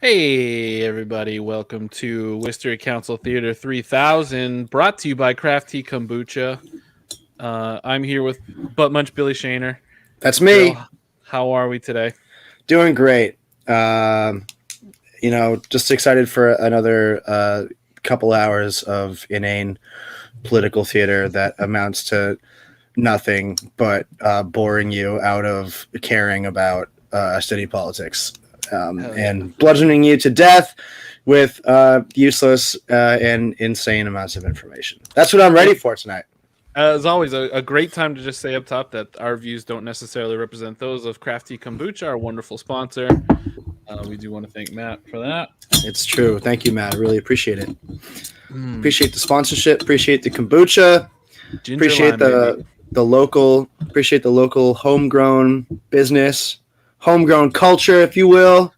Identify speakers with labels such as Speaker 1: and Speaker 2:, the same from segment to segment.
Speaker 1: Hey everybody, welcome to Worcester Council Theater 3000, brought to you by Craft Tea Kombucha. I'm here with Butt Munch Billy Shaner.
Speaker 2: That's me.
Speaker 1: Bill, how are we today?
Speaker 2: Doing great. Just excited for another couple hours of inane political theater that amounts to nothing but boring you out of caring about city politics. And bludgeoning you to death with useless and insane amounts of information. That's what I'm ready for tonight.
Speaker 1: As always, a great time to just say up top that our views don't necessarily represent those of Craft Tea Kombucha, our wonderful sponsor. We do want to thank Matt for that.
Speaker 2: It's true. Thank you, Matt. I really appreciate it. Appreciate the sponsorship. Appreciate the kombucha. Appreciate the local homegrown business. Homegrown culture, if you will.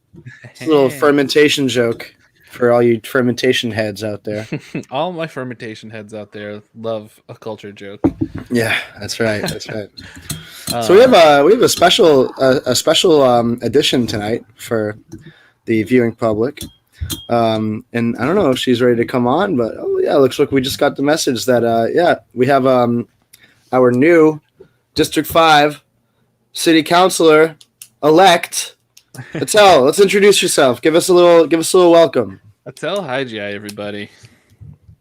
Speaker 2: It's a little fermentation joke for all you fermentation heads out there.
Speaker 1: All my fermentation heads out there love a culture joke.
Speaker 2: Yeah, that's right. That's right. So we have a special edition tonight for the viewing public. And I don't know if she's ready to come on, but looks like we just got the message that we have our new District 5 City Councilor elect Etel. Let's introduce yourself. Give us a little welcome.
Speaker 1: Etel, Haxhiaj, everybody.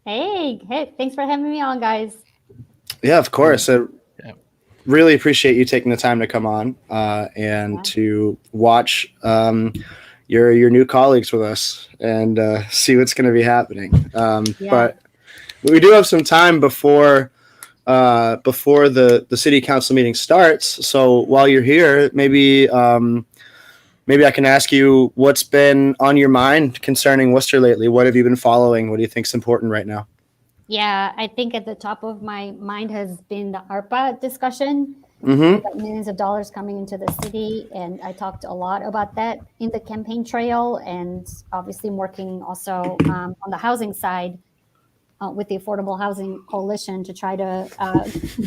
Speaker 3: Hey, thanks for having me on, guys.
Speaker 2: Yeah, of course. I really appreciate you taking the time to come on and to watch your new colleagues with us and see what's going to be happening. But we do have some time before the city council meeting starts. So while you're here, maybe I can ask you what's been on your mind concerning Worcester lately. What have you been following? What do you think is important right now?
Speaker 3: Yeah, I think at the top of my mind has been the ARPA discussion.
Speaker 2: Mm-hmm.
Speaker 3: Got millions of dollars coming into the city, and I talked a lot about that in the campaign trail, and obviously working also on the housing side with the Affordable Housing Coalition to try to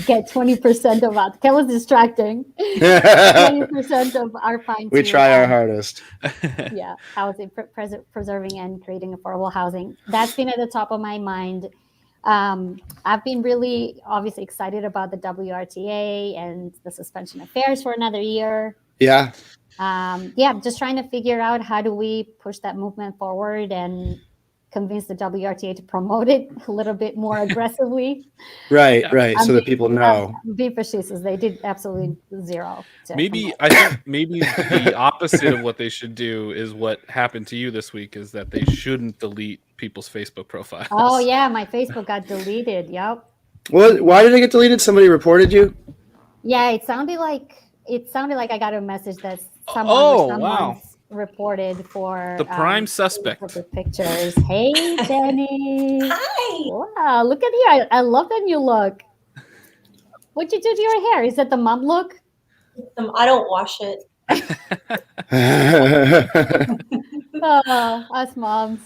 Speaker 3: get 20% of our, that was distracting, 20% of our fine.
Speaker 2: We try our hardest.
Speaker 3: Yeah, housing, preserving and creating affordable housing. That's been at the top of my mind. I've been really obviously excited about the WRTA and the suspension of fares for another year.
Speaker 2: Yeah.
Speaker 3: Just trying to figure out how do we push that movement forward and convince the WRTA to promote it a little bit more aggressively.
Speaker 2: Right. So that people know.
Speaker 3: Be facetious. They did absolutely zero.
Speaker 1: I think maybe the opposite of what they should do is what happened to you this week, is that they shouldn't delete people's Facebook profiles.
Speaker 3: Oh yeah, my Facebook got deleted. Yep.
Speaker 2: Well, why did it get deleted? Somebody reported you?
Speaker 3: Yeah, it sounded like I got a message that someone reported for
Speaker 1: the prime suspect
Speaker 3: for the pictures. Hey Jenny.
Speaker 4: Hi.
Speaker 3: Wow, look at you. I love that new look. What'd you do to your hair? Is that the mom look?
Speaker 4: I don't wash it.
Speaker 3: Oh, us moms.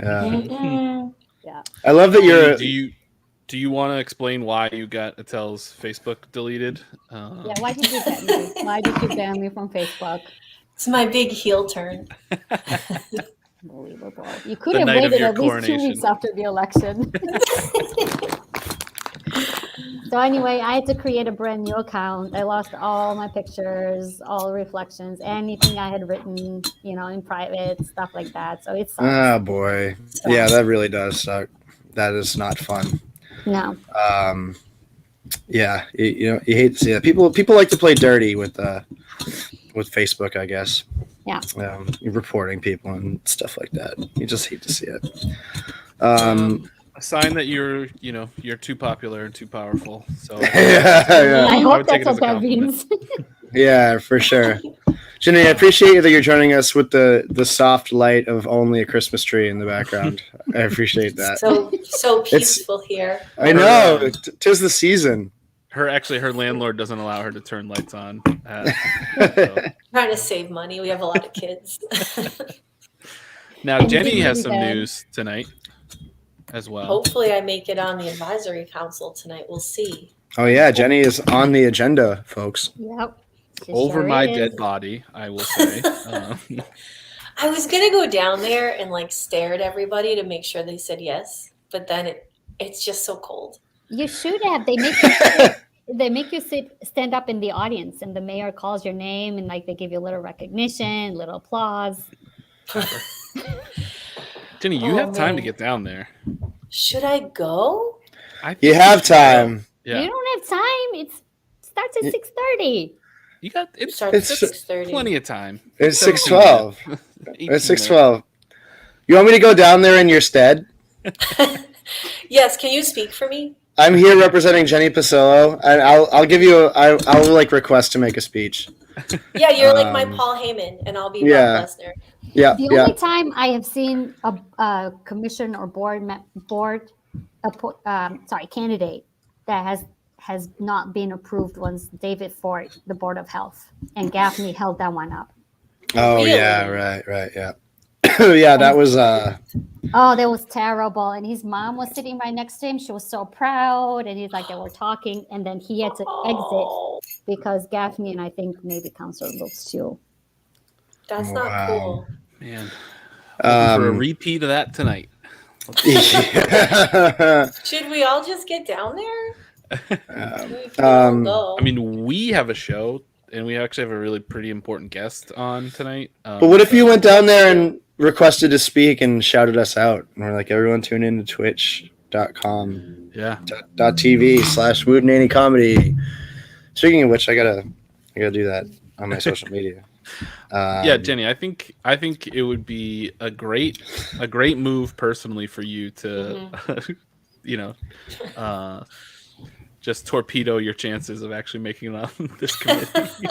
Speaker 2: Yeah.
Speaker 3: Yeah.
Speaker 2: I love that you're.
Speaker 1: Do you want to explain why you got Etel's Facebook deleted?
Speaker 3: Why did you ban me? Why did you ban me from Facebook?
Speaker 4: It's my big heel turn.
Speaker 3: Unbelievable. You could have waited at least 2 weeks after the election. So anyway, I had to create a brand new account. I lost all my pictures, all reflections, anything I had written, in private, stuff like that. So it's
Speaker 2: oh boy. So, yeah, that really does suck. That is not fun.
Speaker 3: No.
Speaker 2: Yeah, you hate to see that. People like to play dirty with Facebook, I guess.
Speaker 3: Yeah.
Speaker 2: Reporting people and stuff like that. You just hate to see it.
Speaker 1: A sign that you're too popular and too powerful. So
Speaker 3: I hope that's what that means.
Speaker 2: Yeah, for sure. Jenny, I appreciate that you're joining us with the soft light of only a Christmas tree in the background. I appreciate that.
Speaker 4: So peaceful here.
Speaker 2: I know. 'Tis the season.
Speaker 1: Her landlord doesn't allow her to turn lights on.
Speaker 4: Trying to save money. We have a lot of kids.
Speaker 1: Now, Jenny has some news tonight as well.
Speaker 4: Hopefully I make it on the advisory council tonight. We'll see.
Speaker 2: Oh, yeah. Jenny is on the agenda, folks.
Speaker 3: Yep.
Speaker 1: Over my dead body, I will say.
Speaker 4: I was gonna go down there and like stare at everybody to make sure they said yes, but then it's just so cold.
Speaker 3: You should have. They make you stand up in the audience, and the mayor calls your name, and like they give you a little recognition, little applause.
Speaker 1: Jenny, you have time to
Speaker 4: man.
Speaker 1: get down there.
Speaker 4: Should I go?
Speaker 2: You have time.
Speaker 1: Yeah.
Speaker 3: You don't have time. It starts at 6:30.
Speaker 1: You got
Speaker 4: It starts at
Speaker 2: It's
Speaker 4: 6:30.
Speaker 1: plenty of time.
Speaker 2: It's
Speaker 1: 17
Speaker 2: 6:12.
Speaker 1: minutes.
Speaker 2: It's 6:12. You want me to go down there in your stead?
Speaker 4: Yes, can you speak for me?
Speaker 2: I'm here representing Jenny Pasillo, and I'll give you. I'll like request to make a speech.
Speaker 4: Yeah, you're like my Paul Heyman, and I'll be
Speaker 2: yeah.
Speaker 4: Brock Lesnar.
Speaker 2: Yeah.
Speaker 3: The only time I have seen a commission or candidate that has not been approved was David Ford, the Board of Health, and Gaffney held that one up.
Speaker 2: Oh
Speaker 4: Really?
Speaker 2: yeah, right, yeah. Yeah, that was
Speaker 3: Oh, that was terrible. And his mom was sitting right next to him. She was so proud, and he's like they were talking, and then he had to exit because Gaffney and I think maybe Councilor Lutz too.
Speaker 4: That's not cool.
Speaker 1: Man, for a repeat of that tonight.
Speaker 4: Should we all just get down there?
Speaker 1: I mean, we have a show, and we actually have a really pretty important guest on tonight.
Speaker 2: But what if you went down there and requested to speak and shouted us out? And we're like, everyone tune in to twitch.com.
Speaker 1: Yeah.
Speaker 2: .tv/Wood Nanny Comedy. Speaking of which, I gotta do that on my social media.
Speaker 1: Yeah, Jenny, I think it would be a great move personally for you to, just torpedo your chances of actually making it on this committee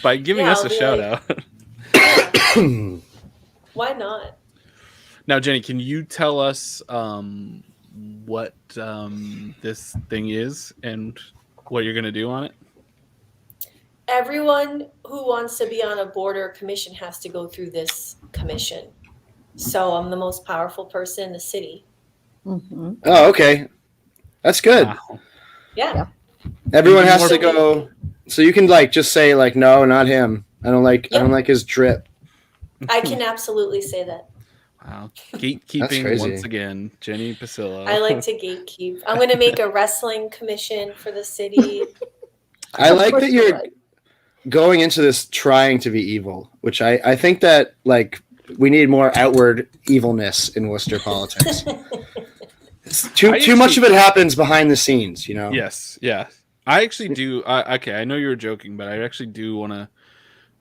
Speaker 1: by giving us a shout out.
Speaker 4: Why not?
Speaker 1: Now, Jenny, can you tell us what this thing is and what you're going to do on it?
Speaker 4: Everyone who wants to be on a board or commission has to go through this commission. So I'm the most powerful person in the city.
Speaker 3: Mm-hmm.
Speaker 2: Oh, okay. That's good.
Speaker 1: Wow.
Speaker 4: Yeah.
Speaker 2: Everyone has to go. So you can just say no, not him. I don't like his drip.
Speaker 4: I can absolutely say that.
Speaker 1: Wow. Gatekeeping once again, Jenny Pasillo.
Speaker 4: I like to gatekeep. I'm going to make a wrestling commission for the city.
Speaker 2: I like that you're going into this trying to be evil, which I think that we need more outward evilness in Worcester politics. Too much of it happens behind the scenes, you know?
Speaker 1: Yes, yeah. I actually do. Okay, I know you were joking, but I actually do want to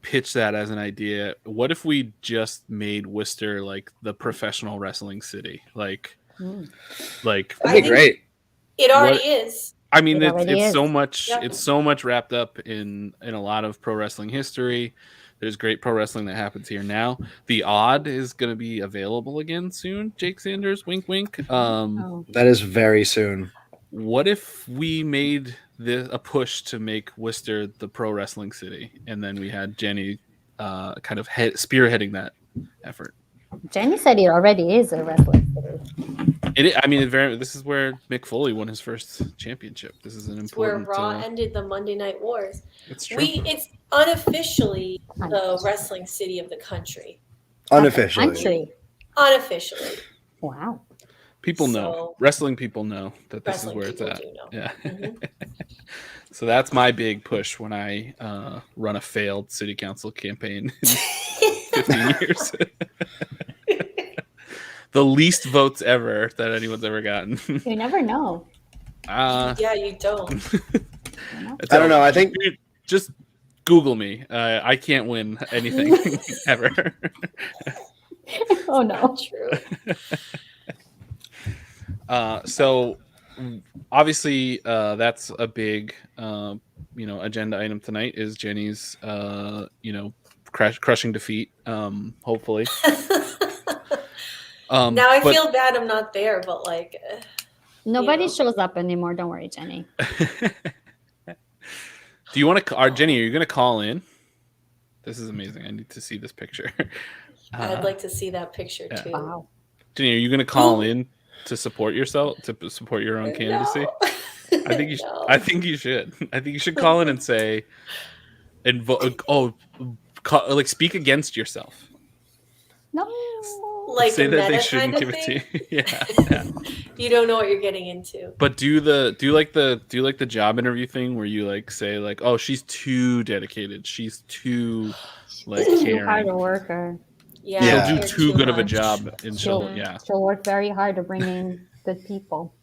Speaker 1: pitch that as an idea. What if we just made Worcester the professional wrestling city?
Speaker 2: That'd be great.
Speaker 4: It already is.
Speaker 1: I mean,
Speaker 3: It
Speaker 1: it's so much. Yep. It's so much wrapped up in a lot of pro wrestling history. There's great pro wrestling that happens here now. The Odd is going to be available again soon. Jake Sanders, wink, wink.
Speaker 2: That is very soon.
Speaker 1: What if we made a push to make Worcester the pro wrestling city, and then we had Jenny kind of spearheading that effort?
Speaker 3: Jenny said it already is a wrestling city.
Speaker 1: This is where Mick Foley won his first championship. This is an important.
Speaker 4: Where Raw ended the Monday Night Wars.
Speaker 1: It's true.
Speaker 4: It's unofficially the wrestling city of the country.
Speaker 2: Unofficially.
Speaker 4: Unofficially.
Speaker 3: Wow.
Speaker 1: People know. Wrestling people know that this is where it's at. Yeah. Mm-hmm. So that's my big push when I run a failed city council campaign in 15 years. The least votes ever that anyone's ever gotten.
Speaker 3: You never know.
Speaker 4: Yeah, you don't.
Speaker 2: I don't know. I think
Speaker 1: just Google me. I can't win anything ever.
Speaker 3: Oh no.
Speaker 4: True.
Speaker 1: So obviously that's a big agenda item tonight is Jenny's crushing defeat, hopefully.
Speaker 4: Now I feel bad I'm not there, but
Speaker 3: nobody shows up anymore. Don't worry, Jenny.
Speaker 1: Do you want to, Jenny, are you going to call in? This is amazing. I need to see this picture.
Speaker 4: I'd like to see that picture too.
Speaker 3: Wow.
Speaker 1: Jenny, are you going to call in to support yourself, to support your own candidacy?
Speaker 4: No.
Speaker 1: I think you should. I think you should. I think you should call in and say, and vote. Speak against yourself.
Speaker 4: like
Speaker 1: say
Speaker 4: a
Speaker 1: that they
Speaker 4: meta
Speaker 1: shouldn't
Speaker 4: kind of
Speaker 1: give it
Speaker 4: thing.
Speaker 1: to you. Yeah.
Speaker 4: You don't know what you're getting into.
Speaker 1: But do you like the job interview thing where you like say like, oh, she's too dedicated, she's too like
Speaker 3: Too hard
Speaker 1: caring,
Speaker 3: a worker.
Speaker 4: Yeah,
Speaker 1: she'll do
Speaker 4: you're
Speaker 1: too good of a
Speaker 4: much.
Speaker 1: job, and she'll
Speaker 3: She'll work very hard to bring in good people.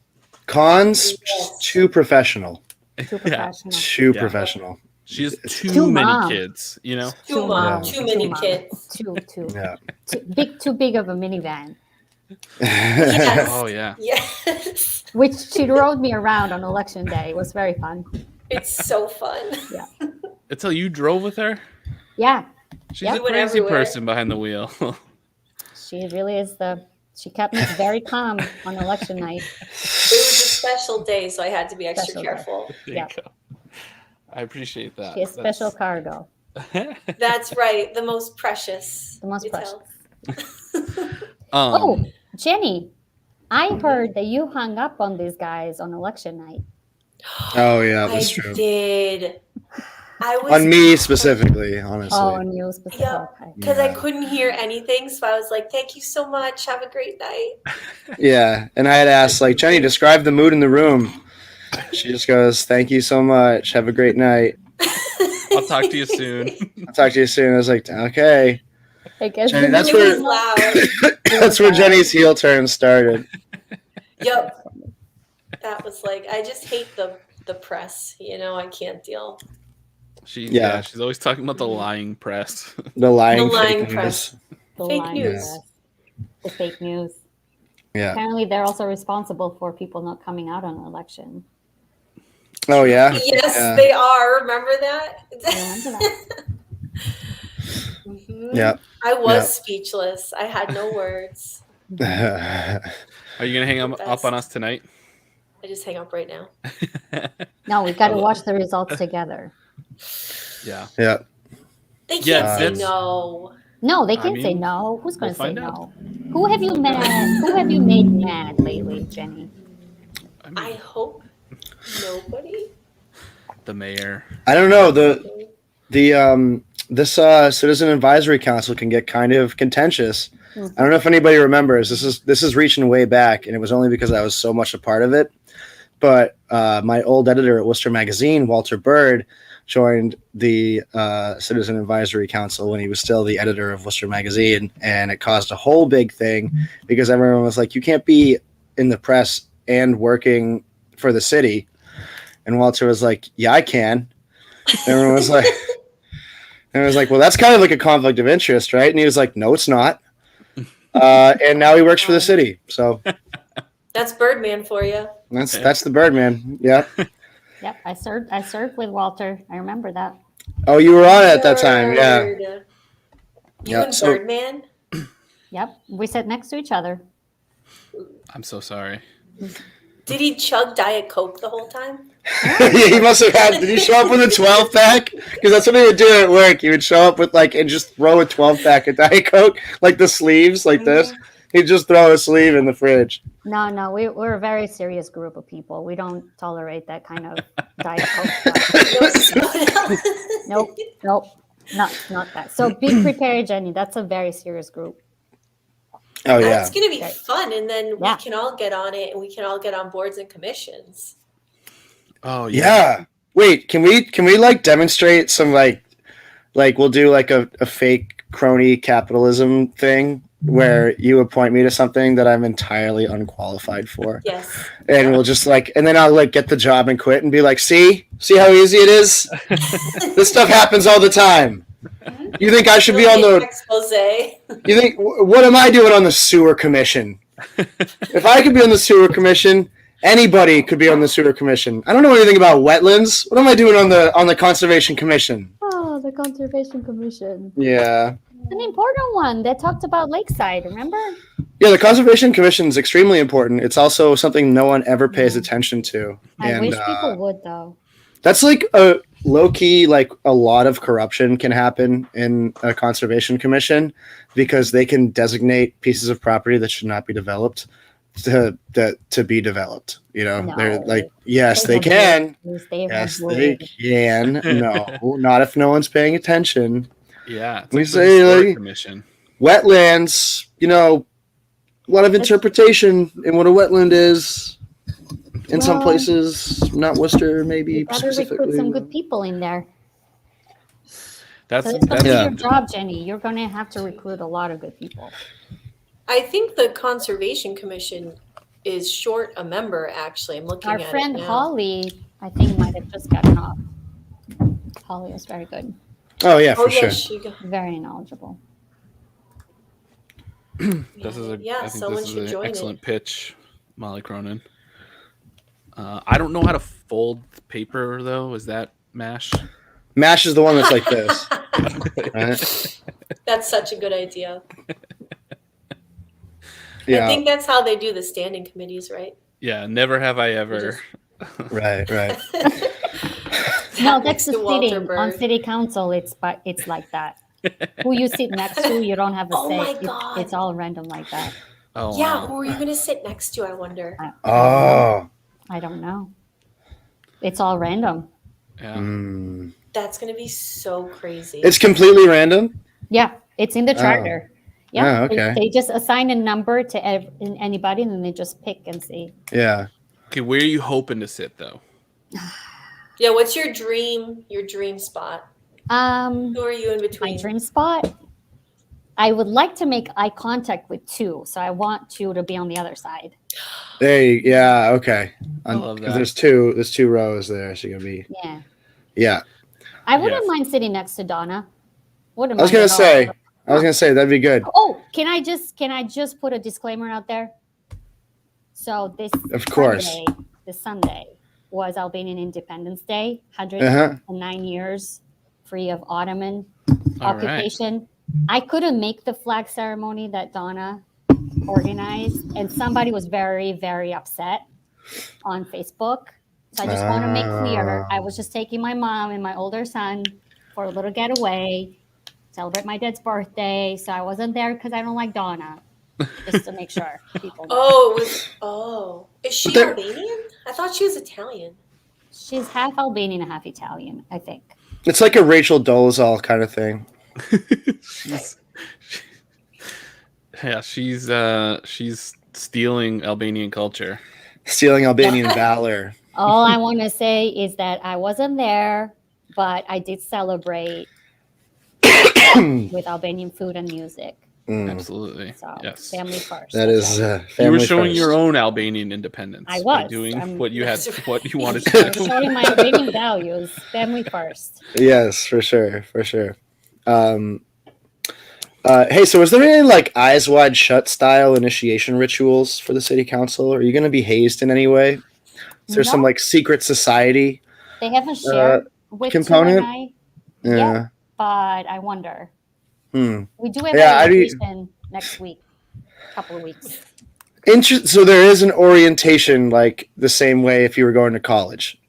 Speaker 2: Cons,
Speaker 4: Yes.
Speaker 2: too professional.
Speaker 3: Too professional.
Speaker 2: Too
Speaker 1: Yeah.
Speaker 2: professional.
Speaker 1: she has
Speaker 3: Too
Speaker 1: too many
Speaker 3: mom.
Speaker 1: kids, you know.
Speaker 4: Too mom,
Speaker 2: Yeah.
Speaker 4: too many
Speaker 3: mom.
Speaker 4: kids.
Speaker 3: Too
Speaker 2: Yeah.
Speaker 3: too big of a minivan.
Speaker 4: Yes.
Speaker 1: Oh yeah.
Speaker 4: Yes.
Speaker 3: Which she rode me around on election day. It was very fun.
Speaker 4: It's so fun.
Speaker 1: Until you drove with her.
Speaker 3: Yeah,
Speaker 1: She's
Speaker 3: Yeah.
Speaker 1: a
Speaker 4: We went
Speaker 1: crazy
Speaker 4: everywhere.
Speaker 1: person behind the wheel.
Speaker 3: she really is she kept me very calm on election night.
Speaker 4: It was a special day, so I had to be extra
Speaker 3: Special day.
Speaker 4: careful.
Speaker 1: There
Speaker 3: Yeah.
Speaker 1: you go. I appreciate that.
Speaker 3: She has special cargo.
Speaker 4: That's right. The most precious.
Speaker 3: The most
Speaker 4: Etel.
Speaker 3: Oh, Jenny, I heard that you hung up on these guys on election night.
Speaker 2: Oh yeah, that's
Speaker 4: I
Speaker 2: true.
Speaker 4: did. I was
Speaker 2: On me specifically, honestly.
Speaker 3: Oh, on you specifically.
Speaker 4: Yeah.
Speaker 3: Okay.
Speaker 4: because I
Speaker 2: Yeah.
Speaker 4: couldn't hear anything, so I was like, "Thank you so much. Have a great night."
Speaker 2: Yeah, and I had asked like, Jenny, describe the mood in the room. She just goes, "Thank you so much. Have a great night.
Speaker 1: I'll talk to you soon.
Speaker 2: I'll talk to you soon." I was like, "Okay."
Speaker 3: I guess
Speaker 2: Jenny, that's
Speaker 4: It
Speaker 2: where-
Speaker 4: was loud.
Speaker 2: That's where Jenny's heel turn started.
Speaker 4: Yep. That was like, I just hate the press. I can't deal.
Speaker 2: Yeah.
Speaker 1: She's always talking about the lying press.
Speaker 2: The lying,
Speaker 4: The lying
Speaker 2: fake
Speaker 4: press.
Speaker 2: news.
Speaker 3: the
Speaker 4: Fake
Speaker 3: lying
Speaker 4: news.
Speaker 3: press, the fake news.
Speaker 2: Yeah.
Speaker 3: Apparently, they're also responsible for people not coming out on an election.
Speaker 2: Oh yeah.
Speaker 4: Yes,
Speaker 2: Yeah.
Speaker 4: they are. Remember that?
Speaker 3: Remember that?
Speaker 4: Mhm.
Speaker 2: Yeah.
Speaker 4: I was
Speaker 2: Yeah.
Speaker 4: speechless. I had no words.
Speaker 1: Are you gonna hang up on us tonight?
Speaker 4: I just hang up right now.
Speaker 3: No, we got to watch the results together.
Speaker 1: Yeah.
Speaker 2: Yeah.
Speaker 4: They can't
Speaker 1: Yeah,
Speaker 4: say
Speaker 1: that's-
Speaker 3: No, they
Speaker 1: I
Speaker 3: can't say
Speaker 1: mean,
Speaker 3: no. Who's going to
Speaker 1: we'll
Speaker 3: say
Speaker 1: find out.
Speaker 3: no? Who have you made mad lately, Jenny?
Speaker 1: I mean,
Speaker 4: I hope nobody.
Speaker 1: the mayor.
Speaker 2: I don't know. This citizen advisory council can get kind of contentious.
Speaker 3: Mhm.
Speaker 2: I don't know if anybody remembers. This is reaching way back, and it was only because I was so much a part of it. But my old editor at Worcester Magazine, Walter Bird, joined the Citizen Advisory Council when he was still the editor of Worcester Magazine, and it caused a whole big thing because everyone was like, "You can't be in the press and working for the city." And Walter was like, "Yeah, I can." And everyone was like, "Well, that's kind of like a conflict of interest, right?" And he was like, "No, it's not." And now he works for the city, so
Speaker 4: That's Birdman for you.
Speaker 2: that's the Birdman. Yeah.
Speaker 3: Yep, I served with Walter. I remember that.
Speaker 2: Oh, you were on it at that time, yeah.
Speaker 4: Bird. You
Speaker 2: Yeah,
Speaker 4: and
Speaker 2: so-
Speaker 4: Birdman?
Speaker 3: Yep, we sat next to each other.
Speaker 1: I'm so sorry.
Speaker 4: Did he chug Diet Coke the whole time?
Speaker 2: Yeah, he must have had. Did he show up with a 12 pack? Because that's what he would do at work. He would show up with and just throw a 12 pack of Diet Coke, like the sleeves, like this. He'd just throw a sleeve in the fridge.
Speaker 3: No, we're a very serious group of people. We don't tolerate that kind of Diet Coke stuff. Nope, not that. So be prepared, Jenny. That's a very serious group.
Speaker 2: Oh yeah.
Speaker 4: That's going to be
Speaker 3: Right.
Speaker 4: fun. And then
Speaker 3: Yeah.
Speaker 4: we can all get on it and we can all get on boards and commissions.
Speaker 1: Oh
Speaker 2: Yeah. Wait, can we demonstrate some like we'll do a fake crony capitalism thing where you appoint me to something that I'm entirely unqualified for.
Speaker 4: Yes.
Speaker 2: And we'll just and then I'll get the job and quit and be like, see how easy it is? This stuff happens all the time. You think I should be on the
Speaker 4: expose?
Speaker 2: You think what am I doing on the sewer commission? If I could be on the sewer commission, anybody could be on the sewer commission. I don't know anything about wetlands. What am I doing on the conservation commission?
Speaker 3: Oh, the Conservation Commission.
Speaker 2: Yeah.
Speaker 3: An important one that talked about Lakeside, remember?
Speaker 2: Yeah, the conservation commission is extremely important. It's also something no one ever pays attention to.
Speaker 3: I wish people would, though.
Speaker 2: That's a low key, a lot of corruption can happen in a conservation commission because they can designate pieces of property that should not be developed to be developed.
Speaker 3: No.
Speaker 2: They're yes, they can. Yes, they can. No, not if no one's paying attention.
Speaker 1: Yeah. It's
Speaker 2: We
Speaker 1: like the
Speaker 2: say,
Speaker 1: historic commission.
Speaker 2: Wetlands, lot of interpretation in what a wetland is. In some places, not Worcester, maybe
Speaker 3: better
Speaker 2: specifically.
Speaker 3: recruit some good people in there.
Speaker 1: That's
Speaker 3: your job, Jenny. You're going to have to recruit a lot of good people.
Speaker 4: I think the Conservation Commission is short a member, actually. I'm looking at it now.
Speaker 3: Our friend Holly, I think, might have just gotten off. Holly is very good.
Speaker 2: Oh, yeah, for sure.
Speaker 3: Very knowledgeable.
Speaker 1: This is an excellent pitch, Molly Cronin. I don't know how to fold paper, though. Is that MASH?
Speaker 2: MASH is the one that's like this. Right?
Speaker 4: That's such a good idea.
Speaker 2: Yeah.
Speaker 4: I think that's how they do the standing committees, right?
Speaker 1: Yeah, never have I ever.
Speaker 2: Right.
Speaker 3: No, that's the sitting on city council. It's like that. Who you sit next to, you don't have a say.
Speaker 4: My God.
Speaker 3: It's all random like that.
Speaker 1: Oh,
Speaker 4: yeah,
Speaker 1: wow.
Speaker 4: who are you going to sit next to, I wonder?
Speaker 3: I don't know. It's all random.
Speaker 1: Yeah.
Speaker 4: That's going to be so crazy.
Speaker 2: It's completely random?
Speaker 3: Yeah, it's in the charter. Yeah,
Speaker 2: okay.
Speaker 3: They just assign a number to anybody, and then they just pick and see.
Speaker 2: Yeah.
Speaker 1: Okay, where are you hoping to sit, though?
Speaker 4: Yeah, what's your dream spot? Who are you in between?
Speaker 3: My dream spot? I would like to make eye contact with two, so I want two to be on the other side.
Speaker 2: Okay.
Speaker 1: I love that.
Speaker 2: There's two rows there, so you're gonna be. Yeah.
Speaker 3: I wouldn't mind sitting next to Donna.
Speaker 2: I was gonna say that'd be good.
Speaker 3: Oh, can I just put a disclaimer out there? So this Sunday was Albanian Independence Day, 109 years free of Ottoman occupation. Right. I couldn't make the flag ceremony that Donna organized, and somebody was very, very upset on Facebook. So I just want to make clear, I was just taking my mom and my older son for a little getaway, celebrate my dad's birthday. So I wasn't there because I don't like Donna. Just to make sure people know.
Speaker 4: Is she Albanian? I thought she was Italian.
Speaker 3: She's half Albanian and half Italian, I think.
Speaker 2: It's like a Rachel Dolezal kind of thing.
Speaker 1: She's stealing Albanian culture.
Speaker 2: Stealing Albanian valor.
Speaker 3: All I want to say is that I wasn't there, but I did celebrate with Albanian food and music.
Speaker 1: Absolutely.
Speaker 3: So,
Speaker 1: yes.
Speaker 3: Family first.
Speaker 2: That is family
Speaker 1: you were showing
Speaker 2: first.
Speaker 1: your own Albanian independence.
Speaker 3: I was
Speaker 1: by doing what you wanted to do.
Speaker 3: Showing my Albanian values. Family first.
Speaker 2: Yes, for sure. Hey, so is there any like eyes wide shut style initiation rituals for the city council? Are you going to be hazed in any way? Is there some like secret society?
Speaker 3: They haven't shared with
Speaker 2: component.
Speaker 3: Yet, but I wonder. We do have orientation next week, couple of weeks.
Speaker 2: So there is an orientation like the same way if you were going to college.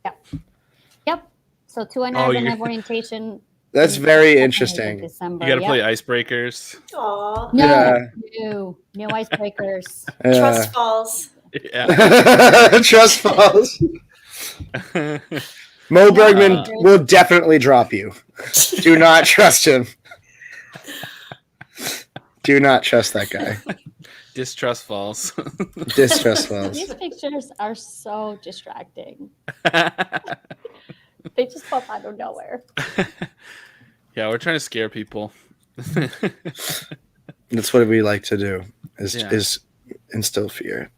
Speaker 3: Yep. So 2 and I are going to have orientation.
Speaker 2: That's very interesting.
Speaker 3: December.
Speaker 1: You got to play icebreakers.
Speaker 4: Aww.
Speaker 3: No icebreakers.
Speaker 4: Trust falls.
Speaker 1: Yeah.
Speaker 2: Trust falls. Mo Bergman will definitely drop you. Do not trust him. Do not trust that guy.
Speaker 1: Distrust falls.
Speaker 2: Distrust falls.
Speaker 3: These pictures are so distracting. They just pop out of nowhere.
Speaker 1: Yeah, we're trying to scare people.
Speaker 2: That's what we like to do. Is instill fear.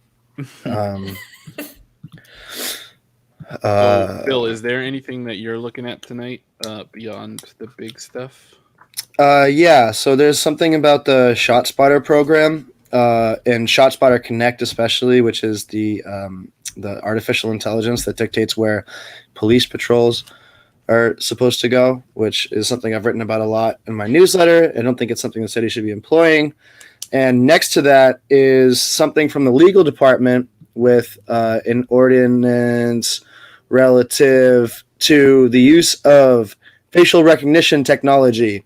Speaker 1: Bill, is there anything that you're looking at tonight beyond the big stuff?
Speaker 2: Yeah, so there's something about the ShotSpotter program and ShotSpotter Connect especially, which is the artificial intelligence that dictates where police patrols are supposed to go, which is something I've written about a lot in my newsletter. I don't think it's something the city should be employing. And next to that is something from the legal department with an ordinance relative to the use of facial recognition technology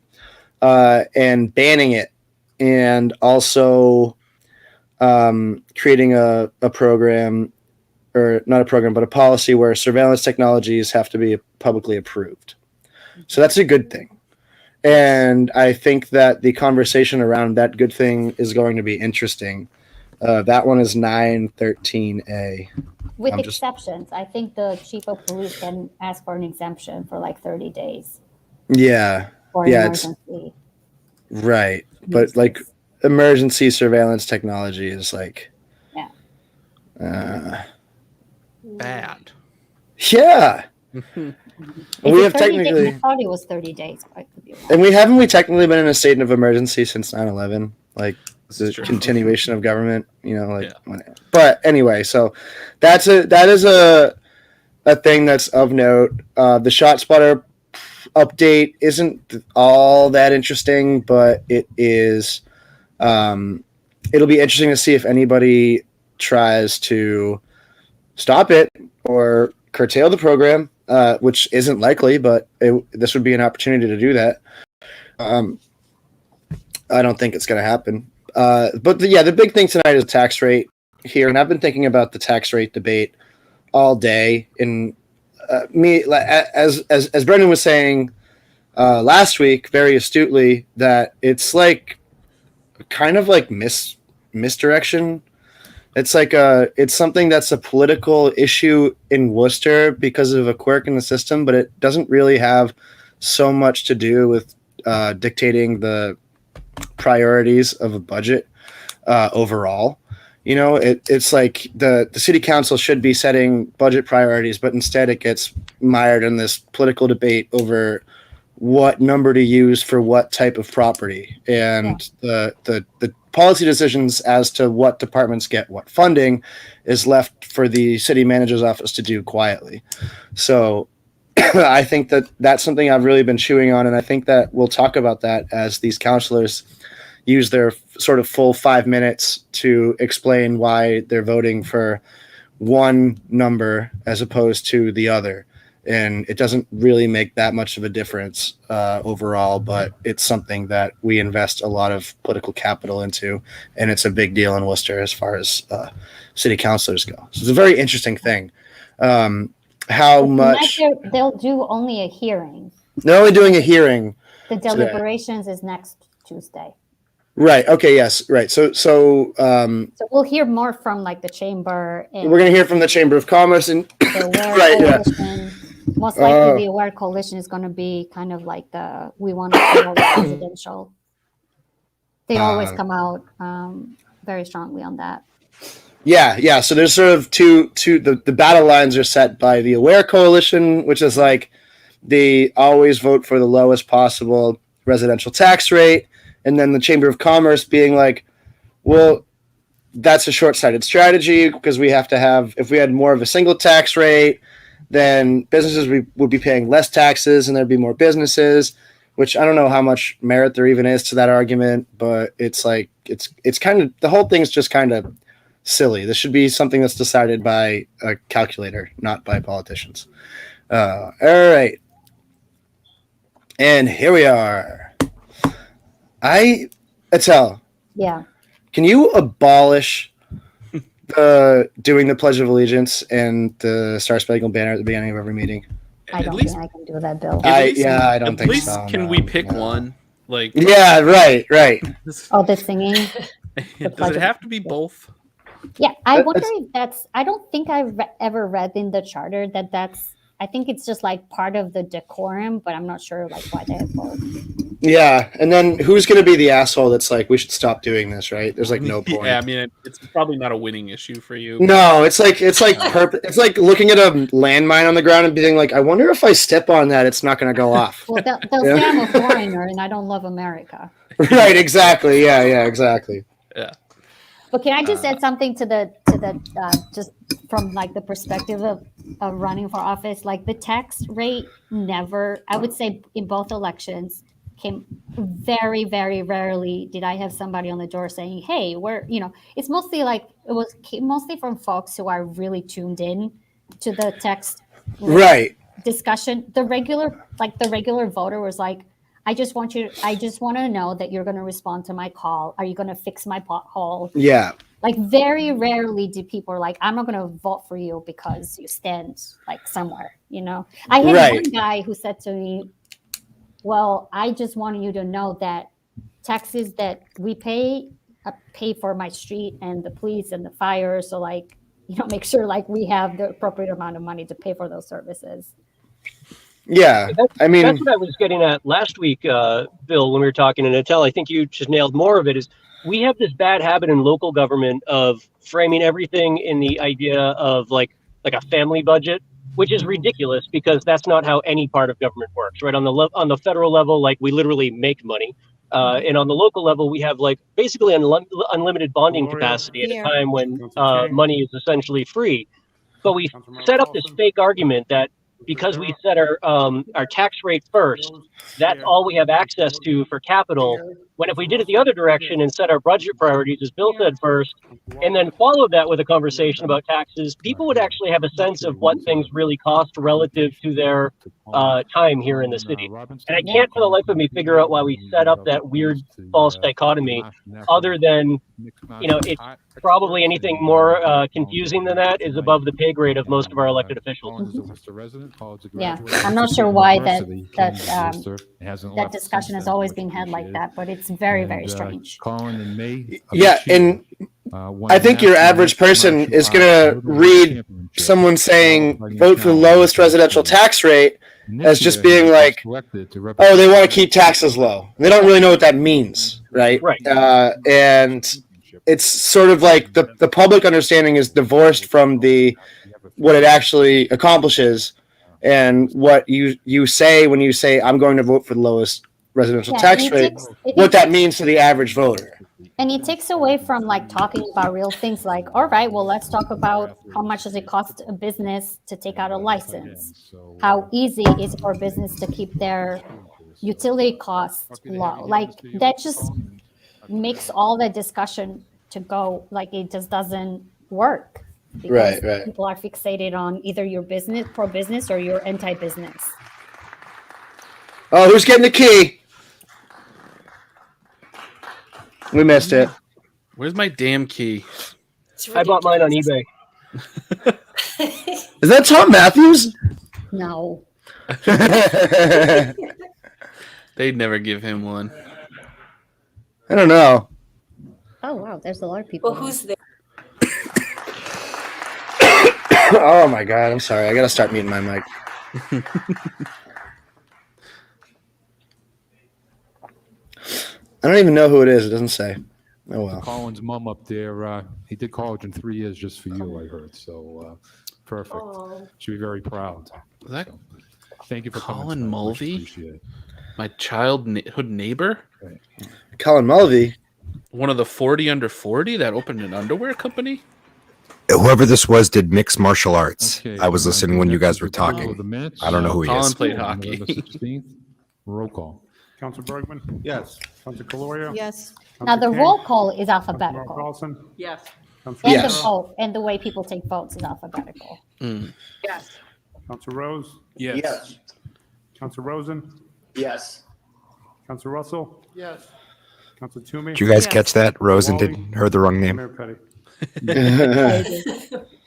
Speaker 2: and banning it, and also creating a program, or not a program, but a policy where surveillance technologies have to be publicly approved. So that's a good thing. And I think that the conversation around that good thing is going to be interesting That one is 913A.
Speaker 3: With exceptions. I think the chief of police can ask for an exemption for like 30 days.
Speaker 2: Yeah.
Speaker 3: For an emergency.
Speaker 2: Right. But like emergency surveillance technology is like
Speaker 1: bad.
Speaker 2: Yeah. We have technically.
Speaker 3: I thought it was 30 days, but I could be wrong.
Speaker 2: And we technically been in a state of emergency since 9/11, like the continuation of government, But anyway, so that is a thing that's of note. The ShotSpotter update isn't all that interesting, but it is. It'll be interesting to see if anybody tries to stop it or curtail the program, which isn't likely, but this would be an opportunity to do that. I don't think it's going to happen. But the big thing tonight is tax rate here, and I've been thinking about the tax rate debate all day. And as Brendan was saying last week, very astutely, that it's like kind of like misdirection. It's like it's something that's a political issue in Worcester because of a quirk in the system, but it doesn't really have so much to do with dictating the priorities of a budget overall. It's like the city council should be setting budget priorities, but instead it gets mired in this political debate over what number to use for what type of property, and the policy decisions as to what departments get what funding is left for the city manager's office to do quietly. So I think that's something I've really been chewing on, and I think that we'll talk about that as these councilors use their sort of full 5 minutes to explain why they're voting for one number as opposed to the other. And it doesn't really make that much of a difference overall, but it's something that we invest a lot of political capital into, and it's a big deal in Worcester as far as city councilors go. So it's a very interesting thing. How much
Speaker 3: they'll do only a hearing.
Speaker 2: They're only doing a hearing.
Speaker 3: The deliberations is next Tuesday.
Speaker 2: Right. Okay. Yes. Right. So
Speaker 3: we'll hear more from like the chamber. And
Speaker 2: we're going to hear from the Chamber of Commerce and
Speaker 3: right. Most likely, the Aware Coalition is going to be kind of like we want to feel presidential. They always come out very strongly on that.
Speaker 2: Yeah. So there's sort of the battle lines are set by the Aware Coalition, which is like they always vote for the lowest possible residential tax rate, and then the Chamber of Commerce being like, well, that's a short-sighted strategy because we have to have, if we had more of a single tax rate, then businesses would be paying less taxes and there'd be more businesses, which I don't know how much merit there even is to that argument, but it's like, it's kind of, the whole thing's just kind of silly. This should be something that's decided by a calculator, not by politicians. All right. And here we are. Etel.
Speaker 3: Yeah.
Speaker 2: Can you abolish doing the Pledge of Allegiance and the Star Spangled Banner at the beginning of every meeting?
Speaker 3: I don't think I can do that, Bill.
Speaker 2: I don't think so.
Speaker 1: Can we pick one? Like,
Speaker 2: yeah, right.
Speaker 3: Oh, the singing.
Speaker 1: Does it have to be both?
Speaker 3: Yeah, I wonder if that's. I don't think I've ever read in the charter that's. I think it's just like part of the decorum, but I'm not sure like why they have both.
Speaker 2: Yeah, and then who's going to be the asshole that's like, we should stop doing this, right? There's like no point.
Speaker 1: Yeah, I mean, it's probably not a winning issue for you.
Speaker 2: No, it's like it's like looking at a landmine on the ground and being like, I wonder if I step on that, it's not going to go off.
Speaker 3: Well, they'll say I'm a foreigner and I don't love America.
Speaker 2: Right, exactly. Yeah, exactly.
Speaker 1: Yeah.
Speaker 3: But can I just add something to the just from like the perspective of running for office? Like the tax rate never, I would say in both elections, came very, very rarely did I have somebody on the door saying, hey, it's mostly like, came mostly from folks who are really tuned in to the text discussion. The regular voter was like, I just want to know that you're going to respond to my call. Are you going to fix my pothole?
Speaker 2: Yeah.
Speaker 3: Like very rarely do people are like, I'm not going to vote for you because you stand like somewhere, I had one guy who said to me, well, I just wanted you to know that taxes that we pay pay for my street and the police and the fire. So like, make sure like we have the appropriate amount of money to pay for those services.
Speaker 2: Yeah, I mean,
Speaker 5: that's what I was getting at last week, Bill, when we were talking in Etel. I think you just nailed more of it. Is we have this bad habit in local government of framing everything in the idea of like a family budget, which is ridiculous because that's not how any part of government works, right? On the federal level, like we literally make money, and on the local level, we have like basically unlimited bonding capacity at a time when money is essentially free. But we set up this fake argument that because we set our tax rate first, that's all we have access to for capital. When if we did it the other direction and set our budget priorities, as Bill said, first, and then followed that with a conversation about taxes, people would actually have a sense of what things really cost relative to their time here in the city. And I can't for the life of me figure out why we set up that weird false dichotomy, other than, it's probably anything more confusing than that is above the pay grade of most of our elected officials.
Speaker 3: Yeah, I'm not sure why that discussion has always been had like that, but it's very, very strange.
Speaker 2: Yeah, and I think your average person is going to read someone saying vote for the lowest residential tax rate as just being like, oh, they want to keep taxes low. They don't really know what that means, right?
Speaker 5: Right.
Speaker 2: And it's sort of like the public understanding is divorced from what it actually accomplishes and what you say when you say, I'm going to vote for the lowest residential tax rate, what that means to the average voter.
Speaker 3: And it takes away from like talking about real things like, all right, well, let's talk about how much does it cost a business to take out a license? How easy is it for a business to keep their utility costs low? Like that just makes all the discussion to go like it just doesn't work. Because
Speaker 2: Right.
Speaker 3: people are fixated on either your business, pro-business, or your anti-business.
Speaker 2: Oh, who's getting the key? We missed it.
Speaker 1: Where's my damn key?
Speaker 5: I bought mine on eBay.
Speaker 2: Is that Tom Matthews?
Speaker 3: No.
Speaker 1: They'd never give him one.
Speaker 2: I don't know.
Speaker 3: Oh, wow. There's a lot of people.
Speaker 4: Well, who's there?
Speaker 2: Oh my God, I'm sorry. I gotta start muting my mic. I don't even know who it is. It doesn't say. Oh well.
Speaker 6: Colin's mom up there. He did college in 3 years just for you, I heard. So perfect.
Speaker 4: Oh.
Speaker 6: She'll be very proud.
Speaker 1: Was that
Speaker 6: So, thank you for
Speaker 1: Colin
Speaker 6: coming.
Speaker 1: Mulvey?
Speaker 6: Appreciate it.
Speaker 1: My childhood neighbor?
Speaker 2: Colin Mulvey.
Speaker 1: One of the 40 under 40 that opened an underwear company?
Speaker 7: Whoever this was did mixed martial arts.
Speaker 6: Okay,
Speaker 7: I was listening when you guys were
Speaker 6: next, we'll
Speaker 7: talking.
Speaker 6: the minutes.
Speaker 7: I don't know who he
Speaker 1: Colin
Speaker 7: is.
Speaker 1: played hockey.
Speaker 6: November 16th. Roll call.
Speaker 8: Council Bergman? Yes. Council Caloria?
Speaker 9: Yes.
Speaker 3: Now, the
Speaker 8: Council King?
Speaker 3: roll call is
Speaker 8: Councilmember
Speaker 3: alphabetical.
Speaker 8: Carlson?
Speaker 9: Yes.
Speaker 8: Council
Speaker 3: And
Speaker 2: Yes.
Speaker 3: the vote, and the way people take votes is alphabetical.
Speaker 9: Yes.
Speaker 8: Council Rose?
Speaker 6: Yes.
Speaker 8: Council Rosen?
Speaker 2: Yes.
Speaker 8: Council Russell? Yes. Council Toomey?
Speaker 7: Did you guys
Speaker 9: Yes.
Speaker 7: catch that? Rosen heard the wrong name.
Speaker 8: Mayor Petty?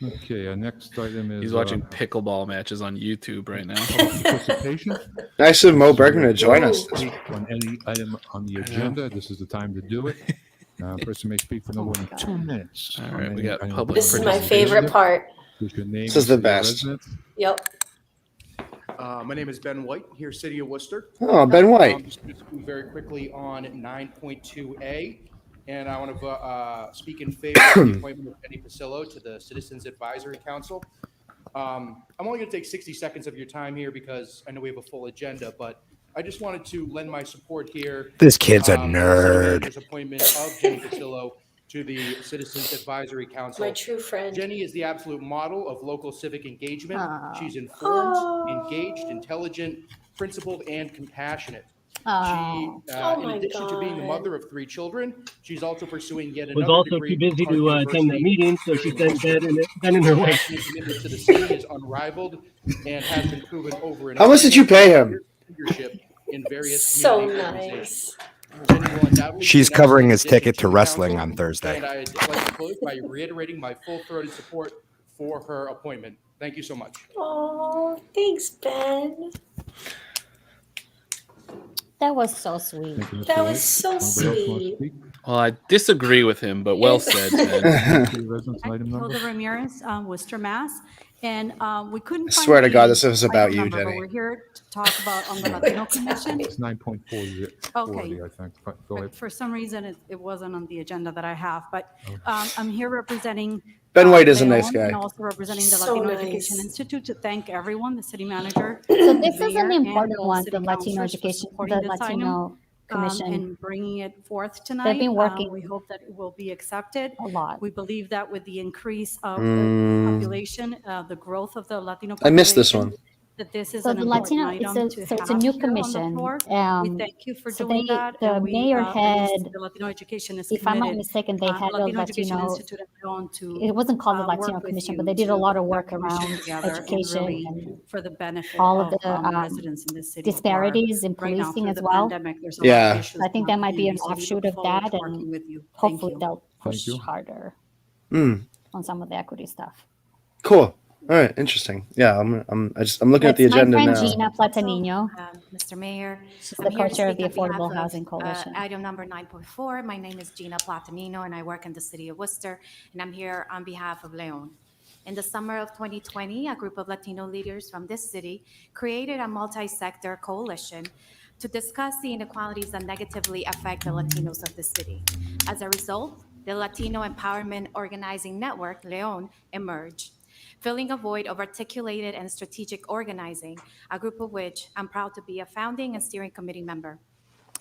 Speaker 6: Okay, our next item is
Speaker 1: He's watching pickleball matches on YouTube right now.
Speaker 6: participation.
Speaker 2: Nice of Mo Bergman to join us.
Speaker 6: Speak on any item on the agenda. This is the time to do it. Person may speak for no more than 2 minutes.
Speaker 1: All right, we got
Speaker 6: Item
Speaker 1: public
Speaker 4: This is my
Speaker 1: participation.
Speaker 4: favorite part.
Speaker 6: What's your name
Speaker 2: This is the
Speaker 6: and city of
Speaker 2: best.
Speaker 6: residence?
Speaker 4: Yep.
Speaker 10: My name is Ben White, here, City of Worcester.
Speaker 2: Oh, Ben White.
Speaker 10: Just going to move very quickly on 9.2A, and I want to speak in favor of the appointment of Jenny Pasillo to the Citizens Advisory Council. I'm only going to take 60 seconds of your time here because I know we have a full agenda, but I just wanted to lend my support here.
Speaker 7: This kid's a
Speaker 10: City
Speaker 7: nerd.
Speaker 10: Manager's appointment of Jenny Pasillo to the Citizens Advisory Council.
Speaker 4: My true friend.
Speaker 10: Jenny is the absolute model of local civic engagement.
Speaker 3: Aw.
Speaker 10: She's informed,
Speaker 4: Aw.
Speaker 10: engaged, intelligent, principled, and compassionate.
Speaker 3: Oh,
Speaker 10: She,
Speaker 4: Oh
Speaker 10: in
Speaker 4: my
Speaker 10: addition to being the
Speaker 4: God.
Speaker 10: mother of 3 children, she's also pursuing yet
Speaker 5: Was
Speaker 10: another
Speaker 5: also
Speaker 10: degree
Speaker 5: too busy
Speaker 10: from
Speaker 5: to
Speaker 10: Harvard
Speaker 5: attend that
Speaker 10: University.
Speaker 5: meeting, so she spent Ben in her way.
Speaker 10: Her commitment to the city is unrivaled and has been proven over and
Speaker 2: How much did you pay him?
Speaker 10: Leadership in various
Speaker 4: So
Speaker 10: community organizations.
Speaker 4: nice.
Speaker 10: Jenny will undoubtedly
Speaker 7: She's
Speaker 10: be an
Speaker 7: covering
Speaker 10: excellent
Speaker 7: his
Speaker 10: addition
Speaker 7: ticket to
Speaker 10: the
Speaker 7: wrestling
Speaker 10: council,
Speaker 7: on Thursday.
Speaker 10: And I'd like to close by reiterating my full-throated support for her appointment. Thank you so much.
Speaker 4: Oh, thanks, Ben.
Speaker 3: that was so sweet.
Speaker 6: Thank you, Mr.
Speaker 4: That was
Speaker 6: White.
Speaker 4: so
Speaker 6: Anybody else want to
Speaker 4: sweet.
Speaker 6: speak?
Speaker 1: Well, I disagree with him, but well said, Ben.
Speaker 9: Hilda Ramirez, Worcester, Mass. And we couldn't.
Speaker 2: I swear to God, this is about you,
Speaker 9: number,
Speaker 2: Jenny.
Speaker 9: But we're here to talk about on the Latino Commission.
Speaker 6: It's 9.40,
Speaker 9: Okay.
Speaker 6: I think. Go ahead.
Speaker 9: For some reason, it wasn't on the agenda that I have, but I'm here representing.
Speaker 2: Ben White is a
Speaker 9: Leon,
Speaker 2: nice guy.
Speaker 9: And also representing the
Speaker 4: So
Speaker 9: Latino
Speaker 4: nice.
Speaker 9: Education Institute to thank everyone, the city manager.
Speaker 3: So this
Speaker 9: the
Speaker 3: is an
Speaker 9: mayor, and
Speaker 3: important
Speaker 9: all
Speaker 3: one,
Speaker 9: city
Speaker 3: the Latino
Speaker 9: councilors for
Speaker 3: education,
Speaker 9: supporting
Speaker 3: the
Speaker 9: this
Speaker 3: Latino Commission.
Speaker 9: and bringing it forth tonight.
Speaker 3: They've been working
Speaker 9: We hope that it will be accepted.
Speaker 3: a lot.
Speaker 9: We believe that with the increase of the population, the growth of the Latino
Speaker 2: I
Speaker 9: population.
Speaker 2: missed this one.
Speaker 9: That this is
Speaker 3: So
Speaker 9: an
Speaker 3: the
Speaker 9: important
Speaker 3: Latino,
Speaker 9: item
Speaker 3: it's
Speaker 9: to
Speaker 3: a, so it's a
Speaker 9: have
Speaker 3: new
Speaker 9: here on the
Speaker 3: commission.
Speaker 9: floor. We thank you for
Speaker 3: so
Speaker 9: doing
Speaker 3: they-
Speaker 9: that.
Speaker 3: the
Speaker 9: and we,
Speaker 3: mayor
Speaker 9: believe
Speaker 3: had,
Speaker 9: the Latino Education is
Speaker 3: if I'm not
Speaker 9: committed,
Speaker 3: mistaken, they had a
Speaker 9: Latino Education
Speaker 3: Latino,
Speaker 9: Institute and Leon to
Speaker 3: it wasn't called the
Speaker 9: work
Speaker 3: Latino
Speaker 9: with
Speaker 3: Commission,
Speaker 9: you
Speaker 3: but they did a
Speaker 9: to
Speaker 3: lot of
Speaker 9: put
Speaker 3: work
Speaker 9: that commission
Speaker 3: around
Speaker 9: together and
Speaker 3: education
Speaker 9: really
Speaker 3: and
Speaker 9: for the benefit
Speaker 3: all of the
Speaker 9: residents in this city. who are
Speaker 3: disparities in
Speaker 9: right now
Speaker 3: policing
Speaker 9: through
Speaker 3: as
Speaker 9: the
Speaker 3: well.
Speaker 9: pandemic, there's a lot
Speaker 2: Yeah.
Speaker 9: of issues
Speaker 3: I think
Speaker 9: in
Speaker 3: that
Speaker 9: our
Speaker 3: might be an
Speaker 9: community, so we
Speaker 3: offshoot
Speaker 9: look
Speaker 3: of
Speaker 9: forward
Speaker 3: that,
Speaker 9: to working
Speaker 3: and
Speaker 9: with you. Thank
Speaker 3: hopefully
Speaker 9: you.
Speaker 3: they'll push
Speaker 6: you.
Speaker 3: harder
Speaker 2: Mm,
Speaker 3: on some of the equity stuff.
Speaker 2: cool. All right, interesting. Yeah, I'm looking at the
Speaker 3: That's my
Speaker 2: agenda
Speaker 3: friend
Speaker 2: now.
Speaker 3: Gina Platanino.
Speaker 11: Mr. Mayor,
Speaker 3: She's
Speaker 11: I'm
Speaker 3: the
Speaker 11: here to
Speaker 3: co-chair of the
Speaker 11: speak on
Speaker 3: Affordable
Speaker 11: behalf
Speaker 3: Housing
Speaker 11: of,
Speaker 3: Coalition.
Speaker 11: Item number 9.4. My name is Gina Platanino, and I work in the city of Worcester, and I'm here on behalf of Leon. In the summer of 2020, a group of Latino leaders from this city created a multi-sector coalition to discuss the inequalities that negatively affect the Latinos of the city. As a result, the Latino Empowerment Organizing Network, Leon, emerged, filling a void of articulated and strategic organizing, a group of which I'm proud to be a founding and steering committee member.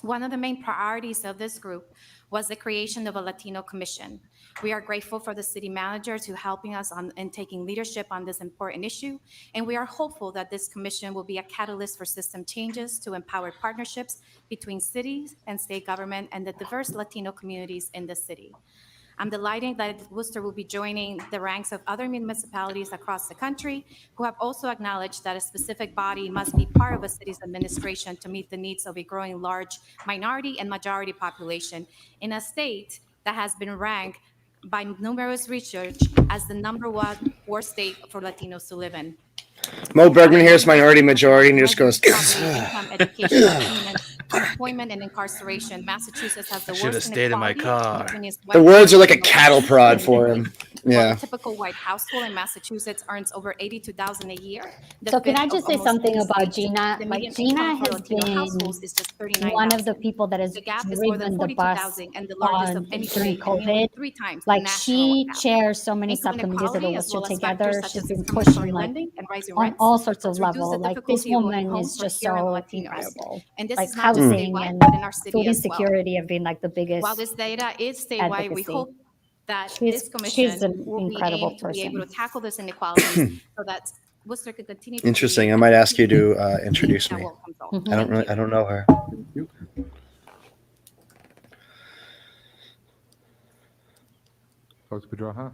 Speaker 11: One of the main priorities of this group was the creation of a Latino Commission. We are grateful for the city manager to helping us in taking leadership on this important issue, and we are hopeful that this commission will be a catalyst for system changes to empower partnerships between cities and state government and the diverse Latino communities in the city. I'm delighted that Worcester will be joining the ranks of other municipalities across the country who have also acknowledged that a specific body must be part of a city's administration to meet the needs of a growing large minority and majority population in a state that has been ranked by numerous research as the #1 worst state for Latinos to live in.
Speaker 2: Mo Bergman here's minority majority and he just goes.
Speaker 11: Income, education, unemployment, and incarceration. Massachusetts has the
Speaker 1: Should have
Speaker 11: worst
Speaker 1: stayed in my
Speaker 11: inequality
Speaker 1: car.
Speaker 11: between its
Speaker 2: The
Speaker 11: white
Speaker 2: words are like a
Speaker 11: and
Speaker 2: cattle prod for him.
Speaker 11: While
Speaker 2: Yeah.
Speaker 11: a typical white household in Massachusetts earns over $82,000 a year.
Speaker 3: So can I
Speaker 11: fifth
Speaker 3: just
Speaker 11: of
Speaker 3: say
Speaker 11: almost
Speaker 3: something
Speaker 11: any
Speaker 3: about
Speaker 11: state.
Speaker 3: Gina?
Speaker 11: The
Speaker 3: Like
Speaker 11: median
Speaker 3: Gina
Speaker 11: income for
Speaker 3: has
Speaker 11: Latino
Speaker 3: been
Speaker 11: households is just
Speaker 3: one of the
Speaker 11: $39,000.
Speaker 3: people that has
Speaker 11: The gap is more than
Speaker 3: driven the bus
Speaker 11: 42,000 and the largest of any
Speaker 3: during
Speaker 11: state, and nearly
Speaker 3: COVID.
Speaker 11: 3 times the
Speaker 3: Like
Speaker 11: national
Speaker 3: she
Speaker 11: gap.
Speaker 3: chairs so many
Speaker 11: Income
Speaker 3: subcommittees of the
Speaker 11: inequality, as
Speaker 3: Worcester
Speaker 11: well as
Speaker 3: together.
Speaker 11: factors such
Speaker 3: She's
Speaker 11: as
Speaker 3: been
Speaker 11: compensatory
Speaker 3: pushing like
Speaker 11: lending and rising
Speaker 3: on
Speaker 11: rents
Speaker 3: all sorts of
Speaker 11: to reduce
Speaker 3: levels.
Speaker 11: the
Speaker 3: Like
Speaker 11: difficulty
Speaker 3: this
Speaker 11: of owning
Speaker 3: woman
Speaker 11: homes
Speaker 3: is
Speaker 11: for
Speaker 3: just
Speaker 11: here and
Speaker 3: so
Speaker 11: Latinos.
Speaker 3: incredible.
Speaker 11: And this
Speaker 3: Like
Speaker 11: is not just
Speaker 3: housing
Speaker 11: statewide,
Speaker 3: and
Speaker 11: but in our city
Speaker 3: food
Speaker 11: as well.
Speaker 3: insecurity have been like the biggest.
Speaker 11: While this data is statewide, we
Speaker 3: advocacy.
Speaker 11: hope that
Speaker 3: She's-
Speaker 11: this commission
Speaker 3: she's an
Speaker 11: will be
Speaker 3: incredible
Speaker 11: aimed to be able to
Speaker 3: person.
Speaker 11: tackle this inequalities so that Worcester could continue to
Speaker 2: Interesting.
Speaker 11: be
Speaker 2: I might ask you to introduce
Speaker 11: that
Speaker 2: me.
Speaker 11: welcomes all.
Speaker 3: Mhm.
Speaker 2: I don't know her.
Speaker 6: Coach Pedraja.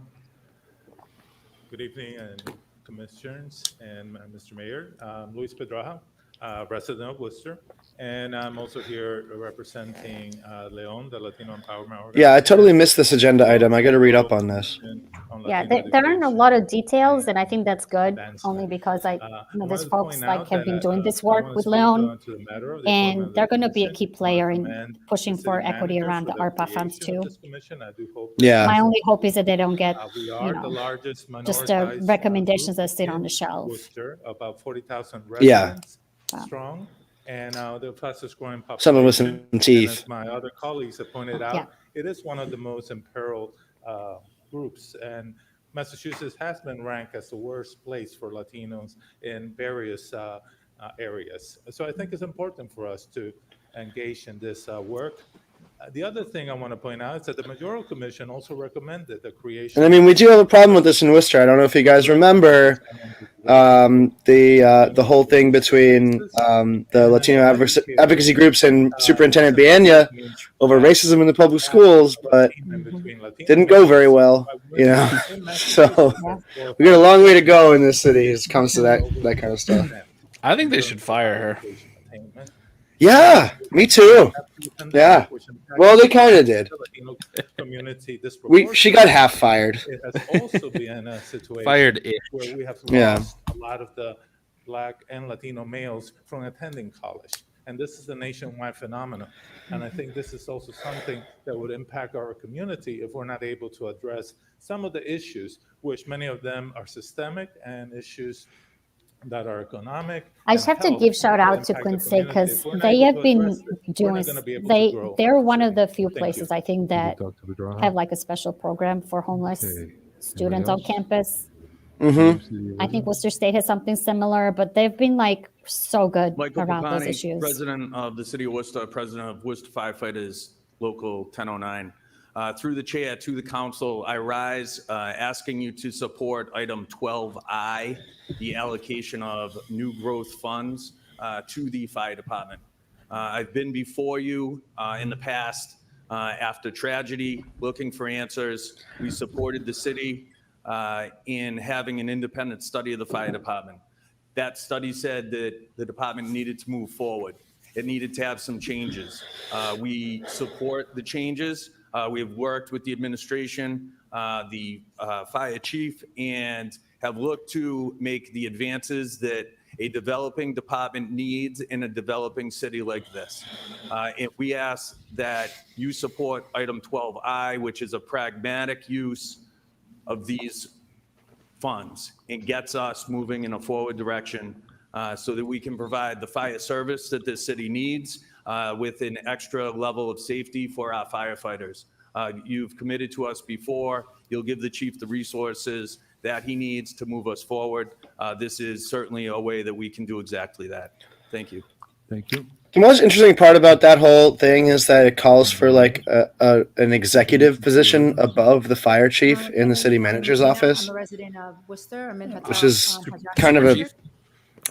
Speaker 12: Good evening, and commissioners and Mr. Mayor. Luis Pedraja, resident of Worcester, and I'm also here representing Leon, the Latino Empowerment Organization.
Speaker 2: Yeah, I totally missed this agenda item. I got to read up on this.
Speaker 3: Yeah, there aren't a lot of details, and I think that's good. Only because there's folks like have been doing this work with Leon, and they're going to be a key player in pushing for equity around the ARPA funds too.
Speaker 2: Yeah.
Speaker 3: My only hope is that they don't get,
Speaker 12: We are the largest
Speaker 3: just
Speaker 12: minoritized
Speaker 3: recommendations
Speaker 12: group
Speaker 3: that sit on
Speaker 12: in
Speaker 3: the shelf.
Speaker 12: Worcester, about 40,000
Speaker 2: Yeah.
Speaker 12: residents strong, and the fastest growing population.
Speaker 2: Some of us in
Speaker 12: And
Speaker 2: teeth.
Speaker 12: as my other colleagues have pointed out,
Speaker 3: Yeah.
Speaker 12: it is one of the most imperiled groups, and Massachusetts has been ranked as the worst place for Latinos in various areas. So I think it's important for us to engage in this work. The other thing I want to point out is that the Mayoral Commission also recommended the creation.
Speaker 2: And I mean, we do have a problem with this in Worcester. I don't know if you guys remember the whole thing between the Latino advocacy groups and Superintendent Bianya over racism in the public schools, but didn't go very well, you know. So we got a long way to go in this city as it comes to that kind of stuff.
Speaker 1: I think they should fire her.
Speaker 2: Yeah, me too. Yeah. Well, they kind of did. She got half fired.
Speaker 12: It has also been a situation
Speaker 1: Fired-ish.
Speaker 12: where we have
Speaker 2: Yeah.
Speaker 12: lost a lot of the Black and Latino males from attending college. And this is a nationwide phenomenon. And I think this is also something that would impact our community if we're not able to address some of the issues, which many of them are systemic and issues that are economic.
Speaker 3: I just have to give shout out to Quincy because they have been doing, they're one of the few places I think that have like a special program for homeless students on campus. I think Worcester State has something similar, but they've been like so good
Speaker 13: Michael
Speaker 3: around those
Speaker 13: Papani,
Speaker 3: issues.
Speaker 13: President of the City of Worcester, President of Worcester Firefighters Local 1009. Through the chair to the council, I rise asking you to support item 12I, the allocation of new growth funds to the fire department. I've been before you in the past after tragedy, looking for answers. We supported the city in having an independent study of the fire department. That study said that the department needed to move forward. It needed to have some changes. We support the changes. We have worked with the administration, the fire chief, and have looked to make the advances that a developing department needs in a developing city like this. And we ask that you support item 12I, which is a pragmatic use of these funds and gets us moving in a forward direction so that we can provide the fire service that this city needs with an extra level of safety for our firefighters. You've committed to us before. You'll give the chief the resources that he needs to move us forward. This is certainly a way that we can do exactly that. Thank you.
Speaker 6: Thank you.
Speaker 2: The most interesting part about that whole thing is that it calls for like an executive position above the fire chief in the city manager's office,
Speaker 14: I'm a resident of Worcester. I'm in
Speaker 2: which is kind of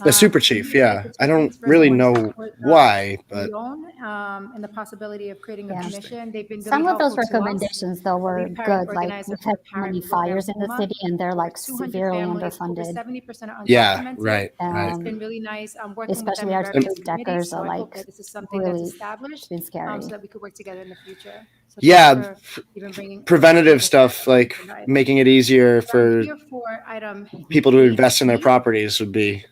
Speaker 2: a super chief. Yeah, I don't really know why, but
Speaker 14: and the possibility of creating a commission. They've been
Speaker 3: Some of those
Speaker 14: helpful to us.
Speaker 3: recommendations though were good. Like we've had many fires in the city and they're like
Speaker 14: 200
Speaker 3: severely
Speaker 14: families, over
Speaker 3: underfunded.
Speaker 14: 70% are
Speaker 2: Yeah,
Speaker 14: undocumented.
Speaker 2: right.
Speaker 14: It's been really nice working
Speaker 3: Especially
Speaker 14: with
Speaker 3: our
Speaker 14: them in
Speaker 3: two
Speaker 14: various committees,
Speaker 3: deckers
Speaker 14: so
Speaker 3: are
Speaker 14: I hope
Speaker 3: like
Speaker 14: that this is something
Speaker 3: really,
Speaker 14: that's established
Speaker 3: it's been scary.
Speaker 14: so that we could work together in the future. So
Speaker 2: yeah,
Speaker 14: thanks for even bringing
Speaker 2: preventative stuff like making it easier for
Speaker 14: here for item
Speaker 2: people to invest in their properties would be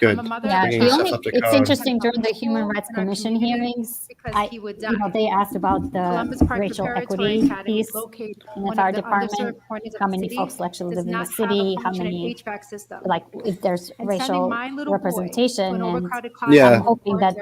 Speaker 2: good.
Speaker 3: Yeah,
Speaker 2: Bringing
Speaker 3: the
Speaker 2: stuff
Speaker 3: only,
Speaker 2: up to
Speaker 3: it's
Speaker 2: code.
Speaker 3: interesting during the Human Rights Commission hearings, they asked about the racial equity piece in the fire department, how many folks actually live in the city, how many, like if there's racial representation, and I'm hoping that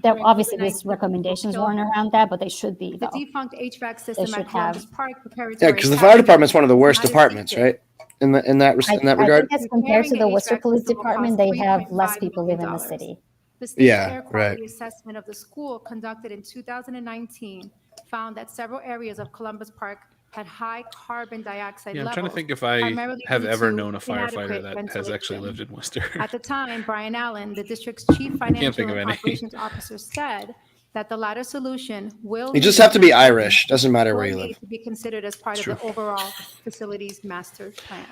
Speaker 3: that obviously these recommendations weren't around that, but they should be though.
Speaker 14: The defunct HVAC
Speaker 3: They
Speaker 14: system
Speaker 3: should
Speaker 14: at Columbus
Speaker 3: have.
Speaker 14: Park preparatory
Speaker 2: Yeah, because the fire department's one of the worst departments, right? In that
Speaker 3: I
Speaker 2: regard.
Speaker 3: think as compared to the Worcester Police Department, they have less people live in the city.
Speaker 14: The state's
Speaker 2: Yeah,
Speaker 14: air quality assessment of the school conducted in 2019 found that several areas of Columbus Park had high carbon dioxide
Speaker 1: Yeah, I'm
Speaker 14: levels.
Speaker 1: trying to think if I
Speaker 14: primarily
Speaker 1: have
Speaker 14: due
Speaker 1: ever
Speaker 14: to
Speaker 1: known a firefighter
Speaker 14: inadequate
Speaker 1: that has actually
Speaker 14: ventilation.
Speaker 1: lived in Worcester.
Speaker 14: At the time, Brian Allen, the district's chief
Speaker 1: think
Speaker 14: financial
Speaker 1: of
Speaker 14: and
Speaker 1: any.
Speaker 14: operations officer, said that the latter solution will
Speaker 2: You just
Speaker 14: need
Speaker 2: have to be
Speaker 14: national
Speaker 2: Irish. Doesn't matter where you live.
Speaker 14: coordinate to be considered as part
Speaker 1: True.
Speaker 14: of the overall facilities master plan.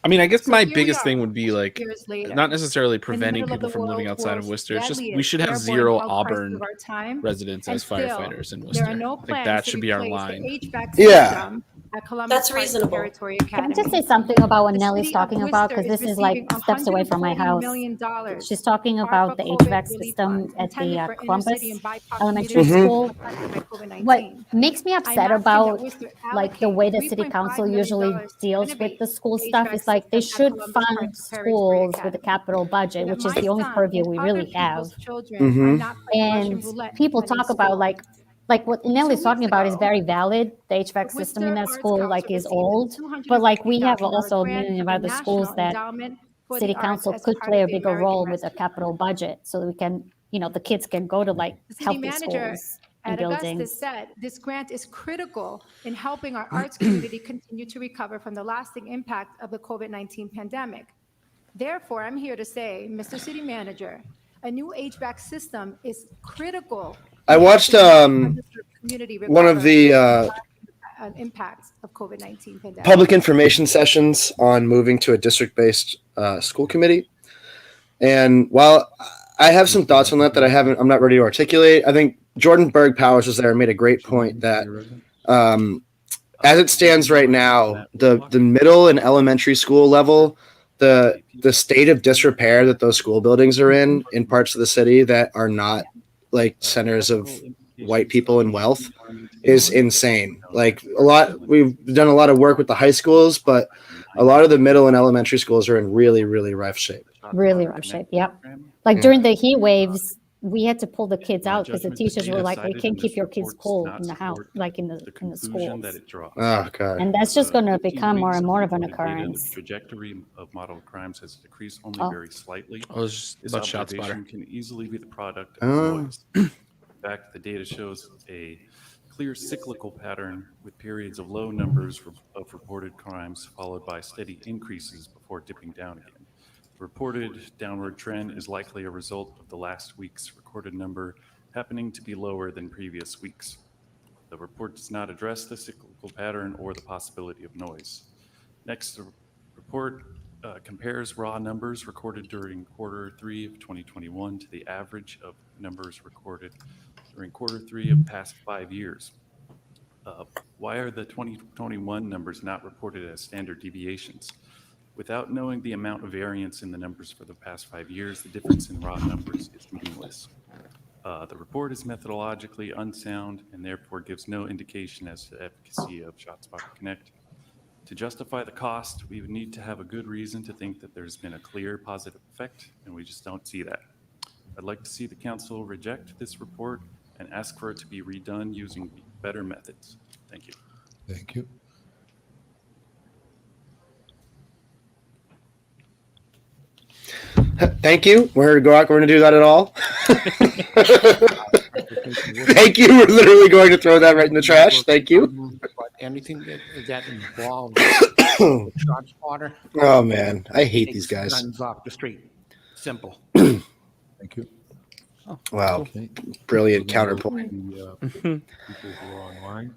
Speaker 1: I mean, I guess
Speaker 14: So
Speaker 1: my
Speaker 14: here we
Speaker 1: biggest
Speaker 14: are,
Speaker 1: thing would be like
Speaker 14: years later,
Speaker 1: not necessarily
Speaker 14: in the
Speaker 1: preventing
Speaker 14: middle of
Speaker 1: people
Speaker 14: the
Speaker 1: from living
Speaker 14: world's
Speaker 1: outside of
Speaker 14: worst,
Speaker 1: Worcester. It's just we
Speaker 14: deadliest
Speaker 1: should have
Speaker 14: airborne
Speaker 1: zero
Speaker 14: health crisis
Speaker 1: Auburn
Speaker 14: of our time,
Speaker 1: residents
Speaker 14: and
Speaker 1: as
Speaker 14: still,
Speaker 1: firefighters in
Speaker 14: there
Speaker 1: Worcester.
Speaker 14: are no
Speaker 1: I think
Speaker 14: plans
Speaker 1: that
Speaker 14: to
Speaker 1: should be our
Speaker 14: replace
Speaker 1: line.
Speaker 14: the HVAC
Speaker 2: Yeah.
Speaker 14: system at Columbus
Speaker 4: That's
Speaker 14: Park
Speaker 4: reasonable.
Speaker 14: Preparatory
Speaker 3: Can I
Speaker 14: Academy.
Speaker 3: just say something about what
Speaker 14: The
Speaker 3: Nelly's
Speaker 14: city of
Speaker 3: talking about?
Speaker 14: Worcester
Speaker 3: Because
Speaker 14: is
Speaker 3: this is like
Speaker 14: receiving
Speaker 3: steps away from my
Speaker 14: $140
Speaker 3: house.
Speaker 14: million
Speaker 3: She's talking about the
Speaker 14: ARPA
Speaker 3: HVAC
Speaker 14: COVID relief
Speaker 3: system
Speaker 14: funds
Speaker 3: at the
Speaker 14: intended for
Speaker 3: Columbus
Speaker 14: inner-city and BIPOC
Speaker 3: Elementary
Speaker 14: communities
Speaker 3: School.
Speaker 14: affected by COVID-19.
Speaker 3: What makes me
Speaker 14: I'm
Speaker 3: upset
Speaker 14: asking that
Speaker 3: about
Speaker 14: Worcester
Speaker 3: like the way the
Speaker 14: allocate
Speaker 3: city
Speaker 14: $3.5
Speaker 3: council
Speaker 14: million
Speaker 3: usually
Speaker 14: to
Speaker 3: deals with
Speaker 14: renovate
Speaker 3: the school
Speaker 14: the
Speaker 3: stuff
Speaker 14: HVAC
Speaker 3: is like they
Speaker 14: system at
Speaker 3: should
Speaker 14: Columbus Park
Speaker 3: fund
Speaker 14: Preparatory
Speaker 3: schools with a
Speaker 14: Academy.
Speaker 3: capital budget,
Speaker 14: That
Speaker 3: which is
Speaker 14: my
Speaker 3: the only
Speaker 14: son
Speaker 3: purview
Speaker 14: and
Speaker 3: we
Speaker 14: other
Speaker 3: really have.
Speaker 14: people's children
Speaker 2: Mhm.
Speaker 14: are not playing Russian
Speaker 3: And
Speaker 14: roulette
Speaker 3: people
Speaker 14: in these
Speaker 3: talk about
Speaker 14: schools.
Speaker 3: like what Nelly's
Speaker 14: 2
Speaker 3: talking
Speaker 14: weeks
Speaker 3: about is
Speaker 14: ago,
Speaker 3: very valid. The HVAC
Speaker 14: the
Speaker 3: system in
Speaker 14: Worcester
Speaker 3: that
Speaker 14: Arts
Speaker 3: school like
Speaker 14: Council
Speaker 3: is
Speaker 14: received a
Speaker 3: old, but like we have
Speaker 14: $250,000
Speaker 3: also
Speaker 14: grant
Speaker 3: many
Speaker 14: from
Speaker 3: of
Speaker 14: the
Speaker 3: other schools
Speaker 14: National
Speaker 3: that
Speaker 14: Endowment for
Speaker 3: city
Speaker 14: the Arts
Speaker 3: council
Speaker 14: as
Speaker 3: could
Speaker 14: part
Speaker 3: play
Speaker 14: of
Speaker 3: a
Speaker 14: the
Speaker 3: bigger
Speaker 14: American
Speaker 3: role with a
Speaker 14: Rescue.
Speaker 3: capital budget so that we can, the kids can go to like
Speaker 14: The city
Speaker 3: healthy
Speaker 14: manager
Speaker 3: schools and
Speaker 14: at Augusta
Speaker 3: buildings.
Speaker 14: said this grant is critical in helping our arts community continue to recover from the lasting impact of the COVID-19 pandemic. Therefore, I'm here to say, Mr. City Manager, a new HVAC system is critical.
Speaker 2: I watched
Speaker 14: Community
Speaker 2: one of the
Speaker 14: impacts of COVID-19 pandemic.
Speaker 2: public information sessions on moving to a district-based school committee. And while I have some thoughts on that I'm not ready to articulate, I think Jordan Berg Powers was there and made a great point that as it stands right now, the middle and elementary school level the state of disrepair that those school buildings are in parts of the city that are not like centers of white people and wealth is insane. Like we've done a lot of work with the high schools, but a lot of the middle and elementary schools are in really, really rough shape.
Speaker 3: Really rough shape. Yep. Like during the heat waves, we had to pull the kids out because the teachers were like, "We can't keep your kids cool in the house, like in the schools."
Speaker 2: Oh god!
Speaker 3: And that's just going to become more and more of an occurrence.
Speaker 15: The trajectory of model crimes has decreased only very slightly.
Speaker 1: This
Speaker 15: observation can easily be the product of noise. In fact, the data shows a clear cyclical pattern with periods of low numbers of reported crimes followed by steady increases before dipping down again. The reported downward trend is likely a result of the last week's recorded number happening to be lower than previous weeks. The report does not address the cyclical pattern or the possibility of noise. Next, the report compares raw numbers recorded during Q3 of 2021 to the average of numbers recorded during Q3 of past 5 years. Why are the 2021 numbers not reported as standard deviations? Without knowing the amount of variance in the numbers for the past 5 years, the difference in raw numbers is meaningless. The report is methodologically unsound and therefore gives no indication as to the efficacy of ShotSpotter Connect. To justify the cost, we would need to have a good reason to think that there's been a clear positive effect, and we just don't see that. I'd like to see the council reject this report and ask for it to be redone using better methods. Thank you.
Speaker 6: Thank you.
Speaker 2: Thank you. We're going to do that at all. Thank you. We're literally going to throw that right in the trash. Thank you.
Speaker 16: Anything that involves ShotSpotter.
Speaker 2: Oh man, I hate these guys.
Speaker 16: Guns off the street. Simple.
Speaker 6: Thank you.
Speaker 2: Oh, wow. Okay. Brilliant counterpoint.
Speaker 6: People who are online.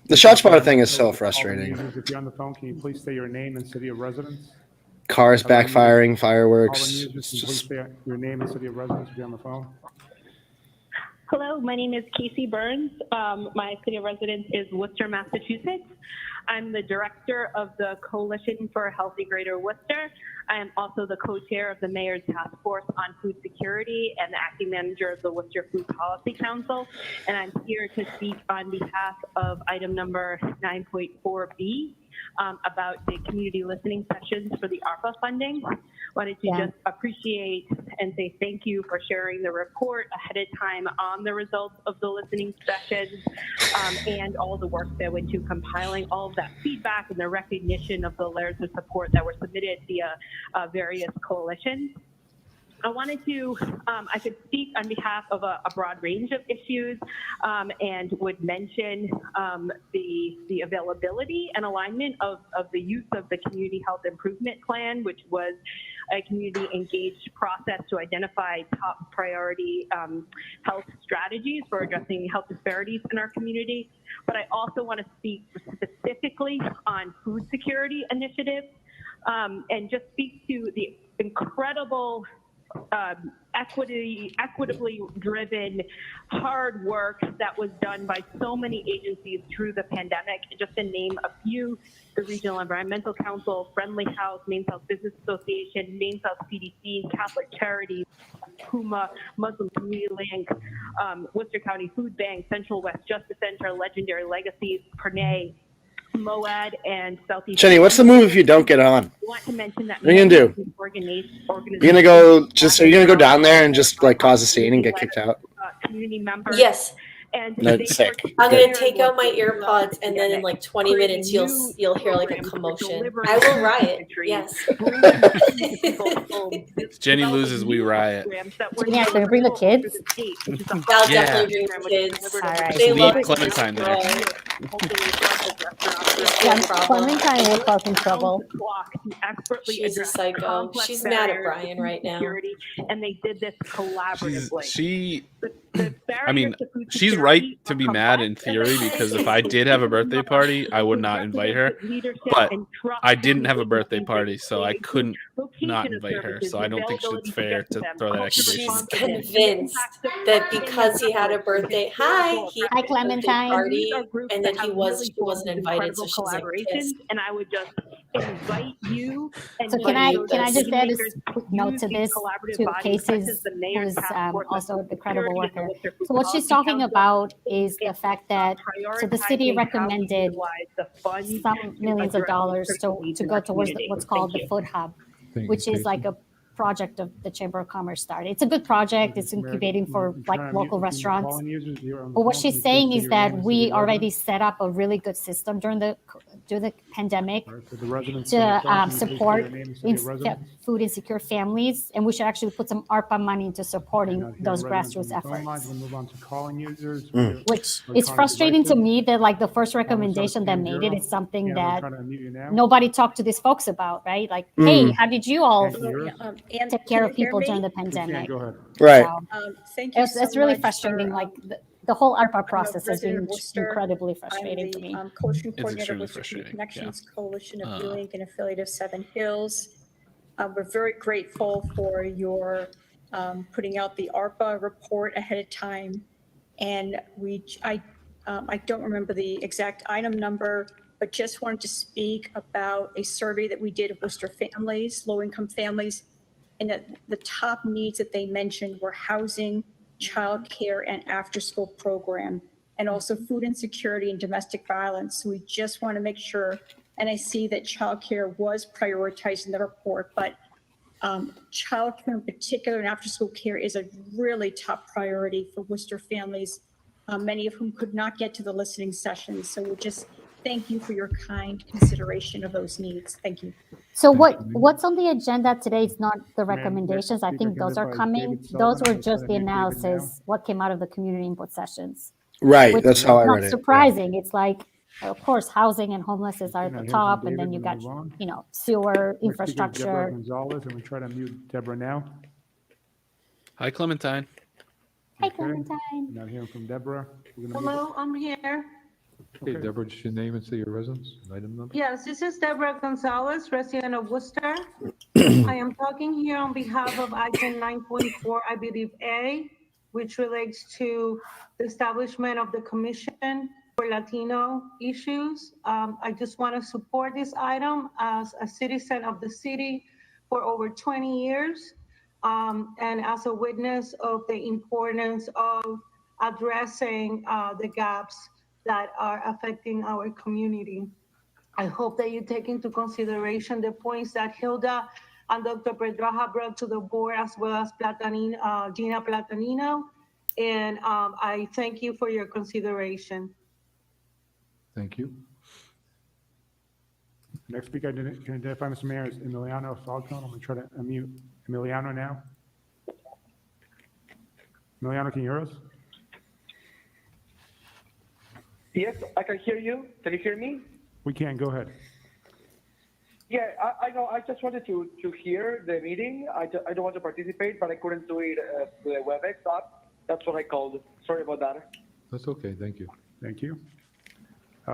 Speaker 2: The ShotSpotter thing is so frustrating.
Speaker 8: If you're on the phone, can you please say your name and city of residence?
Speaker 2: Cars backfiring, fireworks.
Speaker 8: Please say your name and city of residence if you're on the phone.
Speaker 17: Hello, my name is Casey Burns. My city of residence is Worcester, Massachusetts. I'm the director of the Coalition for a Healthy Greater Worcester. I am also the co-chair of the Mayor's Task Force on Food Security and the acting manager of the Worcester Food Policy Council. And I'm here to speak on behalf of item number 9.4B about the community listening sessions for the ARPA funding. Wanted to just appreciate and say thank you for sharing the report ahead of time on the results of the listening sessions and all the work that went to compiling all of that feedback and the recognition of the layers of support that were submitted via various coalitions. I wanted to, I could speak on behalf of a broad range of issues and would mention the availability and alignment of the use of the Community Health Improvement Plan, which was a community engaged process to identify top priority health strategies for addressing health disparities in our community. But I also want to speak specifically on food security initiatives and just speak to the incredible equitably driven hard work that was done by so many agencies through the pandemic. Just to name a few, the Regional Environmental Council, Friendly House, Maine South Business Association, Maine South CDC, Catholic Charities, Puma, Muslim Community Link, Worcester County Food Bank, Central West Justice Center, Legendary Legacies, Pernay, MOAD, and Southeast.
Speaker 2: Jenny, what's the move if you don't get on?
Speaker 17: I want to mention that
Speaker 2: what are you gonna do? You're gonna go are you gonna go down there and just like cause a scene and get kicked out?
Speaker 17: Community members.
Speaker 4: Yes.
Speaker 17: And
Speaker 2: That's sick.
Speaker 4: I'm gonna take out my earpods, and then in like 20 minutes, you'll hear like a commotion. I will riot. Yes.
Speaker 1: Jenny loses, we riot.
Speaker 3: Yeah, can we bring the kids?
Speaker 4: I'll definitely bring the kids.
Speaker 3: All right.
Speaker 4: They love
Speaker 1: Leave Clementine there.
Speaker 3: Yeah, Clementine will cause some trouble.
Speaker 4: She's a psycho. She's mad at Bryan right now.
Speaker 17: And they did this collaboratively.
Speaker 1: I mean, she's right to be mad in theory, because if I did have a birthday party, I would not invite her. But I didn't have a birthday party, so I couldn't not invite her. So I don't think it's fair to throw that accusation.
Speaker 4: She's convinced that because he had a birthday, hi Clementine, party, and that
Speaker 17: have
Speaker 4: she
Speaker 17: really
Speaker 4: wasn't
Speaker 17: formed
Speaker 4: invited, so
Speaker 17: incredible
Speaker 4: she's like
Speaker 17: collaborations,
Speaker 4: pissed.
Speaker 17: and I would just invite you and
Speaker 3: So
Speaker 17: make
Speaker 3: can I
Speaker 17: sure that
Speaker 3: just add a
Speaker 17: citymakers
Speaker 3: quick note
Speaker 17: use
Speaker 3: to
Speaker 17: these
Speaker 3: this,
Speaker 17: collaborative
Speaker 3: to
Speaker 17: bodies, such as
Speaker 3: Casey's,
Speaker 17: the
Speaker 3: who
Speaker 17: mayor's
Speaker 3: is
Speaker 17: task force on
Speaker 3: also
Speaker 17: food
Speaker 3: an incredible
Speaker 17: security and the
Speaker 3: worker.
Speaker 17: Worcester Food
Speaker 3: So what she's
Speaker 17: Policy
Speaker 3: talking
Speaker 17: Council,
Speaker 3: about is the fact that, so the city
Speaker 17: prioritizing how we
Speaker 3: recommended
Speaker 17: utilize the funds
Speaker 3: some
Speaker 17: to
Speaker 3: millions of
Speaker 17: address
Speaker 3: dollars
Speaker 17: critical
Speaker 3: to
Speaker 17: needs in
Speaker 3: go
Speaker 17: our
Speaker 3: towards
Speaker 17: community.
Speaker 3: what's called the
Speaker 17: Thank you.
Speaker 3: Food Hub,
Speaker 6: Thank you,
Speaker 3: which is like
Speaker 6: Casey.
Speaker 3: a project of the Chamber of Commerce started. It's a good project. It's incubating for like local restaurants. But what she's saying is that we already set up a really good system during the pandemic to support food insecure families, and we should actually put some ARPA money into supporting those grassroots efforts. Which is frustrating to me that like the first recommendation that made it is something that nobody talked to these folks about, right? Like, hey, how did you all take care of people during the pandemic?
Speaker 2: Right.
Speaker 18: Thank you so
Speaker 3: It's really
Speaker 18: much
Speaker 3: frustrating.
Speaker 18: for,
Speaker 3: like the whole ARPA process has
Speaker 18: President
Speaker 3: been
Speaker 18: Worcester.
Speaker 3: incredibly frustrating to me.
Speaker 18: I'm the coalition
Speaker 1: It's
Speaker 18: coordinator
Speaker 1: extremely
Speaker 18: with the Community
Speaker 1: frustrating.
Speaker 18: Connections Coalition of
Speaker 1: Uh,
Speaker 18: Viewing and affiliate of Seven Hills. We're very grateful for your putting out the ARPA report ahead of time. And I don't remember the exact item number, but just wanted to speak about a survey that we did of Worcester families, low-income families, and that the top needs that they mentioned were housing, childcare, and after-school program, and also food insecurity and domestic violence. So we just want to make sure, and I see that childcare was prioritized in the report, but childcare in particular and after-school care is a really top priority for Worcester families, many of whom could not get to the listening sessions. So we just thank you for your kind consideration of those needs. Thank you.
Speaker 3: So what's on the agenda today is not the recommendations. I think those are coming. Those were just the analysis, what came out of the community input sessions.
Speaker 2: Right.
Speaker 3: Which
Speaker 2: That's how I
Speaker 3: is
Speaker 2: read
Speaker 3: not
Speaker 2: it.
Speaker 3: surprising. It's like, of course, housing and homelessness are at the top, and then you got, sewer, infrastructure.
Speaker 8: Deborah Gonzalez, and we try to mute Deborah now.
Speaker 1: Hi, Clementine.
Speaker 3: Hi, Clementine.
Speaker 8: Not hearing from Deborah.
Speaker 19: Hello, I'm here.
Speaker 6: Hey, Deborah, just your name and say your residence and item number.
Speaker 19: Yes, this is Deborah Gonzalez, resident of Worcester. I am talking here on behalf of item 9.4, I believe A, which relates to the establishment of the Commission for Latino issues. I just want to support this item as a citizen of the city for over 20 years, and as a witness of the importance of addressing the gaps that are affecting our community. I hope that you take into consideration the points that Hilda and Dr. Pedraja brought to the board, as well as Gina Platanino, and I thank you for your consideration.
Speaker 6: Thank you.
Speaker 8: Next speaker I can identify Mr. Mayor is Emiliano Falcone. I'm going to try to unmute Emiliano now. Emiliano, can you hear us?
Speaker 20: Yes, I can hear you. Can you hear me?
Speaker 8: We can. Go ahead.
Speaker 20: Yeah, I know. I just wanted to hear the meeting. I don't want to participate, but I couldn't do it through the WebEx app. That's what I called. Sorry about that.
Speaker 6: That's okay. Thank you.
Speaker 8: Thank you.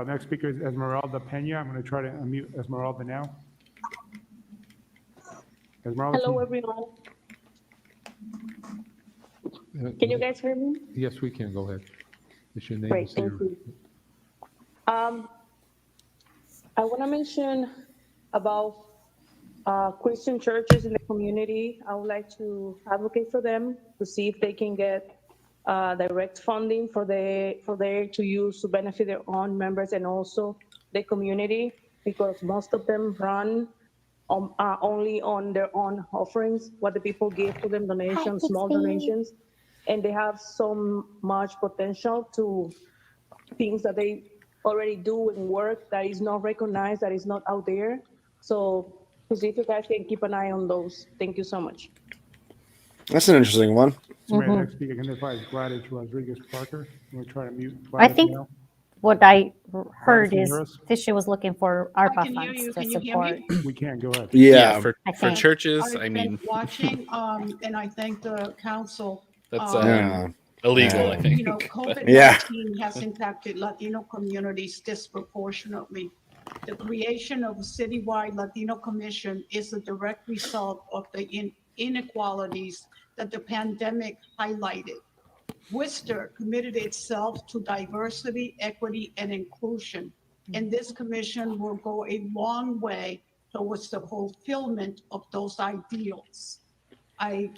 Speaker 8: Next speaker is Esmeralda Pena. I'm going to try to unmute Esmeralda now. Esmeralda,
Speaker 17: Hello, everyone. Can you guys hear me?
Speaker 6: Yes, we can. Go ahead. It's your name.
Speaker 17: Great, thank you. I want to mention about Christian churches in the community. I would like to advocate for them to see if they can get direct funding for they to use to benefit their own members and also the community, because most of them run only on their own offerings, what the people give to them, donations, small donations, and they have so much potential to things that they already do and work that is not recognized, that is not out there. So to see if you guys can keep an eye on those. Thank you so much.
Speaker 2: That's an interesting one.
Speaker 8: Next speaker can identify is Gladys Rodriguez Parker. I'm going to try to mute
Speaker 3: I
Speaker 8: Gladys
Speaker 3: think
Speaker 8: now.
Speaker 3: what I heard
Speaker 8: can you
Speaker 3: is
Speaker 8: hear us?
Speaker 3: that she was looking for ARPA
Speaker 18: can hear
Speaker 3: funds
Speaker 18: you.
Speaker 3: to
Speaker 18: Can you hear
Speaker 3: support.
Speaker 18: me?
Speaker 8: We can. Go ahead.
Speaker 2: Yeah.
Speaker 1: for
Speaker 3: can't.
Speaker 1: churches,
Speaker 18: I've
Speaker 1: I
Speaker 18: been
Speaker 1: mean,
Speaker 18: watching, and I thank the council.
Speaker 1: that's
Speaker 2: Yeah.
Speaker 1: illegal, I think.
Speaker 18: You know,
Speaker 1: but-
Speaker 18: COVID-19 has impacted Latino communities disproportionately. The creation of a citywide Latino Commission is a direct result of the inequalities that the pandemic highlighted.
Speaker 19: Worcester committed itself to diversity, equity, and inclusion. And this commission will go a long way towards the fulfillment of those ideals. I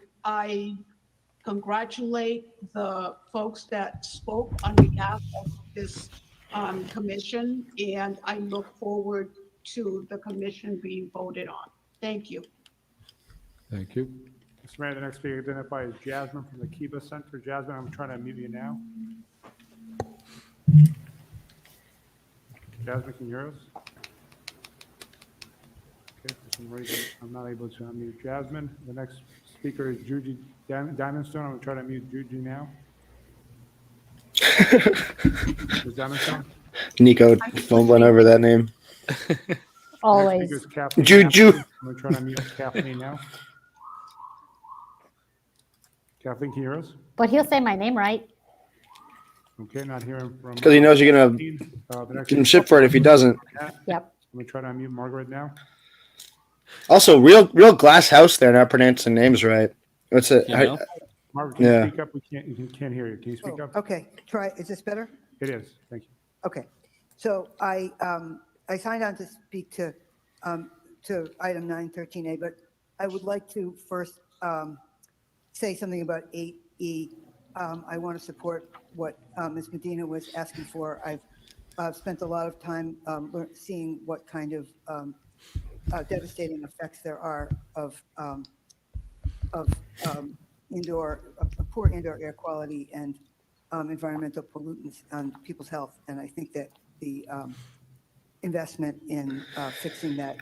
Speaker 19: congratulate the folks that spoke on behalf of this commission, and I look forward to the commission being voted on. Thank you.
Speaker 6: Thank you.
Speaker 8: Mr. Mayor, the next speaker identified as Jasmine from the Kiva Center. Jasmine, I'm trying to unmute you now. Jasmine, can you hear us? Okay, for some reason, I'm not able to unmute Jasmine. The next speaker is Juji Diamondstone. I'm going to try to unmute Juji now. Is Diamondstone?
Speaker 2: Nico fumbling over that name.
Speaker 3: Always.
Speaker 2: Juju.
Speaker 8: I'm going to try to unmute Kathleen now. Kathleen, can you hear us?
Speaker 3: But he'll say my name right.
Speaker 8: Okay, not hearing from.
Speaker 2: Because he knows you're going to get him shit for it if he doesn't.
Speaker 3: Yep.
Speaker 8: I'm going to try to unmute Margaret now.
Speaker 2: Also, real glass house there, not pronouncing names right. What's it?
Speaker 8: Margaret, can you speak up? We can't hear you. Can you speak up?
Speaker 21: Okay, try. Is this better?
Speaker 8: It is. Thank you.
Speaker 21: Okay, so I signed on to speak to item 913A, but I would like to first say something about 8E. I want to support what Ms. Medina was asking for. I've spent a lot of time seeing what kind of devastating effects there are of poor indoor air quality and environmental pollutants on people's health. And I think that the investment in fixing that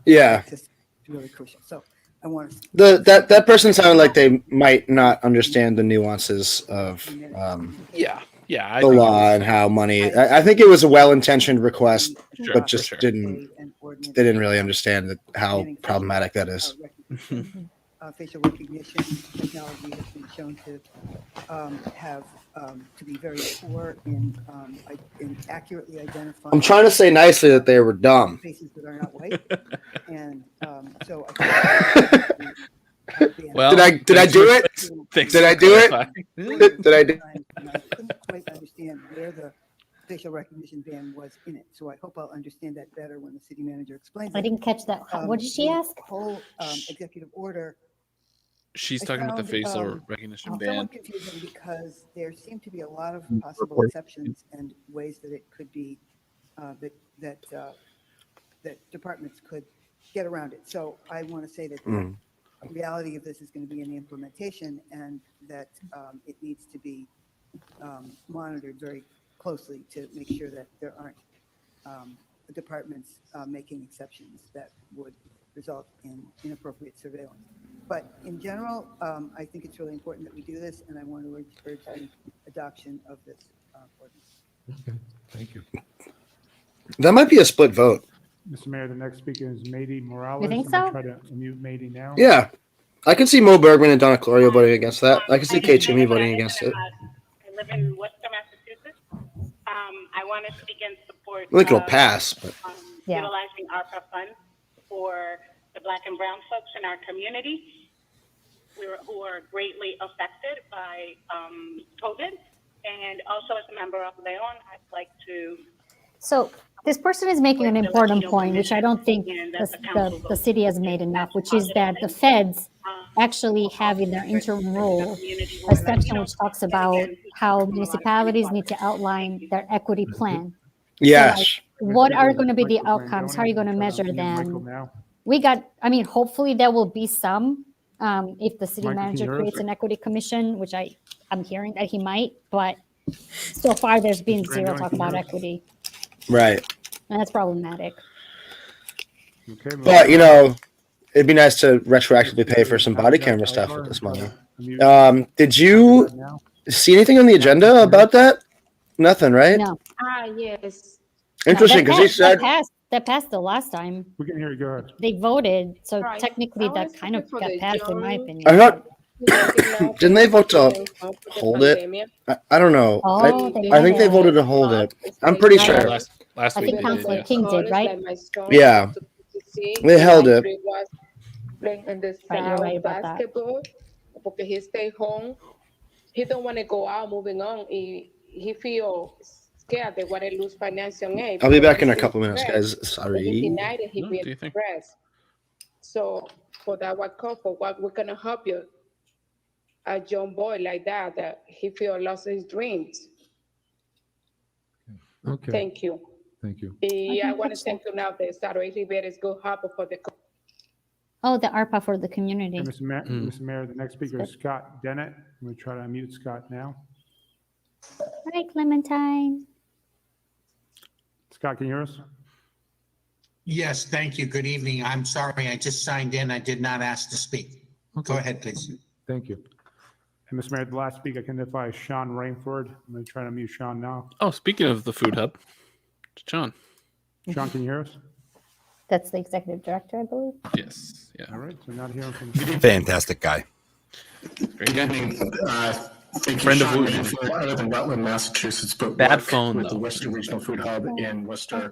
Speaker 21: is really crucial. So I want to.
Speaker 2: That person sounded like they might not understand the nuances of the law and how money. I think it was a well-intentioned request, but just didn't. They didn't really understand how problematic that is.
Speaker 21: Facial recognition technology has been shown to have to be very poor in accurately identifying.
Speaker 2: I'm trying to say nicely that they were dumb.
Speaker 21: Faces that are not white, and so.
Speaker 2: Well, did I do it? Did I do it? Did I do?
Speaker 21: I couldn't quite understand where the facial recognition ban was in it, so I hope I'll understand that better when the city manager explains it.
Speaker 3: I didn't catch that. What did she ask?
Speaker 21: Whole executive order.
Speaker 1: She's talking about the facial recognition ban.
Speaker 21: Somewhat confusing because there seem to be a lot of possible exceptions and ways that it could be that departments could get around it. So I want to say that the reality of this is going to be in the implementation, and that it needs to be monitored very closely to make sure that there aren't departments making exceptions that would result in inappropriate surveillance. But in general, I think it's really important that we do this, and I want to urge the adoption of this ordinance.
Speaker 6: Okay, thank you.
Speaker 2: That might be a split vote.
Speaker 8: Mr. Mayor, the next speaker is Mady Morales.
Speaker 3: You think
Speaker 8: I'm gonna
Speaker 3: so?
Speaker 8: try to unmute Mady now.
Speaker 2: Yeah, I can see Mo Bergman and Donna Clorio voting against that. I can see Kate Toomey voting against it.
Speaker 22: I live in Worcester, Massachusetts. I want to speak in support
Speaker 2: I think it'll pass, but
Speaker 22: utilizing ARPA funds for the Black and Brown folks in our community who are greatly affected by COVID. And also as a member of Leon, I'd like to...
Speaker 3: So this person is making an important point, which I don't think the city has made enough, which is that the feds actually have in their interim rule a section which talks about how municipalities need to outline their equity plan.
Speaker 2: Yes.
Speaker 3: So, like, what are going to be the outcomes? How are you going to measure them? Hopefully there will be some if the city manager creates an equity commission, which I'm hearing that he might, but so far there's been zero talk about equity.
Speaker 2: Right.
Speaker 3: And that's problematic.
Speaker 8: Okay,
Speaker 2: but it'd be nice to retroactively pay for some body camera stuff with this money. Did you see anything on the agenda about that? Nothing, right?
Speaker 3: No.
Speaker 22: Yes.
Speaker 2: Interesting, because he said
Speaker 3: that passed the last time.
Speaker 8: We can hear you. Go ahead.
Speaker 3: They voted, so technically that kind of got passed, in my opinion.
Speaker 2: I thought. Didn't they vote to hold it? I don't know. I think they voted to hold it. I'm pretty sure.
Speaker 1: Last
Speaker 3: I
Speaker 1: week
Speaker 3: think Councilor King did, right?
Speaker 2: Yeah. They held it.
Speaker 23: Playing in the
Speaker 3: Right, you're right
Speaker 23: South
Speaker 3: about that.
Speaker 23: basketball, because he stayed home
Speaker 5: he don't want to go out, moving on. He feels scared they want to lose financial aid.
Speaker 2: I'll be back in a couple minutes, guys.
Speaker 5: He
Speaker 2: Sorry.
Speaker 5: denied it. He
Speaker 1: No,
Speaker 5: being
Speaker 1: do you think?
Speaker 5: depressed. So for that, what we're gonna help you, a young boy like that he feel lost his dreams.
Speaker 6: Okay.
Speaker 5: Thank you.
Speaker 6: Thank you.
Speaker 5: I want to thank you now the Saturday Rivera is good help for the.
Speaker 3: Oh, the ARPA for the community.
Speaker 8: And Mr. Mayor, the next speaker is Scott Dennett. I'm going to try to unmute Scott now.
Speaker 3: Hi, Clementine.
Speaker 8: Scott, can you hear us?
Speaker 16: Yes, thank you. Good evening. I'm sorry, I just signed in. I did not ask to speak.
Speaker 6: Okay.
Speaker 16: Go ahead, please.
Speaker 8: Thank you. And Mr. Mayor, the last speaker I can identify is Sean Rainford. I'm going to try to unmute Sean now.
Speaker 1: Oh, speaking of the Food Hub, John.
Speaker 8: Sean, can you hear us?
Speaker 3: That's the executive director, I believe.
Speaker 1: Yes. Yeah.
Speaker 8: All right. So not hearing from.
Speaker 7: Fantastic guy.
Speaker 1: Great guy.
Speaker 23: Thank
Speaker 1: Friend
Speaker 23: you,
Speaker 1: of
Speaker 23: Shaun.
Speaker 1: Wooten.
Speaker 23: I live in Rutland, Massachusetts, but
Speaker 1: Bad
Speaker 23: work
Speaker 1: phone,
Speaker 23: with
Speaker 1: though.
Speaker 23: the Worcester Regional Food Hub in Worcester.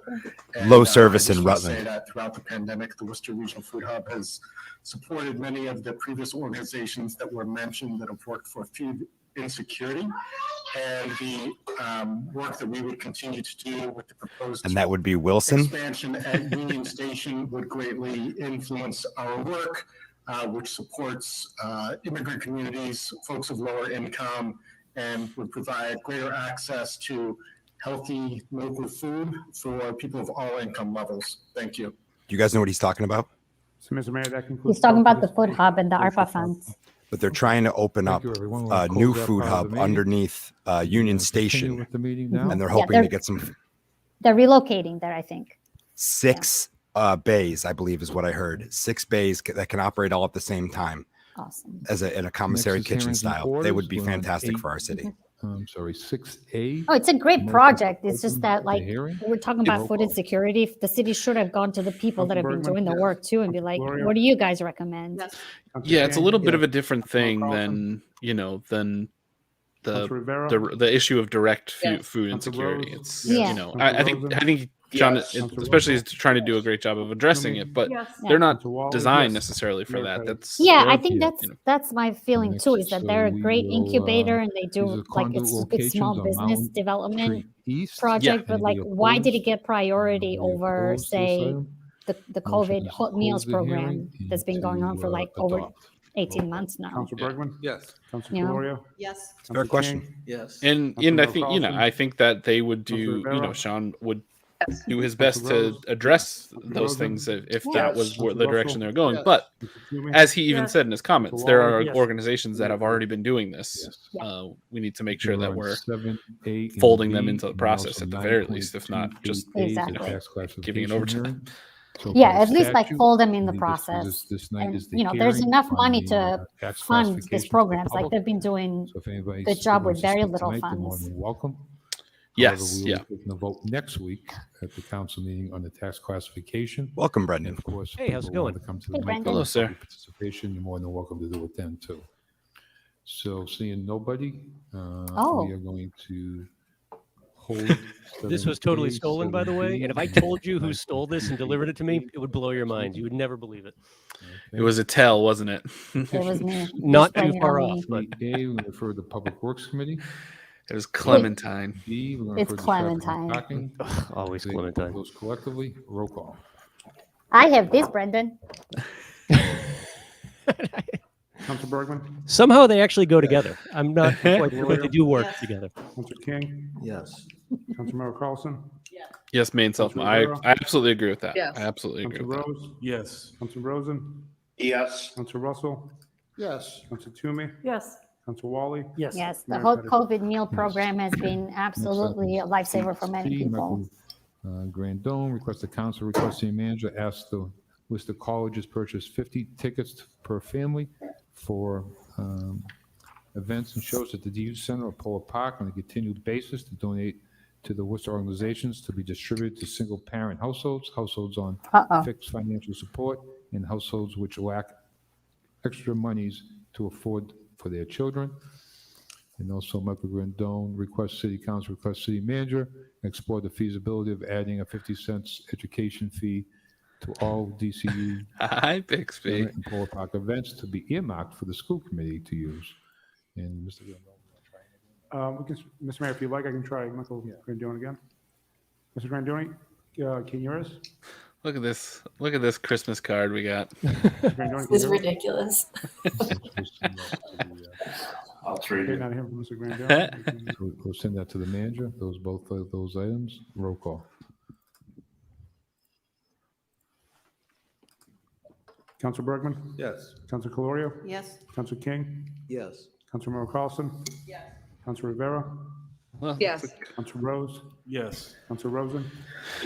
Speaker 23: And,
Speaker 7: Low service
Speaker 23: I just
Speaker 7: in
Speaker 23: want to
Speaker 7: Rutland.
Speaker 23: Say that throughout the pandemic, the Worcester Regional Food Hub has supported many of the previous organizations that were mentioned that have worked for food insecurity, and the work that we would continue to do with the proposed
Speaker 7: And that would be Wilson.
Speaker 23: expansion at Union Station would greatly influence our work, which supports immigrant communities, folks of lower income, and would provide greater access to healthy local food for people of all income levels. Thank you.
Speaker 7: Do you guys know what he's talking about?
Speaker 8: So, Mr. Mayor, that concludes.
Speaker 3: He's talking about the Food Hub and the ARPA funds.
Speaker 7: But they're trying to open up
Speaker 6: you, everyone. We'll
Speaker 7: a
Speaker 6: close
Speaker 7: new
Speaker 6: that
Speaker 7: food
Speaker 6: part of the
Speaker 7: hub
Speaker 6: meeting.
Speaker 7: underneath Union
Speaker 6: Continue
Speaker 7: Station,
Speaker 6: with the meeting now.
Speaker 7: and they're
Speaker 3: Yeah,
Speaker 7: hoping
Speaker 3: they're-
Speaker 7: to get some
Speaker 3: They're relocating there, I think.
Speaker 7: 6 bays, I believe is what I heard. 6 bays that can operate all at the same time
Speaker 3: Awesome.
Speaker 7: as in a commissary
Speaker 6: Next is
Speaker 7: kitchen
Speaker 6: hearings and
Speaker 7: style. They would
Speaker 6: orders.
Speaker 7: be
Speaker 6: We're on
Speaker 7: fantastic
Speaker 6: 8.
Speaker 7: for our city.
Speaker 6: I'm sorry, 6A.
Speaker 3: Oh, it's a great
Speaker 6: Motion
Speaker 3: project. It's
Speaker 6: open
Speaker 3: just that,
Speaker 6: the
Speaker 3: like,
Speaker 6: hearing.
Speaker 3: we're talking about
Speaker 6: Roll
Speaker 3: food
Speaker 6: call.
Speaker 3: insecurity. The city should have gone to the people that have been
Speaker 8: Bergman?
Speaker 3: doing the
Speaker 8: Yes.
Speaker 3: work too and be like,
Speaker 8: Gloria?
Speaker 3: what do you guys recommend?
Speaker 1: Yeah, it's a little bit
Speaker 8: Yeah.
Speaker 1: of a different thing
Speaker 8: Carlson?
Speaker 1: than
Speaker 8: Councilor Rivera?
Speaker 1: the issue of direct
Speaker 8: Yes.
Speaker 1: food
Speaker 8: Councilor
Speaker 1: insecurity.
Speaker 8: Rose?
Speaker 1: It's
Speaker 3: Yeah.
Speaker 1: I think John,
Speaker 23: Yes.
Speaker 1: especially is trying to do a great job of addressing it, but
Speaker 9: Yes.
Speaker 1: they're not
Speaker 8: Councilor Wallace?
Speaker 1: designed
Speaker 8: Yes.
Speaker 1: necessarily for that.
Speaker 8: Okay.
Speaker 1: That's
Speaker 3: Yeah, I
Speaker 6: Thank
Speaker 3: think
Speaker 6: you.
Speaker 3: that's my feeling
Speaker 6: Next,
Speaker 3: too, is that they're a
Speaker 6: so
Speaker 3: great
Speaker 6: we will,
Speaker 3: incubator and they
Speaker 6: these
Speaker 3: do
Speaker 6: are
Speaker 3: like
Speaker 6: conduit
Speaker 3: it's a good
Speaker 6: locations
Speaker 3: small
Speaker 6: on
Speaker 3: business
Speaker 6: Mountain
Speaker 3: development
Speaker 6: Street East.
Speaker 3: project, but
Speaker 6: Any
Speaker 3: like why did it
Speaker 6: opposed?
Speaker 3: get priority
Speaker 6: Any
Speaker 3: over,
Speaker 6: opposed to this
Speaker 3: say,
Speaker 6: item?
Speaker 3: the
Speaker 6: Motion
Speaker 3: COVID
Speaker 6: is to
Speaker 3: hot meals
Speaker 6: close the
Speaker 3: program
Speaker 6: hearing
Speaker 3: that's been going on for
Speaker 6: to,
Speaker 3: like over
Speaker 6: adopt.
Speaker 3: 18 months now?
Speaker 8: Councilor Bergman?
Speaker 12: Yes.
Speaker 8: Councilor
Speaker 3: Yeah.
Speaker 8: Gloria?
Speaker 18: Yes.
Speaker 8: Councilor
Speaker 7: question.
Speaker 8: King?
Speaker 12: Yes.
Speaker 1: and
Speaker 8: Councilor
Speaker 1: I think
Speaker 8: Carlson?
Speaker 1: I think that they would do
Speaker 8: Councilor Rivera?
Speaker 1: Sean would do his best
Speaker 8: Councilor
Speaker 1: to
Speaker 8: Rose?
Speaker 1: address
Speaker 8: Councilor
Speaker 1: those
Speaker 8: Rosen?
Speaker 1: things if
Speaker 3: Yeah.
Speaker 1: that was
Speaker 8: Councilor
Speaker 1: the direction
Speaker 8: Russell?
Speaker 1: they're going.
Speaker 12: Yes.
Speaker 1: But
Speaker 8: Mr. Toomey?
Speaker 1: as he even
Speaker 9: Yes.
Speaker 1: said in his comments,
Speaker 8: Councilor
Speaker 1: there
Speaker 8: Waller?
Speaker 1: are
Speaker 9: Yes.
Speaker 1: organizations that have already been doing this.
Speaker 3: Yeah.
Speaker 1: We need to make sure that we're
Speaker 6: 7A and
Speaker 1: folding them
Speaker 6: B,
Speaker 1: into the
Speaker 6: and
Speaker 1: process
Speaker 6: also
Speaker 1: at the very least, if not just
Speaker 6: 9.28A, the
Speaker 3: Exactly.
Speaker 6: tax
Speaker 1: giving it over to
Speaker 6: classification
Speaker 1: them.
Speaker 6: hearing. So
Speaker 3: Yeah,
Speaker 6: by
Speaker 3: at least like
Speaker 6: statute,
Speaker 3: fold them in the
Speaker 6: this-
Speaker 3: process.
Speaker 6: This night
Speaker 3: And,
Speaker 6: is the
Speaker 3: you know, there's
Speaker 6: hearing
Speaker 3: enough
Speaker 6: on
Speaker 3: money
Speaker 6: the,
Speaker 3: to
Speaker 6: tax
Speaker 3: fund
Speaker 6: classification
Speaker 3: these
Speaker 6: for the
Speaker 3: programs. Like
Speaker 6: public.
Speaker 3: they've been doing
Speaker 6: So if anybody's
Speaker 3: good job with
Speaker 6: wants to
Speaker 3: very
Speaker 6: speak
Speaker 3: little
Speaker 6: tonight, they're more
Speaker 3: funds.
Speaker 6: than welcome.
Speaker 1: Yes,
Speaker 6: However, we will
Speaker 1: yeah.
Speaker 6: be taking a vote next week at the council meeting on the tax classification.
Speaker 7: Welcome,
Speaker 6: And
Speaker 7: Brendan.
Speaker 6: of course,
Speaker 24: Hey, how's it
Speaker 6: people want
Speaker 24: going?
Speaker 6: to come to
Speaker 3: Hey,
Speaker 6: the mic
Speaker 3: Brendan.
Speaker 6: for
Speaker 1: Hello, sir.
Speaker 6: public participation, you're more than welcome to do it then too. So seeing nobody,
Speaker 3: Oh.
Speaker 6: we are going to hold.
Speaker 24: This was totally
Speaker 6: 7A,
Speaker 24: stolen, by the way.
Speaker 6: 7B,
Speaker 24: And if I told you who stole this and delivered it to me, it would blow your mind. You would never believe it.
Speaker 1: It was Etel, wasn't it?
Speaker 3: It was me.
Speaker 24: Not
Speaker 3: Just
Speaker 24: too
Speaker 3: blame it
Speaker 24: far
Speaker 3: on
Speaker 24: off,
Speaker 3: me.
Speaker 24: but
Speaker 6: 8A, we refer to the Public Works Committee.
Speaker 1: It was Clementine.
Speaker 6: B, we're
Speaker 3: It's
Speaker 6: refer to traffic and
Speaker 3: Clementine.
Speaker 6: parking.
Speaker 24: Ugh, always
Speaker 6: They-
Speaker 24: Clementine.
Speaker 6: Those collectively, roll call.
Speaker 3: I have this, Brendan.
Speaker 8: Councilor Bergman?
Speaker 24: Somehow they actually go together. I'm not quite sure, but they do work
Speaker 18: Yes.
Speaker 24: together.
Speaker 8: Councilor King?
Speaker 12: Yes.
Speaker 8: Councilor Carlson?
Speaker 1: Yes, main self.
Speaker 8: Councilor
Speaker 1: I
Speaker 8: Rivera?
Speaker 1: absolutely agree with that.
Speaker 18: Yes.
Speaker 1: I absolutely agree
Speaker 8: Councilor
Speaker 1: with that.
Speaker 8: Rose?
Speaker 12: Yes.
Speaker 8: Councilor Rosen?
Speaker 23: Yes.
Speaker 8: Councilor Russell?
Speaker 10: Yes.
Speaker 8: Councilor Toomey?
Speaker 9: Yes.
Speaker 8: Councilor Wally?
Speaker 9: Yes.
Speaker 3: Yes, the
Speaker 8: Mayor
Speaker 3: whole
Speaker 8: Pettis.
Speaker 3: COVID meal program has been absolutely a lifesaver for many people.
Speaker 6: Grandon, request the council, request the manager, ask the Worcester colleges purchase 50 tickets per family for events and shows at the DU Center or Polo Park on a continued basis to donate to the Worcester organizations to be distributed to single-parent households, households on
Speaker 3: Uh-oh.
Speaker 6: fixed financial support, and households which lack extra monies to afford for their children. And also Michael Grandon requests city council, requests city manager, explore the feasibility of adding a 50 cents education fee to all DCU
Speaker 1: Hi, Bixby.
Speaker 6: and Polo Park events to be earmarked for the school committee to use. And Mr. Grandon.
Speaker 8: Mr. Mayor, if you like, I can try Michael Grandoni again. Mr. Grandoni, can you hear us?
Speaker 1: Look at this. Look at this Christmas card we got.
Speaker 4: This is ridiculous.
Speaker 8: I'll trade it. Not hearing from Mr. Grandoni.
Speaker 6: We'll send that to the manager. Both of those items. Roll call.
Speaker 8: Councilor Bergman?
Speaker 12: Yes.
Speaker 8: Councilor Calorio?
Speaker 9: Yes.
Speaker 8: Councilor King?
Speaker 12: Yes.
Speaker 8: Councilor Carlson?
Speaker 9: Yes.
Speaker 8: Councilor Rivera?
Speaker 9: Yes.
Speaker 8: Councilor Rose?
Speaker 12: Yes.
Speaker 8: Councilor Rosen?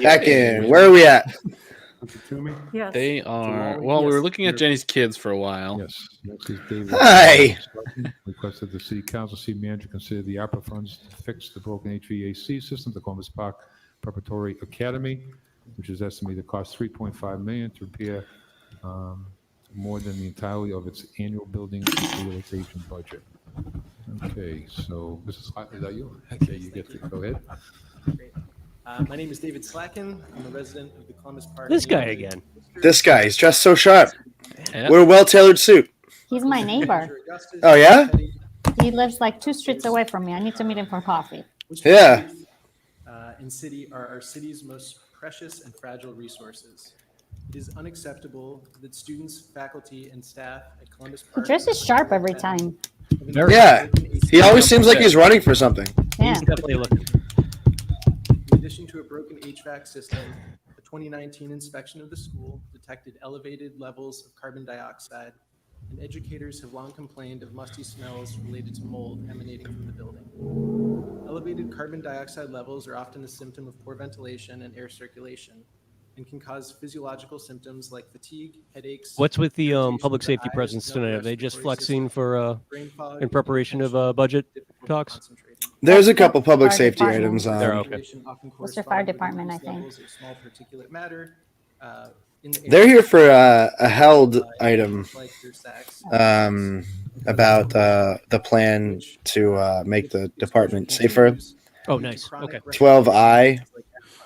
Speaker 2: Back in. Where are we at?
Speaker 8: Councilor Toomey?
Speaker 9: Yes.
Speaker 1: They are. Well, we were looking at Jenny's kids for a while.
Speaker 6: Yes. Next is David.
Speaker 2: Hi.
Speaker 6: Requested the city council, city manager consider the ARPA funds to fix the broken HVAC system at the Columbus Park Preparatory Academy, which is estimated to cost $3.5 million to repair more than the entirety of its annual building rehabilitation budget. Okay, so Mrs. Slack, is that you? Okay, you get to go ahead.
Speaker 11: Great. My name is David Slacken. I'm a resident of the Columbus Park.
Speaker 24: This guy again.
Speaker 2: This guy, he's dressed so sharp.
Speaker 1: Yeah.
Speaker 2: We're a well-tailored suit.
Speaker 3: He's my neighbor.
Speaker 2: Oh, yeah?
Speaker 3: He lives like 2 streets away from me. I need to meet him for coffee.
Speaker 2: Yeah.
Speaker 11: And city are our city's most precious and fragile resources. It is unacceptable that students, faculty, and staff at Columbus
Speaker 3: He
Speaker 11: Park.
Speaker 3: dresses sharp every time.
Speaker 2: Yeah. He always seems like he's running for something.
Speaker 3: Yeah.
Speaker 24: He's definitely looking.
Speaker 11: In addition to a broken HVAC system, a 2019 inspection of the school detected elevated levels of carbon dioxide, and educators have long complained of musty smells related to mold emanating from the building. Elevated carbon dioxide levels are often a symptom of poor ventilation and air circulation, and can cause physiological symptoms like fatigue, headaches.
Speaker 24: What's with the public safety presence tonight? Are they just flexing for in preparation of budget talks?
Speaker 2: There's a couple public safety items on.
Speaker 24: They're okay.
Speaker 3: Worcester Fire Department, I think.
Speaker 11: Small particulate matter,
Speaker 2: They're here for a held item about the plan to make the department safer.
Speaker 24: Oh, nice. Okay.
Speaker 2: 12I.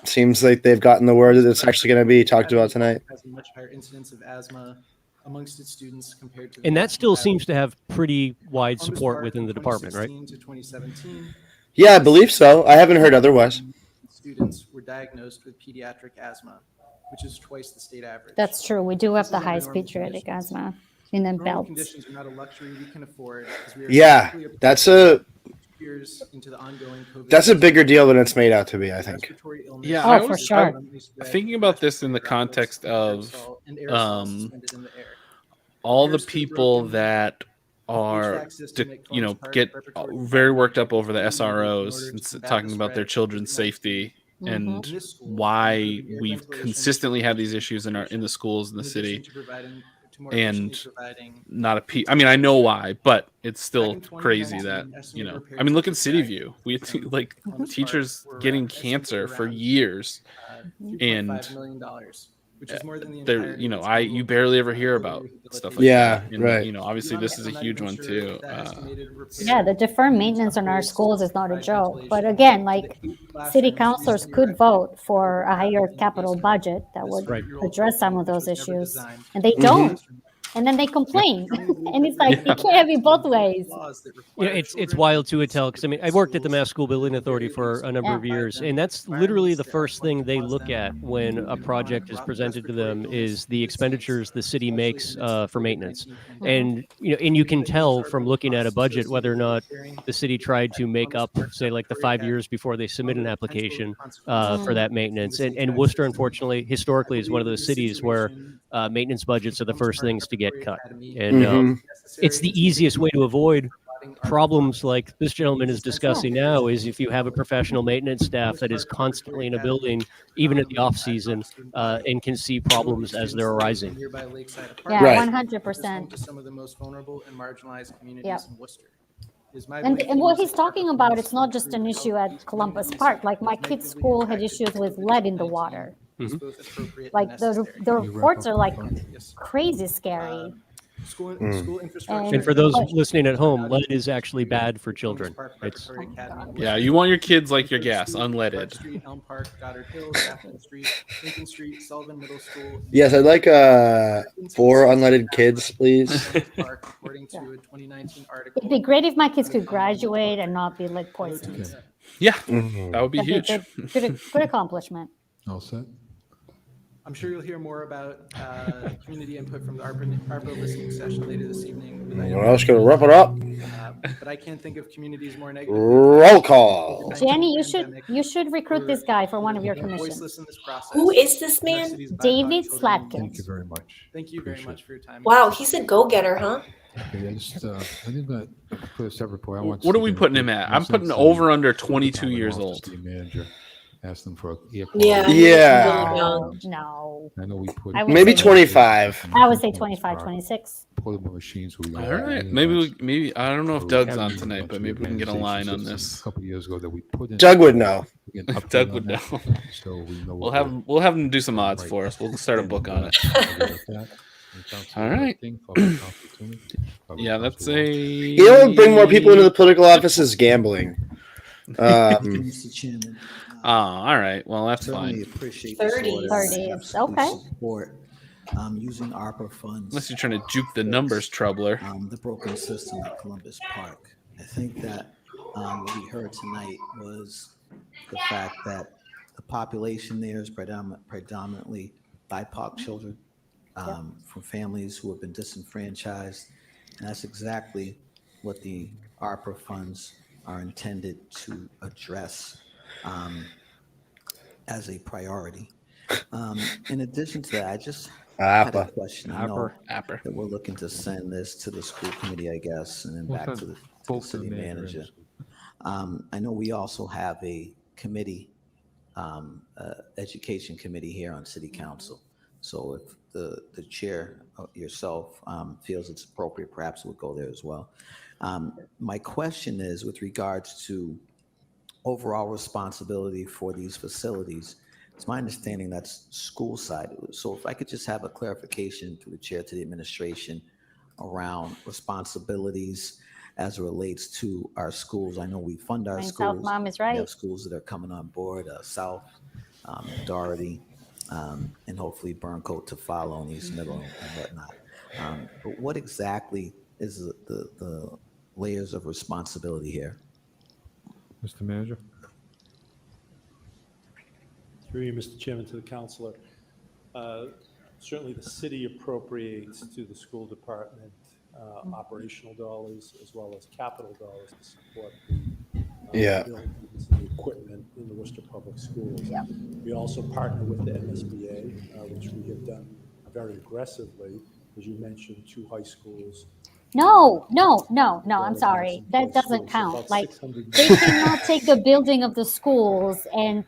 Speaker 2: Seems like they've gotten the word that it's actually going to be talked about tonight.
Speaker 11: Has a much higher incidence of asthma amongst its students compared to.
Speaker 24: And that still seems to have pretty wide support within the department, right?
Speaker 11: 2016 to 2017.
Speaker 2: Yeah, I believe so. I haven't heard otherwise.
Speaker 11: Students were diagnosed with pediatric asthma, which is twice the state average.
Speaker 3: That's true. We do have the highest pediatric asthma in the
Speaker 11: Normal
Speaker 3: belt.
Speaker 11: conditions are not a luxury we can afford. As we are
Speaker 2: Yeah,
Speaker 11: quickly
Speaker 2: that's a
Speaker 11: years into the ongoing COVID.
Speaker 2: that's a bigger deal than it's made out to be, I think.
Speaker 1: Yeah,
Speaker 3: Oh, for sure.
Speaker 1: I'm thinking about this in the context of all the people that are, get very worked up over the SROs and talking about their children's safety and why we've consistently had these issues in the schools in the city. And not I mean, I know why, but it's still crazy that, I mean, look at City View. We like teachers getting cancer for years, and
Speaker 11: $5 million, which is more than the
Speaker 1: there, you barely ever hear about stuff like that. And,
Speaker 2: right.
Speaker 1: Obviously this is a huge one too.
Speaker 3: Yeah, the deferred maintenance on our schools is not a joke. But again, like city councilors could vote for a higher capital budget that would address some of those issues, and they don't. And then they complain, and it's like you can't have it both ways.
Speaker 24: It's wild to Etel, because I mean, I worked at the Mass School Building Authority for a number of years, and that's literally the first thing they look at when a project is presented to them is the expenditures the city makes for maintenance. And and you can tell from looking at a budget whether or not the city tried to make up, say, like the 5 years before they submit an application for that maintenance. And Worcester, unfortunately, historically is one of those cities where maintenance budgets are the first things to get cut. And it's the easiest way to avoid problems like this gentleman is discussing now is if you have a professional maintenance staff that is constantly in a building, even at the off season, and can see problems as they're arising.
Speaker 3: Yeah, 100%.
Speaker 11: To some of the most vulnerable and marginalized communities in Worcester.
Speaker 3: And what he's talking about, it's not just an issue at Columbus Park. Like my kid's school had issues with lead in the water. Like the reports are like crazy scary.
Speaker 11: School
Speaker 2: Mm.
Speaker 11: infrastructure.
Speaker 24: And for those listening at home, lead is actually bad for children. It's
Speaker 1: Yeah, you want your kids like your gas,
Speaker 11: Park
Speaker 1: unleaded.
Speaker 11: Street, Elm Park, Goddard Hills, Daphne Street, Lincoln Street, Sullivan Middle School.
Speaker 2: Yes, I'd like 4 unleaded kids, please.
Speaker 11: Park, according to a 2019 article.
Speaker 3: It'd be great if my kids could graduate and not be lead poisoned.
Speaker 1: Yeah,
Speaker 2: Mhm.
Speaker 1: that would be
Speaker 3: That'd
Speaker 1: huge.
Speaker 3: good accomplishment.
Speaker 6: All set?
Speaker 11: I'm sure you'll hear more about community input from the ARPA listening session later this evening.
Speaker 2: Anyone else gonna wrap it up?
Speaker 11: But I can't think of communities more negative.
Speaker 2: Roll call.
Speaker 3: Jenny, you should recruit this guy for one of your commissions.
Speaker 11: Voiceless in this process.
Speaker 4: Who is this man?
Speaker 3: David Slatkin.
Speaker 6: Thank you very much.
Speaker 11: Thank you very much for your time.
Speaker 4: Wow, he's a go-getter, huh?
Speaker 6: Okay, I think that for a separate point, I want.
Speaker 1: What are we putting him at? I'm putting over under 22 years old.
Speaker 6: City manager, ask them for.
Speaker 4: Yeah.
Speaker 2: Yeah.
Speaker 3: No.
Speaker 6: I know we put
Speaker 2: Maybe 25.
Speaker 3: I would say 25, 26.
Speaker 6: portable machines.
Speaker 1: All right, maybe I don't know if Doug's on tonight, but maybe we can get a line on this.
Speaker 6: A couple of years ago that we put in.
Speaker 2: Doug would know.
Speaker 1: Doug would know.
Speaker 6: So we know.
Speaker 1: We'll have him do some odds for us. We'll start a book on it. All right. Yeah, that's a.
Speaker 2: You know what would bring more people into the political office is gambling.
Speaker 13: Mr. Chairman.
Speaker 1: All right. Well, that's
Speaker 13: Certainly
Speaker 1: fine.
Speaker 13: appreciate
Speaker 3: 30. 30. Okay.
Speaker 13: Support using ARPA funds.
Speaker 1: Unless you're trying to juke the numbers, troubler.
Speaker 13: The broken system at Columbus Park. I think that what we heard tonight was the fact that the population there is predominantly BIPOC children from families who have been disenfranchised. And that's exactly what the ARPA funds are intended to address as a priority. In addition to that, I just had a question. I know that we're looking to send this to the school committee, I guess, and then back to the city manager. I know we also have a committee, education committee here on city council. So if the chair yourself feels it's appropriate, perhaps we'll go there as well. My question is with regards to overall responsibility for these facilities. It's my understanding that's school side. So if I could just have a clarification through the chair to the administration around responsibilities as it relates to our schools. I know we fund our schools.
Speaker 3: South Mom is right.
Speaker 13: We have schools that are coming on board, South, Doherty, and hopefully Burncoat to follow in East Middle and whatnot. But what exactly is the layers of responsibility here?
Speaker 6: Mr. Manager.
Speaker 14: Through you, Mr. Chairman, to the councilor. Certainly the city appropriates to the school department operational dollars as well as capital dollars to support the buildings and the equipment in the Worcester Public Schools. We also partner with the MSBA, which we have done very aggressively. As you mentioned, 2 high schools.
Speaker 3: No, I'm sorry. That doesn't count. Like, they cannot take the building of the schools and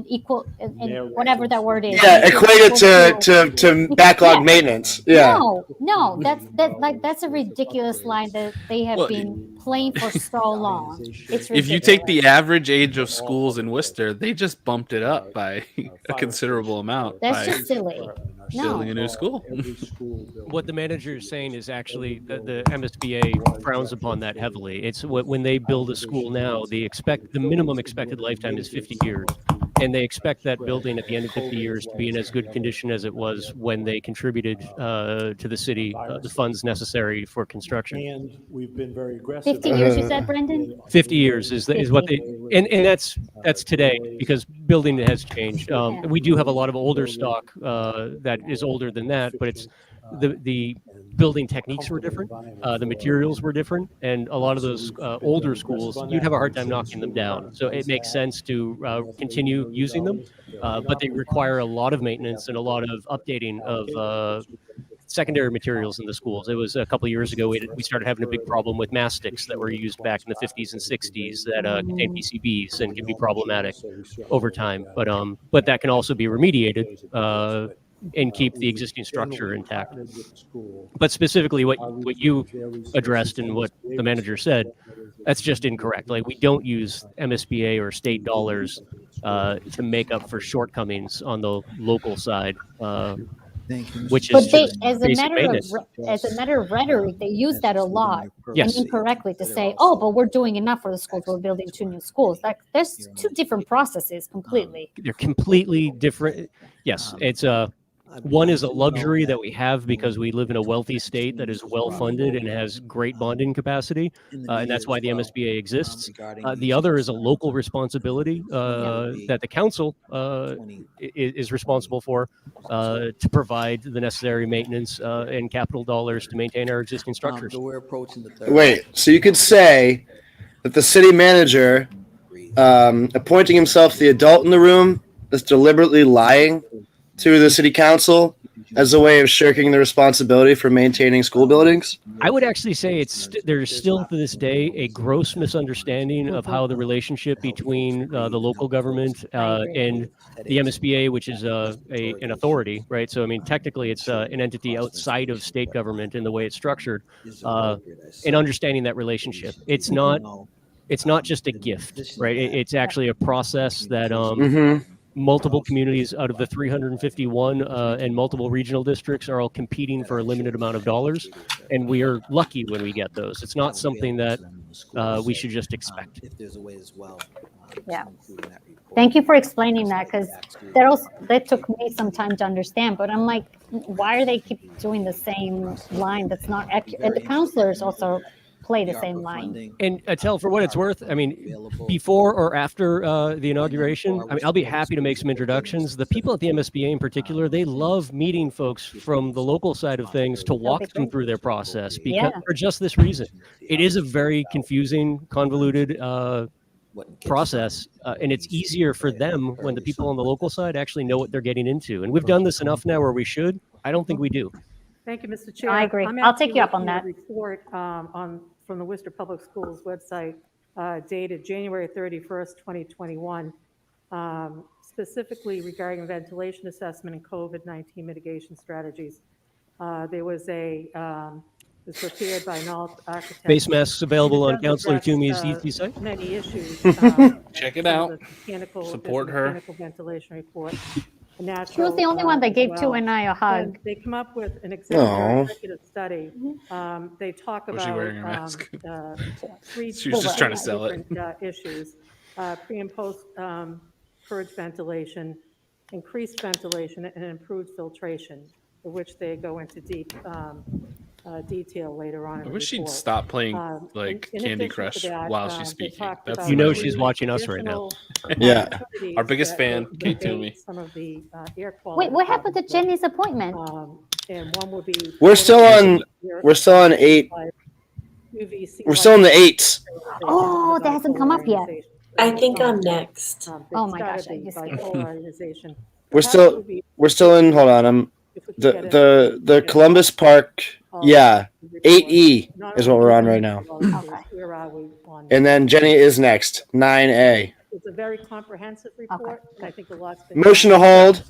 Speaker 3: equal and whatever that word is.
Speaker 2: Yeah, equate it to backlog maintenance. Yeah.
Speaker 3: No, that's a ridiculous line that they have been playing for so long. It's ridiculous.
Speaker 1: If you take the average age of schools in Worcester, they just bumped it up by a considerable amount.
Speaker 3: That's just silly.
Speaker 1: Building a new school.
Speaker 24: What the manager is saying is actually that the MSBA frowns upon that heavily. It's when they build a school now, they expect the minimum expected lifetime is 50 years. And they expect that building at the end of 50 years to be in as good condition as it was when they contributed to the city the funds necessary for construction.
Speaker 14: And we've been very aggressive.
Speaker 3: 50 years, you said, Brendan?
Speaker 24: 50 years is what they, and that's today because building has changed. We do have a lot of older stock that is older than that, but it's the building techniques were different, the materials were different, and a lot of those older schools, you'd have a hard time knocking them down. So it makes sense to continue using them, but they require a lot of maintenance and a lot of updating of secondary materials in the schools. It was a couple of years ago, we started having a big problem with mastics that were used back in the 50s and 60s that contain PCBs and can be problematic over time. But that can also be remediated and keep the existing structure intact. But specifically what you addressed and what the manager said, that's just incorrect. Like, we don't use MSBA or state dollars to make up for shortcomings on the local side. which
Speaker 3: But
Speaker 24: is
Speaker 3: they,
Speaker 24: just
Speaker 3: as a
Speaker 24: basic
Speaker 3: matter
Speaker 24: maintenance.
Speaker 3: as a matter of rhetoric, they use that a lot,
Speaker 24: Yes.
Speaker 3: and incorrectly, to say, "Oh, but we're doing enough for the schools. We're building 2 new schools." Like, there's 2 different processes completely.
Speaker 24: They're completely different. Yes, it's one is a luxury that we have because we live in a wealthy state that is well funded and has great bonding capacity, and that's why the MSBA exists. The other is a local responsibility that the council is responsible for to provide the necessary maintenance and capital dollars to maintain our existing structures.
Speaker 13: So we're approaching the third.
Speaker 2: Wait, so you could say that the city manager appointing himself the adult in the room is deliberately lying to the city council as a way of shirking the responsibility for maintaining school buildings?
Speaker 24: I would actually say there's still to this day a gross misunderstanding of how the relationship between the local government and the MSBA, which is an authority, right? So I mean, technically, it's an entity outside of state government in the way it's structured, and understanding that relationship. It's not just a gift, right? It's actually a process that multiple communities out of the 351 and multiple regional districts are all competing for a limited amount of dollars, and we are lucky when we get those. It's not something that we should just expect.
Speaker 13: If there's a way as well.
Speaker 3: Yeah. Thank you for explaining that, because that took me some time to understand. But I'm like, why are they keep doing the same line? That's not accurate. And the counselors also play the same line.
Speaker 24: And Etel, for what it's worth, I mean, before or after the inauguration, I mean, I'll be happy to make some introductions. The people at the MSBA in particular, they love meeting folks from the local side of things to walk them through their process because for just this reason. It is a very confusing, convoluted process, and it's easier for them when the people on the local side actually know what they're getting into. And we've done this enough now where we should. I don't think we do.
Speaker 15: Thank you, Mr. Chair.
Speaker 3: I agree.
Speaker 15: I'm
Speaker 3: I'll take you up on
Speaker 15: actually
Speaker 3: that.
Speaker 15: looking at a report from the Worcester Public Schools website dated January 31st, 2021, specifically regarding ventilation assessment and COVID-19 mitigation strategies. There was it was prepared by Knowles Architects.
Speaker 24: Face masks available on
Speaker 15: It does
Speaker 24: Councilor
Speaker 15: address,
Speaker 24: Toomey's ET site.
Speaker 15: Many issues.
Speaker 1: Check it out. Support her.
Speaker 15: Mechanical ventilation report.
Speaker 3: She was the only one that gave 2 and I a hug.
Speaker 15: And they come up with an
Speaker 2: Aw.
Speaker 15: executive study. They talk
Speaker 1: Was
Speaker 15: about
Speaker 1: she wearing her mask?
Speaker 15: three
Speaker 1: She was just trying to sell it.
Speaker 15: different issues: pre and post purge ventilation, increased ventilation, and improved filtration, for which they go into deep detail later on. In
Speaker 1: I
Speaker 15: the
Speaker 1: wish she'd
Speaker 15: report.
Speaker 1: stop playing like
Speaker 15: in
Speaker 1: Candy
Speaker 15: addition to
Speaker 1: Crush
Speaker 15: that,
Speaker 1: while she's
Speaker 15: they
Speaker 1: speaking.
Speaker 15: talked
Speaker 1: That's
Speaker 15: about
Speaker 24: You know
Speaker 1: my
Speaker 24: she's
Speaker 1: favorite.
Speaker 24: watching us right now.
Speaker 2: Yeah.
Speaker 1: Our biggest
Speaker 15: that
Speaker 1: fan,
Speaker 15: would
Speaker 1: Kate
Speaker 15: abate
Speaker 1: Toomey.
Speaker 15: Some of the air quality.
Speaker 3: Wait, what happened to Jenny's appointment?
Speaker 15: And one would be.
Speaker 2: We're still on 8. We're still in the 8s.
Speaker 3: Oh, that hasn't come up yet.
Speaker 4: I think I'm next.
Speaker 3: Oh my gosh, I just skipped.
Speaker 2: We're still in, hold on, the Columbus Park, yeah, 8E is what we're on right now.
Speaker 15: Where are we on?
Speaker 2: And then Jenny is next, 9A.
Speaker 15: It's a very comprehensive report, and I think a lot's been.
Speaker 2: Motion to hold.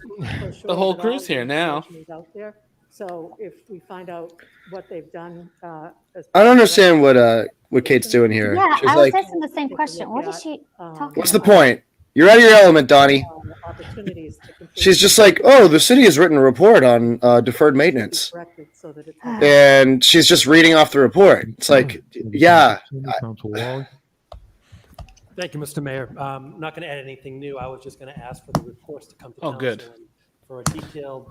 Speaker 1: The whole crew's here now.
Speaker 15: Out there. So if we find out what they've done.
Speaker 2: I don't understand what Kate's doing here.
Speaker 3: Yeah,
Speaker 2: She's
Speaker 3: I was
Speaker 2: like,
Speaker 3: asking the same question. What is she talking
Speaker 2: what's the
Speaker 3: about?
Speaker 2: point? You're out of your element, Donnie. She's just like, oh, the city has written a report on deferred maintenance. And she's just reading off the report. It's like, yeah.
Speaker 6: Council Wally.
Speaker 17: Thank you, Mr. Mayor. I'm not going to add anything new. I was just going to ask for the reports to come to council.
Speaker 1: good.
Speaker 17: and for a detailed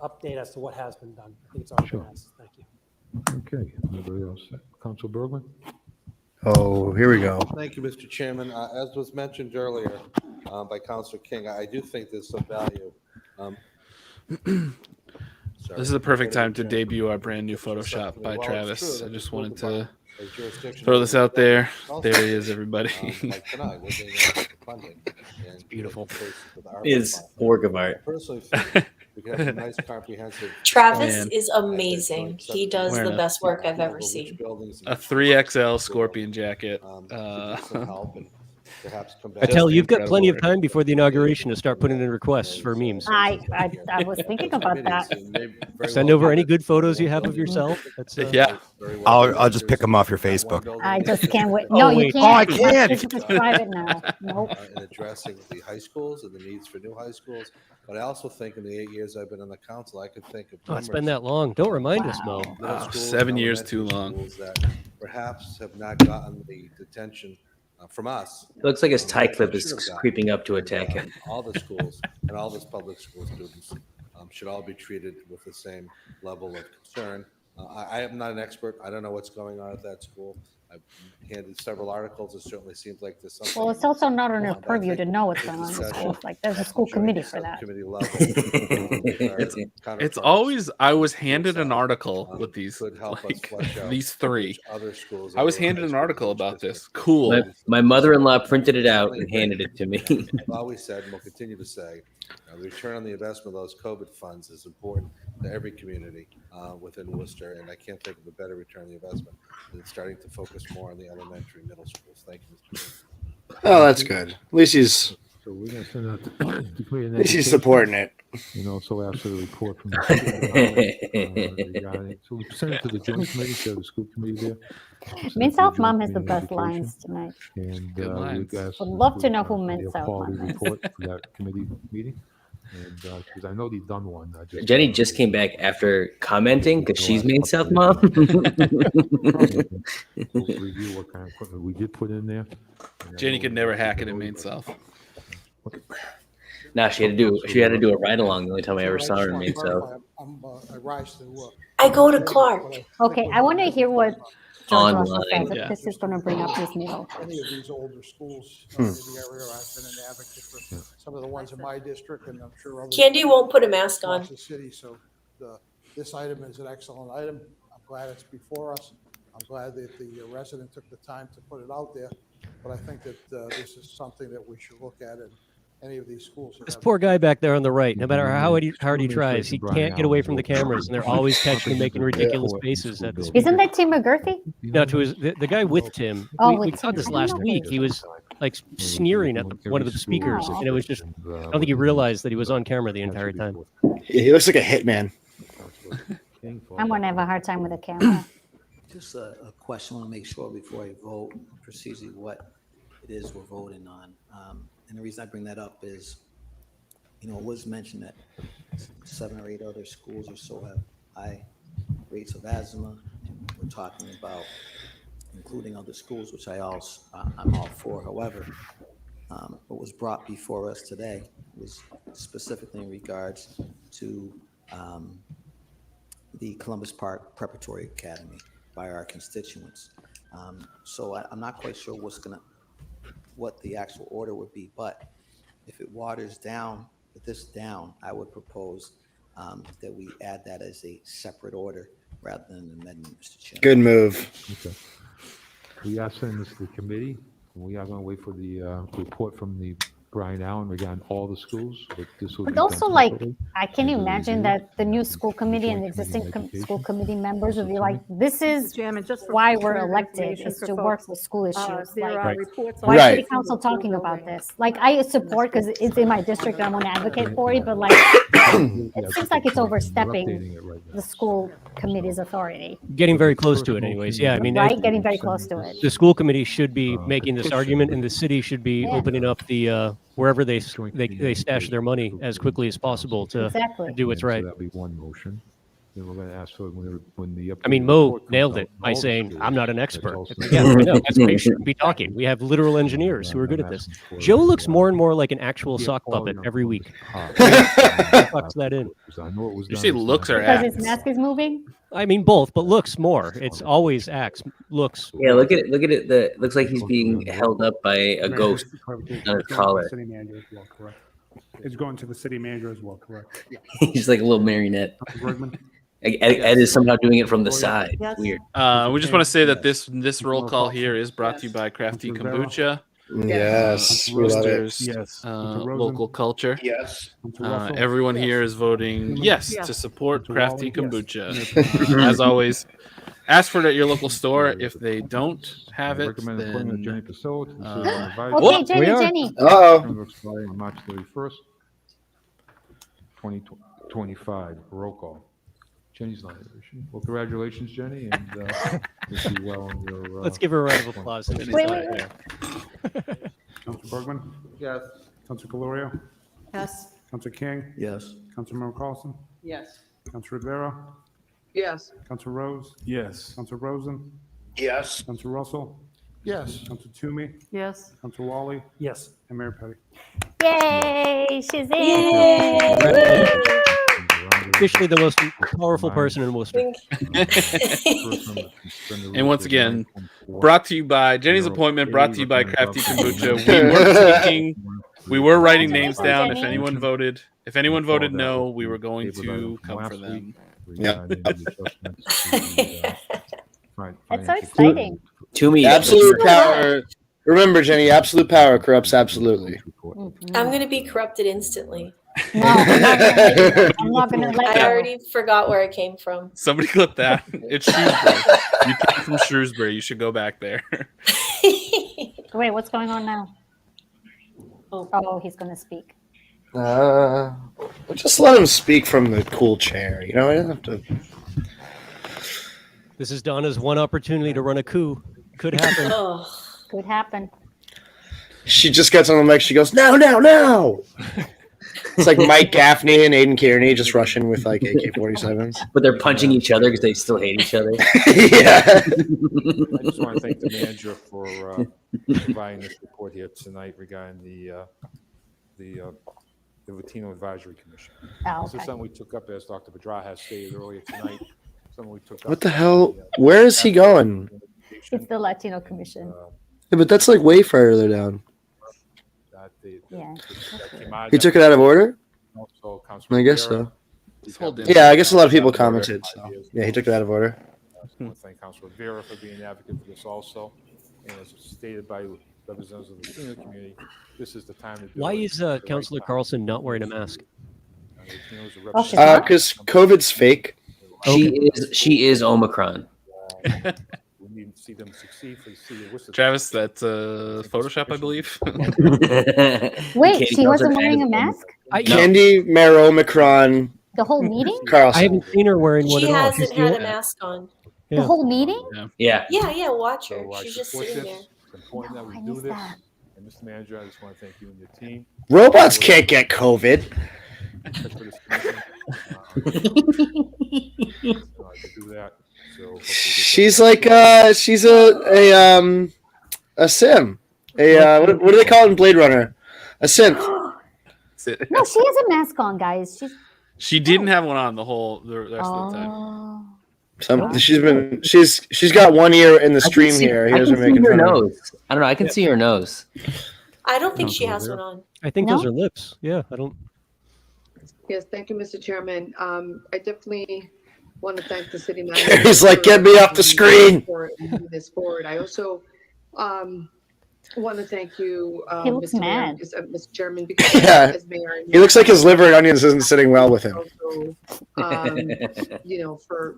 Speaker 17: update as to what has been done. I think it's already been asked. Thank you.
Speaker 6: Okay, anybody else? Council Bergman?
Speaker 2: Oh, here we go.
Speaker 19: Thank you, Mr. Chairman. As was mentioned earlier by Councilor King, I do think there's some value.
Speaker 1: This is the perfect time to debut our brand new Photoshop by Travis. I just wanted to throw this out there. There he is, everybody. It's beautiful.
Speaker 20: Is work of art.
Speaker 19: Personally, think we can have a nice comprehensive.
Speaker 4: Travis is amazing. He does
Speaker 1: Wearing
Speaker 4: the
Speaker 1: a-
Speaker 4: best work I've ever seen.
Speaker 1: A 3XL Scorpion jacket.
Speaker 19: perhaps come back.
Speaker 24: Etel, you've got plenty of time before the inauguration to start putting in requests for memes.
Speaker 3: I was thinking about that.
Speaker 24: Send over any good photos you have of yourself. That's,
Speaker 1: yeah.
Speaker 7: I'll just pick them off your Facebook.
Speaker 3: I just can't wait.
Speaker 24: Oh,
Speaker 3: No, you
Speaker 24: wait.
Speaker 3: can't.
Speaker 7: Oh, I can.
Speaker 3: It's private now. Nope.
Speaker 19: In addressing the high schools and the needs for new high schools. But I also think in the 8 years I've been on the council, I could think of.
Speaker 24: Oh, it's been that long. Don't remind us, Mo.
Speaker 19: Middle schools,
Speaker 1: 7 years too long.
Speaker 19: schools that perhaps have not gotten the attention from us.
Speaker 20: It looks like his tie clip is creeping up to attack him.
Speaker 19: All the schools and all the public school students should all be treated with the same level of concern. I am not an expert. I don't know what's going on at that school. I've handed several articles. It certainly seems like there's something.
Speaker 3: Well, it's also not on our purview to know what's going on in the schools. Like, there's a school committee for that.
Speaker 1: It's always, I was handed an article with these, like, these three. I was handed an article about this. Cool.
Speaker 20: My mother-in-law printed it out and handed it to me.
Speaker 19: I've always said, and will continue to say, the return on the investment of those COVID funds is important to every community within Worcester, and I can't think of a better return on the investment than starting to focus more on the elementary, middle schools. Thank you, Mr. Chairman.
Speaker 2: Oh, that's good. At least he's
Speaker 6: So we're going to send out the committee.
Speaker 2: at least he's supporting it.
Speaker 6: And also after the report from the regarding it. So we send it to the joint committee, to the school committee there.
Speaker 3: Mid-South Mom has the best lines tonight.
Speaker 6: And
Speaker 1: lines.
Speaker 6: you guys
Speaker 3: Would love to know who
Speaker 6: a
Speaker 3: Mid-South
Speaker 6: quality
Speaker 3: Mom is.
Speaker 6: report for that committee meeting. And because I know they've done one.
Speaker 20: Jenny just came back after commenting because she's made South Mom.
Speaker 6: Review what kind of equipment we did put in there.
Speaker 1: Jenny could never hack it in Main South.
Speaker 20: Nah, she had to do a ride along. The only time I ever saw her in Main South.
Speaker 4: I go to Clark.
Speaker 3: Okay, I want to hear what George Russell
Speaker 20: Online.
Speaker 3: says, if this is going to bring up this middle.
Speaker 5: Any of these older schools in the area, I've been an advocate for some of the ones in my district, and I'm sure others.
Speaker 4: Candy won't put a mask on.
Speaker 5: across the city, so this item is an excellent item. I'm glad it's before us. I'm glad that the resident took the time to put it out there, but I think that this is something that we should look at in any of these schools.
Speaker 24: This poor guy back there on the right, no matter how hard he tries, he can't get away from the cameras, and they're always catching him making ridiculous faces at the speaker.
Speaker 3: Isn't that Tim McGurthy?
Speaker 24: No, to his, the guy with Tim.
Speaker 3: Oh,
Speaker 24: we
Speaker 3: with
Speaker 24: saw this
Speaker 3: Tim.
Speaker 24: last week. He was like sneering at one of the speakers, and it was just, I don't think he realized that he was on camera the entire time.
Speaker 2: Yeah, he looks like a hitman.
Speaker 3: I'm going to have a hard time with a camera.
Speaker 13: Just a question. I want to make sure before I vote procedurally what it is we're voting on. And the reason I bring that up is, it was mentioned that 7 or 8 other schools or so have high rates of asthma. And we're talking about including other schools, which I'm all for. However, what was brought before us today was specifically in regards to the Columbus Park Preparatory Academy by our constituents. So I'm not quite sure what the actual order would be, but if it waters down, I would propose that we add that as a separate order rather than an amendment, Mr. Chairman.
Speaker 2: Good move.
Speaker 6: Okay. We are sending this to the committee. We are going to wait for the report from the Bryan Allen regarding all the schools. But this will be
Speaker 3: But also,
Speaker 6: done
Speaker 3: like,
Speaker 6: separately.
Speaker 3: I can imagine that the new school committee and the existing school committee members would be like, this is why we're elected, is to work with school issues. Like, why is city council talking about this? Like, I support because it's in my district and I want to advocate for it, but like, it seems like it's overstepping the school committee's authority.
Speaker 24: Getting very close to it anyways. Yeah, I mean,
Speaker 3: Right, getting very close to it.
Speaker 24: the school committee should be making this argument, and the city should be opening up the wherever they stash their money as quickly as possible to do what's right.
Speaker 6: So that'll be one motion. Then we're going to ask for when the.
Speaker 24: I mean, Mo nailed it by saying, I'm not an expert. Yeah, I know, that's why you shouldn't be talking. We have literal engineers who are good at this. Joe looks more and more like an actual sock puppet every week. Tucks that in.
Speaker 1: You say looks or
Speaker 3: Because
Speaker 1: acts?
Speaker 3: his mask is moving?
Speaker 24: I mean, both, but looks more. It's always acts, looks.
Speaker 20: Yeah, look at it. It looks like he's being held up by a ghost on his collar.
Speaker 8: City manager as well, correct. It's going to the city manager as well, correct.
Speaker 20: He's like a little marionette. Ed is somehow doing it from the side. It's weird.
Speaker 1: We just want to say that this roll call here is brought to you by Crafty Kombucha.
Speaker 2: Yes, we love it.
Speaker 1: Roasters, local culture.
Speaker 5: Yes.
Speaker 1: Everyone here is voting yes to support Crafty Kombucha. As always, ask for it at your local store. If they don't have it,
Speaker 6: Recommend appointment of Jenny
Speaker 1: then
Speaker 6: Pasillo to the Citizen Advisory.
Speaker 3: Okay, Jenny.
Speaker 2: Uh-oh.
Speaker 6: Term expire on March 31st, 2025. Roll call. Jenny's not here, is she? Well, congratulations, Jenny, and wish you well in your.
Speaker 24: Let's give her a round of applause.
Speaker 3: Wait.
Speaker 8: Councilor Bergman?
Speaker 11: Yes.
Speaker 8: Councilor Calorio?
Speaker 9: Yes.
Speaker 8: Councilor King?
Speaker 13: Yes.
Speaker 8: Councilor Carlson?
Speaker 9: Yes.
Speaker 8: Councilor Rivera?
Speaker 9: Yes.
Speaker 8: Councilor Rose?
Speaker 6: Yes.
Speaker 8: Councilor Rosen?
Speaker 2: Yes.
Speaker 8: Councilor Russell?
Speaker 5: Yes.
Speaker 8: Councilor Toomey?
Speaker 15: Yes.
Speaker 8: Councilor Wally?
Speaker 17: Yes.
Speaker 8: And Mayor Petty.
Speaker 3: Yay! She's in.
Speaker 24: Officially the most powerful person in Worcester.
Speaker 1: And once again, brought to you by Jenny's appointment, brought to you by Crafty Kombucha. We were writing names down. If anyone voted no, we were going to come for them.
Speaker 2: Yeah.
Speaker 3: That's so exciting.
Speaker 20: To me,
Speaker 2: Absolute power. Remember, Jenny, absolute power corrupts absolutely.
Speaker 4: I'm going to be corrupted instantly.
Speaker 3: No, I'm not gonna let you.
Speaker 4: I already forgot where I came from.
Speaker 1: Somebody clip that. It's Shrewsbury. You came from Shrewsbury. You should go back there.
Speaker 3: Wait, what's going on now? Oh, he's going to speak.
Speaker 2: Just let him speak from the cool chair. You know, I don't have to.
Speaker 24: This is Donna's one opportunity to run a coup. Could happen.
Speaker 3: Could happen.
Speaker 2: She just gets on the mic. She goes, no. It's like Mike Gaffney and Aiden Kearney just rushing with like AK-47s.
Speaker 20: But they're punching each other because they still hate each other.
Speaker 2: Yeah.
Speaker 6: I just want to thank the manager for providing this report here tonight regarding the Latino Advisory Commission.
Speaker 3: Oh,
Speaker 6: This is something we took up, as Dr. Bedra has stated earlier tonight. Something we took up.
Speaker 2: What the hell? Where is he going?
Speaker 3: It's the Latino Commission.
Speaker 2: Yeah, but that's like way further down.
Speaker 3: Yeah.
Speaker 2: He took it out of order?
Speaker 6: Also,
Speaker 2: I guess so.
Speaker 1: Hold it.
Speaker 2: Yeah, I guess a lot of people commented. So. Yeah, he took it out of order.
Speaker 6: I want to thank Councilor Vera for being an advocate for this also. And as stated by representatives of the Latino community, this is the time to do
Speaker 24: Why
Speaker 6: it.
Speaker 24: is Councilor Carlson not wearing a mask?
Speaker 2: Because COVID's fake.
Speaker 20: She is Omicron.
Speaker 6: We need to see them succeed for the city of Worcester.
Speaker 1: Travis, that's Photoshop, I believe.
Speaker 3: Wait, she wasn't wearing a mask?
Speaker 2: Candy, Mayor Omicron.
Speaker 3: The whole meeting?
Speaker 2: Carlson.
Speaker 24: I haven't seen her wearing one
Speaker 4: She
Speaker 24: at all.
Speaker 4: hasn't had a mask on.
Speaker 3: The whole meeting?
Speaker 20: Yeah.
Speaker 4: Yeah, watch her.
Speaker 6: So I
Speaker 4: She's just
Speaker 6: support
Speaker 4: sitting
Speaker 6: this.
Speaker 4: there.
Speaker 6: It's important that we do this. And Mr. Manager, I just want to thank you and your team.
Speaker 2: Robots can't get COVID.
Speaker 6: For this commission. To do that. So
Speaker 2: She's like she's a sim. What do they call it in Blade Runner? A synth.
Speaker 3: No, she has a mask on, guys.
Speaker 1: She didn't have one on the rest of the time.
Speaker 2: She's got one ear in the stream here. Here's her making
Speaker 20: her
Speaker 2: fun of her.
Speaker 20: nose. I don't know. I can see her nose.
Speaker 4: I don't think she has one on.
Speaker 24: I think those are lips. Yeah, I don't.
Speaker 16: Yes, thank you, Mr. Chairman. I definitely want to thank the city manager.
Speaker 2: He's like, get me off the screen.
Speaker 16: For moving this forward. I also want to thank you,
Speaker 3: He looks
Speaker 16: Mr.
Speaker 3: mad.
Speaker 16: Mr. Chairman, because
Speaker 2: Yeah.
Speaker 16: as mayor,
Speaker 2: He looks like his liver and onions isn't sitting well with him.
Speaker 16: also, for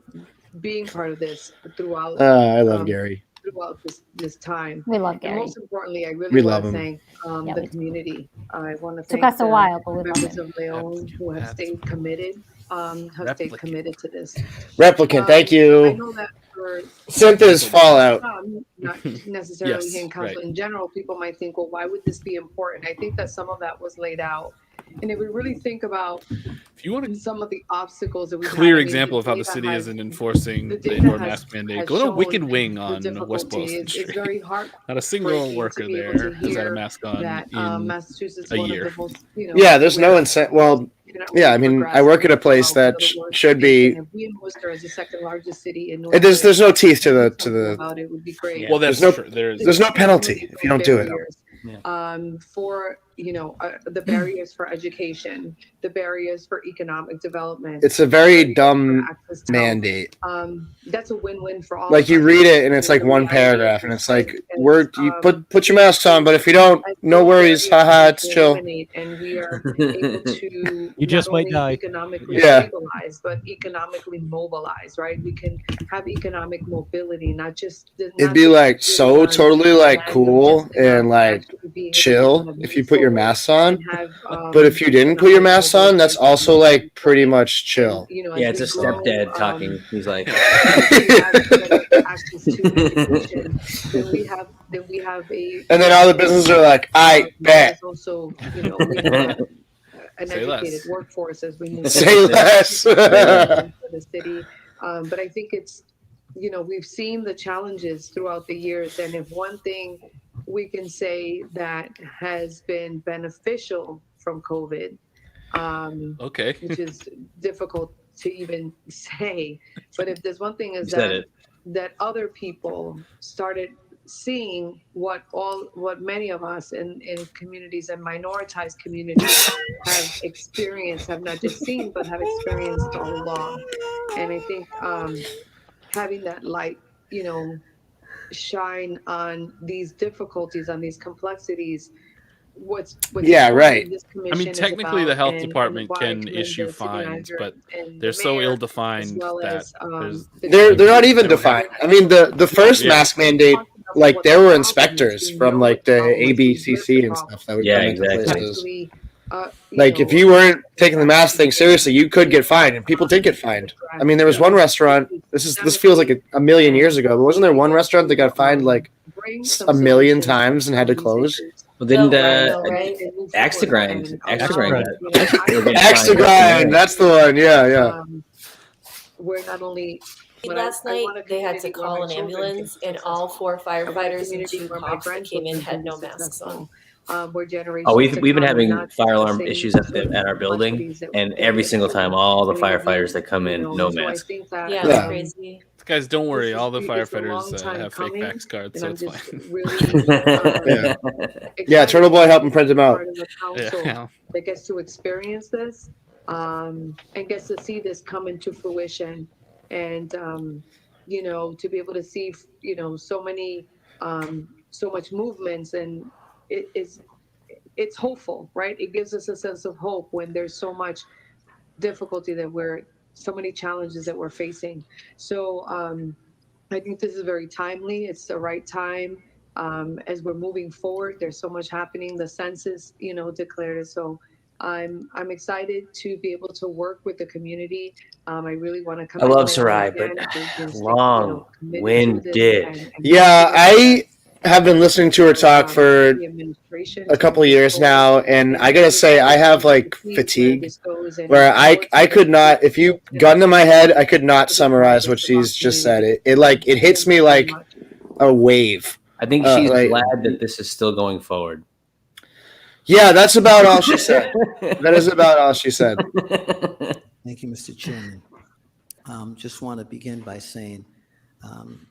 Speaker 16: being part of this throughout.
Speaker 2: I love Gary.
Speaker 16: Throughout this time.
Speaker 3: We love
Speaker 16: And
Speaker 3: Gary.
Speaker 16: most importantly, I
Speaker 2: We
Speaker 16: really
Speaker 2: love
Speaker 16: want to
Speaker 2: him.
Speaker 16: thank
Speaker 3: Yeah,
Speaker 16: the
Speaker 3: we do.
Speaker 16: community. I want to
Speaker 3: Took
Speaker 16: thank
Speaker 3: us a while, but we love
Speaker 16: members
Speaker 3: it.
Speaker 16: of Leon who have stayed committed, to this.
Speaker 2: Replicant, thank
Speaker 16: I
Speaker 2: you.
Speaker 16: know that for
Speaker 2: Synthesis Fallout.
Speaker 16: not necessarily
Speaker 2: Yes,
Speaker 16: here in council
Speaker 2: right.
Speaker 16: in general, people might think, well, why would this be important? I think that some of that was laid out. And if we really think about some of the obstacles that we
Speaker 1: Clear example of how the city isn't enforcing the indoor mask mandate. Go to
Speaker 16: shown
Speaker 1: Wicked Wing on
Speaker 16: difficulty.
Speaker 1: West Boylston
Speaker 16: It's
Speaker 1: Street.
Speaker 16: very hard.
Speaker 1: Not a single worker there has had a mask on in
Speaker 16: Massachusetts,
Speaker 1: a
Speaker 16: one
Speaker 1: year.
Speaker 16: of the most,
Speaker 2: Yeah, there's no incentive. Well, yeah, I mean, I work at a place that should be.
Speaker 16: And we in Worcester as the second largest city in
Speaker 2: There's no teeth to the.
Speaker 16: about it would be great.
Speaker 1: Well, that's
Speaker 2: there's
Speaker 1: true.
Speaker 2: no penalty if you don't do it.
Speaker 16: For the barriers for education, the barriers for economic development.
Speaker 2: It's a very dumb mandate.
Speaker 16: That's a win-win for all.
Speaker 2: Like you read it and it's like one paragraph and it's like you put your mask on, but if you don't, no worries, haha, it's chill.
Speaker 16: And we are able to
Speaker 24: You just might die.
Speaker 16: economically stabilize, but economically mobilize, right? We can have economic mobility, not just.
Speaker 2: It'd be like so totally like cool and like chill if you put your mask on, but if you didn't put your mask on, that's also like pretty much chill.
Speaker 20: Yeah, it's a stepdad talking. He's like,
Speaker 16: then we have a.
Speaker 2: And then all the businesses are like, I bet.
Speaker 16: Also, we have an
Speaker 1: Say
Speaker 16: educated
Speaker 1: less.
Speaker 16: workforce as we move.
Speaker 2: Say less.
Speaker 16: For the city, but I think it's. We've seen the challenges throughout the years, and if one thing we can say that has been beneficial from COVID,
Speaker 1: okay,
Speaker 16: which is difficult to even say, but if there's one thing is that other people started seeing what many of us in communities and minoritized communities have experienced, have not just seen, but have experienced all along. And I think having that light, shine on these difficulties, on these complexities, what's
Speaker 2: right.
Speaker 16: this
Speaker 1: I
Speaker 16: commission
Speaker 1: mean,
Speaker 16: is
Speaker 1: technically, the
Speaker 16: about
Speaker 1: health
Speaker 16: and
Speaker 1: department
Speaker 16: why I
Speaker 1: can
Speaker 16: commend
Speaker 1: issue
Speaker 16: the city
Speaker 1: fines,
Speaker 16: manager
Speaker 1: but
Speaker 16: and
Speaker 1: they're
Speaker 16: the
Speaker 1: so
Speaker 16: mayor,
Speaker 1: ill-defined
Speaker 16: as well
Speaker 1: that
Speaker 16: as,
Speaker 2: They're not even defined. I mean, the first mask mandate, like there were inspectors from like the ABCC and stuff that would come into places. Like if you weren't taking the mask thing seriously, you could get fined, and people did get fined. I mean, there was one restaurant. This feels like a million years ago, but wasn't there one restaurant that got fined like a million times and had to close?
Speaker 20: well, didn't Axe to Grind,
Speaker 2: that's the one. Yeah.
Speaker 16: We're not only.
Speaker 4: Last night, they had to call an ambulance, and all 4 firefighters and 2 cops that came in had no masks on.
Speaker 20: Oh, we've been having fire alarm issues at our building, and every single time, all the firefighters that come in, no mask.
Speaker 4: Yeah, it's crazy.
Speaker 1: Guys, don't worry. All the firefighters have fake fax cards, so it's fine.
Speaker 2: Yeah, Turtle Boy helped him print them out.
Speaker 16: That gets to experience this and gets to see this come into fruition, and to be able to see so many so much movements, and it's hopeful, right? It gives us a sense of hope when there's so much difficulty so many challenges that we're facing. So I think this is very timely. It's the right time as we're moving forward. There's so much happening. The census, declared it. So I'm excited to be able to work with the community. I really want to come.
Speaker 20: I love Sarai, but long-winded.
Speaker 2: Yeah, I have been listening to her talk for a couple of years now, and I gotta say I have like fatigue where I could not, if you gun to my head, I could not summarize what she's just said. It hits me like a wave.
Speaker 20: I think she's glad that this is still going forward.
Speaker 2: Yeah, that's about all she said. That is about all she said.
Speaker 13: Thank you, Mr. Chairman. Just want to begin by saying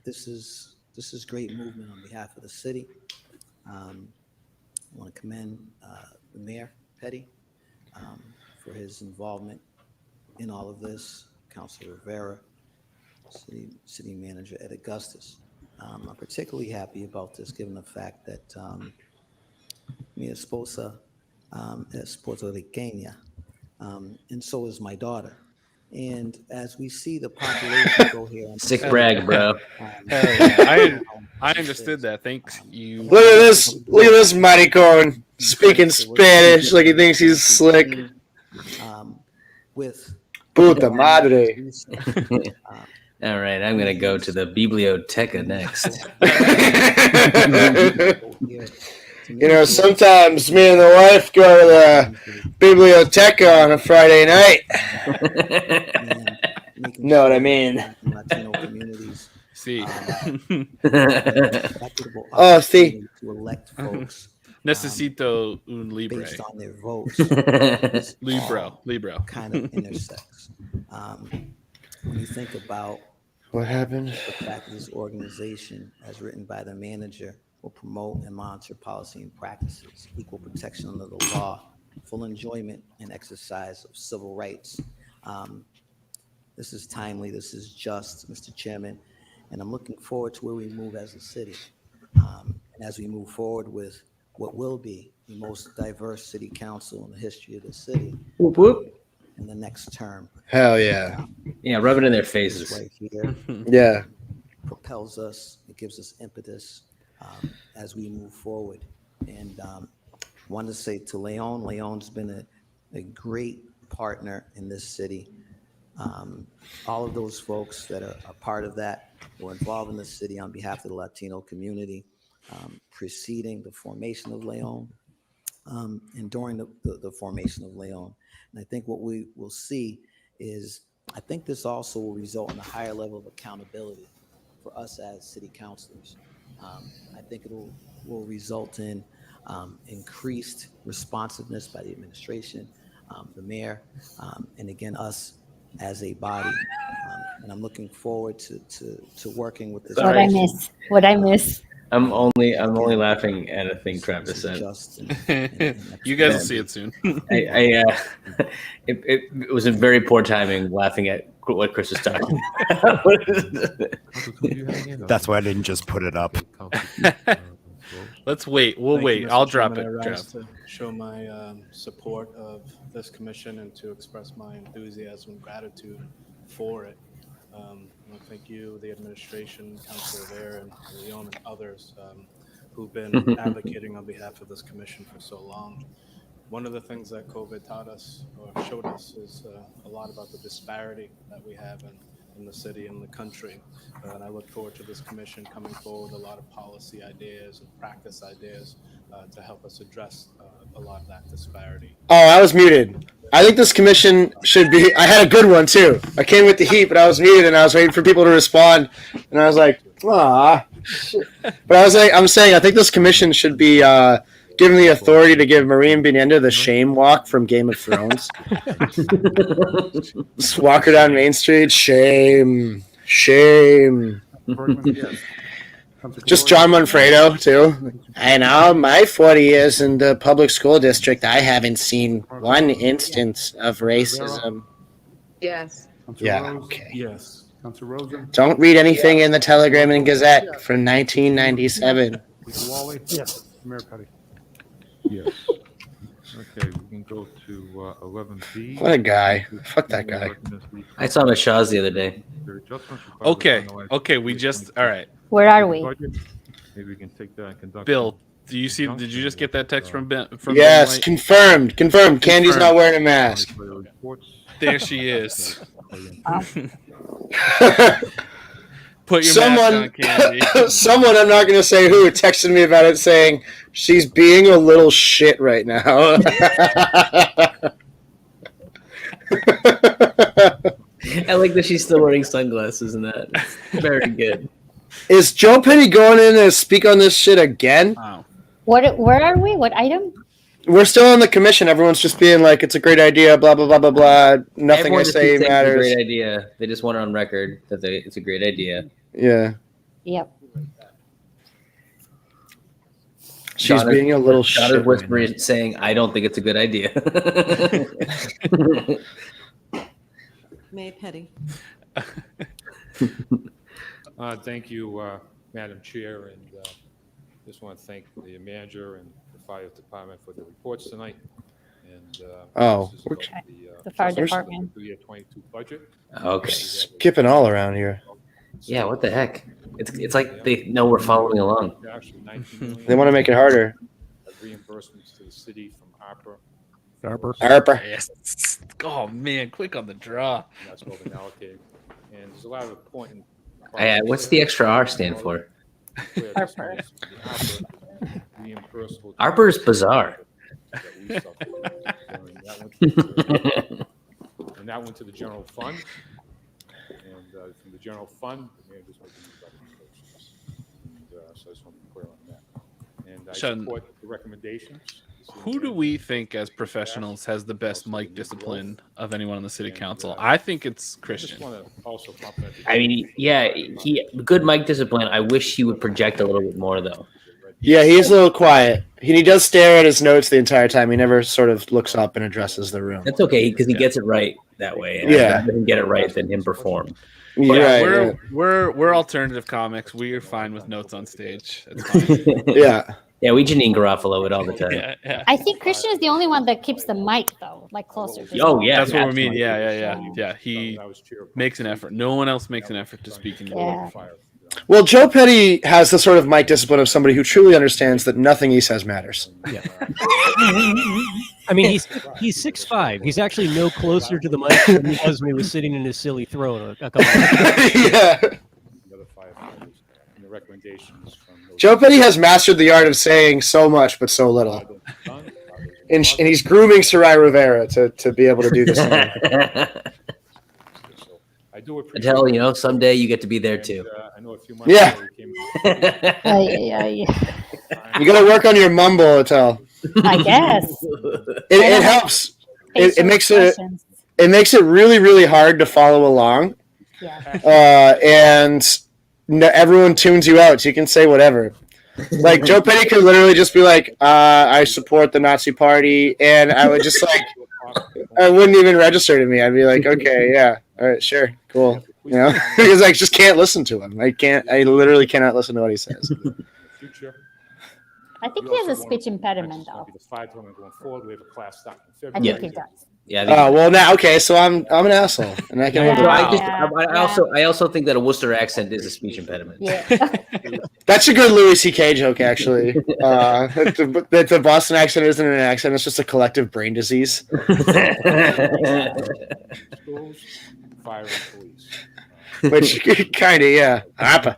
Speaker 13: this is great movement on behalf of the city. I want to commend the Mayor Petty for his involvement in all of this, Councilor Rivera, City Manager Ed Augustus. I'm particularly happy about this, given the fact that mi esposa es puertorriqueña, and so is my daughter. And as we see the population go here,
Speaker 20: sick brag, bro.
Speaker 1: I understood that. Thanks you.
Speaker 2: Look at this maricon speaking Spanish like he thinks he's slick.
Speaker 13: With
Speaker 2: puta madre.
Speaker 20: All right, I'm gonna go to the biblioteca next.
Speaker 2: Sometimes me and the wife go to the biblioteca on a Friday night. Know what I mean?
Speaker 13: Latino communities.
Speaker 1: See.
Speaker 2: Oh, see.
Speaker 13: To elect folks.
Speaker 1: Necesito un libre.
Speaker 13: Based on their votes.
Speaker 1: Libro.
Speaker 13: Kind of intersects. When you think about
Speaker 2: what happened,
Speaker 13: the fact that this organization, as written by the manager, will promote and monitor policy and practices, equal protection under the law, full enjoyment and exercise of civil rights. This is timely, this is just, Mr. Chairman, and I'm looking forward to where we move as a city. And as we move forward with what will be the most diverse city council in the history of the city.
Speaker 20: Whoop, whoop.
Speaker 13: In the next term.
Speaker 2: Hell yeah.
Speaker 20: Yeah, rub it in their faces.
Speaker 13: Right here.
Speaker 2: Yeah.
Speaker 13: Propels us, it gives us impetus as we move forward. And wanted to say to Leon's been a great partner in this city. All of those folks that are part of that were involved in the city on behalf of the Latino community, preceding the formation of Leon and during the formation of Leon. And I think what we will see is, I think this also will result in a higher level of accountability for us as city councilors. I think it will result in increased responsiveness by the administration, the mayor, and again, us as a body. And I'm looking forward to working with this.
Speaker 3: What I miss.
Speaker 20: I'm only laughing at a thing Travis said.
Speaker 1: You guys will see it soon.
Speaker 7: It
Speaker 20: was a very poor timing laughing at what Chris is talking about.
Speaker 7: That's why I didn't just put it up.
Speaker 1: Let's wait. We'll wait.
Speaker 18: Mr.
Speaker 1: I'll drop
Speaker 18: Chairman,
Speaker 1: it.
Speaker 18: I rise to show my support of this commission and to express my enthusiasm and gratitude for it. Thank you, the administration, Councilor Vare, and Leon, and others who've been advocating on behalf of this commission for so long. One of the things that COVID taught us or showed us is a lot about the disparity that we have in the city and the country. And I look forward to this commission coming forward with a lot of policy ideas and practice ideas to help us address a lot of that disparity.
Speaker 2: Oh, I was muted. I think this commission should be. I had a good one too. I came with the heat, but I was muted and I was waiting for people to respond. And I was like, ah. But I'm saying I think this commission should be given the authority to give Maureen Benenda the shame walk from Game of Thrones. Just walk her down Main Street. Shame. Just John Manfredo too. I know my 40 years in the public school district, I haven't seen one instance of racism.
Speaker 16: Yes.
Speaker 2: Yeah. Okay.
Speaker 8: Yes. Councilor Rosen.
Speaker 2: Don't read anything in the Telegram and Gazette from 1997.
Speaker 8: Wally. Yes. Mayor Petty.
Speaker 6: Yes. Okay, we can go to 11B.
Speaker 2: What a guy. Fuck that guy.
Speaker 20: I saw him at Shaw's the other day.
Speaker 1: Okay, we just all right.
Speaker 3: Where are we?
Speaker 6: Maybe we can take that and conduct.
Speaker 1: Bill, did you just get that text from Ben?
Speaker 2: Yes,
Speaker 1: Ben
Speaker 2: confirmed. Candy's not wearing a mask.
Speaker 1: There she is.
Speaker 2: Put your mask on, Candy. Someone, I'm not going to say who, texted me about it saying she's being a little shit right now.
Speaker 20: I like that she's still wearing sunglasses and that. Very good.
Speaker 2: Is Joe Penny going in to speak on this shit again?
Speaker 1: Wow.
Speaker 3: Where are we? What item?
Speaker 2: We're still on the commission. Everyone's just being like, it's a great idea, blah, blah, blah, blah, blah. Nothing
Speaker 20: Everyone
Speaker 2: I
Speaker 20: just
Speaker 2: say
Speaker 20: thinks it's
Speaker 2: matters.
Speaker 20: a great idea. They just want it on record that it's a great idea.
Speaker 2: Yeah.
Speaker 3: Yep.
Speaker 2: She's being a little shit.
Speaker 20: Daughter Whisper is saying, I don't think it's a good idea.
Speaker 9: Mayor Petty.
Speaker 6: Thank you, Madam Chair, and just want to thank the manager and the fire department for the reports tonight. And
Speaker 3: the fire department.
Speaker 6: The year 22 budget.
Speaker 20: Okay.
Speaker 2: Skipping all around here.
Speaker 20: Yeah, what the heck? It's like they know we're following along.
Speaker 6: Actually, 19 million.
Speaker 2: They want to make it harder.
Speaker 6: Reimbursements to the city from
Speaker 2: ARPA.
Speaker 1: Yes. Oh man, quick on the draw.
Speaker 6: That's what been allocated. And there's a lot of important.
Speaker 20: What's the extra R stand for?
Speaker 3: ARPA.
Speaker 20: ARPA is bizarre.
Speaker 6: And that went to the general fund. And from the general fund, the mayor just making these recommendations. And so I just want to be clear on that. And I
Speaker 1: Shaun,
Speaker 6: support the recommendations.
Speaker 1: Who do we think as professionals has the best mic discipline of anyone on the city council? I think it's Christian.
Speaker 20: I mean, yeah, good mic discipline. I wish he would project a little bit more though.
Speaker 2: Yeah, he's a little quiet. He does stare at his notes the entire time. He never sort of looks up and addresses the room.
Speaker 20: That's okay because he gets it right that way. And
Speaker 2: Yeah.
Speaker 20: I'd rather him get it right than him perform.
Speaker 1: Yeah, we're alternative comics. We're fine with notes on stage. That's fine.
Speaker 2: Yeah.
Speaker 20: Yeah, we Janine Garofalo it all the time.
Speaker 3: I think Christian is the only one that keeps the mic though, like closer to
Speaker 20: Oh, yeah,
Speaker 1: that's what we
Speaker 20: absolutely.
Speaker 1: mean. Yeah. He makes an effort. No one else makes an effort to speak in the microphone.
Speaker 2: Well, Joe Petty has the sort of mic discipline of somebody who truly understands that nothing he says matters.
Speaker 24: Yeah. I mean, he's 6'5". He's actually no closer to the mic than he was when he was sitting in his silly throne a couple of
Speaker 2: Yeah.
Speaker 6: The recommendations from
Speaker 2: Joe Petty has mastered the art of saying so much but so little. And he's grooming Sarai Rivera to be able to do this.
Speaker 6: I do appreciate
Speaker 20: Etel, someday you get to be there too.
Speaker 6: I know a few months
Speaker 2: Yeah.
Speaker 6: ago we came
Speaker 2: You got to work on your mumble, Etel.
Speaker 3: I guess.
Speaker 2: It helps. It makes it really, really hard to follow along. And everyone tunes you out, so you can say whatever. Like Joe Petty could literally just be like, "I support the Nazi Party," and I would just I wouldn't even register to me. I'd be like, "Okay, yeah, all right, sure, cool," because I just can't listen to him. I literally cannot listen to what he says.
Speaker 3: I think he has a speech impediment though.
Speaker 6: Going forward, we have a class starting in
Speaker 3: I
Speaker 6: February.
Speaker 3: think he does.
Speaker 20: Yeah.
Speaker 2: Oh well, now okay, so I'm an asshole, and I can.
Speaker 20: I also think that a Worcester accent is a speech impediment.
Speaker 3: Yeah.
Speaker 2: That's a good Louis C.K. joke, actually. That the Boston accent isn't an accent; it's just a collective brain disease.
Speaker 6: Schools, fire, and police.
Speaker 2: Which kind of, yeah. Appa.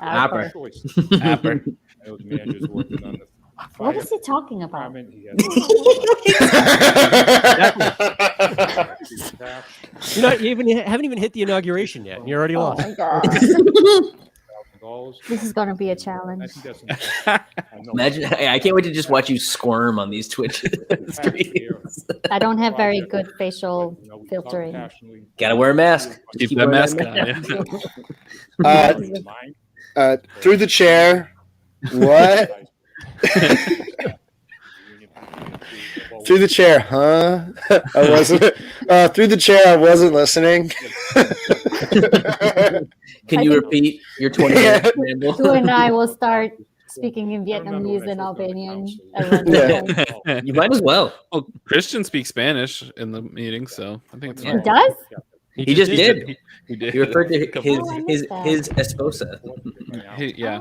Speaker 20: Appa.
Speaker 6: Appa. I know the manager's working on the
Speaker 3: What is he talking about?
Speaker 24: You haven't even hit the inauguration yet, and you're already lost.
Speaker 3: My God. This is going to be a challenge.
Speaker 20: Imagine! I can't wait to just watch you squirm on these Twitch streams.
Speaker 3: I don't have very good facial filtering.
Speaker 20: Gotta wear a mask.
Speaker 1: Keep that mask on.
Speaker 2: Through the chair. What? Through the chair, huh? I wasn't. Through the chair, I wasn't listening.
Speaker 20: Can you repeat your 20 minutes ramble?
Speaker 3: Sue and I will start speaking in Vietnamese and Albanian.
Speaker 20: You might as well.
Speaker 1: Well, Christian speaks Spanish in the meeting, so I think it's
Speaker 3: He does?
Speaker 20: He just did.
Speaker 1: He did.
Speaker 20: He referred to his esposa.
Speaker 1: Yeah.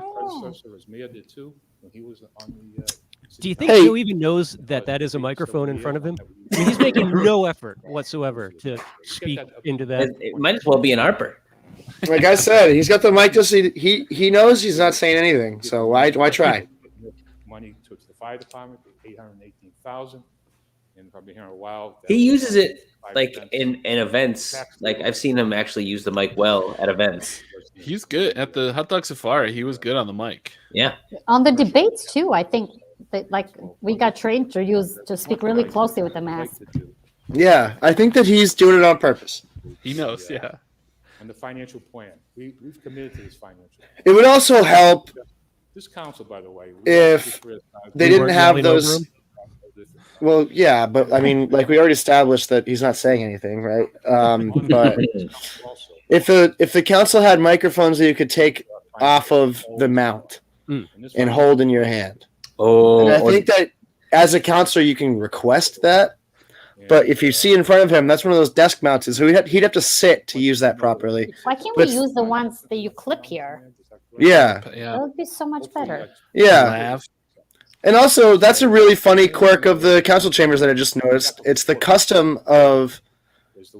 Speaker 6: His mayor did too when he was on the.
Speaker 24: Do you think Joe even knows that is a microphone in front of him? I mean, he's making no effort whatsoever to speak into that.
Speaker 20: It might as well be an ARPer.
Speaker 2: Like I said, he's got the mic. Just he knows he's not saying anything. So why try?
Speaker 6: Money to the fire department, $818,000, and probably here in a while.
Speaker 20: He uses it like in events. Like I've seen him actually use the mic well at events.
Speaker 1: He's good at the hot dog safari. He was good on the mic.
Speaker 20: Yeah.
Speaker 3: On the debates too, I think that we got trained to speak really closely with the mask.
Speaker 2: Yeah, I think that he's doing it on purpose.
Speaker 1: He knows, yeah.
Speaker 6: And the financial plan, we've committed to this financial plan.
Speaker 2: It would also help
Speaker 6: This council, by the way,
Speaker 2: if they didn't have those. Well, yeah, but I mean, like we already established that he's not saying anything, right? But if the council had microphones that you could take off of the mount and hold in your hand, and I think that as a councilor you can request that. But if you see in front of him, that's one of those desk mounts. So he'd have to sit to use that properly.
Speaker 3: Why can't we use the ones that you clip here?
Speaker 2: Yeah.
Speaker 3: That would be so much better.
Speaker 2: Yeah. And also, that's a really funny quirk of the council chambers that I just noticed. It's the custom of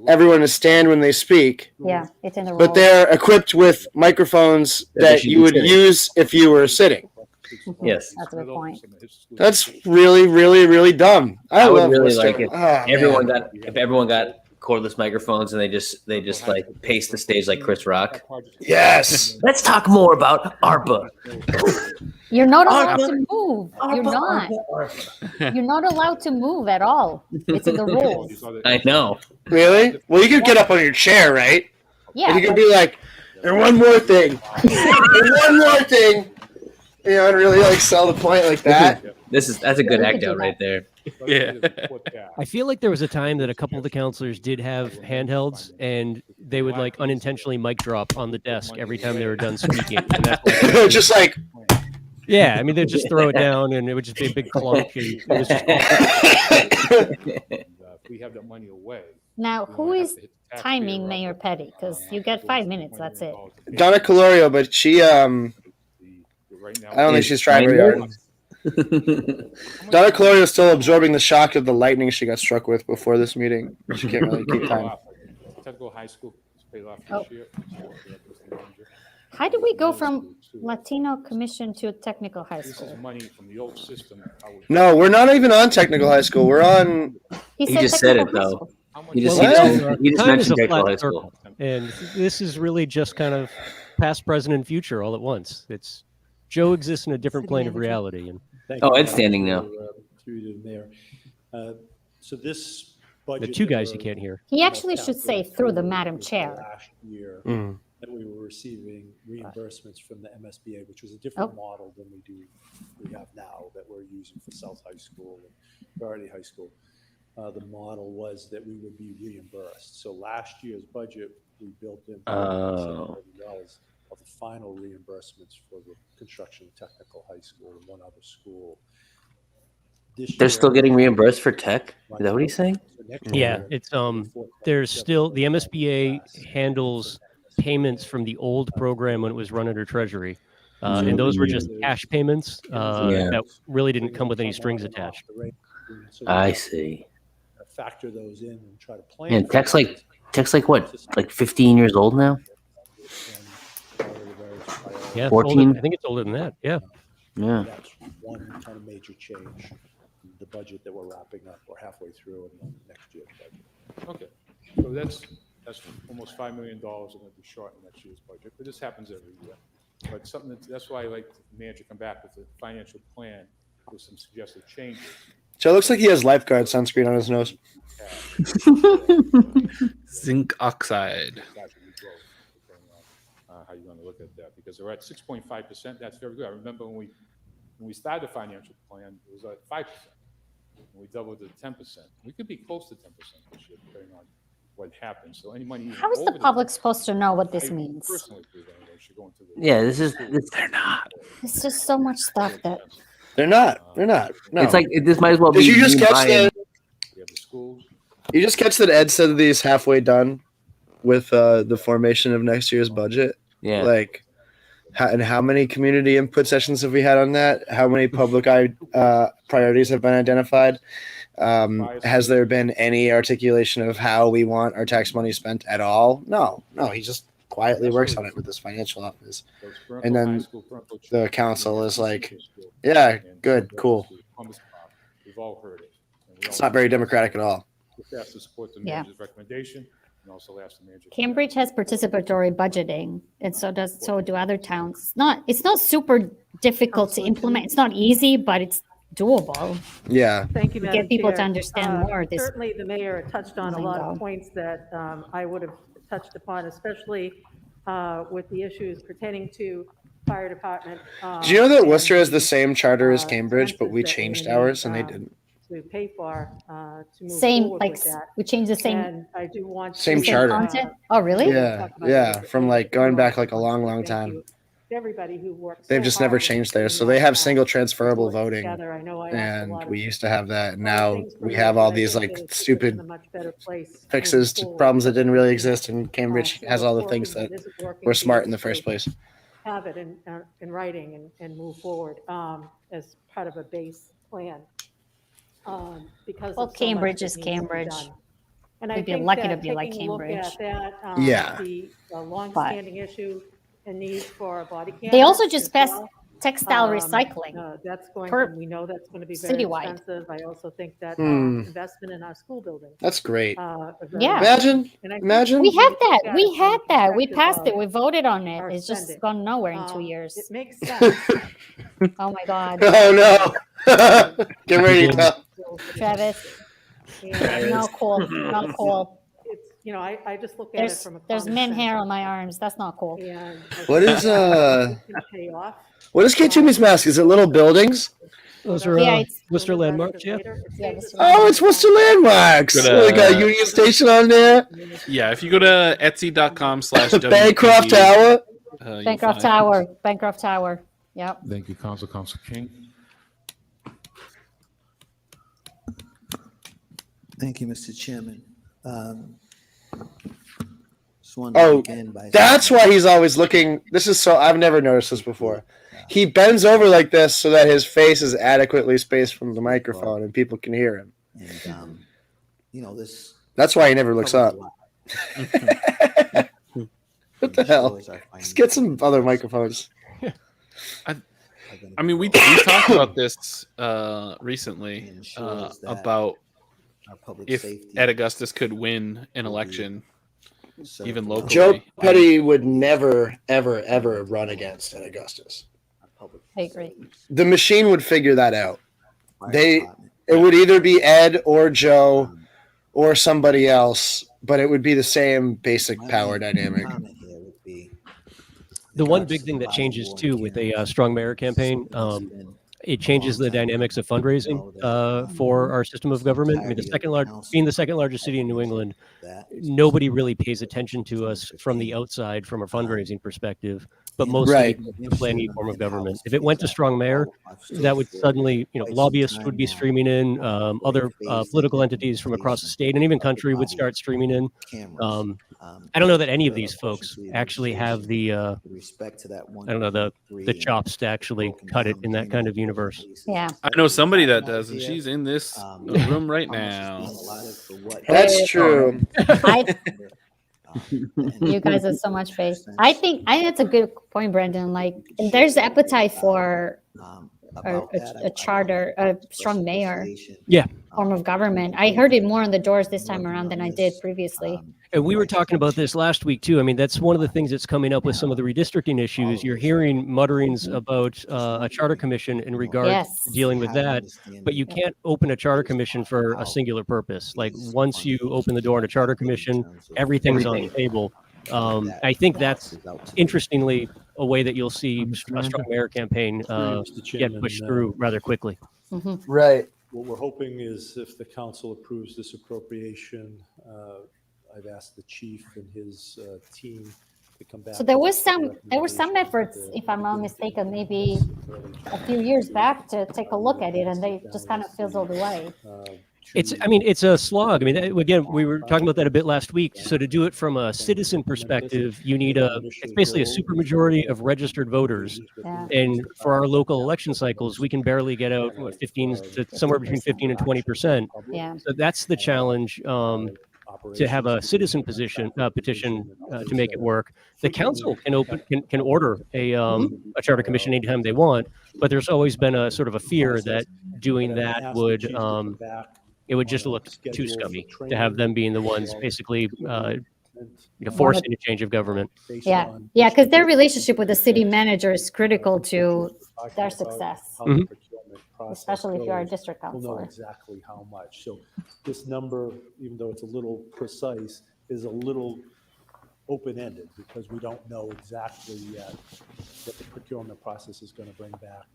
Speaker 2: everyone to stand when they speak.
Speaker 3: Yeah, it's in the
Speaker 2: But they're equipped with microphones that you would use if you were sitting.
Speaker 20: Yes.
Speaker 3: That's a good point.
Speaker 2: That's really, really, really dumb.
Speaker 20: I would
Speaker 2: love
Speaker 20: really
Speaker 2: Worcester.
Speaker 20: like it.
Speaker 2: Oh,
Speaker 20: If everyone got cordless microphones and they just like pace the stage like Chris Rock.
Speaker 2: Yes.
Speaker 20: Let's talk more about ARPA.
Speaker 3: You're not allowed to move. You're not. You're not allowed to move at all. It's in the rules.
Speaker 20: I know.
Speaker 2: Really? Well, you could get up on your chair, right?
Speaker 3: Yeah.
Speaker 2: And you could be like, and one more thing. And one more thing. and really like sell the point like that.
Speaker 20: That's a good act out right there.
Speaker 1: Yeah.
Speaker 24: I feel like there was a time that a couple of the counselors did have handhelds, and they would like unintentionally mic drop on the desk every time they were done speaking. And that's
Speaker 2: just like,
Speaker 24: yeah, I mean, they'd just throw it down, and it would just be a big clunk. And it was just
Speaker 6: if we have that money away.
Speaker 3: Now, who is timing Mayor Petty? Because you get 5 minutes. That's it.
Speaker 2: Donna Calorio, but she I don't think she's trying very hard. Donna Calorio is still absorbing the shock of the lightning she got struck with before this meeting. She can't really keep time.
Speaker 6: Technical high school paid off this year.
Speaker 3: How do we go from Latino Commission to Technical High
Speaker 6: This
Speaker 3: School?
Speaker 6: is money from the old system.
Speaker 2: No, we're not even on technical high school. We're on.
Speaker 20: He just said it though. He just mentioned technical high school.
Speaker 24: And this is really just kind of past, present, and future all at once. It's Joe exists in a different plane of reality. And
Speaker 20: Ed's standing now.
Speaker 14: Through the mayor. So this budget.
Speaker 24: The two guys you can't hear.
Speaker 3: He actually should say through the Madam Chair.
Speaker 14: Last year that we were receiving reimbursements from the MSBA, which was a different model than we have now that we're using for South High School and Priority High School. The model was that we would be reimbursed. So last year's budget, we built in $7 of the final reimbursements for the construction of Technical High School and one other school.
Speaker 20: They're still getting reimbursed for tech? Is that what he's saying?
Speaker 24: Yeah, it's there's still the MSBA handles payments from the old program when it was run under Treasury. And those were just cash payments that really didn't come with any strings attached.
Speaker 20: I see.
Speaker 14: Factor those in and try to plan.
Speaker 20: And tech's like what? Like 15 years old now?
Speaker 24: Yeah,
Speaker 20: 14?
Speaker 24: I think it's older than that. Yeah.
Speaker 20: Yeah.
Speaker 14: That's one kind of major change. The budget that we're wrapping up, we're halfway through in next year's budget.
Speaker 6: Okay, so that's almost $5 million are going to be short in next year's budget, but this happens every year. But that's why I like the manager come back with a financial plan with some suggested changes.
Speaker 2: Joe looks like he has lifeguard sunscreen on his nose.
Speaker 1: Zinc oxide.
Speaker 6: How you going to look at that? Because they're at 6.5%. That's very good. I remember when we started the financial plan, it was at 5%. And we doubled it to 10%. We could be close to 10% this year, depending on what happens. So any money.
Speaker 3: How is the public supposed to know what this means?
Speaker 6: Personally, should go into the.
Speaker 20: Yeah, they're not.
Speaker 3: It's just so much stuff that.
Speaker 2: They're not. No.
Speaker 20: It's like this might as well be.
Speaker 2: Did you just catch that?
Speaker 6: We have the schools.
Speaker 2: You just catch that Ed said that he's halfway done with the formation of next year's budget.
Speaker 20: Yeah.
Speaker 2: Like, how many community input sessions have we had on that? How many public priorities have been identified? Has there been any articulation of how we want our tax money spent at all? No. He just quietly works on it with his financial office. And then the council is like, yeah, good, cool.
Speaker 6: We've all heard it.
Speaker 2: It's not very democratic at all.
Speaker 6: Just asked to support the manager's recommendation and also ask the manager.
Speaker 3: Cambridge has participatory budgeting, and so do other towns. It's not super difficult to implement. It's not easy, but it's doable.
Speaker 2: Yeah.
Speaker 15: Thank you,
Speaker 3: To
Speaker 15: Madam
Speaker 3: get people
Speaker 15: Chair.
Speaker 3: to understand more. This
Speaker 15: Certainly, the mayor touched on a lot
Speaker 3: lingo.
Speaker 15: of points that I would have touched upon, especially with the issues pertaining to fire department.
Speaker 2: Do you know that Worcester has the same charter as Cambridge, but we changed ours and they didn't?
Speaker 15: To pay for to move
Speaker 3: Same,
Speaker 15: forward
Speaker 3: like
Speaker 15: with that.
Speaker 3: we changed the same.
Speaker 15: And I do want
Speaker 2: Same
Speaker 15: to,
Speaker 2: charter.
Speaker 3: Content? Oh, really?
Speaker 2: Yeah. From like going back like a long time.
Speaker 15: everybody who works.
Speaker 2: They've
Speaker 15: so
Speaker 2: just never
Speaker 15: hard
Speaker 2: changed theirs.
Speaker 15: to
Speaker 2: So they have
Speaker 15: not,
Speaker 2: single transferable
Speaker 15: work
Speaker 2: voting.
Speaker 15: together. I know I asked a
Speaker 2: And
Speaker 15: lot of
Speaker 2: we used to have that. And now we have all these like
Speaker 15: think
Speaker 2: stupid
Speaker 15: in a much better place
Speaker 2: fixes to
Speaker 15: moving
Speaker 2: problems that didn't really exist. And Cambridge
Speaker 15: So
Speaker 2: has all the
Speaker 15: working,
Speaker 2: things that
Speaker 15: it isn't working,
Speaker 2: were
Speaker 15: we
Speaker 2: smart
Speaker 15: need
Speaker 2: in the
Speaker 15: to
Speaker 2: first place.
Speaker 15: have it in writing and move forward as part of a base plan. Because
Speaker 3: Well,
Speaker 15: of so much
Speaker 3: Cambridge
Speaker 15: that
Speaker 3: is
Speaker 15: needs to be
Speaker 3: Cambridge.
Speaker 15: done. And I
Speaker 3: We'd be
Speaker 15: think
Speaker 3: lucky
Speaker 15: that
Speaker 3: to be like
Speaker 15: taking a look
Speaker 3: Cambridge.
Speaker 15: at that,
Speaker 2: Yeah.
Speaker 15: the longstanding issue and need for a body cam.
Speaker 3: They also
Speaker 15: as
Speaker 3: just passed
Speaker 15: well.
Speaker 3: textile recycling.
Speaker 15: That's going,
Speaker 3: per-
Speaker 15: we know that's going to be very
Speaker 3: citywide.
Speaker 15: expensive. I also think that
Speaker 2: Hmm.
Speaker 15: investment in our school buildings.
Speaker 2: That's great.
Speaker 3: Yeah.
Speaker 2: Imagine.
Speaker 15: And I think
Speaker 2: Imagine.
Speaker 3: We had that.
Speaker 15: Yeah,
Speaker 3: We had that. We
Speaker 15: perspective
Speaker 3: passed it.
Speaker 15: of
Speaker 3: We voted on it.
Speaker 15: our
Speaker 3: It's just
Speaker 15: spending.
Speaker 3: gone nowhere in 2 years.
Speaker 15: It makes sense.
Speaker 3: Oh my God.
Speaker 2: Oh no. Get ready to tell.
Speaker 3: Travis.
Speaker 15: And
Speaker 3: Not cool. Not cool.
Speaker 15: it's, I just look at it
Speaker 3: There's
Speaker 15: from a
Speaker 3: there's
Speaker 15: common
Speaker 3: men
Speaker 15: sense
Speaker 3: hair on my arms. That's not cool.
Speaker 15: and I
Speaker 2: What
Speaker 15: think
Speaker 2: is,
Speaker 15: that it's gonna pay off
Speaker 2: What is K2Me's mask? Is it little buildings?
Speaker 24: Those are
Speaker 3: Yeah, it's
Speaker 24: Worcester landmarks. Yeah.
Speaker 3: yeah. This
Speaker 2: Oh, it's Worcester Landmarks.
Speaker 1: Good,
Speaker 2: They got Union Station on there.
Speaker 1: Yeah, if you go to etsy.com/WPD,
Speaker 2: Bancroft Tower.
Speaker 3: Bancroft Tower. Bancroft Tower. Yep.
Speaker 6: Thank you, Council King.
Speaker 13: Thank you, Mr. Chairman. Just wanted to
Speaker 2: Oh,
Speaker 13: begin by
Speaker 2: that's
Speaker 13: saying-
Speaker 2: why he's always looking. This is so. I've never noticed this before. He bends over like this so that his face is adequately spaced from the microphone and people can hear him.
Speaker 13: And, you know, this.
Speaker 2: That's why he never looks up. What the hell? Let's get some other microphones.
Speaker 1: I mean, we talked about this recently about if Ed Augustus could win an election, even locally.
Speaker 2: Joe Petty would never, ever, ever run against Ed Augustus.
Speaker 3: I agree.
Speaker 2: The machine would figure that out. It would either be Ed or Joe or somebody else, but it would be the same basic power dynamic.
Speaker 24: The one big thing that changes too with a strong mayor campaign, it changes the dynamics of fundraising for our system of government. I mean, being the second largest city in New England, nobody really pays attention to us from the outside from a fundraising perspective, but mostly play any form of government. If it went to strong mayor, that would suddenly, lobbyists would be streaming in, other political entities from across the state and even country would start streaming in. I don't know that any of these folks actually have the, the chops to actually cut it in that kind of universe.
Speaker 3: Yeah.
Speaker 1: I know somebody that does, and she's in this room right now.
Speaker 2: That's true.
Speaker 3: You guys have so much faith. I think that's a good point, Brendan. Like, there's appetite for a charter, a strong mayor form of government. I heard it more on the doors this time around than I did previously.
Speaker 24: And we were talking about this last week too. I mean, that's one of the things that's coming up with some of the redistricting issues. You're hearing mutterings about a charter commission in regards to dealing with that, but you can't open a charter commission for a singular purpose. Like once you open the door in a charter commission, everything's on the table. I think that's interestingly a way that you'll see a strong mayor campaign get pushed through rather quickly.
Speaker 2: Right.
Speaker 14: What we're hoping is if the council approves this appropriation, I've asked the chief and his team to come back.
Speaker 3: So there were some efforts, if I'm not mistaken, maybe a few years back to take a look at it, and they just kind of fizzled away.
Speaker 24: It's a slog. I mean, again, we were talking about that a bit last week. So to do it from a citizen perspective, you need it's basically a supermajority of registered voters.
Speaker 3: Yeah.
Speaker 24: And for our local election cycles, we can barely get out 15 to somewhere between 15 and 20%.
Speaker 3: Yeah.
Speaker 24: So that's the challenge. To have a citizen petition to make it work. The council can order a charter commission anytime they want, but there's always been a sort of a fear that doing that would it would just look too scummy to have them being the ones basically forcing a change of government.
Speaker 3: Yeah, because their relationship with the city manager is critical to their success. Especially if you're a district
Speaker 14: We'll know
Speaker 3: councilor.
Speaker 14: exactly how much. So this number, even though it's a little precise, is a little open-ended because we don't know exactly yet what the procurement process is going to bring back,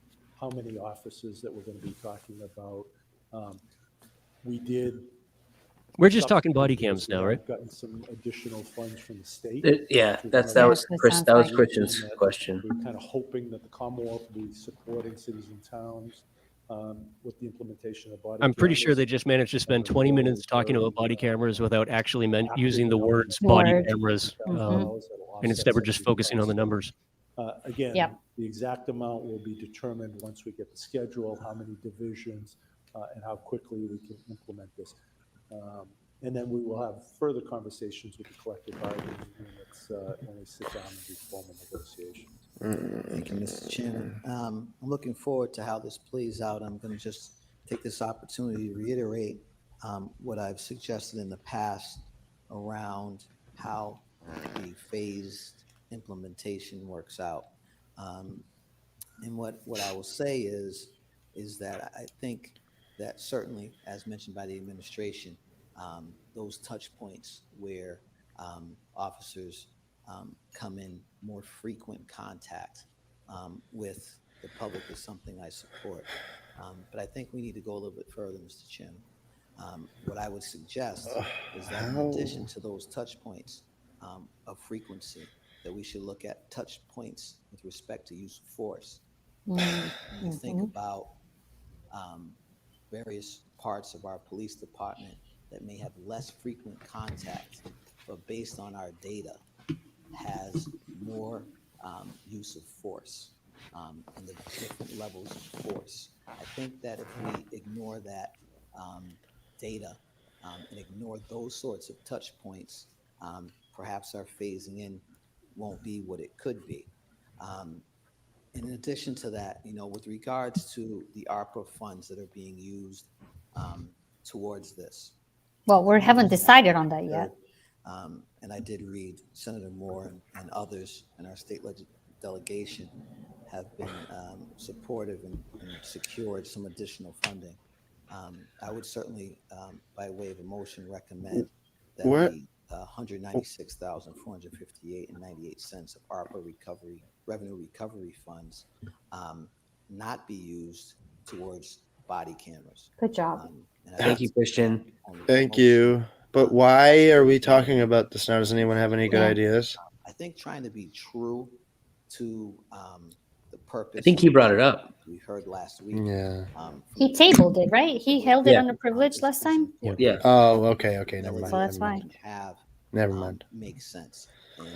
Speaker 14: how many offices that we're going to be talking about.
Speaker 24: We're just talking body cams now, right?
Speaker 14: Gotten some additional funds from the state.
Speaker 20: That was Christian's question.
Speaker 14: We're kind of hoping that the Commonwealth will be supporting cities and towns with the implementation of body
Speaker 24: I'm pretty
Speaker 14: cameras.
Speaker 24: sure they just managed to spend 20 minutes talking about body cameras without actually using the words body cameras. And instead we're just focusing on the numbers.
Speaker 14: Again, the exact amount will be determined once we get the schedule, how many divisions, and how quickly we can implement this. And then we will have further conversations with the collective bargaining units when we sit down and do formal negotiations.
Speaker 13: Thank you, Mr. Chairman. I'm looking forward to how this plays out. I'm going to just take this opportunity to reiterate what I've suggested in the past around how the phased implementation works out. And what I will say is that I think that certainly, as mentioned by the administration, those touch points where officers come in more frequent contact with the public is something I support. But I think we need to go a little bit further, Mr. Chairman. What I would suggest is that in addition to those touch points of frequency, that we should look at touch points with respect to use of force. You think about various parts of our police department that may have less frequent contact, but based on our data, has more use of force and the different levels of force. I think that if we ignore that data and ignore those sorts of touch points, perhaps our phasing in won't be what it could be. In addition to that, with regards to the ARPA funds that are being used towards this.
Speaker 3: Well, we haven't decided on that yet.
Speaker 13: And I did read Senator Moore and others in our state delegation have been supportive and secured some additional funding. I would certainly, by way of a motion, recommend that the $196,458.98 of ARPA revenue recovery funds not be used towards body cameras.
Speaker 3: Good job.
Speaker 20: Thank you, Christian.
Speaker 2: Thank you. But why are we talking about this now? Does anyone have any good ideas?
Speaker 13: I think trying to be true to the purpose.
Speaker 20: I think he brought it up.
Speaker 13: We heard last week.
Speaker 2: Yeah.
Speaker 3: He tabled it, right? He held it under privilege last time.
Speaker 20: Yeah.
Speaker 2: Oh, okay. Never mind.
Speaker 3: So that's fine.
Speaker 2: Never mind.
Speaker 13: Makes sense. And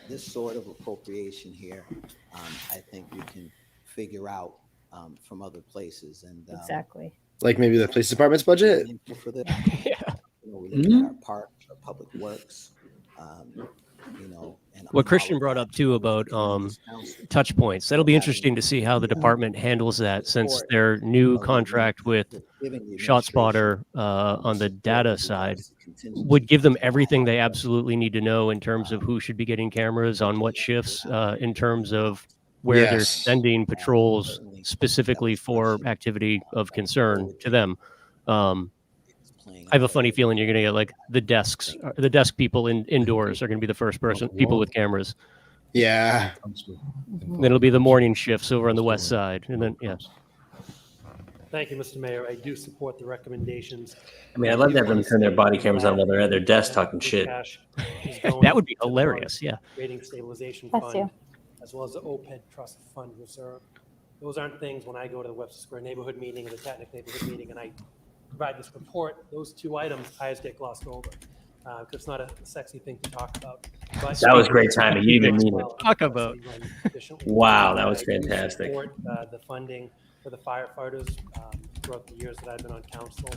Speaker 13: this sort of appropriation here, I think we can figure out from other places. And
Speaker 3: exactly.
Speaker 2: Like maybe the police department's budget.
Speaker 13: For this. We look at our parks, our public works, and
Speaker 24: What Christian brought up too about touch points. That'll be interesting to see how the department handles that, since their new contract with ShotSpotter on the data side would give them everything they absolutely need to know in terms of who should be getting cameras on what shifts, in terms of where they're sending patrols specifically for activity of concern to them. I have a funny feeling you're going to get like the desk people indoors are going to be the first people with cameras.
Speaker 2: Yeah.
Speaker 24: Then it'll be the morning shifts over on the west side. And then,
Speaker 17: Thank you, Mr. Mayor. I do support the recommendations.
Speaker 20: I mean, I'd love to have them turn their body cameras on while they're at their desk talking shit.
Speaker 24: That would be hilarious. Yeah.
Speaker 17: Rating Stabilization
Speaker 3: That's
Speaker 17: Fund, as well as the OPED Trust Fund Reserve. Those aren't things when I go to the Webster Square neighborhood meeting or the Tatnick neighborhood meeting and I provide this report, those two items always get glossed over because it's not a sexy thing to talk about. But
Speaker 20: that was great timing. You didn't mean
Speaker 24: to talk about.
Speaker 20: Wow, that was fantastic.
Speaker 17: Support the funding for the firefighters throughout the years that I've been on council.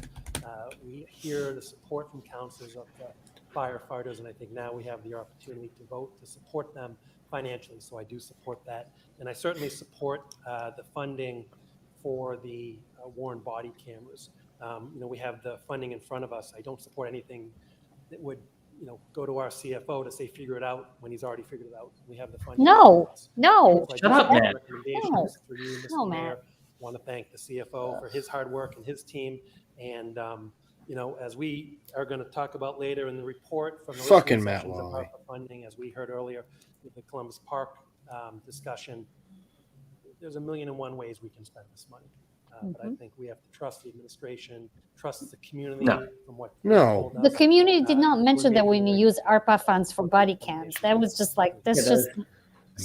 Speaker 17: We hear the support from councilors of the firefighters, and I think now we have the opportunity to vote to support them financially. So I do support that, and I certainly support the funding for the worn body cameras. We have the funding in front of us. I don't support anything that would, go to our CFO to say figure it out when he's already figured it out. We have the funding.
Speaker 3: No.
Speaker 17: So
Speaker 20: Shut up, Matt.
Speaker 17: Recommendations through you, Mr.
Speaker 3: No,
Speaker 17: Mayor.
Speaker 3: Matt.
Speaker 17: Want to thank the CFO for his hard work and his team. And as we are going to talk about later in the report from the
Speaker 2: Fucking
Speaker 17: listening
Speaker 2: Matt
Speaker 17: sessions of
Speaker 2: Wally.
Speaker 17: ARPA funding, as we heard earlier with the Columbus Park discussion, there's 1,000,001 ways we can spend this money. But I think we have to trust the administration, trust the community. From what
Speaker 3: The community did not mention that we use ARPA funds for body cams. That was just like, it's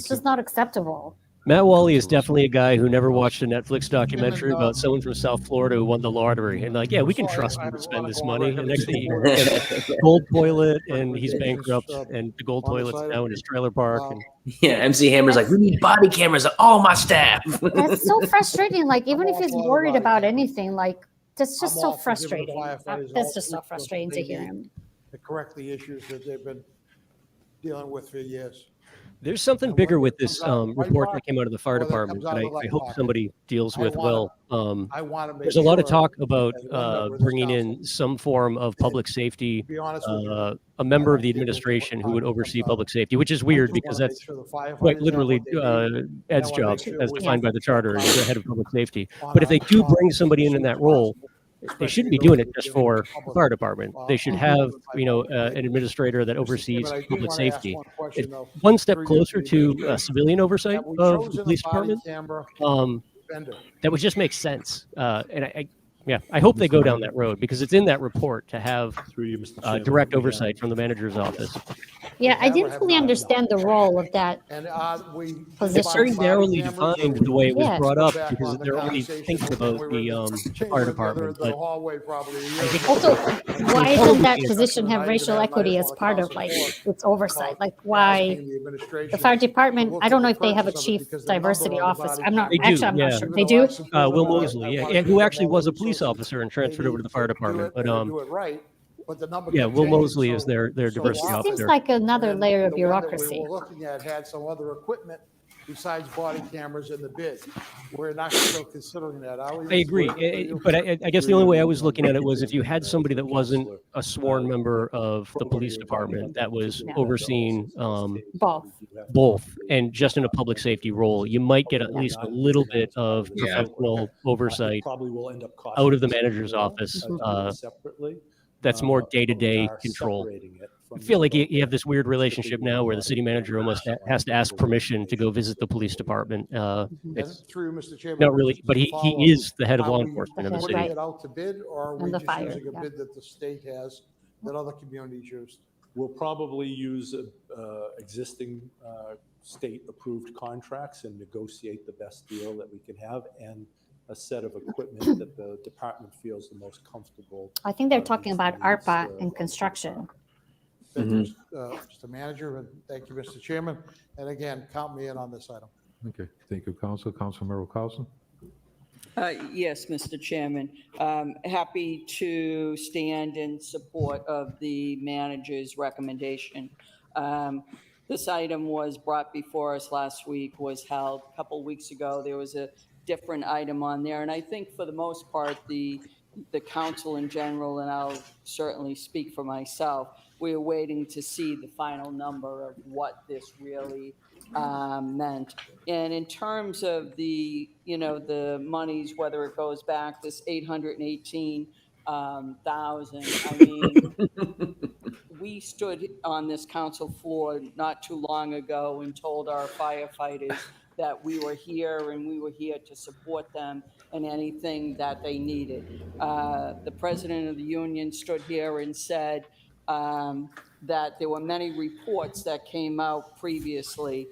Speaker 3: just not acceptable.
Speaker 24: Matt Wally is definitely a guy who never watched a Netflix documentary about someone from South Florida who won the lottery. And like, yeah, we can trust him to spend this money. And next thing you know, gold toilet, and he's bankrupt, and the gold toilet's now in his trailer park. And
Speaker 20: yeah, MC Hammer's like, we need body cameras on all my staff.
Speaker 3: That's so frustrating. Like, even if he's worried about anything, like, that's just so frustrating. That's just so frustrating to hear him.
Speaker 5: To correct the issues that they've been dealing with for years.
Speaker 24: there's something bigger with this report that came out of the fire department that I hope somebody deals with well. There's a lot of talk about bringing in some form of public safety, a member of the administration who would oversee public safety, which is weird because that's quite literally Ed's job as defined by the charter, is the head of public safety. But if they do bring somebody in that role, they shouldn't be doing it just for the fire department. They should have, an administrator that oversees public safety. It's one step closer to civilian oversight of the police department. That would just make sense. And I hope they go down that road because it's in that report to have direct oversight from the manager's office.
Speaker 3: Yeah, I didn't fully understand the role of that position.
Speaker 24: It's very narrowly defined the way it was brought up because they're only thinking about the fire department. But
Speaker 3: also, why doesn't that position have racial equity as part of its oversight? Like why the fire department? I don't know if they have a chief diversity office. I'm not sure. They do.
Speaker 24: Will Mosley, who actually was a police officer and transferred over to the fire department. But Will Mosley is their diversity officer.
Speaker 3: It seems like another layer of bureaucracy.
Speaker 5: What we're looking at had some other equipment besides body cameras in the bid. We're not still considering that, are we?
Speaker 24: I agree, but I guess the only way I was looking at it was if you had somebody that wasn't a sworn member of the police department that was overseeing both, and just in a public safety role, you might get at least a little bit of professional oversight out of the manager's office. That's more day-to-day control. I feel like you have this weird relationship now where the city manager almost has to ask permission to go visit the police department. It's
Speaker 5: through Mr. Chairman,
Speaker 24: not really, but he is the head of law enforcement in the city.
Speaker 5: It out to bid, or are we just using a bid that the state has that other communities use?
Speaker 14: We'll probably use existing state-approved contracts and negotiate the best deal that we can have and a set of equipment that the department feels the most comfortable.
Speaker 3: I think they're talking about ARPA and construction.
Speaker 5: Thank you, Mr. Manager, and thank you, Mr. Chairman. And again, count me in on this item.
Speaker 6: Okay, thank you, Council. Councilmember Carlson.
Speaker 10: Yes, Mr. Chairman. Happy to stand in support of the manager's recommendation. This item was brought before us last week, was held a couple weeks ago. There was a different item on there, and I think for the most part, the council in general, and I'll certainly speak for myself, we're waiting to see the final number of what this really meant. And in terms of the monies, whether it goes back this 818,000, I mean, we stood on this council floor not too long ago and told our firefighters that we were here and we were here to support them in anything that they needed. The president of the union stood here and said that there were many reports that came out previously.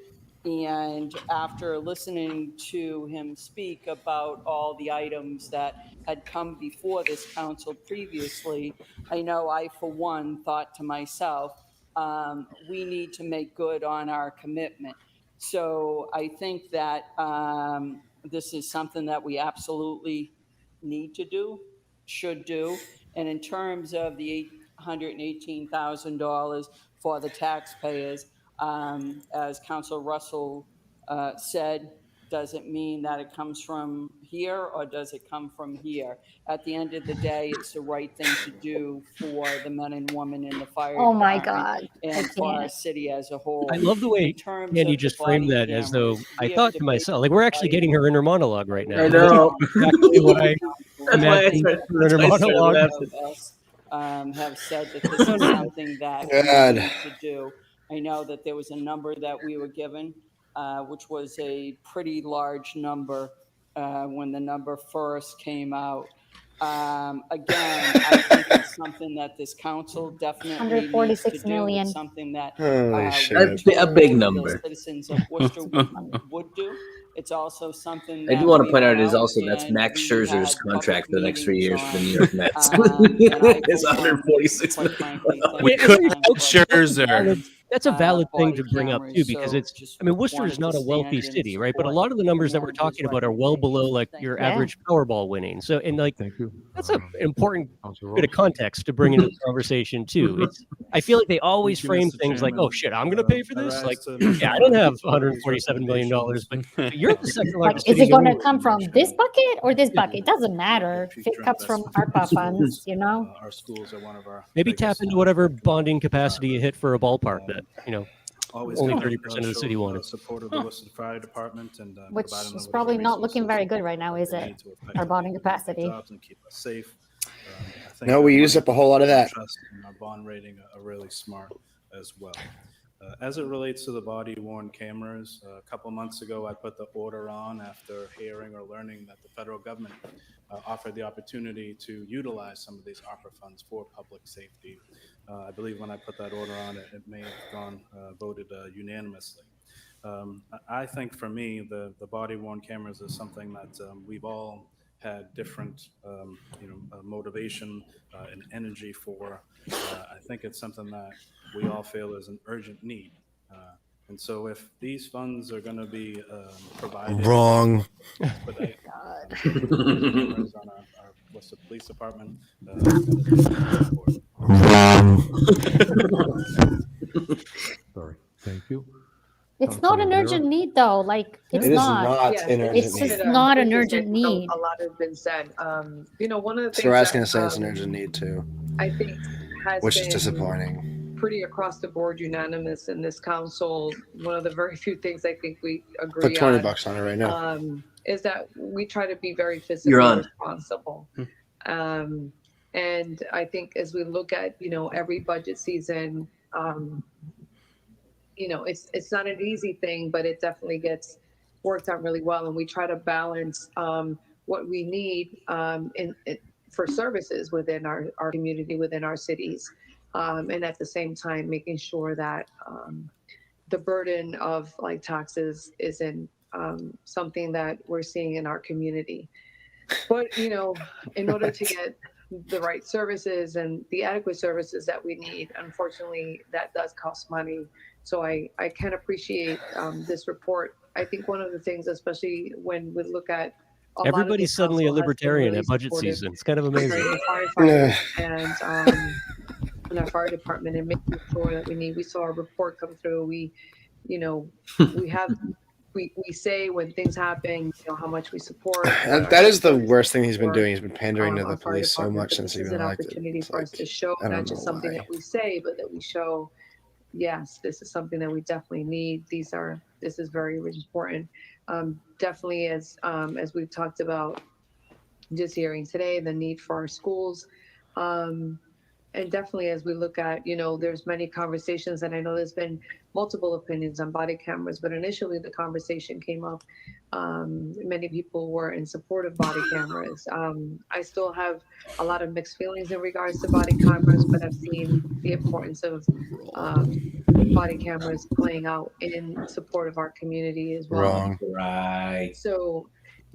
Speaker 10: And after listening to him speak about all the items that had come before this council previously, I know I, for one, thought to myself, we need to make good on our commitment. So I think that this is something that we absolutely need to do, should do. And in terms of the $818,000 for the taxpayers, as Council Russell said, does it mean that it comes from here or does it come from here? At the end of the day, it's the right thing to do for the men and women in the fire
Speaker 3: Oh my
Speaker 10: department
Speaker 3: God.
Speaker 10: and for our city as a whole.
Speaker 24: I love the way Andy just framed that as though I thought to myself, like we're actually getting her inner monologue right now.
Speaker 20: I know.
Speaker 24: Exactly what I
Speaker 20: That's why I
Speaker 24: imagined
Speaker 20: started-
Speaker 24: her inner
Speaker 20: that's why I started
Speaker 24: monologue.
Speaker 20: laughing.
Speaker 10: Have said that this is something that we
Speaker 2: God.
Speaker 10: need to do. I know that there was a number that we were given, which was a pretty large number when the number first came out. Again, I think it's something that this council definitely needs to
Speaker 3: 146
Speaker 10: do.
Speaker 3: million.
Speaker 10: It's something that
Speaker 2: Holy shit.
Speaker 20: A big number.
Speaker 10: citizens of Worcester would do. It's also something
Speaker 20: I
Speaker 10: that
Speaker 20: do want to
Speaker 10: we
Speaker 20: point out
Speaker 10: went
Speaker 20: is also that's
Speaker 10: and
Speaker 20: Max
Speaker 10: we
Speaker 20: Scherzer's
Speaker 10: had
Speaker 20: contract for the next 3 years for the New
Speaker 10: public
Speaker 20: York Mets.
Speaker 10: meetings on, and I
Speaker 20: It's
Speaker 10: for one,
Speaker 20: 146
Speaker 10: quite frankly, think
Speaker 1: We
Speaker 10: it's
Speaker 1: couldn't
Speaker 10: time
Speaker 1: vote
Speaker 10: for us to
Speaker 1: Scherzer.
Speaker 24: That's a valid thing
Speaker 10: body
Speaker 24: to bring up
Speaker 10: cameras,
Speaker 24: too, because
Speaker 10: so
Speaker 24: it's,
Speaker 10: just
Speaker 24: I mean, Worcester is
Speaker 10: wanted
Speaker 24: not
Speaker 10: to
Speaker 24: a wealthy
Speaker 10: stand in
Speaker 24: city, right? But a
Speaker 10: support
Speaker 24: lot of the numbers that
Speaker 10: of
Speaker 24: we're
Speaker 10: his
Speaker 24: talking about are well below like your
Speaker 3: Yeah.
Speaker 24: average Powerball winning. So, and like,
Speaker 6: Thank you.
Speaker 24: that's an important
Speaker 6: Councilor
Speaker 24: bit of context to bring into the conversation too. It's, I feel like they always
Speaker 18: Thank you,
Speaker 24: frame
Speaker 18: Mr.
Speaker 24: things like,
Speaker 18: Chairman.
Speaker 24: oh shit, I'm going to pay for
Speaker 18: I
Speaker 24: this.
Speaker 18: rise
Speaker 24: Like,
Speaker 18: to make
Speaker 24: yeah, I
Speaker 18: sure
Speaker 24: don't
Speaker 18: that
Speaker 24: have
Speaker 18: these
Speaker 24: $147 million, but you're the second
Speaker 3: Like,
Speaker 24: largest
Speaker 3: is
Speaker 24: city
Speaker 3: it going to
Speaker 24: owner.
Speaker 3: come from this bucket or this bucket? It doesn't matter if it comes from ARPA funds, you know?
Speaker 18: Our schools are one of our
Speaker 24: Maybe tap
Speaker 18: biggest,
Speaker 24: into whatever bonding capacity you hit for a ballpark that, you know,
Speaker 18: always
Speaker 24: only
Speaker 18: kind
Speaker 24: 30% of the
Speaker 18: show,
Speaker 24: city wanted.
Speaker 18: support of the Worcester Fire Department and
Speaker 3: Which
Speaker 18: providing them
Speaker 3: is
Speaker 18: with
Speaker 3: probably
Speaker 18: the
Speaker 3: not looking
Speaker 18: resources
Speaker 3: very good right now, is
Speaker 18: they
Speaker 3: it?
Speaker 18: need to
Speaker 3: Our
Speaker 18: effectively
Speaker 3: bonding
Speaker 18: do their
Speaker 3: capacity.
Speaker 18: jobs and keep us safe. I think
Speaker 2: No,
Speaker 18: the
Speaker 2: we use
Speaker 18: money
Speaker 2: up a whole lot of that.
Speaker 18: trust and our bond rating are really smart as well. As it relates to the body-worn cameras, a couple months ago, I put the order on after hearing or learning that the federal government offered the opportunity to utilize some of these ARPA funds for public safety. I believe when I put that order on, it may have gone voted unanimously. I think for me, the body-worn cameras is something that we've all had different, motivation and energy for. I think it's something that we all feel is an urgent need. And so if these funds are going to be provided,
Speaker 2: Wrong.
Speaker 18: expedite cameras on our Worcester Police Department,
Speaker 6: Sorry. Thank you.
Speaker 3: It's not an urgent need, though. Like, it's
Speaker 2: It is
Speaker 3: not.
Speaker 2: not
Speaker 16: Yes,
Speaker 2: an
Speaker 3: It's
Speaker 2: urgent
Speaker 3: just
Speaker 2: need.
Speaker 3: not an
Speaker 16: Like you
Speaker 3: urgent
Speaker 16: said,
Speaker 3: need.
Speaker 16: A lot has been said. One of the things
Speaker 2: So I was
Speaker 16: that,
Speaker 2: going to say it's an urgent need too,
Speaker 16: I think has
Speaker 2: which is
Speaker 16: been
Speaker 2: disappointing.
Speaker 16: pretty across the board unanimous in this council. One of the very few things I think we agree
Speaker 2: Put 20
Speaker 16: on
Speaker 2: bucks on it right now.
Speaker 16: is that we try to be very
Speaker 20: You're
Speaker 16: fiscally
Speaker 20: on.
Speaker 16: responsible. And I think as we look at, every budget season, it's not an easy thing, but it definitely gets worked out really well. And we try to balance what we need for services within our community, within our cities. And at the same time, making sure that the burden of like taxes isn't something that we're seeing in our community. But, in order to get the right services and the adequate services that we need, unfortunately, that does cost money. So I can appreciate this report. I think one of the things, especially when we look at
Speaker 24: Everybody's suddenly a libertarian at budget season. It's kind of amazing.
Speaker 16: The firefighters and our fire department, and making sure that we saw a report come through. We say when things happen, how much we support.
Speaker 2: That is the worst thing he's been doing. He's been pandering to the police so much since he's been elected.
Speaker 16: This is an opportunity for us to show not just something that we say, but that we show, yes, this is something that we definitely need. This is very important. Definitely as we've talked about just hearing today, the need for our schools. And definitely as we look at, there's many conversations, and I know there's been multiple opinions on body cameras, but initially the conversation came up. Many people were in support of body cameras. I still have a lot of mixed feelings in regards to body cameras, but I've seen the importance of body cameras playing out in support of our community as well.
Speaker 2: Wrong.
Speaker 20: Right.
Speaker 16: So,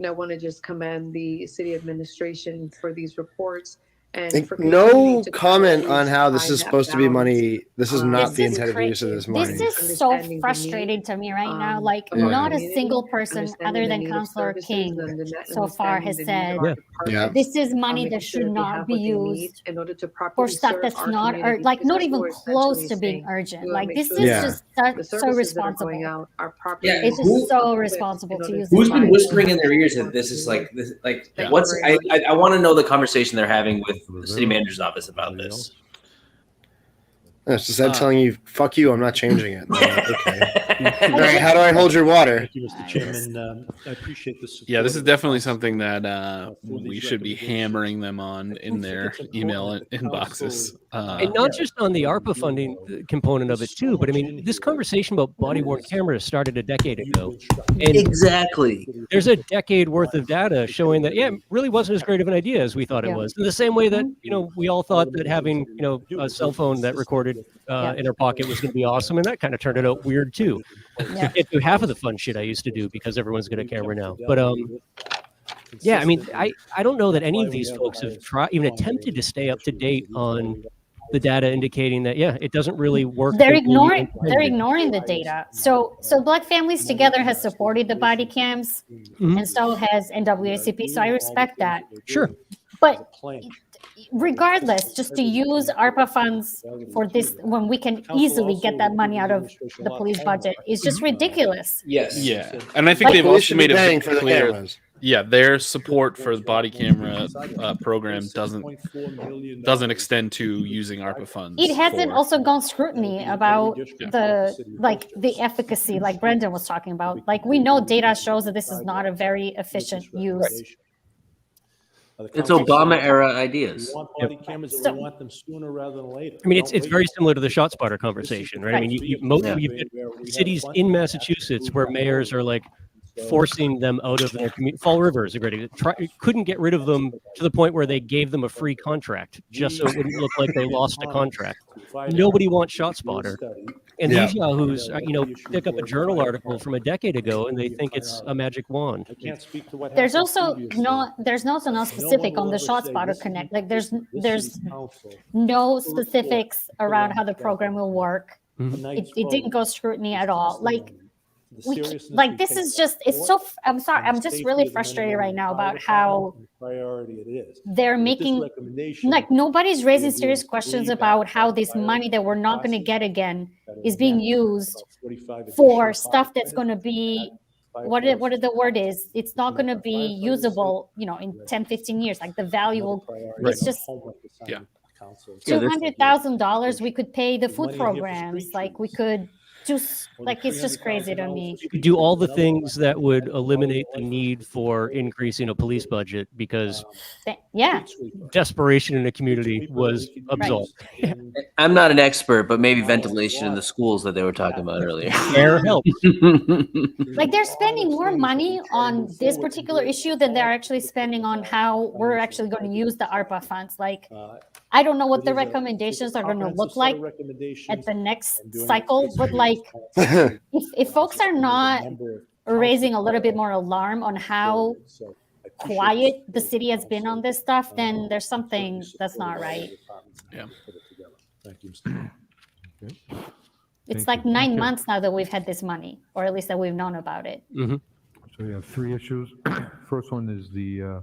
Speaker 16: I want to just commend the city administration for these reports. And for
Speaker 2: No comment on how this is supposed to be money. This is not the intended use of this money.
Speaker 3: This is so frustrating to me right now. Like, not a single person other than Councillor King so far has said, this is money that should not be used for stuff that's not, not even close to being urgent. Like, this is just so responsible. It's just so responsible to use.
Speaker 20: Who's been whispering in their ears that this is what's, I want to know the conversation they're having with the city manager's office about this.
Speaker 2: It's just that telling you, fuck you, I'm not changing it. Okay. All right, how do I hold your water?
Speaker 14: Thank you, Mr. Chairman. I appreciate this.
Speaker 1: Yeah, this is definitely something that we should be hammering them on in their email inboxes.
Speaker 24: And not just on the ARPA funding component of it too, but I mean, this conversation about body-worn cameras started a decade ago. And
Speaker 20: exactly.
Speaker 24: There's a decade worth of data showing that, it really wasn't as great of an idea as we thought it was. In the same way that, we all thought that having, a cell phone that recorded in our pocket was going to be awesome. And that kind of turned it out weird too. I can't do half of the fun shit I used to do because everyone's got a camera now. But yeah, I mean, I don't know that any of these folks have even attempted to stay up to date on the data indicating that, it doesn't really work.
Speaker 3: They're ignoring the data. So Black Families Together has supported the body cams, and so has NAACP. So I respect that.
Speaker 24: Sure.
Speaker 3: But regardless, just to use ARPA funds for this when we can easily get that money out of the police budget is just ridiculous.
Speaker 20: Yes.
Speaker 1: Yeah, and I think they've also made it
Speaker 2: for the
Speaker 1: clear.
Speaker 2: cameras.
Speaker 1: Yeah, their support for the body camera program doesn't extend to using ARPA funds.
Speaker 3: It hasn't also gone scrutiny about the efficacy, like Brendan was talking about. Like, we know data shows that this is not a very efficient use.
Speaker 14: It's
Speaker 20: Obama era ideas.
Speaker 14: We want body cameras, and we want them sooner rather than later.
Speaker 24: I mean,
Speaker 14: Don't
Speaker 24: it's
Speaker 14: wait.
Speaker 24: very similar to the shot spotter conversation, right? I mean, you've got cities in Massachusetts where mayors are like forcing them out of their community. Fall River is a great example. Couldn't get rid of them to the point where they gave them a free contract just so it wouldn't look like they lost a contract. Nobody wants shot spotter. And these yahoos, pick up a journal article from a decade ago and they think it's a magic wand.
Speaker 14: I can't speak to what
Speaker 3: There's
Speaker 14: happened
Speaker 3: also
Speaker 14: previously.
Speaker 3: no specific on the shot spotter connect. Like there's no specifics around how the program will work. It didn't go scrutiny at all. Like this is just, it's so, I'm sorry, I'm just really frustrated right now about how
Speaker 14: priority it is.
Speaker 3: they're making, like nobody's raising serious questions about how this money that we're not going to get again is being used for stuff that's going to be, what the word is, it's not going to be usable, in 10, 15 years. Like the value will, it's just $200,000 we could pay the food programs. Like we could just, like, it's just crazy to me.
Speaker 24: You could do all the things that would eliminate the need for increasing a police budget because desperation in a community was absolved.
Speaker 20: I'm not an expert, but maybe ventilation in the schools that they were talking about earlier.
Speaker 24: Air helps.
Speaker 3: Like they're spending more money on this particular issue than they're actually spending on how we're actually going to use the ARPA funds. Like, I don't know what the recommendations are going to look like at the next cycle, but like, if folks are not raising a little bit more alarm on how quiet the city has been on this stuff, then there's something that's not right.
Speaker 1: Yeah.
Speaker 14: Thank you, Mr.
Speaker 3: It's like 9 months now that we've had this money, or at least that we've known about it.
Speaker 6: So we have three issues. First one is the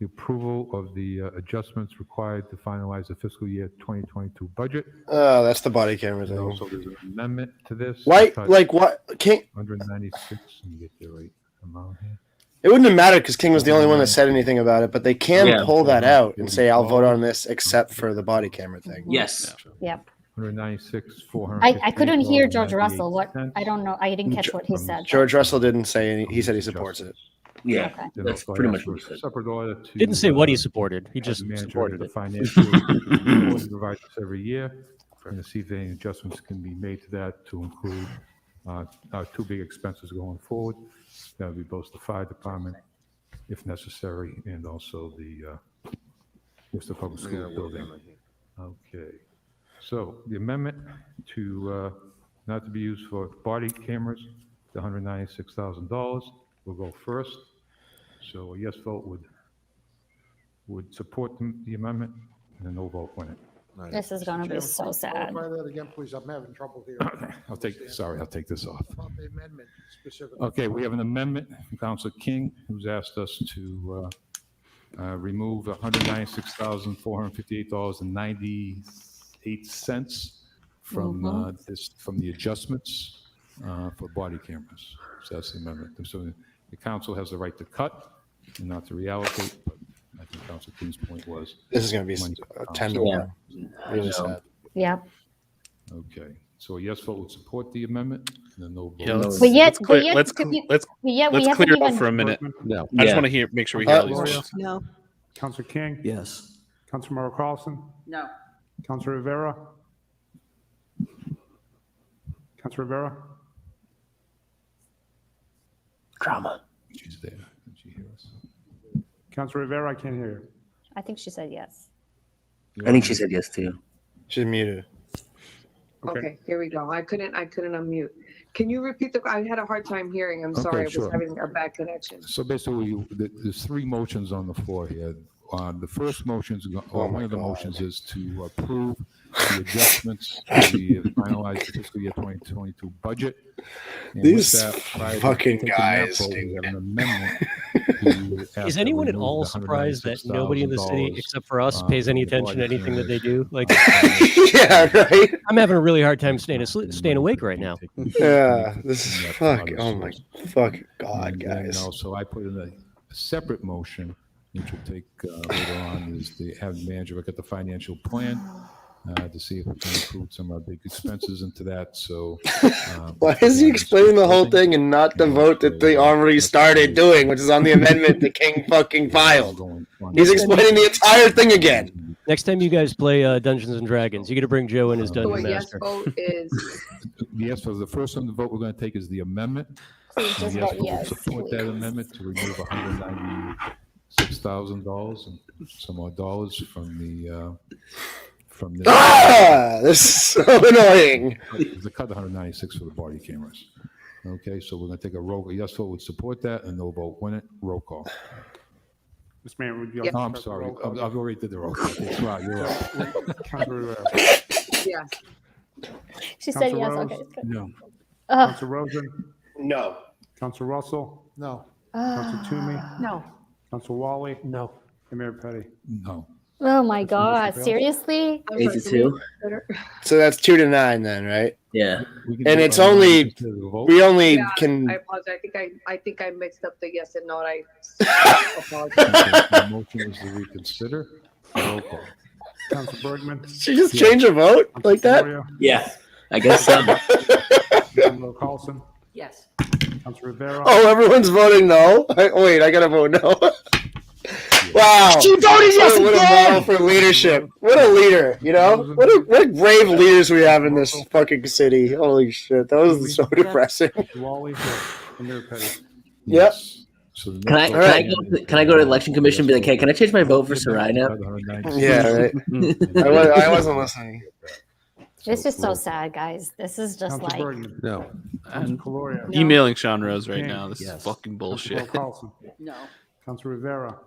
Speaker 6: approval of the adjustments required to finalize the fiscal year 2022 budget.
Speaker 2: Oh, that's the body camera thing.
Speaker 6: Also, there's an amendment to this.
Speaker 2: Why? Like what? King?
Speaker 6: 196. Let me get the right amount here.
Speaker 2: It wouldn't have mattered because King was the only one that said anything about it, but they can pull that out and say, "I'll vote on this except for the body camera thing."
Speaker 20: Yes.
Speaker 3: Yep.
Speaker 6: 196, 400.
Speaker 3: I couldn't hear George Russell. What? I don't know. I didn't catch what he said.
Speaker 2: George Russell didn't say any. He said he supports it.
Speaker 20: Yeah,
Speaker 3: Okay.
Speaker 20: that's pretty much what he said.
Speaker 6: Separate order to,
Speaker 24: Didn't say what he supported. He just supported
Speaker 6: the
Speaker 24: it.
Speaker 6: financial report provides us every year, and to see if any adjustments can be made to that to include our two big expenses going forward. That would be both the fire department, if necessary, and also the Worcester Public School building. Okay. So the amendment to not to be used for body cameras, the $196,000 will go first. So a yes vote would support the amendment, and a no vote win it.
Speaker 3: This is going to be so sad.
Speaker 5: Clarify that again, please. I'm having trouble here.
Speaker 6: I'll take this off.
Speaker 5: About the amendment specifically.
Speaker 6: Okay, we have an amendment from Councilor King, who's asked us to remove $196,458.98 from from the adjustments for body cameras. So that's the amendment. So the council has the right to cut and not to reallocate, but I think Councilor King's point was
Speaker 2: This is going to be a 10 to 1. Really sad.
Speaker 3: Yeah.
Speaker 6: Okay, so a yes vote would support the amendment, and a no vote.
Speaker 1: Yeah, let's
Speaker 3: let's
Speaker 1: clear it up for a minute.
Speaker 6: No.
Speaker 1: I just want to make sure we hear all these votes.
Speaker 15: No.
Speaker 8: Councilor King?
Speaker 13: Yes.
Speaker 8: Councilmember Carlson?
Speaker 10: No.
Speaker 8: Councilor Rivera? Councilor Rivera?
Speaker 20: Drama.
Speaker 6: She's there. Did she hear us?
Speaker 8: Councilor Rivera, I can't hear you.
Speaker 3: I think she said yes.
Speaker 20: I think she said yes too.
Speaker 2: She's muted.
Speaker 16: Okay, here we go. I couldn't unmute. Can you repeat I had a hard time hearing. I'm sorry. I was having a bad connection.
Speaker 6: So basically, there's three motions on the floor here. The first motion, one of the motions is to approve the adjustments to the finalized fiscal year 2022 budget. And
Speaker 2: These
Speaker 6: with that, prior to
Speaker 2: fucking
Speaker 6: taking that
Speaker 2: guys,
Speaker 6: vote, we
Speaker 2: dude.
Speaker 6: have an amendment to ask
Speaker 24: Is
Speaker 6: to
Speaker 24: anyone at
Speaker 6: remove
Speaker 24: all
Speaker 6: the
Speaker 24: surprised that nobody in the city,
Speaker 6: $196,000,
Speaker 24: except for us, pays any attention to anything that they do? Like,
Speaker 2: Yeah, right?
Speaker 24: I'm having a really hard time staying awake right now.
Speaker 2: Yeah, this is fuck. Oh my fuck God,
Speaker 6: And then
Speaker 2: guys.
Speaker 6: also, I put in a separate motion, which will take later on, is to have the manager look at the financial plan to see if we can include some of our big expenses into that. So
Speaker 2: why is he explaining the whole thing and not the vote that they already started doing, which is on the amendment the King fucking filed? He's explaining the entire thing again.
Speaker 24: Next time you guys play Dungeons and Dragons, you got to bring Joe in as
Speaker 16: So
Speaker 24: Dungeon
Speaker 16: a yes
Speaker 24: Master.
Speaker 16: vote is,
Speaker 6: Yes, for the first one, the vote we're going to take is the amendment.
Speaker 3: Please just
Speaker 6: Yes,
Speaker 3: vote
Speaker 6: we
Speaker 3: yes.
Speaker 6: support that amendment to remove $196,000 and some more dollars from the
Speaker 2: This is so annoying.
Speaker 6: There's a cut 196 for the body cameras. Okay, so we're going to take a roll. Yes vote would support that, and no vote win it. Roll call.
Speaker 8: Mr. Mayor, would you
Speaker 6: Oh,
Speaker 8: like
Speaker 6: I'm
Speaker 8: to start the
Speaker 6: sorry.
Speaker 8: roll call?
Speaker 6: I've already did the roll call. It's right. You're right.
Speaker 8: Councilor Rivera.
Speaker 16: yes.
Speaker 3: She said
Speaker 8: Councilor
Speaker 3: yes.
Speaker 8: Rose?
Speaker 3: Okay. Good.
Speaker 6: No.
Speaker 8: Councilor Rosen?
Speaker 2: No.
Speaker 8: Councilor Russell?
Speaker 5: No.
Speaker 8: Councilor Toomey?
Speaker 9: No.
Speaker 8: Councilor Wally?
Speaker 17: No.
Speaker 8: And Mayor Petty?
Speaker 6: No.
Speaker 3: Oh my God!
Speaker 8: Fails.
Speaker 3: Seriously?
Speaker 16: I'm
Speaker 20: 8 to
Speaker 16: sorry,
Speaker 20: 2.
Speaker 2: So that's 2-9 then, right?
Speaker 20: Yeah.
Speaker 2: And it's only we only
Speaker 16: Yeah,
Speaker 2: can.
Speaker 16: I apologize. I think I mixed up the yes and no. I apologize.
Speaker 6: The motion is to reconsider. Roll call.
Speaker 8: Councilor Bergman?
Speaker 2: She just change a vote like that?
Speaker 8: Florio?
Speaker 20: Yeah. I guess so.
Speaker 8: Councilor Carlson?
Speaker 10: Yes.
Speaker 8: Councilor Rivera?
Speaker 2: Oh, everyone's voting no. Wait, I gotta vote no. Wow.
Speaker 13: She voted yes
Speaker 2: What a
Speaker 13: again!
Speaker 2: model for leadership. What a leader, you know? What brave leaders we have in this fucking city. Holy shit. That was so depressing.
Speaker 8: Wally? And Mayor Petty?
Speaker 2: Yep.
Speaker 6: So
Speaker 20: Can I go to the election commission and be like, hey, can I change my vote for Sarai now?
Speaker 2: Yeah, right. I wasn't listening.
Speaker 3: It's just so sad, guys. This is just
Speaker 8: Councilor
Speaker 3: like
Speaker 8: Bergman?
Speaker 1: No.
Speaker 8: Councilor
Speaker 1: I'm
Speaker 8: Caloria?
Speaker 1: emailing Sean Rose right
Speaker 8: King?
Speaker 1: now. This is fucking
Speaker 8: Councilor
Speaker 1: bullshit.
Speaker 8: Carlson?
Speaker 10: No.
Speaker 8: Councilor Rivera?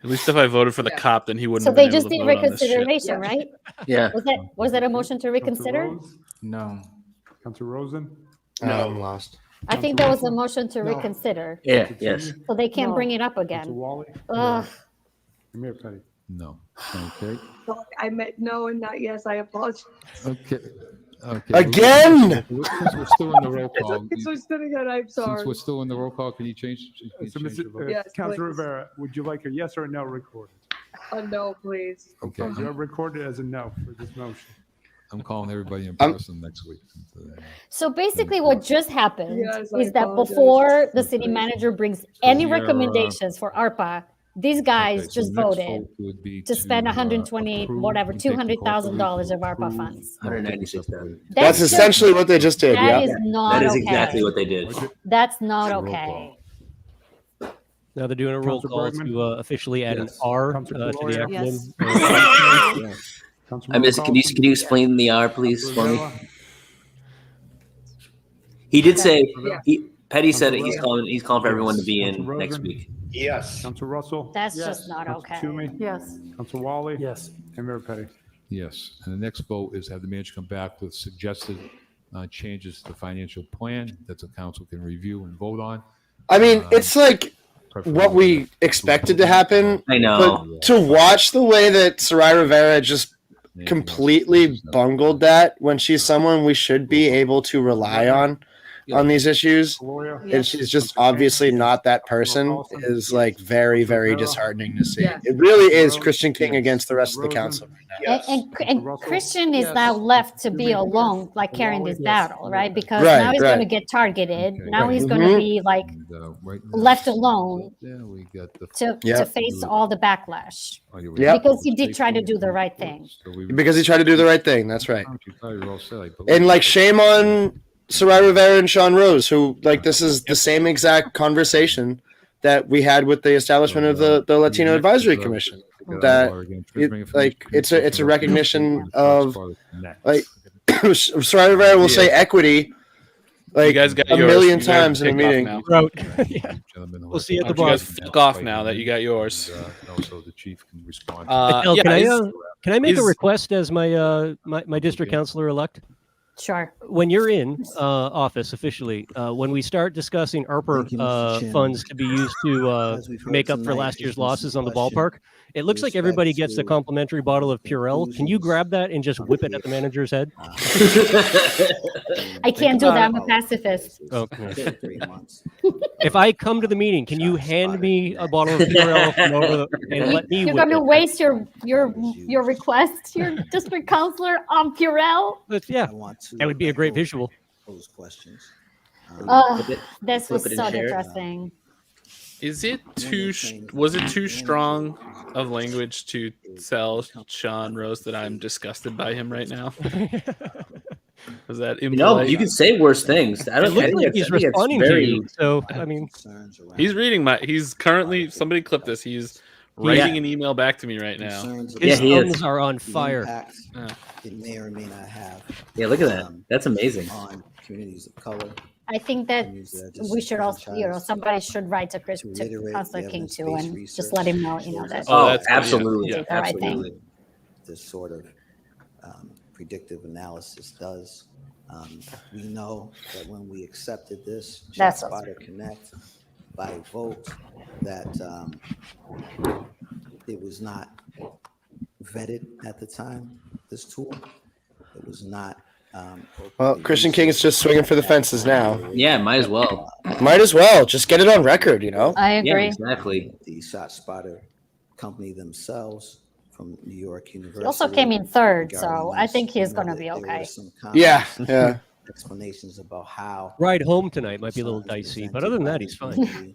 Speaker 1: At least if I voted for the
Speaker 16: Yeah.
Speaker 1: cop, then he wouldn't
Speaker 3: so.
Speaker 1: have
Speaker 3: They
Speaker 1: been
Speaker 3: just
Speaker 1: able to
Speaker 3: did
Speaker 1: vote on this shit.
Speaker 3: reconsideration, right?
Speaker 20: Yeah.
Speaker 3: Was that a motion to
Speaker 8: Councilor
Speaker 3: reconsider?
Speaker 8: Rose?
Speaker 6: No.
Speaker 8: Councilor Rosen?
Speaker 2: I'm lost.
Speaker 3: I think there was a motion to reconsider.
Speaker 20: Yeah. Yes.
Speaker 3: So they can't
Speaker 15: No.
Speaker 3: bring it up
Speaker 8: Councilor
Speaker 3: again.
Speaker 8: Wally?
Speaker 3: Ugh.
Speaker 8: And Mayor Petty?
Speaker 6: No. Okay.
Speaker 16: I meant no and not yes. I apologize.
Speaker 6: Okay. Okay.
Speaker 2: Again?
Speaker 6: Since we're still in the roll call.
Speaker 16: So sitting on, I'm sorry.
Speaker 6: Since we're still in the roll call, can you change
Speaker 8: So,
Speaker 6: your vote?
Speaker 16: Yes,
Speaker 8: Councilor
Speaker 16: please.
Speaker 8: Rivera, would you like a yes or a no recorded?
Speaker 16: No, please.
Speaker 6: Okay.
Speaker 8: You're recorded as a no for this motion.
Speaker 6: I'm calling everybody in person next week.
Speaker 3: So basically, what just happened
Speaker 16: Yes, I
Speaker 3: is that
Speaker 16: apologize.
Speaker 3: before the city manager brings any
Speaker 6: your,
Speaker 3: recommendations for ARPA, these guys
Speaker 6: Okay, so
Speaker 3: just
Speaker 6: the next
Speaker 3: voted
Speaker 6: vote would be
Speaker 3: to spend 120,
Speaker 6: approve
Speaker 3: whatever,
Speaker 6: and take the
Speaker 3: $200,000 of
Speaker 6: approve-
Speaker 3: ARPA funds.
Speaker 20: 196,000.
Speaker 2: That's
Speaker 3: just-
Speaker 2: essentially what they just did.
Speaker 3: That
Speaker 2: Yeah.
Speaker 3: is not
Speaker 20: That is
Speaker 3: okay.
Speaker 20: exactly what they did.
Speaker 3: That's not
Speaker 6: Roll
Speaker 3: okay.
Speaker 24: Now they're doing a roll
Speaker 8: Councilor
Speaker 24: call
Speaker 8: Bergman?
Speaker 24: to officially add
Speaker 6: Yes.
Speaker 24: an R
Speaker 8: Councilor
Speaker 24: to the
Speaker 8: Florio?
Speaker 24: acronym.
Speaker 15: Yes.
Speaker 8: Councilor
Speaker 20: I missed. Can you
Speaker 8: Carlson?
Speaker 20: explain the R, please,
Speaker 8: Councilor
Speaker 20: for me?
Speaker 8: Rivera?
Speaker 20: He did say
Speaker 16: Yeah.
Speaker 20: Petty said it.
Speaker 8: Councilor
Speaker 20: He's calling for everyone to be in
Speaker 8: Councilor
Speaker 20: next
Speaker 8: Rosen?
Speaker 20: week.
Speaker 2: Yes.
Speaker 8: Councilor Russell?
Speaker 3: That's
Speaker 8: Yes.
Speaker 3: just not
Speaker 8: Councilor
Speaker 3: okay.
Speaker 8: Toomey?
Speaker 15: Yes.
Speaker 8: Councilor Wally?
Speaker 17: Yes.
Speaker 8: And Mayor Petty?
Speaker 6: Yes. And the next vote is have the manager come back with suggested changes to the financial plan that the council can review and vote on.
Speaker 2: I mean, it's like what we expected to happen.
Speaker 20: I know.
Speaker 2: But to watch the way that Sarai Rivera just completely bungled that when she's someone we should be able to rely on these issues,
Speaker 8: Gloria?
Speaker 2: and she's just obviously not that person, is like very, very disheartening to see.
Speaker 16: Yes.
Speaker 2: It really is Christian King against the rest of the council right now.
Speaker 3: And Christian is now left to be alone, like carrying this battle, right? Because
Speaker 2: Right,
Speaker 3: now he's
Speaker 2: right.
Speaker 3: going to get targeted.
Speaker 6: Okay.
Speaker 3: Now he's going
Speaker 2: Mhm.
Speaker 3: to be like
Speaker 6: Right now,
Speaker 3: left alone
Speaker 6: Yeah, we got the.
Speaker 3: to
Speaker 2: Yep.
Speaker 3: face all the backlash.
Speaker 2: Yep.
Speaker 3: Because he did try to do the right thing.
Speaker 2: Because he tried to do the right thing. That's right.
Speaker 6: And
Speaker 2: And like, shame on Sarai Rivera and Sean Rose, who like this is the same exact conversation that we had with the establishment of the Latino Advisory Commission. That it's a recognition of like Sarai Rivera will say equity like
Speaker 1: You guys got
Speaker 2: a
Speaker 1: yours.
Speaker 2: million
Speaker 1: You guys
Speaker 2: times in a
Speaker 1: pick off
Speaker 2: meeting.
Speaker 1: now.
Speaker 24: We'll see you at the
Speaker 1: Why don't you guys
Speaker 24: bar.
Speaker 1: fuck off now that you got yours.
Speaker 6: Also, the chief can respond.
Speaker 24: Etel,
Speaker 1: Yeah,
Speaker 24: can I make a
Speaker 1: he's-
Speaker 24: request as my district councilor elect?
Speaker 3: Sure.
Speaker 24: When you're in office officially, when we start discussing ARPA funds to be used to make up for last year's losses on the ballpark, it looks like everybody gets a complimentary bottle of Purell. Can you grab that and just whip it at the manager's head?
Speaker 3: I can't do that. I'm a pacifist.
Speaker 24: Okay.
Speaker 13: 3 months.
Speaker 24: If I come to the meeting, can you hand me a bottle of Purell from over and let me
Speaker 3: You're
Speaker 24: whip
Speaker 3: going to
Speaker 24: it?
Speaker 3: waste your request, your district counselor on Purell?
Speaker 24: Yeah, that would be a great visual.
Speaker 13: Those questions.
Speaker 3: This was so depressing.
Speaker 1: Is it was it too strong of language to tell Sean Rose that I'm disgusted by him right now? Was that impolite?
Speaker 20: No, you can say worse things. I don't think
Speaker 1: he's
Speaker 20: responding to you.
Speaker 24: So I mean,
Speaker 1: he's reading he's currently, somebody clip this. He's writing an email back to me right now.
Speaker 24: His thumbs are on fire.
Speaker 13: It may or may not have.
Speaker 20: Yeah, look at that. That's amazing.
Speaker 13: On communities of color.
Speaker 3: I think that we should also, somebody should write to Councilor King too, and just let him know, that.
Speaker 20: Oh, absolutely.
Speaker 3: Yeah, the right thing.
Speaker 13: This sort of predictive analysis does. We know that when we accepted this ShotSpotter Connect by vote, that it was not vetted at the time. This tool, it was not.
Speaker 2: Well, Christian King is just swinging for the fences now.
Speaker 20: Yeah, might as well.
Speaker 2: Might as well. Just get it on record,
Speaker 3: I agree.
Speaker 20: Yeah, exactly.
Speaker 13: The ShotSpotter company themselves from New York University.
Speaker 3: He also came in third, so I think he's going to be okay.
Speaker 2: Yeah.
Speaker 13: Explanations about how
Speaker 24: ride home tonight might be a little dicey, but other than that, he's fine.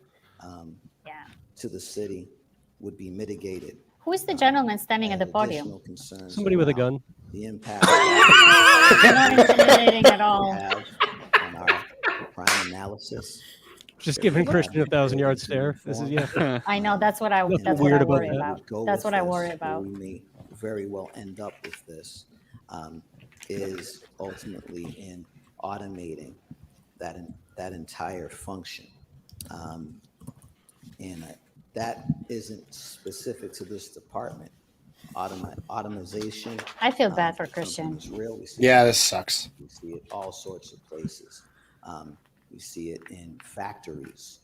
Speaker 13: To the city would be mitigated.
Speaker 3: Who is the gentleman standing at the podium?
Speaker 24: Somebody with a gun.
Speaker 13: The impact
Speaker 3: not intimidating at all.
Speaker 13: On our crime analysis.
Speaker 24: Just giving Christian a 1,000-yard stare. This is
Speaker 3: I know that's what I worry about. That's what I worry about.
Speaker 13: We may very well end up with this is ultimately in automating that entire function, and that isn't specific to this department. Automation.
Speaker 3: I feel bad for Christian.
Speaker 2: Yeah, this sucks.
Speaker 13: We see it all sorts of places. We see it in factories.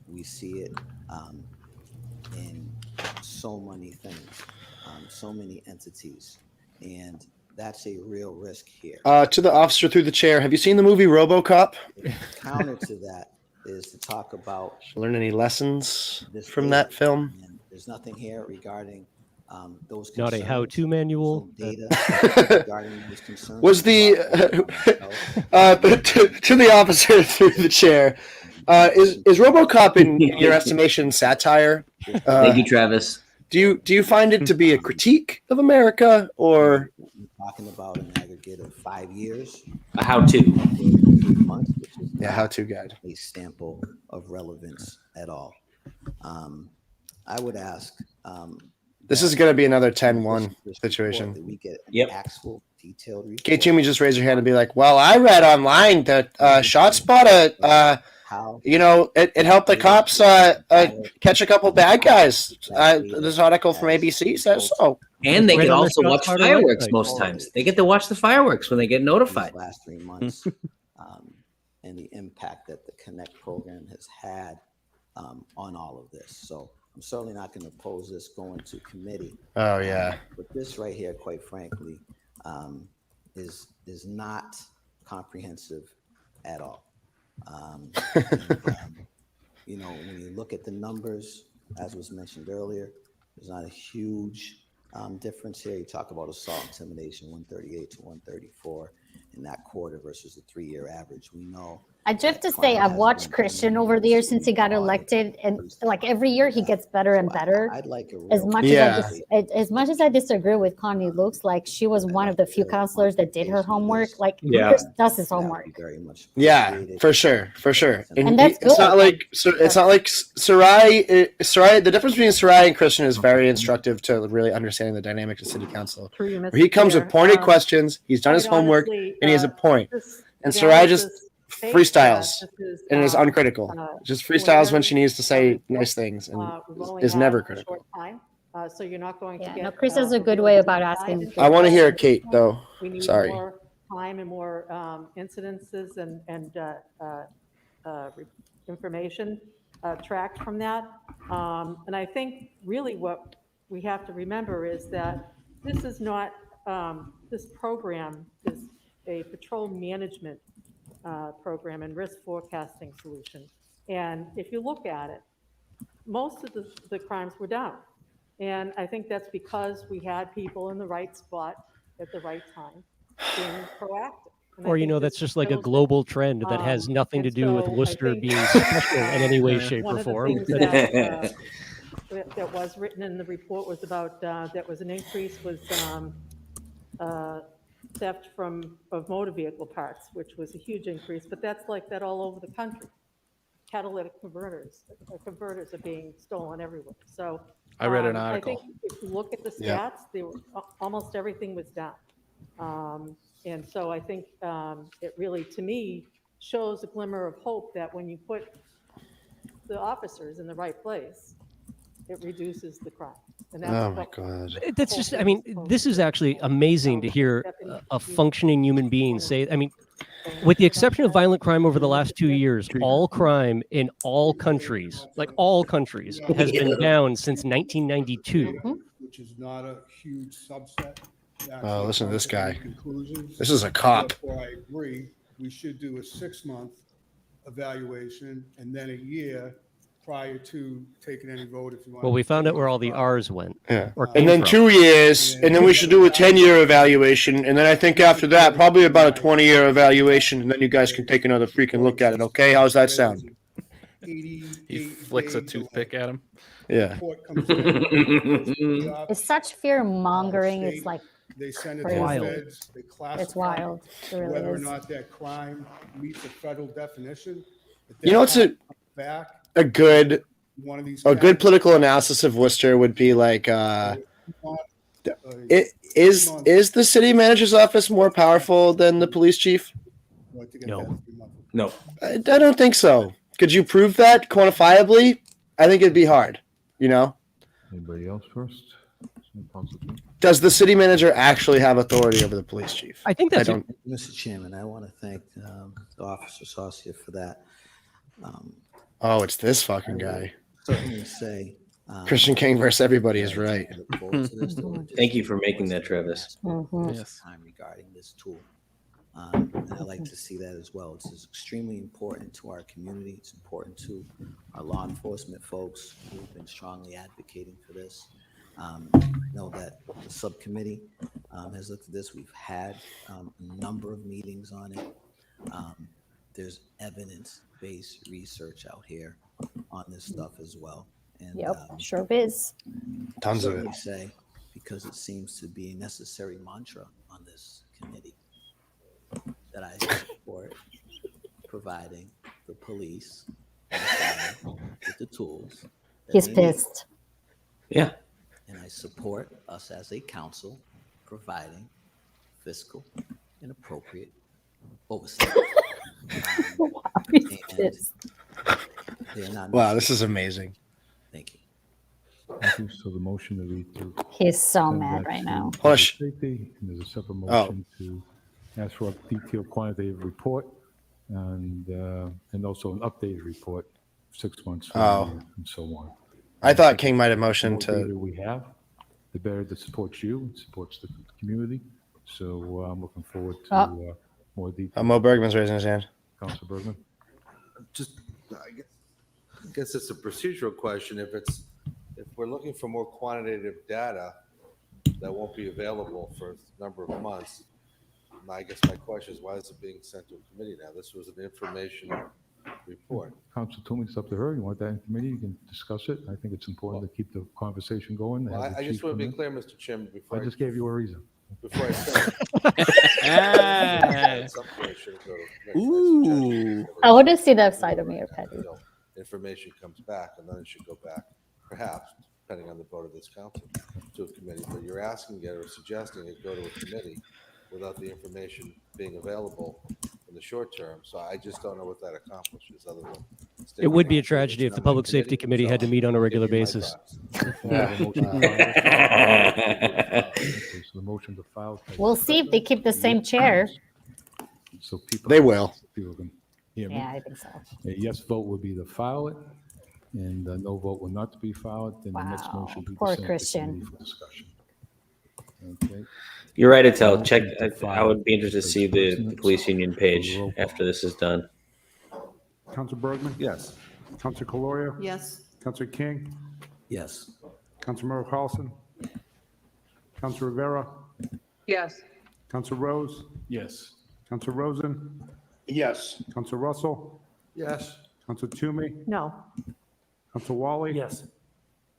Speaker 13: We see it in so many things, so many entities, and that's a real risk here.
Speaker 2: To the officer through the chair, have you seen the movie RoboCop?
Speaker 13: Counter to that is to talk about.
Speaker 2: Learn any lessons from that film?
Speaker 13: And there's nothing here regarding those.
Speaker 24: Not a how-to manual.
Speaker 13: Data regarding those concerns.
Speaker 2: Was the to the officer through the chair? Is RoboCop in your estimation satire?
Speaker 20: Thank you, Travis.
Speaker 2: Do you find it to be a critique of America, or
Speaker 13: talking about an aggregate of 5 years?
Speaker 20: A how-to.
Speaker 2: Yeah, how-to guide.
Speaker 13: A sample of relevance at all. I would ask.
Speaker 2: This is going to be another 10-1 situation.
Speaker 13: We get actual detailed research.
Speaker 2: Okay, Jimmy, just raise your hand and be like, "Well, I read online that ShotSpotter, it helped the cops catch a couple bad guys. This article from ABC says so."
Speaker 20: And they can also watch fireworks most times. They get to watch the fireworks when they get notified.
Speaker 13: Last 3 months, and the impact that the Connect program has had on all of this. So I'm certainly not going to oppose this going to committee.
Speaker 2: Oh yeah.
Speaker 13: But this right here, quite frankly, is not comprehensive at all. When you look at the numbers, as was mentioned earlier, there's not a huge difference here. You talk about assault intimidation, 138 to 134 in that quarter versus the 3-year average. We know.
Speaker 3: I do have to say, I've watched Christian over the years since he got elected, and like every year he gets better and better.
Speaker 13: I'd like
Speaker 3: as much as I disagree with Connie Lukes, like she was one of the few counselors that did her homework. Like Chris does his homework.
Speaker 2: Yeah, for sure.
Speaker 3: And that's good.
Speaker 2: It's not like Sarai. The difference between Sarai and Christian is very instructive to really understanding the dynamics of city council. Where he comes with pointed questions, he's done his homework, and he has a point. And Sarai just freestyles and is uncritical. Just freestyles when she needs to say nice things and is never critical.
Speaker 15: So you're not going to get.
Speaker 3: No, Chris has a good way about asking.
Speaker 2: I want to hear Kate though.
Speaker 15: We need
Speaker 2: Sorry.
Speaker 15: more time and more incidences and information tracked from that. And I think really what we have to remember is that this is not this program is a patrol management program and risk forecasting solution. And if you look at it, most of the crimes were down. And I think that's because we had people in the right spot at the right time being proactive. And I
Speaker 24: Or,
Speaker 15: think
Speaker 24: that's
Speaker 15: this
Speaker 24: just like a
Speaker 15: shows
Speaker 24: global trend that has nothing
Speaker 15: and
Speaker 24: to do with
Speaker 15: so I
Speaker 24: Worcester
Speaker 15: think,
Speaker 24: being special in any way, shape,
Speaker 15: one
Speaker 24: or
Speaker 15: of the
Speaker 24: form.
Speaker 15: things that was written in the report was about, that was an increase was theft of motor vehicle parts, which was a huge increase, but that's like that all over the country. Catalytic converters are being stolen everywhere. So
Speaker 1: I read an
Speaker 15: I
Speaker 1: article.
Speaker 15: think if you look at the
Speaker 1: Yeah.
Speaker 15: stats, they were almost everything was down. And so I think it really, to me, shows a glimmer of hope that when you put the officers in the right place, it reduces the crime. And that's
Speaker 2: Oh my
Speaker 15: what
Speaker 2: God.
Speaker 24: That's just, I mean, this is actually amazing to hear a functioning human being say, I mean, with the exception of violent crime over the last 2 years, all crime in all countries, like all countries, has been down since 1992.
Speaker 12: Which is not a huge subset.
Speaker 2: Oh, listen to this guy.
Speaker 12: Conclusions.
Speaker 2: This is a cop.
Speaker 12: Therefore, I agree, we should do a 6-month evaluation and then a year prior to taking any vote if you want.
Speaker 24: Well, we found out where all the R's went.
Speaker 2: Yeah.
Speaker 24: Or
Speaker 2: And
Speaker 24: came
Speaker 2: then
Speaker 24: from.
Speaker 2: 2 years, and then we should do a 10-year evaluation. And then I think after that, probably about a 20-year evaluation. And then you guys can take another freaking look at it. Okay? How's that sound?
Speaker 1: He flicks a toothpick at him.
Speaker 2: Yeah.
Speaker 3: It's such fear mongering. It's like
Speaker 12: They send it to
Speaker 3: crazy.
Speaker 12: the feds, they classify
Speaker 3: It's wild. It really
Speaker 12: whether or
Speaker 3: is.
Speaker 12: not that crime meets the federal definition. If
Speaker 2: You know what's
Speaker 12: that comes back,
Speaker 2: a good
Speaker 12: one of these
Speaker 2: political analysis of Worcester would be like is the city manager's office more powerful than the police chief?
Speaker 20: No.
Speaker 2: I don't think so. Could you prove that quantifiably? I think it'd be hard,
Speaker 6: Anybody else first?
Speaker 2: Does the city manager actually have authority over the police chief?
Speaker 24: I think that's
Speaker 13: Mr. Chairman, I want to thank the Officer Saucier for that.
Speaker 2: Oh, it's this fucking guy.
Speaker 13: Certainly say
Speaker 2: Christian King versus everybody is right.
Speaker 20: Thank you for making that, Travis.
Speaker 13: Time regarding this tool. And I like to see that as well. It's extremely important to our community. It's important to our law enforcement folks who've been strongly advocating for this. Know that the subcommittee has looked at this. We've had a number of meetings on it. There's evidence-based research out here on this stuff as well. And,
Speaker 3: Yep, sure is.
Speaker 2: Tons of it.
Speaker 13: certainly say, because it seems to be a necessary mantra on this committee, that I support providing the police and fire with the tools. that
Speaker 3: He's
Speaker 13: they need.
Speaker 3: pissed.
Speaker 20: Yeah.
Speaker 13: And I support us as a council providing fiscal and appropriate oversight.
Speaker 3: He's
Speaker 13: And
Speaker 3: pissed.
Speaker 13: they're not
Speaker 2: Wow, this is amazing.
Speaker 13: Thank you.
Speaker 6: Okay, so the motion to read through.
Speaker 3: He's so
Speaker 6: send
Speaker 3: mad
Speaker 6: that
Speaker 3: right
Speaker 6: to
Speaker 3: now.
Speaker 6: public
Speaker 2: Hush.
Speaker 6: safety, and there's a separate
Speaker 2: Oh.
Speaker 6: motion to ask for a detailed quantitative report and also an updated report, 6 months from
Speaker 2: Oh.
Speaker 6: now and so on.
Speaker 2: I thought King might have
Speaker 6: The
Speaker 2: motioned
Speaker 6: more data
Speaker 2: to.
Speaker 6: we have, the better that supports you, it supports the community. So I'm looking forward to more detail.
Speaker 2: Mo Bergman's raising his hand.
Speaker 6: Council Bergman.
Speaker 19: I guess it's a procedural question. If we're looking for more quantitative data that won't be available for a number of months, I guess my question is, why is it being sent to a committee now? This was an information report.
Speaker 6: Council told me it's up to her. You want that in committee, you can discuss it. I think it's important to keep the conversation going.
Speaker 19: Well,
Speaker 6: have the
Speaker 19: I just
Speaker 6: chief
Speaker 19: want to
Speaker 6: come
Speaker 19: be
Speaker 6: in.
Speaker 19: clear, Mr. Chairman, before
Speaker 6: I just gave you a reason.
Speaker 19: Before I start. At some point, it should go to committee.
Speaker 3: Ooh. I want to see that side of Mayor Petty.
Speaker 19: Information comes back, and then it should go back, perhaps, depending on the vote of this council, to a committee. But you're asking it or suggesting it go to a committee without the information being available in the short term. So I just don't know what that accomplishes other than.
Speaker 24: It would be a tragedy if the Public Safety Committee had to meet on a regular basis.
Speaker 6: So the motion to file.
Speaker 3: We'll see if they keep the same chair.
Speaker 6: So people.
Speaker 2: They will.
Speaker 6: People can hear me.
Speaker 3: Yeah, I think so.
Speaker 6: A yes vote would be to file it, and a no vote will not to be filed. Then the next
Speaker 3: Wow,
Speaker 6: motion would be
Speaker 3: poor
Speaker 6: to send it to
Speaker 3: Christian.
Speaker 6: committee for discussion. Okay.
Speaker 20: You're right, Etel. Check. I would be interested to see the police union page after this is done.
Speaker 8: Council Bergman?
Speaker 19: Yes.
Speaker 8: Council Calorio?
Speaker 9: Yes.
Speaker 8: Council King?
Speaker 13: Yes.
Speaker 8: Councilmember Carlson? Council Rivera?
Speaker 16: Yes.
Speaker 8: Council Rose?
Speaker 14: Yes.
Speaker 8: Council Rosen?
Speaker 5: Yes.
Speaker 8: Council Russell?
Speaker 5: Yes.
Speaker 8: Council Toomey?
Speaker 15: No.
Speaker 8: Council Wally?
Speaker 14: Yes.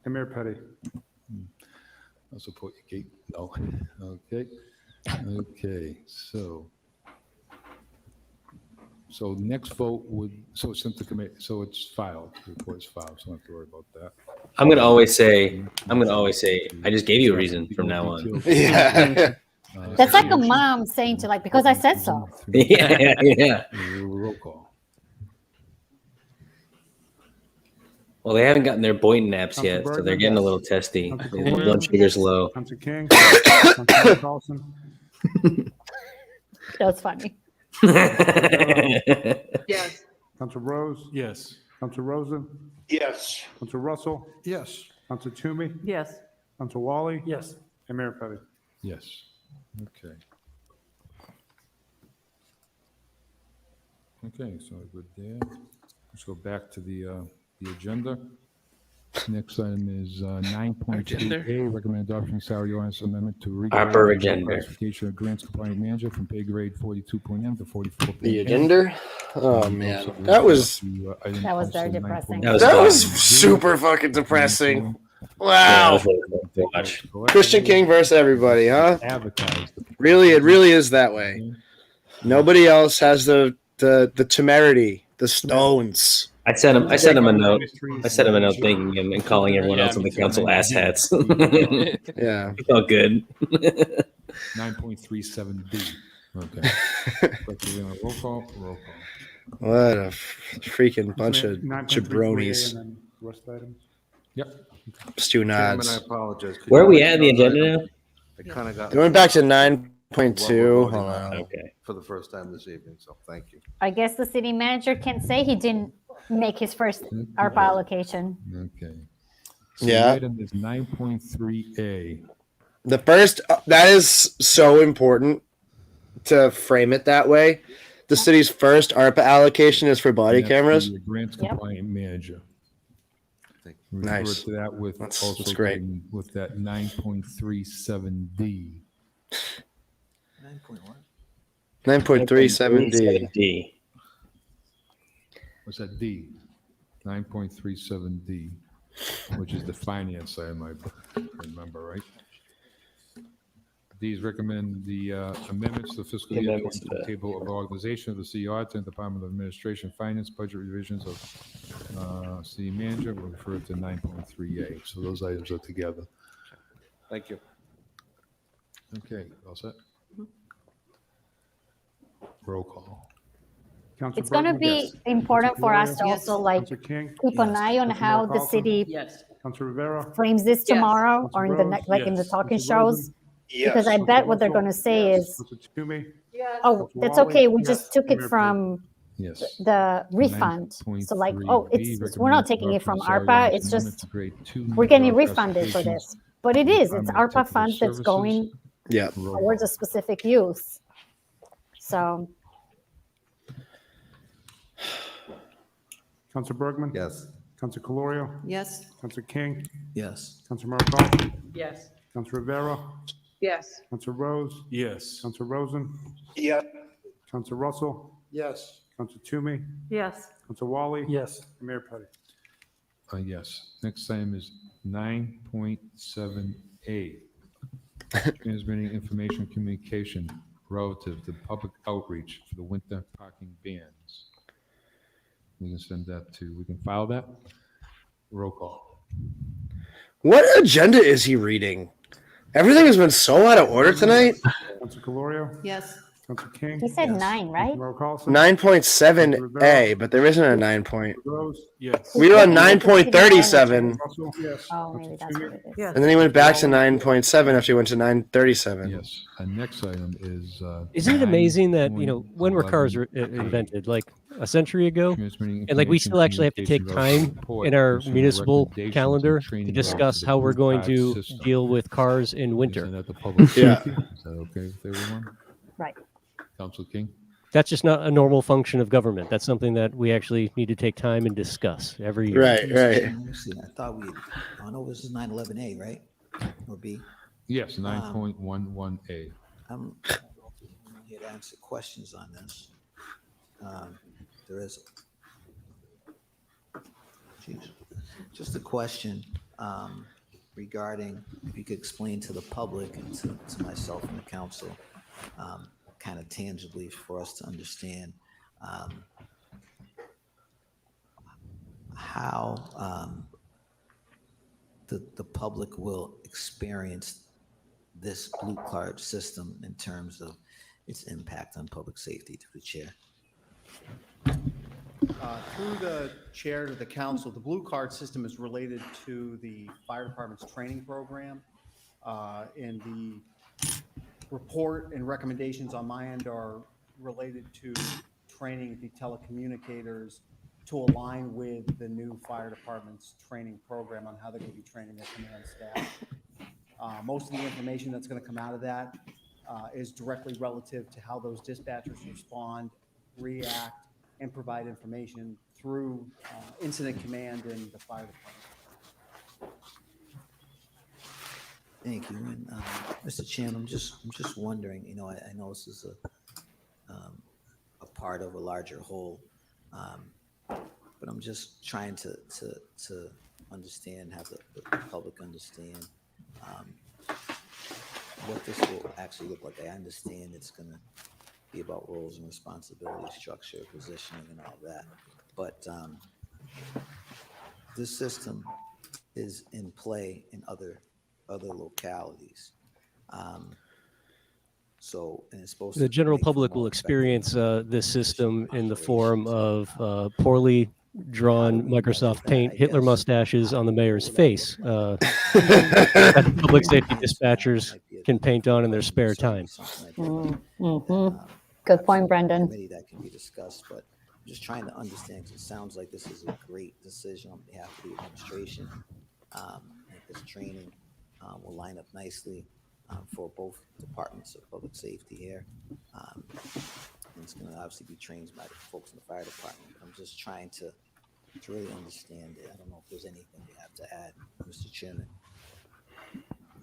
Speaker 8: And Mayor Petty.
Speaker 6: I'll support you, Kate. No. Okay. Okay. So next vote would, so it's sent to committee, so it's filed, the report is filed, so I don't have to worry about that.
Speaker 20: I'm gonna always say, I just gave you a reason from now on.
Speaker 2: Yeah.
Speaker 3: That's like a mom saying to like, because I said so.
Speaker 20: Yeah.
Speaker 6: Roll call.
Speaker 20: Well, they haven't gotten their Boynton naps
Speaker 8: Council
Speaker 20: yet, so
Speaker 8: Bergman,
Speaker 20: they're getting a
Speaker 8: yes.
Speaker 20: little testy.
Speaker 8: Council
Speaker 20: Their
Speaker 8: Calorio?
Speaker 20: blood sugar's low.
Speaker 8: Council King? Councilmember Carlson?
Speaker 3: That was funny.
Speaker 16: Yes.
Speaker 8: Council Rose?
Speaker 14: Yes.
Speaker 8: Council Rosen?
Speaker 5: Yes.
Speaker 8: Council Russell?
Speaker 5: Yes.
Speaker 8: Council Toomey?
Speaker 15: Yes.
Speaker 8: Council Wally?
Speaker 14: Yes.
Speaker 8: And Mayor Petty.
Speaker 6: Yes. Okay. Okay, so good there. Let's go back to the agenda. Next item is 9.2A, recommend adoption of salary ordinance amendment to
Speaker 20: Upper agenda.
Speaker 6: classification of grants compliant manager from pay grade 42.M to 44.M.
Speaker 2: The agenda? Oh man, that was
Speaker 3: very depressing.
Speaker 2: that was super fucking depressing. Wow. Christian King versus everybody, huh?
Speaker 6: Advertised.
Speaker 2: Really, it really is that way. Nobody else has the temerity, the stones.
Speaker 20: I sent him a note. I sent him a note thanking him and calling everyone else on the council asshats.
Speaker 2: Yeah.
Speaker 20: It felt good.
Speaker 6: 9.37B. Okay. Roll call.
Speaker 2: What a freaking bunch of
Speaker 8: 9.3
Speaker 2: jabronis.
Speaker 8: and then rest items.
Speaker 6: Yep.
Speaker 2: Stu
Speaker 19: Chairman,
Speaker 2: nods.
Speaker 19: I apologize. Could
Speaker 20: Where
Speaker 19: you
Speaker 20: are we
Speaker 19: let
Speaker 20: at in
Speaker 19: me
Speaker 20: the
Speaker 19: know
Speaker 20: agenda
Speaker 19: that
Speaker 20: now?
Speaker 19: I kind of got.
Speaker 2: Going back to 9.2.
Speaker 19: Hold
Speaker 2: Hold on.
Speaker 20: Okay.
Speaker 19: For the first time this evening, so thank you.
Speaker 3: I guess the city manager can say he didn't make his first ARPA allocation.
Speaker 6: Okay. So
Speaker 2: Yeah.
Speaker 6: the item is 9.3A.
Speaker 2: The first, that is so important to frame it that way. The city's first ARPA allocation is for body
Speaker 6: And that's
Speaker 2: cameras.
Speaker 6: the grants compliant manager. Refer
Speaker 2: Nice.
Speaker 6: to that with
Speaker 2: That's
Speaker 6: also
Speaker 2: great.
Speaker 6: with that 9.37D.
Speaker 2: 9.37D.
Speaker 20: D.
Speaker 6: What's that D? 9.37D, which is the finance item, I remember, right? These recommend the amendments to the fiscal year
Speaker 20: Amendments to that.
Speaker 6: table of organization of the city auditor and Department of Administration Finance budget revisions of city manager. We'll refer to 9.3A. So those items are together.
Speaker 19: Thank you.
Speaker 6: Okay, all set? Roll call.
Speaker 8: Council
Speaker 3: It's going to
Speaker 8: Bergman?
Speaker 3: be important for us to also like
Speaker 8: Council King?
Speaker 3: keep an eye on how the
Speaker 8: Carlson?
Speaker 3: city
Speaker 10: Yes.
Speaker 8: Council Rivera?
Speaker 3: frames this tomorrow or in the
Speaker 8: Rose?
Speaker 3: next, like in the
Speaker 14: Yes.
Speaker 3: talking
Speaker 8: Council
Speaker 3: shows.
Speaker 8: Rosen?
Speaker 3: Because I bet what they're going to say is,
Speaker 8: Council Toomey?
Speaker 3: oh,
Speaker 8: Council
Speaker 3: that's
Speaker 8: Wally?
Speaker 3: okay. We
Speaker 8: Yes.
Speaker 3: just took it
Speaker 8: Mayor
Speaker 3: from
Speaker 6: Yes.
Speaker 3: the refund. So like, oh,
Speaker 6: 9.3B,
Speaker 3: we're not taking it from
Speaker 6: recommend
Speaker 3: ARPA.
Speaker 6: salary
Speaker 3: It's
Speaker 6: amendment
Speaker 3: just
Speaker 6: to grade 2
Speaker 3: we're getting
Speaker 6: job
Speaker 3: refunded for
Speaker 6: classifications.
Speaker 3: this. But it is. It's
Speaker 6: Department of
Speaker 3: ARPA
Speaker 6: Technical
Speaker 3: funds that's
Speaker 6: Services.
Speaker 3: going
Speaker 2: Yeah.
Speaker 6: Roll
Speaker 3: towards a specific use. So
Speaker 8: Council Bergman?
Speaker 19: Yes.
Speaker 8: Council Calorio?
Speaker 9: Yes.
Speaker 8: Council King?
Speaker 13: Yes.
Speaker 8: Councilmember Carlson?
Speaker 10: Yes.
Speaker 8: Council Rivera?
Speaker 16: Yes.
Speaker 8: Council Rose?
Speaker 14: Yes.
Speaker 8: Council Rosen?
Speaker 5: Yes.
Speaker 8: Council Russell?
Speaker 5: Yes.
Speaker 8: Council Toomey?
Speaker 15: Yes.
Speaker 8: Council Wally?
Speaker 14: Yes.
Speaker 8: And Mayor Petty.
Speaker 6: Yes. Next item is 9.7A. Transmitting information communication relative to public outreach for the winter parking bans. We can send that to, we can file that. Roll call.
Speaker 2: What agenda is he reading? Everything has been so out of order tonight.
Speaker 8: Council Calorio?
Speaker 9: Yes.
Speaker 8: Council King?
Speaker 3: He said 9, right?
Speaker 2: 9.7A, but there isn't a 9 point.
Speaker 8: Yes.
Speaker 2: We were on 9.37.
Speaker 8: Yes.
Speaker 3: Oh, maybe that's what it is.
Speaker 2: And then he went back to 9.7 after he went to 9.37.
Speaker 6: Yes. The next item is.
Speaker 24: Isn't it amazing that, when were cars invented? Like a century ago? And like we still actually have to take time in our municipal calendar to discuss how we're going to deal with cars in winter.
Speaker 6: Is that okay with everyone?
Speaker 3: Right.
Speaker 6: Council King?
Speaker 24: That's just not a normal function of government. That's something that we actually need to take time and discuss every year.
Speaker 2: Right.
Speaker 13: I thought I know this is 911A, right? Or B?
Speaker 6: Yes, 9.11A.
Speaker 13: I'm here to answer questions on this. There is just a question regarding if you could explain to the public and to myself and the council kind of tangibly for us to understand how the public will experience this blue card system in terms of its impact on public safety. To the chair.
Speaker 11: Through the chair to the council, the blue card system is related to the fire department's training program. And the report and recommendations on my end are related to training the telecommunicators to align with the new fire department's training program on how they're going to be training their command staff. Most of the information that's going to come out of that is directly relative to how those dispatchers respond, react, and provide information through incident command and the fire department.
Speaker 13: Thank you. And Mr. Chairman, I'm just wondering, I know this is a part of a larger whole, but I'm just trying to understand, have the public understand what this will actually look like. I understand it's going to be about roles and responsibilities, structure, positioning, and all that. But this system is in play in other localities. So, and it's supposed
Speaker 24: The general public will experience this system in the form of poorly drawn Microsoft Paint Hitler mustaches on the mayor's face that public safety dispatchers can paint on in their spare time.
Speaker 3: Good point, Brendan.
Speaker 13: That can be discussed, but I'm just trying to understand, because it sounds like this is a great decision on behalf of the administration. This training will line up nicely for both departments of public safety here. And it's going to obviously be trained by the folks in the fire department. I'm just trying to really understand it. I don't know if there's anything you have to add, Mr. Chairman.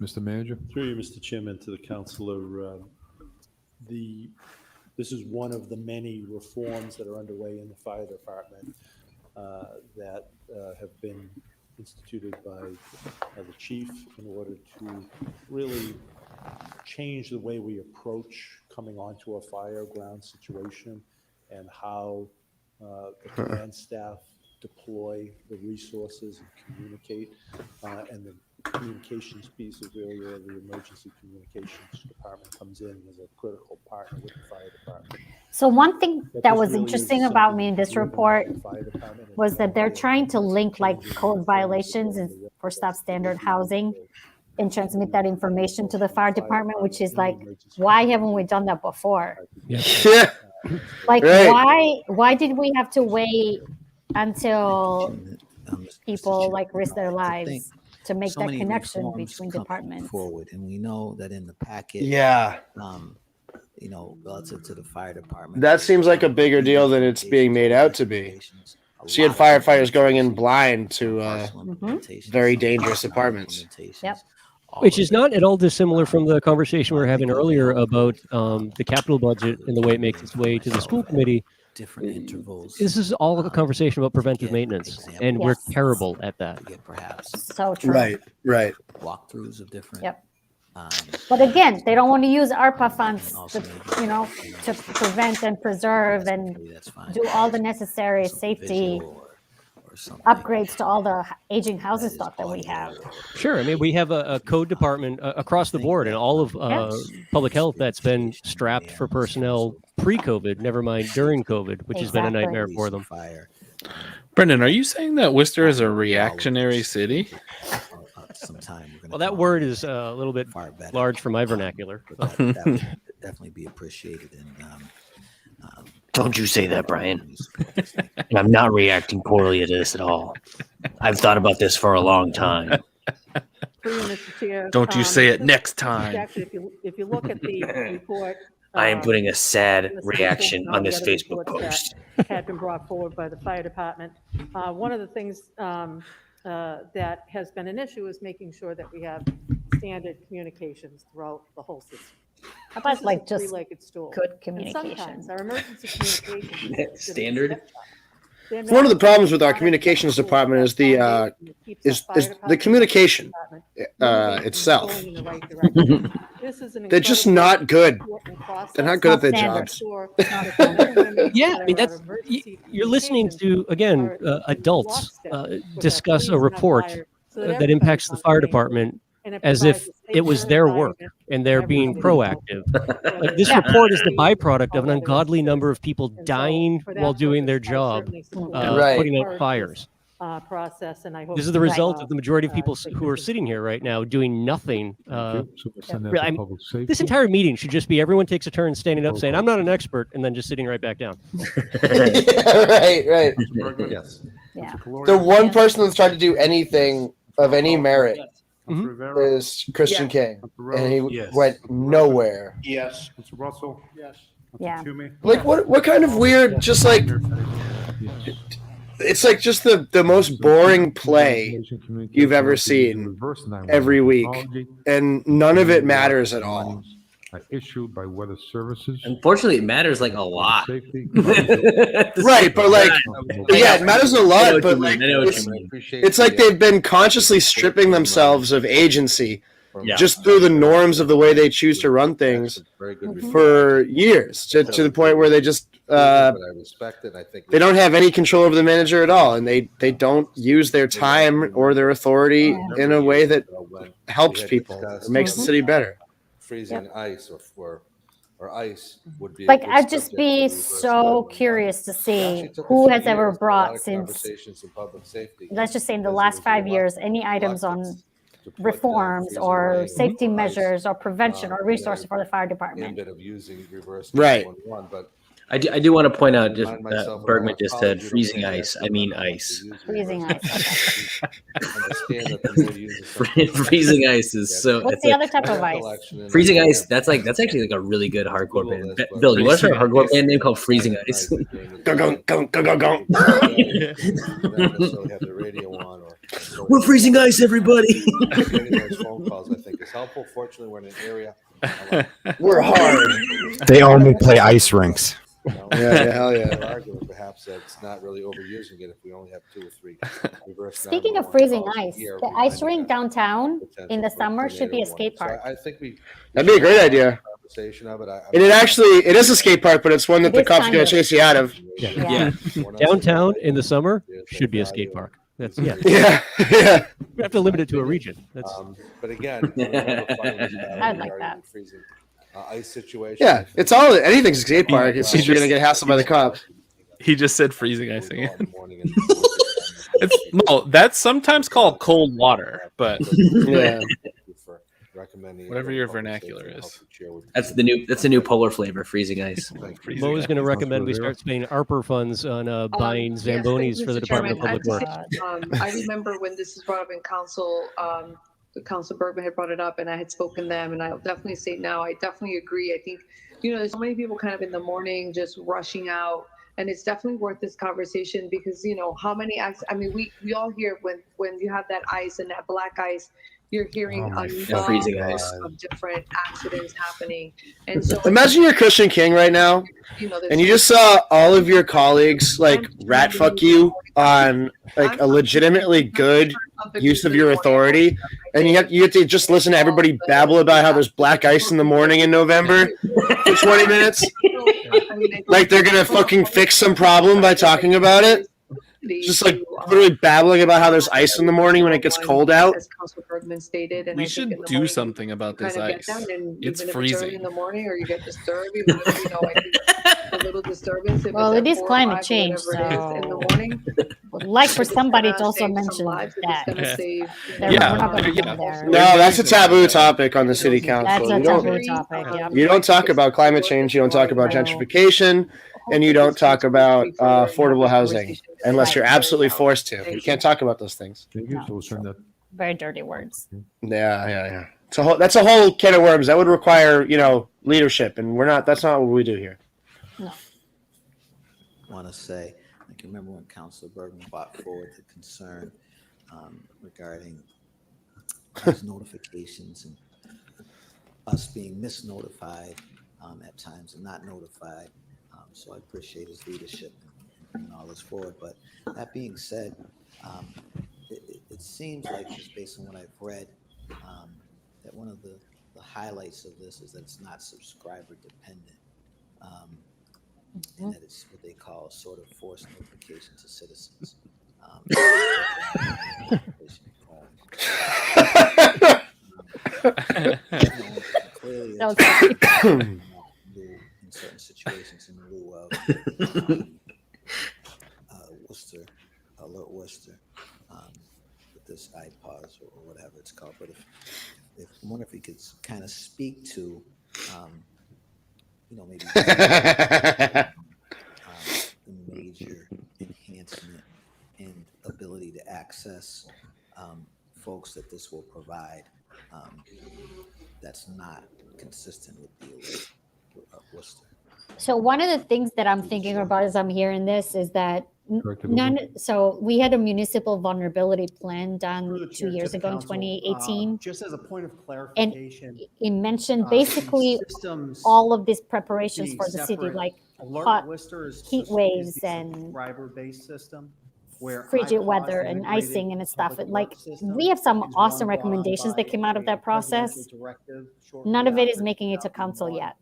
Speaker 6: Mr. Manager?
Speaker 14: Through you, Mr. Chairman, to the councilor, this is one of the many reforms that are underway in the fire department that have been instituted by the chief in order to really change the way we approach coming onto a fireground situation and how the command staff deploy the resources and communicate. And the communications piece is really where the emergency communications department comes in as a critical partner with the fire department.
Speaker 3: So one thing that was interesting about me in this report was that they're trying to link like code violations for substandard housing and transmit that information to the fire department, which is like, why haven't we done that before?
Speaker 2: Yeah.
Speaker 3: Like,
Speaker 2: Right.
Speaker 3: why did we have to wait until people like risk their lives to make
Speaker 13: So
Speaker 3: that
Speaker 13: many
Speaker 3: connection
Speaker 13: reforms
Speaker 3: between
Speaker 13: come
Speaker 3: departments?
Speaker 13: forward, and we know that in the packet, relative to the fire department,
Speaker 2: That seems like a bigger deal than it's being made out to be. So you had firefighters going in blind to very dangerous apartments.
Speaker 3: Yep.
Speaker 24: Which is not at all dissimilar from the conversation we were having earlier about the capital budget and the way it makes its way to the school committee.
Speaker 13: different intervals.
Speaker 24: This is all a conversation about preventive maintenance, and we're terrible at that.
Speaker 13: Perhaps
Speaker 3: So true.
Speaker 2: Right.
Speaker 13: walkthroughs of different.
Speaker 3: Yep. But again, they don't want to use ARPA funds to prevent and preserve and do all the necessary safety upgrades to all the aging housing stock that we have.
Speaker 24: Sure. I mean, we have a code department across the board and all of public health that's been strapped for personnel pre-COVID, never mind during COVID, which has been a nightmare for them.
Speaker 1: Brendan, are you saying that Worcester is a reactionary city?
Speaker 13: Sometime.
Speaker 24: Well, that word is a little bit large for my vernacular.
Speaker 13: That would definitely be appreciated. And
Speaker 20: Don't you say that, Brian. And I'm not reacting poorly to this at all. I've thought about this for a long time.
Speaker 1: Don't you say it next time.
Speaker 15: Actually, if you look at the report,
Speaker 20: I am putting a sad reaction on this Facebook post.
Speaker 15: Had been brought forward by the fire department. One of the things that has been an issue is making sure that we have standard communications throughout the whole system.
Speaker 3: How about like just
Speaker 15: three-legged stool.
Speaker 3: good
Speaker 15: And
Speaker 3: communication?
Speaker 15: sometimes our emergency communications
Speaker 20: Standard.
Speaker 2: One of the problems with our communications department is the communication itself. They're just not good. They're not good at their jobs.
Speaker 24: Yeah, I mean you're listening to again adults discuss a report that impacts the fire department as if it was their work and they're being proactive. Like, this report is the byproduct of an ungodly number of people dying while doing their job, putting out fires.
Speaker 15: Process, and I hope
Speaker 24: This is the result of the majority of people who are sitting here right now doing nothing. This entire meeting should just be everyone takes a turn standing up saying, "I'm not an expert," and then just sitting right back down.
Speaker 2: Right.
Speaker 19: Yes.
Speaker 3: Yeah.
Speaker 2: The one person that's tried to do anything of any merit is Christian King, and he went nowhere.
Speaker 8: Yes. Mr. Russell? Yes.
Speaker 3: Yeah.
Speaker 2: Like what kind of weird, just like, it's like just the most boring play you've ever seen every week, and none of it matters at all.
Speaker 6: Issued by Weather Services.
Speaker 20: Unfortunately, it matters like a lot.
Speaker 2: Right, but like, yeah, it matters a lot, but like, it's like they've been consciously stripping themselves of agency just through the norms of the way they choose to run things for years, to the point where they just they don't have any control over the manager at all, and they don't use their time or their authority in a way that helps people or makes the city better.
Speaker 19: Freezing ice or ice would be
Speaker 3: Like, I'd just be so curious to see who has ever brought since, let's just say in the last 5 years, any items on reforms or safety measures or prevention or resources for the fire department.
Speaker 2: Right.
Speaker 19: But
Speaker 20: I do want to point out just Bergman just said freezing ice. I mean ice.
Speaker 3: Freezing ice.
Speaker 20: Freezing ice is so.
Speaker 3: What's the other type of ice?
Speaker 20: Freezing ice. That's actually like a really good hardcore band. Bill, do you want to start a hardcore band name called Freezing Ice?
Speaker 2: Go.
Speaker 20: We're freezing ice, everybody.
Speaker 19: Getting those phone calls, I think, is helpful. Fortunately, we're in an area.
Speaker 2: We're hard.
Speaker 7: They only play ice rinks.
Speaker 2: Yeah, hell yeah.
Speaker 19: Argument, perhaps that's not really overusing it if we only have 2 or 3.
Speaker 3: Speaking of freezing ice, the ice rink downtown in the summer should be a skate park.
Speaker 19: I think
Speaker 2: that'd be a great idea.
Speaker 19: Conversation of it.
Speaker 2: And it is a skate park, but it's one that the cops are going to chase you out of.
Speaker 24: Yeah. Downtown in the summer should be a skate park. That's
Speaker 2: yeah.
Speaker 24: We have to limit it to a region. That's
Speaker 19: but again,
Speaker 3: I'd like that.
Speaker 19: Freezing ice situation.
Speaker 2: Yeah, it's all anything's a skate park. It's just you're going to get hassled by the cops.
Speaker 1: He just said freezing ice again. No, that's sometimes called cold water, but
Speaker 2: yeah.
Speaker 1: Whatever your vernacular is.
Speaker 20: That's the new polar flavor, freezing ice.
Speaker 24: Mo is going to recommend we start spending ARPA funds on buying Zambonis for the Department of Public Works.
Speaker 16: I remember when this was brought up in council, Council Bergman had brought it up, and I had spoken to them, and I'll definitely say now, I definitely agree. I think, there's so many people kind of in the morning just rushing out, and it's definitely worth this conversation because, how many acts, I mean, we all hear when you have that ice and that black ice, you're hearing a number of different accidents happening. And so
Speaker 2: imagine you're Christian King right now, and you just saw all of your colleagues like rat fuck you on like a legitimately good use of your authority, and you have to just listen to everybody babble about how there's black ice in the morning in November for 20 minutes. Like they're gonna fucking fix some problem by talking about it.
Speaker 16: opportunity
Speaker 2: Just like
Speaker 16: to,
Speaker 2: literally babbling about how there's ice in the morning when it gets cold out.
Speaker 16: as Councilor Bergman stated. And
Speaker 1: We
Speaker 16: I think
Speaker 1: should
Speaker 16: in the
Speaker 1: do
Speaker 16: morning,
Speaker 1: something about this
Speaker 16: kind of
Speaker 1: ice.
Speaker 16: get down, and
Speaker 1: It's
Speaker 16: even if it's early
Speaker 1: freezing.
Speaker 16: in the morning or you get disturbed, even if, I think a little disturbance. If
Speaker 3: Well,
Speaker 16: it's
Speaker 3: it
Speaker 16: at
Speaker 3: is
Speaker 16: 4 or
Speaker 3: climate
Speaker 16: 5 or
Speaker 3: change,
Speaker 16: whatever it is in the
Speaker 3: so
Speaker 16: morning.
Speaker 3: would like for
Speaker 16: if it's
Speaker 3: somebody
Speaker 16: gonna
Speaker 3: to also
Speaker 16: save some
Speaker 3: mention
Speaker 16: lives, if it's
Speaker 3: that.
Speaker 16: gonna save,
Speaker 3: We're not going to go there.
Speaker 2: No, that's a taboo topic on the city council.
Speaker 3: That's a
Speaker 2: You don't-
Speaker 3: taboo topic. Yep.
Speaker 2: You don't talk about climate change. You don't talk about gentrification, and you don't talk about affordable housing unless you're absolutely forced to. You can't talk about those things.
Speaker 3: Very dirty words.
Speaker 2: Yeah. So that's a whole can of worms that would require, leadership, and we're not. That's not what we do here.
Speaker 3: No.
Speaker 13: Want to say, I can remember when Councilor Bergman brought forward the concern regarding these notifications and us being misnotified at times and not notified. So I appreciate his leadership in bringing all this forward. But that being said, it seems like, just based on what I've read, that one of the highlights of this is that it's not subscriber dependent. And that it's what they call a sort of forced notification to citizens. Clearly, in certain situations, in lieu of Worcester, Alert Worcester, with this iPause or whatever it's called. But if I wonder if he could kind of speak to, maybe the major enhancement and ability to access folks that this will provide that's not consistent with the alert of Worcester.
Speaker 3: So one of the things that I'm thinking about as I'm hearing this is that so we had a municipal vulnerability plan done 2 years ago in 2018.
Speaker 11: Just as a point of clarification,
Speaker 3: and it mentioned basically all of these preparations for the city, like hot heat waves and
Speaker 11: subscriber-based system where
Speaker 3: frigid weather and icing and stuff. Like, we have some awesome recommendations that came out of that process. None of it is making it to council yet.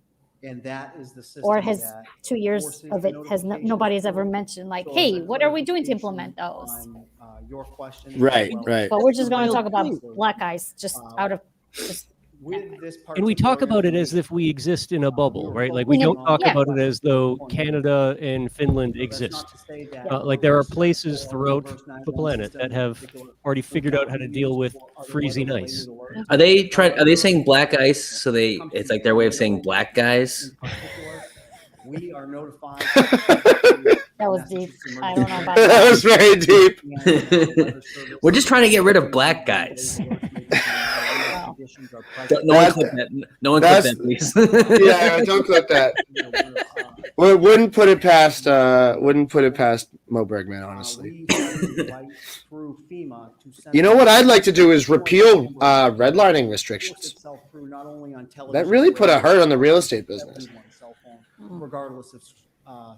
Speaker 11: And that is the system
Speaker 3: Or has
Speaker 11: that
Speaker 3: 2 years of it has nobody's ever mentioned, like, hey, what are we doing to implement those?
Speaker 11: Your question,
Speaker 2: Right.
Speaker 3: But we're just going to talk about black ice just out of just.
Speaker 24: And we talk about it as if we exist in a bubble, right? Like, we don't talk about it as though Canada and Finland exist. Like, there are places throughout the planet that have already figured out how to deal with freezing ice.
Speaker 4: Are they saying black ice? So it's like their way of saying black guys.
Speaker 11: We are notified.
Speaker 3: That was deep. I don't know about
Speaker 2: that. That was very deep.
Speaker 4: We're just trying to get rid of black guys. No one clip that. No one clip that, please.
Speaker 2: Yeah, don't clip that. Well, it wouldn't put it past Mo Bergman, honestly. You know what I'd like to do is repeal redlining restrictions. That really put a hurt on the real estate business.
Speaker 11: Regardless of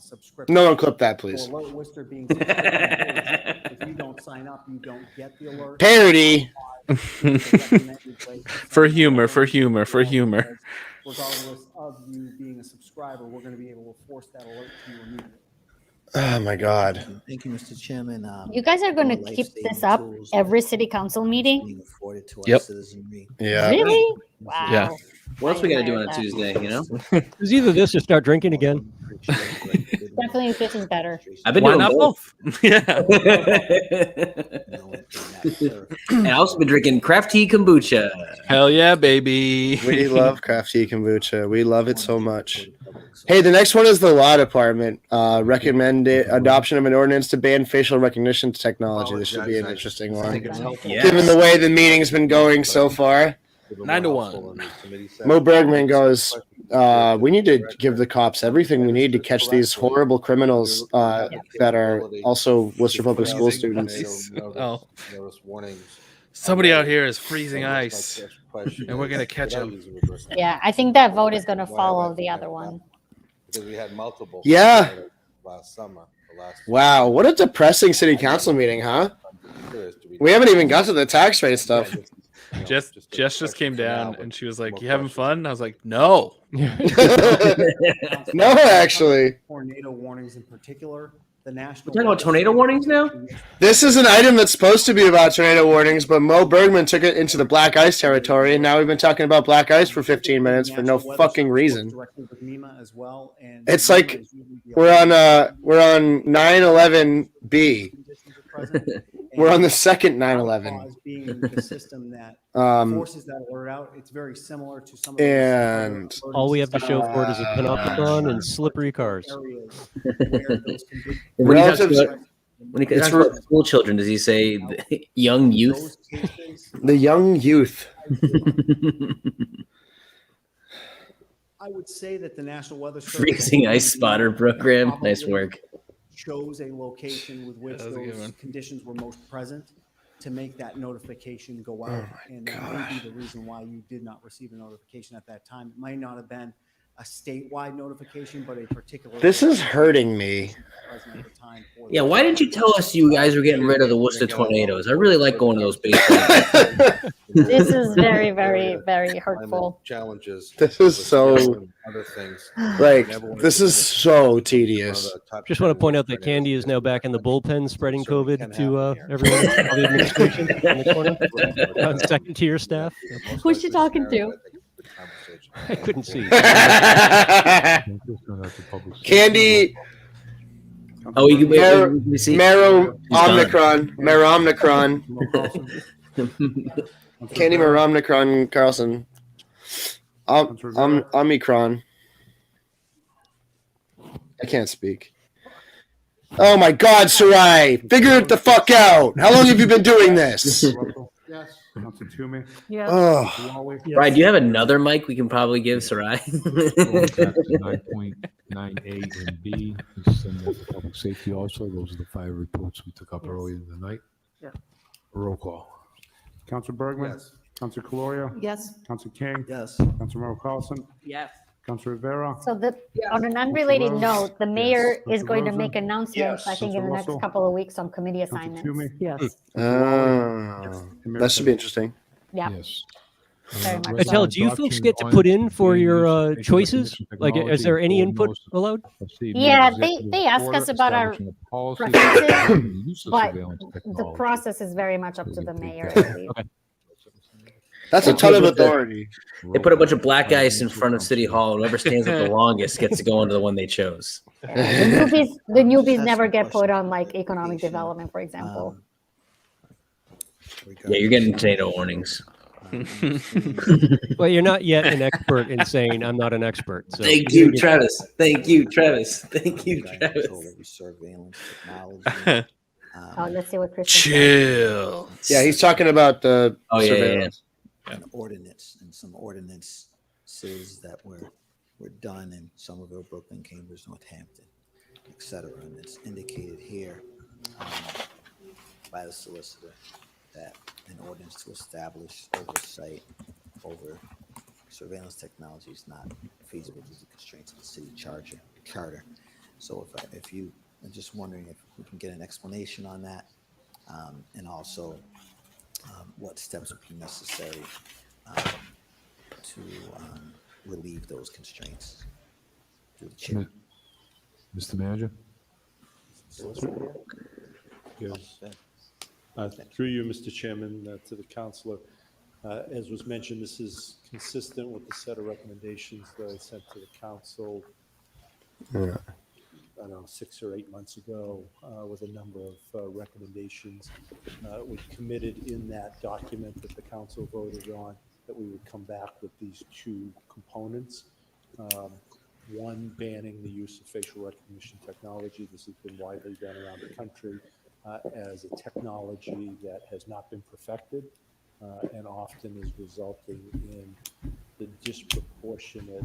Speaker 11: subscription.
Speaker 2: No, don't clip that, please.
Speaker 11: Alert Worcester being if you don't sign up, you don't get the alert.
Speaker 2: Parody.
Speaker 1: For humor.
Speaker 11: Regardless of you being a subscriber, we're going to be able to force that alert to you immediately.
Speaker 2: Oh my God.
Speaker 13: Thank you, Mr. Chairman.
Speaker 3: You guys are going to keep this up every city council meeting?
Speaker 2: Yep. Yeah.
Speaker 3: Really? Wow.
Speaker 1: Yeah.
Speaker 4: What else we got to do on a Tuesday,
Speaker 24: It's either this or start drinking again.
Speaker 3: Definitely this is better.
Speaker 4: I've been
Speaker 1: Why
Speaker 4: doing
Speaker 1: not
Speaker 4: both.
Speaker 1: Yeah.
Speaker 4: And I also been drinking craft tea kombucha.
Speaker 1: Hell yeah, baby.
Speaker 2: We love craft tea kombucha. We love it so much. Hey, the next one is the law department. Recommend adoption of an ordinance to ban facial recognition technology. This should be an interesting one. Given the way the meeting's been going so far.
Speaker 1: 9-1.
Speaker 2: Mo Bergman goes, we need to give the cops everything we need to catch these horrible criminals that are also Worcester Public School students.
Speaker 1: Oh. Somebody out here is freezing ice, and we're going to catch them.
Speaker 3: Yeah, I think that vote is going to follow the other one.
Speaker 19: Because we had multiple.
Speaker 2: Yeah.
Speaker 19: Last summer.
Speaker 2: Wow, what a depressing city council meeting, huh? We haven't even got to the tax rate stuff.
Speaker 1: Jess just came down and she was like, "You having fun?" I was like, "No."
Speaker 2: No, actually.
Speaker 11: Tornado warnings in particular. the national.
Speaker 4: We're talking about tornado warnings now?
Speaker 2: This is an item that's supposed to be about tornado warnings, but Mo Bergman took it into the black ice territory, and now we've been talking about black ice for 15 minutes for no fucking reason.
Speaker 11: Directly with MEMA as well, and
Speaker 2: It's like we're on 9/11B. We're on the second 9/11.
Speaker 11: Being the system that forces that alert out, it's very similar to some of
Speaker 2: and
Speaker 24: all we have to show for it is a panopticon and slippery cars.
Speaker 4: When he talks about school children, does he say the young youth?
Speaker 2: The young youth.
Speaker 11: I would say that the National Weather Service
Speaker 4: Freezing ice spotter program. Nice work.
Speaker 11: Chose a location with which those conditions were most present to make that notification go out. And that may be the reason why you did not receive a notification at that time. It might not have been a statewide notification, but a particular.
Speaker 2: This is hurting me.
Speaker 4: Yeah, why didn't you tell us you guys were getting rid of the Worcester tornadoes? I really like going to those basements.
Speaker 3: This is very, very, very hurtful.
Speaker 19: Challenges.
Speaker 2: This is so
Speaker 19: other things.
Speaker 2: like this is so tedious.
Speaker 24: Just want to point out that Candy is now back in the bullpen spreading COVID to everyone on the administration in the corner, on second tier staff.
Speaker 3: Who's she talking to?
Speaker 24: I couldn't see.
Speaker 2: Candy.
Speaker 4: Oh, you can
Speaker 2: Mero Omnicron. Candy Omnicron Carlson. Omicron. I can't speak. Oh my God, Sarai! Figure it the fuck out! How long have you been doing this?
Speaker 8: Yes. Council Toomey.
Speaker 3: Yeah.
Speaker 2: Oh.
Speaker 4: Brian, do you have another mic we can probably give Sarai?
Speaker 6: 9.9A and B. This is public safety also. Those are the fire reports we took up earlier in the night.
Speaker 15: Yeah.
Speaker 6: Roll call.
Speaker 8: Council Bergman.
Speaker 19: Yes.
Speaker 8: Council Caloria.
Speaker 15: Yes.
Speaker 8: Council King.
Speaker 11: Yes.
Speaker 8: Council Merrill Carlson.
Speaker 10: Yes.
Speaker 8: Council Rivera.
Speaker 3: So on an unrelated
Speaker 8: Rose.
Speaker 3: note, the mayor
Speaker 8: Yes.
Speaker 3: is going to
Speaker 8: Rosa.
Speaker 3: make announcements, I think, in the
Speaker 8: Council
Speaker 3: next
Speaker 8: Russell.
Speaker 3: couple of weeks on committee
Speaker 8: Council
Speaker 3: assignments.
Speaker 8: Toomey.
Speaker 15: Yes.
Speaker 2: That should be interesting.
Speaker 3: Yeah.
Speaker 6: Yes.
Speaker 3: Very much
Speaker 24: Etel, do you folks get to put in for your choices? Like, is there any input allowed?
Speaker 3: Yeah, they ask us about our preferences, but the process is very much up to the mayor, I believe.
Speaker 2: That's a ton of authority.
Speaker 4: They put a bunch of black ice in front of City Hall, and whoever stands up the longest gets to go into the one they chose.
Speaker 3: The newbies never get put on like economic development, for example.
Speaker 4: Yeah, you're getting tornado warnings.
Speaker 24: Well, you're not yet an expert in saying I'm not an expert. So
Speaker 4: Thank you, Travis. Thank you, Travis. Thank you, Travis.
Speaker 13: Surveillance technology.
Speaker 3: Let's see what Chris
Speaker 2: Chill. Yeah, he's talking about the surveillance.
Speaker 13: An ordinance and some ordinances that were done in Somerville, Brooklyn, Cambridge, Northampton, etc. And it's indicated here by the solicitor that an ordinance to establish oversight over surveillance technology is not feasible due to constraints of the city charter. So if you, I'm just wondering if we can get an explanation on that, and also what steps would be necessary to relieve those constraints through the chair.
Speaker 6: Mr. Manager?
Speaker 14: Yes. Through you, Mr. Chairman, to the councilor. As was mentioned, this is consistent with the set of recommendations that I sent to the council,
Speaker 2: Yeah.
Speaker 14: I don't know, 6 or 8 months ago, with a number of recommendations. We committed in that document that the council voted on that we would come back with these two components. One, banning the use of facial recognition technology. This has been widely done around the country as a technology that has not been perfected and often is resulting in the disproportionate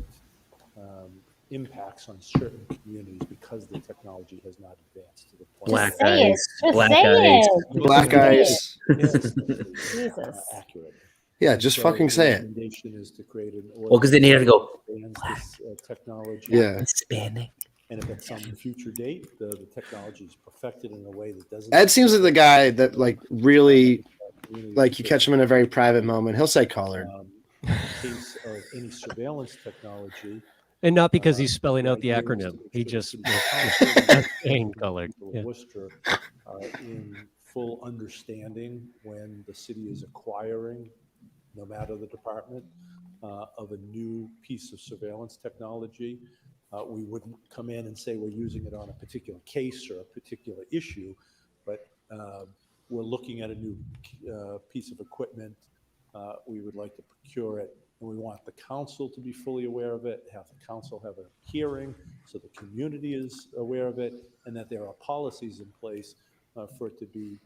Speaker 14: impacts on certain communities because the technology has not advanced to the point.
Speaker 4: Black ice. Black ice.
Speaker 3: Jesus.
Speaker 14: Accurate.
Speaker 2: Yeah, just fucking say it.
Speaker 14: Recommendation is to create an
Speaker 4: Well, because then you have to go.
Speaker 14: bans this technology.
Speaker 2: Yeah.
Speaker 4: Hispanic.
Speaker 14: And if at some future date the technology is perfected in a way that doesn't.
Speaker 2: Ed seems like the guy that like really, like you catch him in a very private moment, he'll say colored.
Speaker 14: In case of any surveillance technology.
Speaker 24: And not because he's spelling out the acronym. He just plain colored.
Speaker 14: People of Worcester in full understanding when the city is acquiring, no matter the department, of a new piece of surveillance technology. We wouldn't come in and say we're using it on a particular case or a particular issue, but we're looking at a new piece of equipment. We would like to procure it, and we want the council to be fully aware of it, have the council have a hearing so the community is aware of it, and that there are policies in place for it to be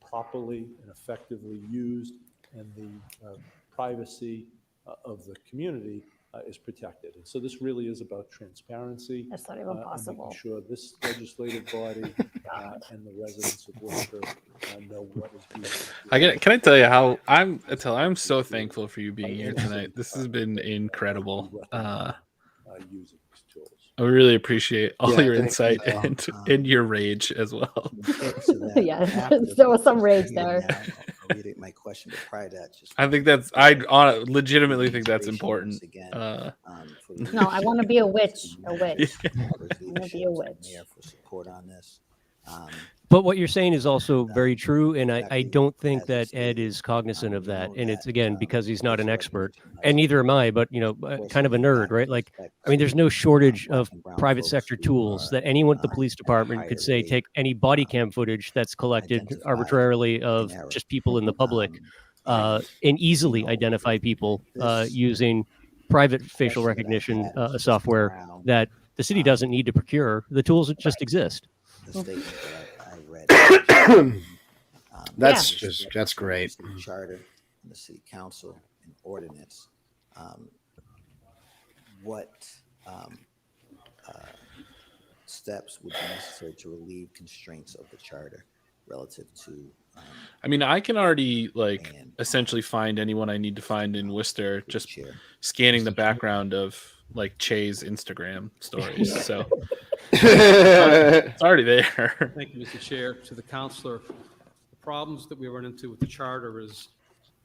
Speaker 14: properly and effectively used, and the privacy of the community is protected. And so this really is about transparency.
Speaker 3: That's not even possible.
Speaker 14: Making sure this legislative body and the residents of Worcester know what is being.
Speaker 1: Can I tell you how Etel, I'm so thankful for you being here tonight. This has been incredible.
Speaker 14: Using these tools.
Speaker 1: I really appreciate all your
Speaker 2: thank
Speaker 1: insight
Speaker 2: you.
Speaker 1: and your rage as well.
Speaker 3: Yeah, there was some rage there.
Speaker 13: I'll read my question, but prior to that, just
Speaker 1: I think legitimately think that's important.
Speaker 3: No, I want to be a witch. A witch. I want to be a witch.
Speaker 13: For support on this.
Speaker 24: But what you're saying is also very true, and I don't think that Ed is cognizant of that. And it's, again, because he's not an expert, and neither am I, but, kind of a nerd, right? Like, I mean, there's no shortage of private sector tools that anyone at the police department could say, take any body cam footage that's collected arbitrarily of just people in the public, and easily identify people using private facial recognition software that the city doesn't need to procure. The tools just exist.
Speaker 13: The statement that I read.
Speaker 2: That's great.
Speaker 13: The charter, and the city council, and ordinance. What steps would be necessary to relieve constraints of the charter relative to?
Speaker 1: I mean, I can already essentially find anyone I need to find in Worcester just scanning the background of Che's Instagram stories. So it's already there.
Speaker 18: Thank you, Mr. Chair. To the councilor, the problems that we run into with the charter is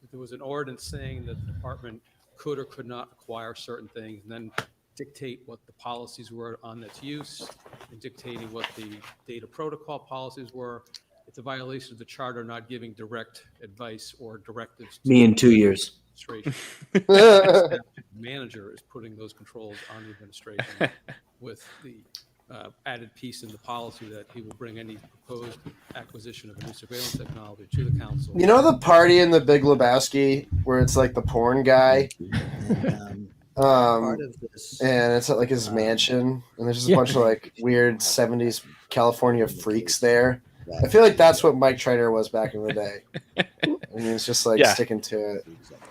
Speaker 18: that there was an ordinance saying that the department could or could not acquire certain things, and then dictate what the policies were on its use, and dictating what the data protocol policies were. It's a violation of the charter not giving direct advice or directives.
Speaker 20: Me in 2 years.
Speaker 18: The manager is putting those controls on the administration with the added piece in the policy that he will bring any proposed acquisition of a new surveillance technology to the council.
Speaker 2: You know the party in the Big Lebowski where it's like the porn guy?
Speaker 13: Part of this,
Speaker 2: and it's at his mansion, and there's just a bunch of weird 70s California freaks there. I feel like that's what Mike Trainer was back in the day. I mean, it's just sticking to it.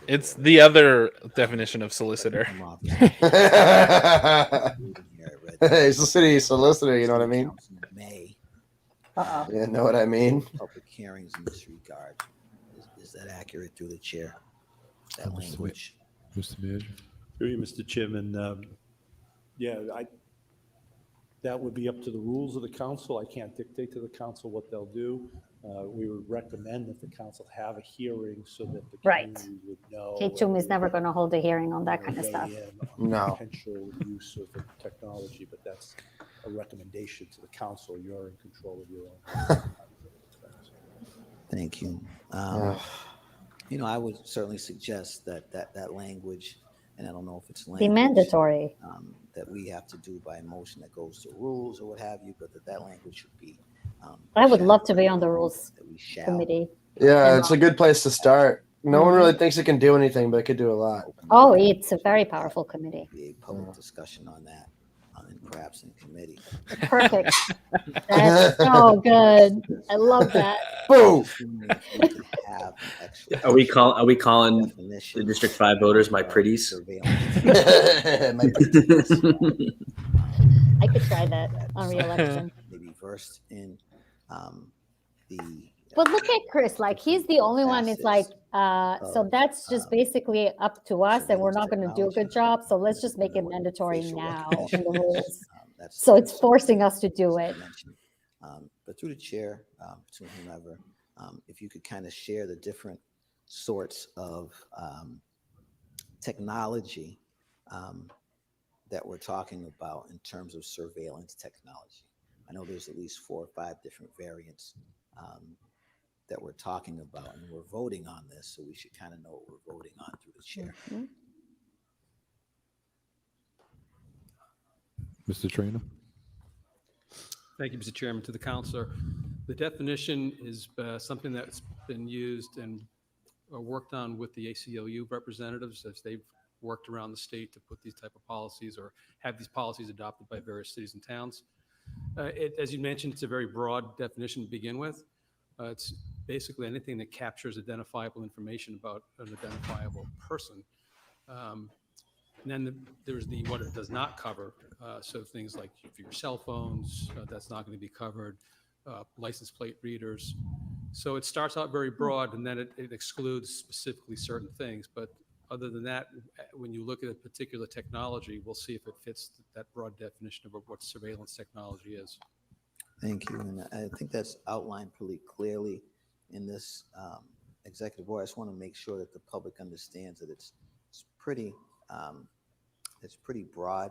Speaker 1: It's the other definition of solicitor.
Speaker 2: Hey, it's the city solicitor, you know what I mean?
Speaker 13: May.
Speaker 2: You know what I mean?
Speaker 13: Public hearings in this regard. Is that accurate through the chair? That language.
Speaker 6: Mr. Manager.
Speaker 14: Through you, Mr. Chairman. That would be up to the rules of the council. I can't dictate to the council what they'll do. We would recommend that the council have a hearing so that the community would know.
Speaker 3: K2M is never going to hold a hearing on that kind of stuff.
Speaker 2: No.
Speaker 14: Potential use of the technology, but that's a recommendation to the council. You're in control of your own.
Speaker 13: Thank you. I would certainly suggest that language, and I don't know if it's language.
Speaker 3: Be mandatory.
Speaker 13: That we have to do by motion that goes to rules or what have you, but that language should be.
Speaker 3: I would love to be on the rules committee.
Speaker 2: Yeah, it's a good place to start. No one really thinks it can do anything, but it could do a lot.
Speaker 3: Oh, it's a very powerful committee.
Speaker 13: Be a public discussion on that, and perhaps in committee.
Speaker 3: Perfect. That's so good. I love that.
Speaker 2: Boom.
Speaker 20: Are we calling the District 5 voters my pretties?
Speaker 3: I could try that on re-election.
Speaker 13: Maybe versed in the.
Speaker 3: But look at Chris, he's the only one. It's so that's just basically up to us, and we're not going to do a good job. So let's just make it mandatory now in the rules. So it's forcing us to do it.
Speaker 13: But through the chair, to whomever, if you could kind of share the different sorts of technology that we're talking about in terms of surveillance technology? I know there's at least 4 or 5 different variants that we're talking about, and we're voting on this, so we should kind of know what we're voting on through the chair.
Speaker 6: Mr. Trainer?
Speaker 18: Thank you, Mr. Chairman. To the counselor, the definition is something that's been used and worked on with the ACLU representatives as they've worked around the state to put these type of policies or have these policies adopted by various cities and towns. As you mentioned, it's a very broad definition to begin with. It's basically anything that captures identifiable information about an identifiable person. And then there's what it does not cover. So things like your cell phones, that's not going to be covered, license plate readers. So it starts out very broad, and then it excludes specifically certain things. But other than that, when you look at a particular technology, we'll see if it fits that broad definition of what surveillance technology is.
Speaker 13: Thank you. And I think that's outlined pretty clearly in this executive order. I just want to make sure that the public understands that it's pretty broad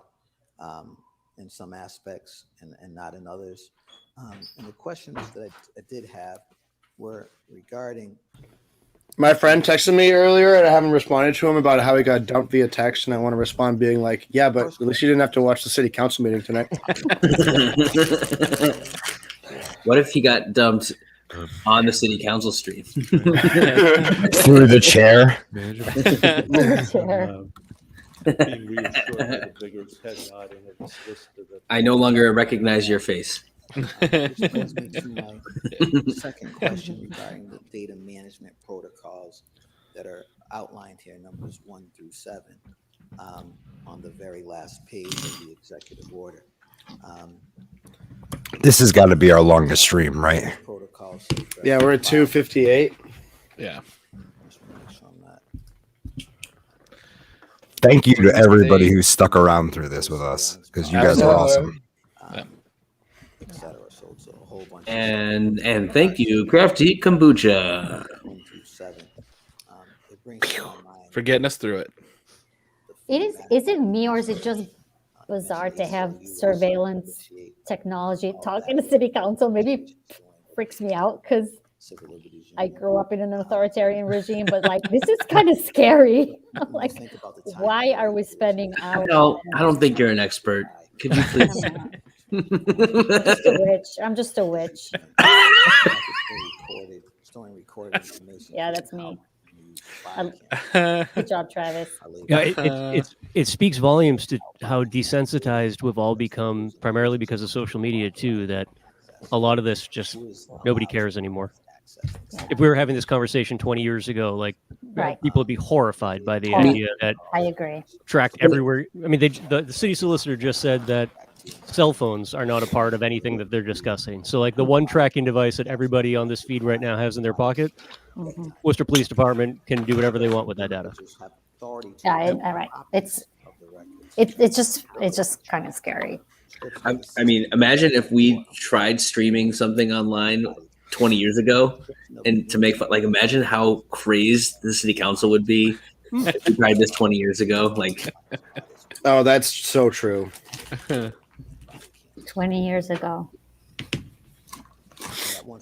Speaker 13: in some aspects and not in others. And the questions that I did have were regarding.
Speaker 2: My friend texted me earlier, and I haven't responded to him about how he got dumped via text, and I want to respond being like, yeah, but at least you didn't have to watch the city council meeting tonight.
Speaker 4: What if he got dumped on the city council stream?
Speaker 7: Through the chair.
Speaker 14: Being reassured by the vigorous head nodding of the solicitor that-
Speaker 4: I no longer recognize your face.
Speaker 13: Which brings me to my second question regarding the data management protocols that are outlined here, numbers 1 through 7, on the very last page of the executive order.
Speaker 7: This has got to be our longest stream, right?
Speaker 13: Protocols.
Speaker 2: Yeah, we're at 2:58.
Speaker 1: Yeah.
Speaker 7: Thank you to everybody who stuck around through this with us, because you guys are awesome.
Speaker 4: And thank you, Crafty Kombucha.
Speaker 1: For getting us through it.
Speaker 3: Is it me, or is it just bizarre to have surveillance technology talk in the city council? Maybe freaks me out because I grew up in an authoritarian regime, but like this is kind of scary. I'm like, why are we spending hours?
Speaker 4: No, I don't think you're an expert. Could you please?
Speaker 3: I'm just a witch. Yeah, that's me. Good job, Travis.
Speaker 24: Yeah, it speaks volumes to how desensitized we've all become, primarily because of social media too, that a lot of this just nobody cares anymore. If we were having this conversation 20 years ago, like people would be horrified by the idea that
Speaker 3: I agree.
Speaker 24: Tracked everywhere. I mean, the city solicitor just said that cell phones are not a part of anything that they're discussing. So like the one tracking device that everybody on this feed right now has in their pocket, Worcester Police Department can do whatever they want with that data.
Speaker 3: Yeah, all right. It's just kind of scary.
Speaker 4: I mean, imagine if we tried streaming something online 20 years ago, and to make fun, like imagine how crazed the city council would be if we tried this 20 years ago. Like,
Speaker 2: oh, that's so true.
Speaker 3: 20 years ago.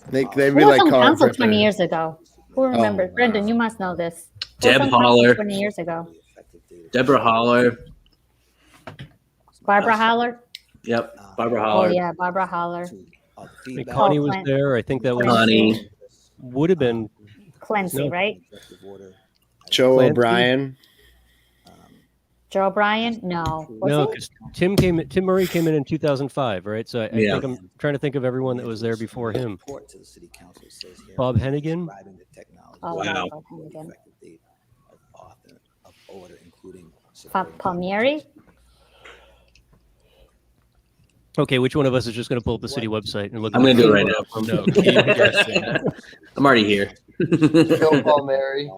Speaker 2: They'd be
Speaker 3: Who was
Speaker 2: like
Speaker 3: on
Speaker 2: calling
Speaker 3: council
Speaker 2: for
Speaker 3: 20 years ago? Who remembers? Brendan, you must know this. Who was
Speaker 4: Deb
Speaker 3: on council
Speaker 4: Holler.
Speaker 3: 20 years ago.
Speaker 4: Deborah Holler.
Speaker 3: Barbara Holler.
Speaker 4: Yep, Barbara Holler.
Speaker 3: Oh yeah, Barbara Holler.
Speaker 24: I mean, Connie was there. I think that was
Speaker 4: Connie.
Speaker 24: Would have been
Speaker 3: Clancy, right?
Speaker 2: Joe
Speaker 24: Clancy?
Speaker 2: O'Brien.
Speaker 3: Joe O'Brien? No.
Speaker 24: No,
Speaker 3: Was
Speaker 24: because Tim Murray came in 2005, right? So I
Speaker 4: Yeah.
Speaker 24: think I'm trying to think of everyone that was there before him. Bob Hennigan.
Speaker 3: Oh,
Speaker 4: Wow.
Speaker 3: Bob Hennigan. Palmieri?
Speaker 24: Okay, which one of us is just going to pull up the city website and look?
Speaker 4: I'm going to do it right now.
Speaker 1: No, keep guessing.
Speaker 4: I'm already here.
Speaker 2: Phil Palmieri.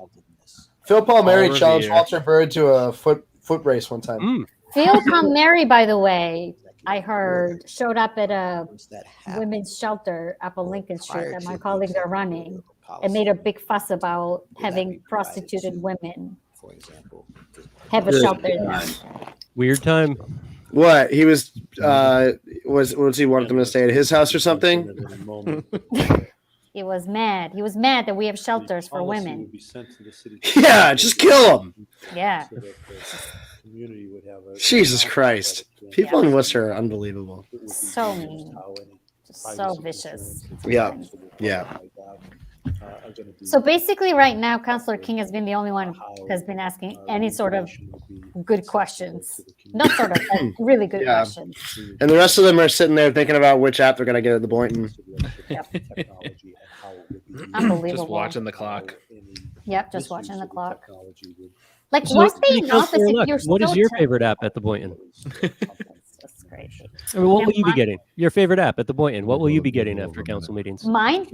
Speaker 2: Phil Palmieri
Speaker 1: Paul
Speaker 2: challenged
Speaker 1: Revere.
Speaker 2: Walter Bird to a foot race one time.
Speaker 3: Phil Palmieri, by the way, I heard showed up at a women's shelter up on Lincoln Street that my colleagues are running and made a big fuss about having prostituted women
Speaker 13: for example.
Speaker 3: Have a shelter there.
Speaker 24: Weird time.
Speaker 2: What he was he wanted them to stay at his house or something?
Speaker 3: He was mad. He was mad that we have shelters for women.
Speaker 2: Yeah, just kill them.
Speaker 3: Yeah.
Speaker 14: So that the community would have a
Speaker 2: Jesus Christ. People in Worcester are unbelievable.
Speaker 3: So mean. Just so vicious.
Speaker 2: Yeah. Yeah.
Speaker 3: So basically right now, Councillor King has been the only one that's been asking any sort of good questions. Not sort of, but really good questions.
Speaker 2: And the rest of them are sitting there thinking about which app they're going to get at the Boynton.
Speaker 3: Unbelievable.
Speaker 1: Just watching the clock.
Speaker 3: Yep, just watching the clock. Like, why stay in office if you're
Speaker 24: What is
Speaker 3: still
Speaker 24: your favorite app at the Boynton?
Speaker 3: That's crazy.
Speaker 24: I mean, what will you be getting? Your favorite app at the Boynton? What will you be getting after council meetings?
Speaker 3: Mine?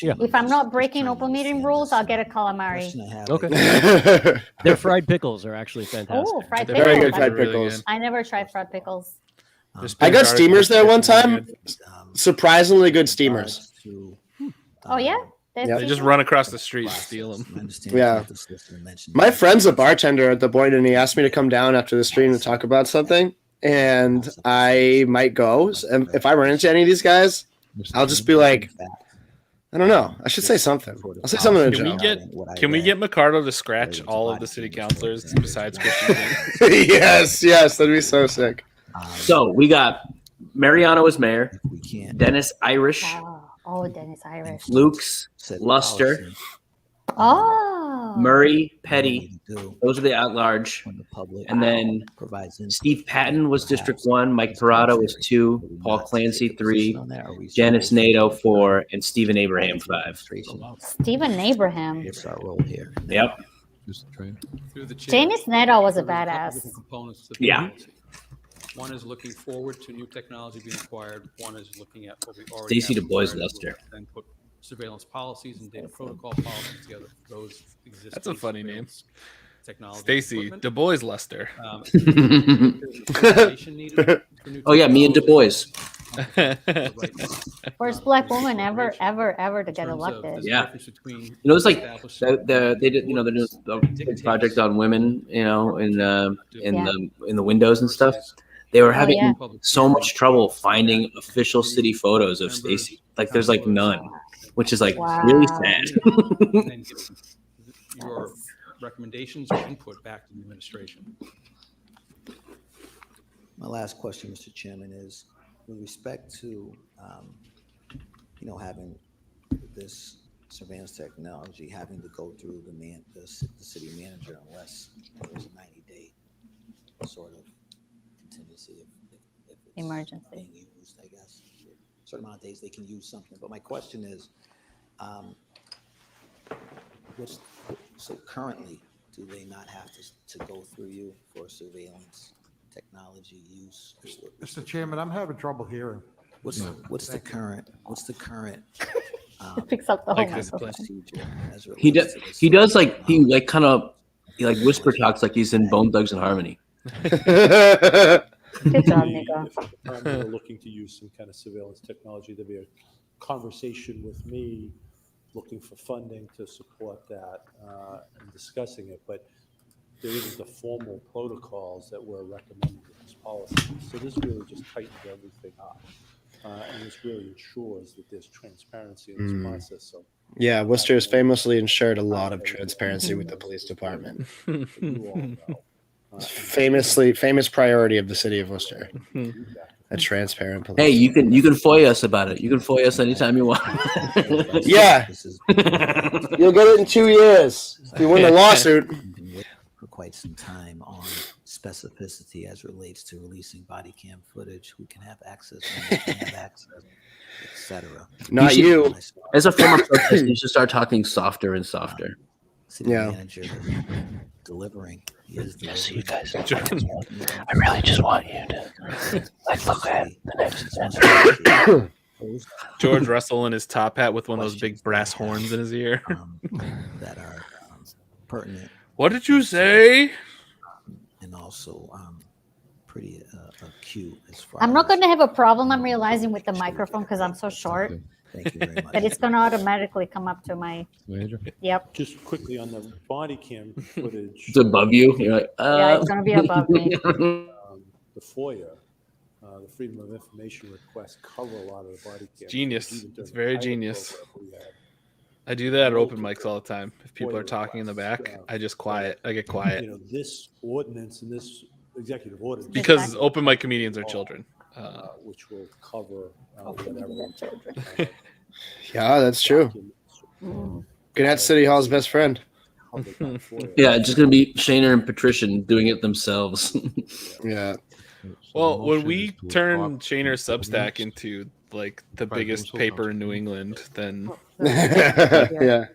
Speaker 24: Yeah.
Speaker 3: If I'm not breaking open meeting rules, I'll get a calamari.
Speaker 24: Okay. Their fried pickles are actually fantastic.
Speaker 3: Oh, fried pickles.
Speaker 2: Very good fried pickles.
Speaker 3: I never tried fried pickles.
Speaker 2: I got steamers there one time. Surprisingly good steamers.
Speaker 3: Oh, yeah?
Speaker 1: They just run across the street and steal them.
Speaker 2: Yeah. My friend's a bartender at the Boynton, and he asked me to come down after the stream to talk about something. And I might go. And if I run into any of these guys, I'll just be like, I don't know. I should say something. I'll say something to Joe.
Speaker 1: Can we get McCardo to scratch all of the city councilors besides Christian?
Speaker 2: Yes, that'd be so sick.
Speaker 4: So we got Mariano as mayor, Dennis Irish,
Speaker 3: Oh, Dennis Irish.
Speaker 4: Luke's, Luster,
Speaker 3: Oh.
Speaker 4: Murray, Petty. Those are the at-large. And then Steve Patton was District 1, Mike Parada was 2, Paul Clancy 3, Janice Nato 4, and Stephen Abraham 5.
Speaker 3: Stephen Abraham.
Speaker 13: It's our role here.
Speaker 4: Yep.
Speaker 3: Janice Neto was a badass.
Speaker 4: Yeah.
Speaker 18: One is looking forward to new technology being acquired. One is looking at what we already
Speaker 4: Stacy
Speaker 18: have
Speaker 4: Du Bois
Speaker 18: acquired.
Speaker 4: Lester.
Speaker 18: Then put surveillance policies and data protocol policies together. Those existing.
Speaker 1: That's a funny name.
Speaker 18: Technology.
Speaker 1: Stacy
Speaker 18: equipment.
Speaker 1: Du Bois Lester.
Speaker 4: Oh yeah, me and Du Bois.
Speaker 3: First black woman ever to get elected.
Speaker 4: Yeah. You know, it's like they did. You know, they're doing the project on women. You know, in the windows and stuff. They were having so much trouble finding official city photos of Stacy. Like, there's like none, which is like really sad.
Speaker 18: And then give your recommendations or input back to the administration.
Speaker 13: My last question, Mr. Chairman, is with respect to, having this surveillance technology, having to go through the city manager unless there's a 90-day sort of contingency if it's
Speaker 3: emergency
Speaker 13: being used, I guess. A certain amount of days they can use something. But my question is, so currently, do they not have to go through you for surveillance technology use?
Speaker 5: Mr. Chairman, I'm having trouble hearing.
Speaker 13: What's the current
Speaker 3: picks up the whole
Speaker 13: procedure as it
Speaker 4: He
Speaker 13: relates
Speaker 4: does.
Speaker 13: to this?
Speaker 4: He does like kind of whisper talks like he's in Bone Thugs and Harmony.
Speaker 3: Good job, Nico.
Speaker 14: If they're looking to use some kind of surveillance technology, there'd be a conversation with me looking for funding to support that and discussing it. But there isn't the formal protocols that we're recommending in this policy. So this really just tightens everything up. And this really ensures that there's transparency in this process. So
Speaker 2: Yeah, Worcester has famously ensured a lot of transparency with the police department. Famous priority of the city of Worcester. A transparent police.
Speaker 4: Hey, you can FOIA us about it. You can FOIA us anytime you want.
Speaker 2: Yeah. You'll get it in 2 years if you win the lawsuit.
Speaker 13: For quite some time on specificity as relates to releasing body cam footage, who can have access, when they can have access, etc.
Speaker 2: Not you.
Speaker 4: As a former protester, you should start talking softer and softer.
Speaker 13: City manager delivering.
Speaker 20: So you guys, I really just want you to look at the next.
Speaker 1: George Russell in his top hat with one of those big brass horns in his ear.
Speaker 13: That are pertinent.
Speaker 1: What did you say?
Speaker 13: And also pretty Q as far
Speaker 3: I'm not
Speaker 13: as-
Speaker 3: going to have a problem, I'm realizing, with the microphone because I'm so short.
Speaker 13: Thank you very much.
Speaker 3: But it's going to automatically come up to my. Yep.
Speaker 14: Just quickly on the body cam footage.
Speaker 4: It's above you. You're like,
Speaker 3: Yeah, it's going to be above me.
Speaker 14: The FOIA, the Freedom of Information requests cover a lot of the body cam.
Speaker 1: Genius.
Speaker 14: Even during
Speaker 1: It's
Speaker 14: the
Speaker 1: very
Speaker 14: pilot
Speaker 1: genius.
Speaker 14: program we had.
Speaker 1: I do that at open mics all the time. If people are talking in the back, I just quiet. I get quiet.
Speaker 14: You know, this ordinance and this executive order.
Speaker 1: Because open mic comedians are children.
Speaker 14: Which will cover whatever.
Speaker 2: Yeah, that's true. Gannett City Hall's best friend.
Speaker 4: Yeah, it's just gonna be Shaner and Patrician doing it themselves.
Speaker 2: Yeah.
Speaker 1: Well, when we turn Shaner's Substack into like the biggest paper in New England, then
Speaker 2: Yeah.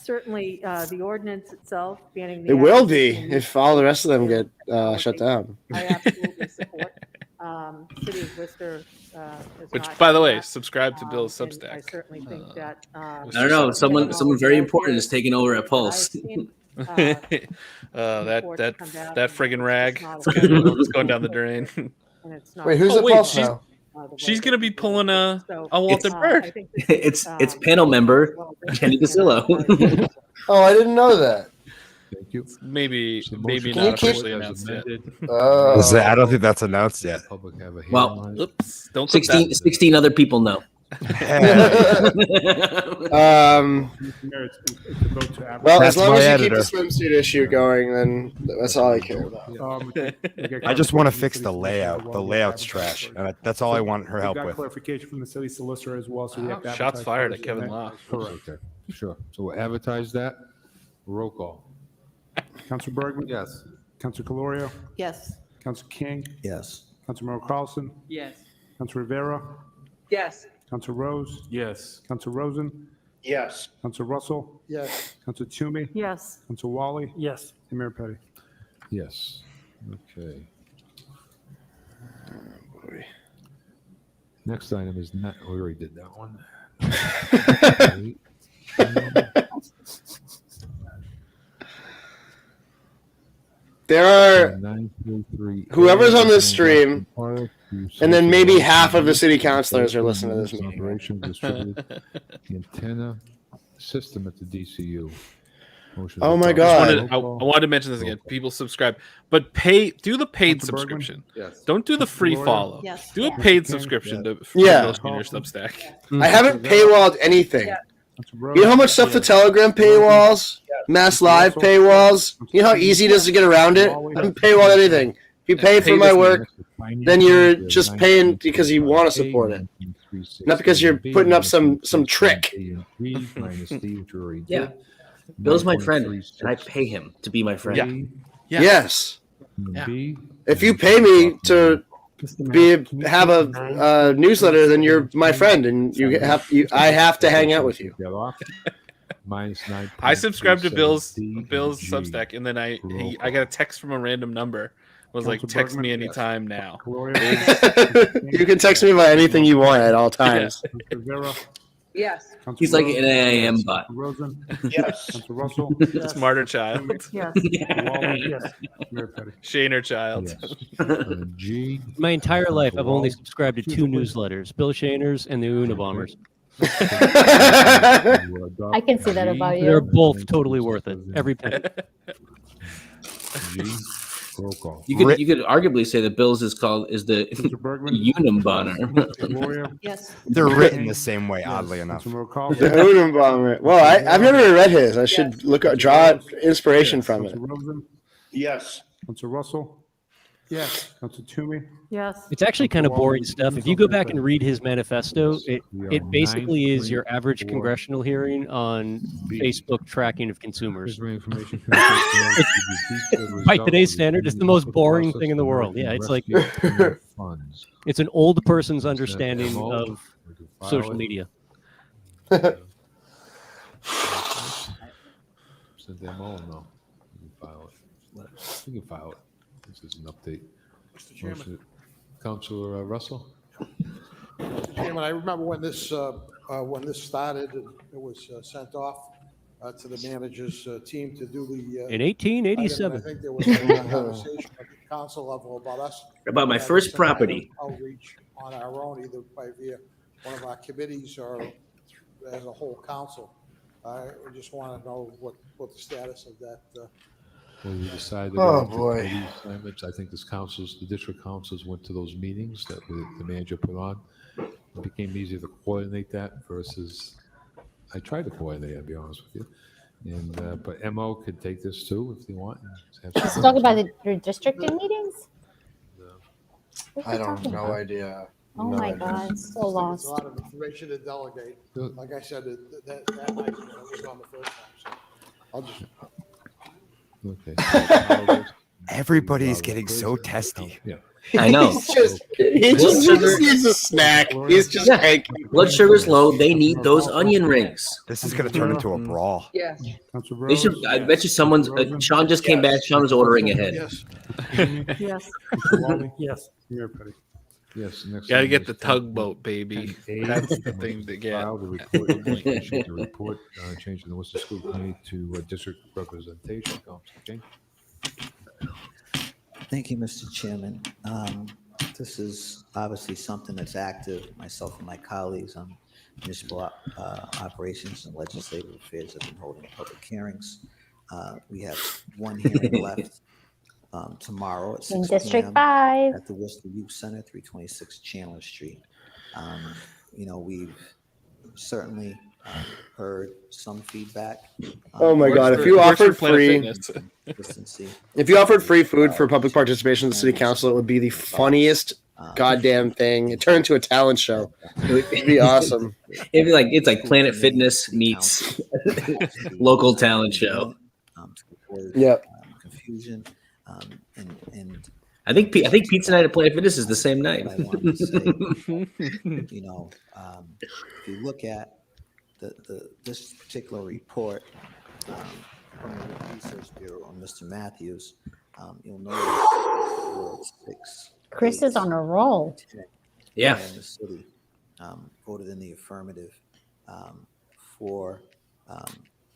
Speaker 15: Certainly, the ordinance itself banning the.
Speaker 2: It will
Speaker 15: advertising
Speaker 2: be if all the rest of them get shut down.
Speaker 15: I absolutely support. City of Worcester.
Speaker 1: Which, by the way, subscribe to Bill's Substack.
Speaker 15: I certainly think that.
Speaker 4: I don't know. Someone very important is taking over at Pulse.
Speaker 1: that friggin' rag. It's going down the drain.
Speaker 2: Wait, who's at Pulse now?
Speaker 1: She's gonna be pulling a Walter Bird.
Speaker 4: It's panel member Kenny Casillo.
Speaker 2: Oh, I didn't know that.
Speaker 6: Thank you.
Speaker 1: Maybe
Speaker 2: Can
Speaker 1: not
Speaker 2: you keep-
Speaker 1: officially announced yet.
Speaker 7: I don't think that's announced yet.
Speaker 4: Well,
Speaker 1: oops, don't click
Speaker 4: 16 other people know.
Speaker 2: Well, as
Speaker 7: That's
Speaker 2: long
Speaker 7: my
Speaker 2: as you
Speaker 7: editor.
Speaker 2: keep the swimsuit issue going, then that's all I care about.
Speaker 7: I just want to fix the layout. The layout's trash, and that's all I want her
Speaker 8: We've
Speaker 7: help
Speaker 8: got
Speaker 7: with.
Speaker 8: clarification from the city solicitor as well, so we have to
Speaker 1: Shots
Speaker 8: advertise
Speaker 1: fired
Speaker 8: first,
Speaker 1: at Kevin
Speaker 8: okay?
Speaker 1: Law.
Speaker 6: Correct. Okay. Sure. So we'll advertise that. Roll call.
Speaker 8: Councilor Bergman?
Speaker 6: Yes.
Speaker 8: Councilor Calorio?
Speaker 15: Yes.
Speaker 8: Councilor King?
Speaker 13: Yes.
Speaker 8: Councilor Merrill Carlson?
Speaker 10: Yes.
Speaker 8: Councilor Rivera?
Speaker 16: Yes.
Speaker 8: Councilor Rose?
Speaker 14: Yes.
Speaker 8: Councilor Rosen?
Speaker 12: Yes.
Speaker 8: Councilor Russell?
Speaker 5: Yes.
Speaker 8: Councilor Toomey?
Speaker 15: Yes.
Speaker 8: Councilor Wally?
Speaker 14: Yes.
Speaker 8: And Mayor Petty.
Speaker 6: Yes. Okay. Next item is not. We already did that one.
Speaker 2: There are
Speaker 6: 933.
Speaker 2: whoever's on this stream, and then maybe half of the city councilors are listening to this meeting.
Speaker 6: Operation distributed antenna system at the DCU. Motion
Speaker 2: Oh
Speaker 6: to
Speaker 2: my
Speaker 6: adopt.
Speaker 2: God.
Speaker 1: I wanted to mention this again. People subscribe, but do the paid
Speaker 8: Councilor Bergman?
Speaker 1: subscription.
Speaker 12: Yes.
Speaker 1: Don't do the free
Speaker 8: Councilor
Speaker 1: follow.
Speaker 15: Yes.
Speaker 1: Do a
Speaker 15: Yeah.
Speaker 1: paid
Speaker 8: King?
Speaker 1: subscription to
Speaker 2: Yeah.
Speaker 1: Bill Shaner's Substack.
Speaker 2: I haven't paywalled anything.
Speaker 8: Councilor Rose?
Speaker 2: You know how much stuff the Telegram paywalls, Mass Live paywalls. You know how easy it is to get around it. I haven't paywalled anything. If you pay for my work, then you're just paying because you want to support it, not because you're putting up some trick.
Speaker 4: Yeah. Bill's my friend, and I pay him to be my friend.
Speaker 1: Yeah.
Speaker 2: Yes.
Speaker 1: Yeah.
Speaker 2: If you pay me to have a newsletter, then you're my friend, and I have to hang out with you.
Speaker 1: I subscribed to Bill's Substack, and then I got a text from a random number. It was like,
Speaker 8: Councilor
Speaker 1: text me
Speaker 8: Bergman?
Speaker 1: anytime now.
Speaker 2: You can text me about anything you want at all times.
Speaker 8: Councilor Rivera?
Speaker 16: Yes.
Speaker 8: Councilor
Speaker 4: He's like
Speaker 8: Rose?
Speaker 4: an AIM bot.
Speaker 8: Councilor Rosen?
Speaker 12: Yes.
Speaker 8: Councilor Russell?
Speaker 1: Smarter child.
Speaker 15: Yes.
Speaker 8: Councilor Wally? Yes. Mayor Petty.
Speaker 1: Shaner child.
Speaker 6: G.
Speaker 24: My entire life, I've only subscribed to two newsletters: Bill Shaner's and the Unabombers.
Speaker 3: I can see that about
Speaker 24: They're
Speaker 3: you.
Speaker 24: both totally worth it. Every penny.
Speaker 6: G. Roll call.
Speaker 4: You could arguably say that Bill's is the
Speaker 8: Councilor Bergman?
Speaker 4: Unum Bonner.
Speaker 8: Gloria?
Speaker 15: Yes.
Speaker 7: They're written the same way, oddly enough.
Speaker 8: Councilor
Speaker 2: The
Speaker 8: Carlson?
Speaker 2: Odin Bomber. Well, I've never read his. I should draw inspiration from it.
Speaker 8: Councilor Rosen?
Speaker 12: Yes.
Speaker 8: Councilor Russell?
Speaker 12: Yes.
Speaker 8: Councilor Toomey?
Speaker 15: Yes.
Speaker 24: It's actually kind of boring stuff. If you go back and read his manifesto, it basically is your average congressional hearing on Facebook tracking of consumers. By today's standard, it's the most boring thing in the world. Yeah, it's like it's an old person's understanding of social media.
Speaker 6: Send them all. No, you can file it. You can file it. This is an update.
Speaker 5: Mr. Chairman.
Speaker 6: Motion- Councilor Russell.
Speaker 5: Mr. Chairman, I remember when this started, and it was sent off to the manager's team to do the.
Speaker 24: In 1887.
Speaker 5: I think there was a conversation of council level about us.
Speaker 4: About my
Speaker 5: having
Speaker 4: first
Speaker 5: some kind of
Speaker 4: property.
Speaker 5: Outreach on our own, either by via one of our committees or as a whole council. I just want to know what the status of that.
Speaker 6: Well, we decided to
Speaker 2: Oh,
Speaker 6: go into
Speaker 2: boy.
Speaker 6: committee assignments. I think the district councils went to those meetings that the manager put on. It became easier to coordinate that versus, I tried to coordinate, I'll be honest with you. And, but MO could take this too if they want.
Speaker 3: Let's talk about the redistricting meetings. What are
Speaker 2: I
Speaker 3: you
Speaker 2: don't
Speaker 3: talking
Speaker 2: no
Speaker 3: about?
Speaker 2: idea.
Speaker 3: Oh
Speaker 2: No
Speaker 3: my
Speaker 2: idea.
Speaker 3: God, so
Speaker 5: It's
Speaker 3: lost.
Speaker 5: a lot of information to delegate. Like I said, that night when it was on the first time. So I'll just.
Speaker 6: Okay.
Speaker 7: Everybody's getting so testy.
Speaker 6: Yeah.
Speaker 4: I know.
Speaker 2: He just needs a snack. He's just cranky.
Speaker 4: Blood sugar's low. They need those onion rings.
Speaker 7: This is going to turn into a brawl.
Speaker 16: Yeah.
Speaker 4: They should. I bet you someone's. Sean just came back. Sean was ordering ahead.
Speaker 5: Yes.
Speaker 15: Yes.
Speaker 8: Yes. Come here, buddy.
Speaker 6: Yes. Next
Speaker 1: Gotta
Speaker 6: thing
Speaker 1: get
Speaker 6: is
Speaker 1: the tugboat, baby. That's the thing to get.
Speaker 6: File the report, the report changing the Worcester School Committee to district representation. Okay.
Speaker 13: Thank you, Mr. Chairman. This is obviously something that's active. Myself and my colleagues on municipal operations and legislative affairs have been holding public hearings. We have one hearing left tomorrow at 6
Speaker 3: In District
Speaker 13: p.m.
Speaker 3: 5.
Speaker 13: at the Worcester Youth Center, 326 Chandler Street. We've certainly heard some feedback.
Speaker 2: Oh my God! If you offered free,
Speaker 13: consistency.
Speaker 2: if you offered free food for public participation in the city council, it would be the funniest goddamn thing. It turned into a talent show. It'd be awesome.
Speaker 4: It'd be like it's like Planet Fitness meets local talent show.
Speaker 2: Yep.
Speaker 13: Confusion. And
Speaker 4: I think Pizza Night at Planet Fitness is the same night.
Speaker 13: I wanted to say, if you look at this particular report from the Research Bureau on Mr. Matthews, you'll notice 6.
Speaker 3: Chris is on a roll.
Speaker 4: Yeah.
Speaker 13: In the city voted in the affirmative for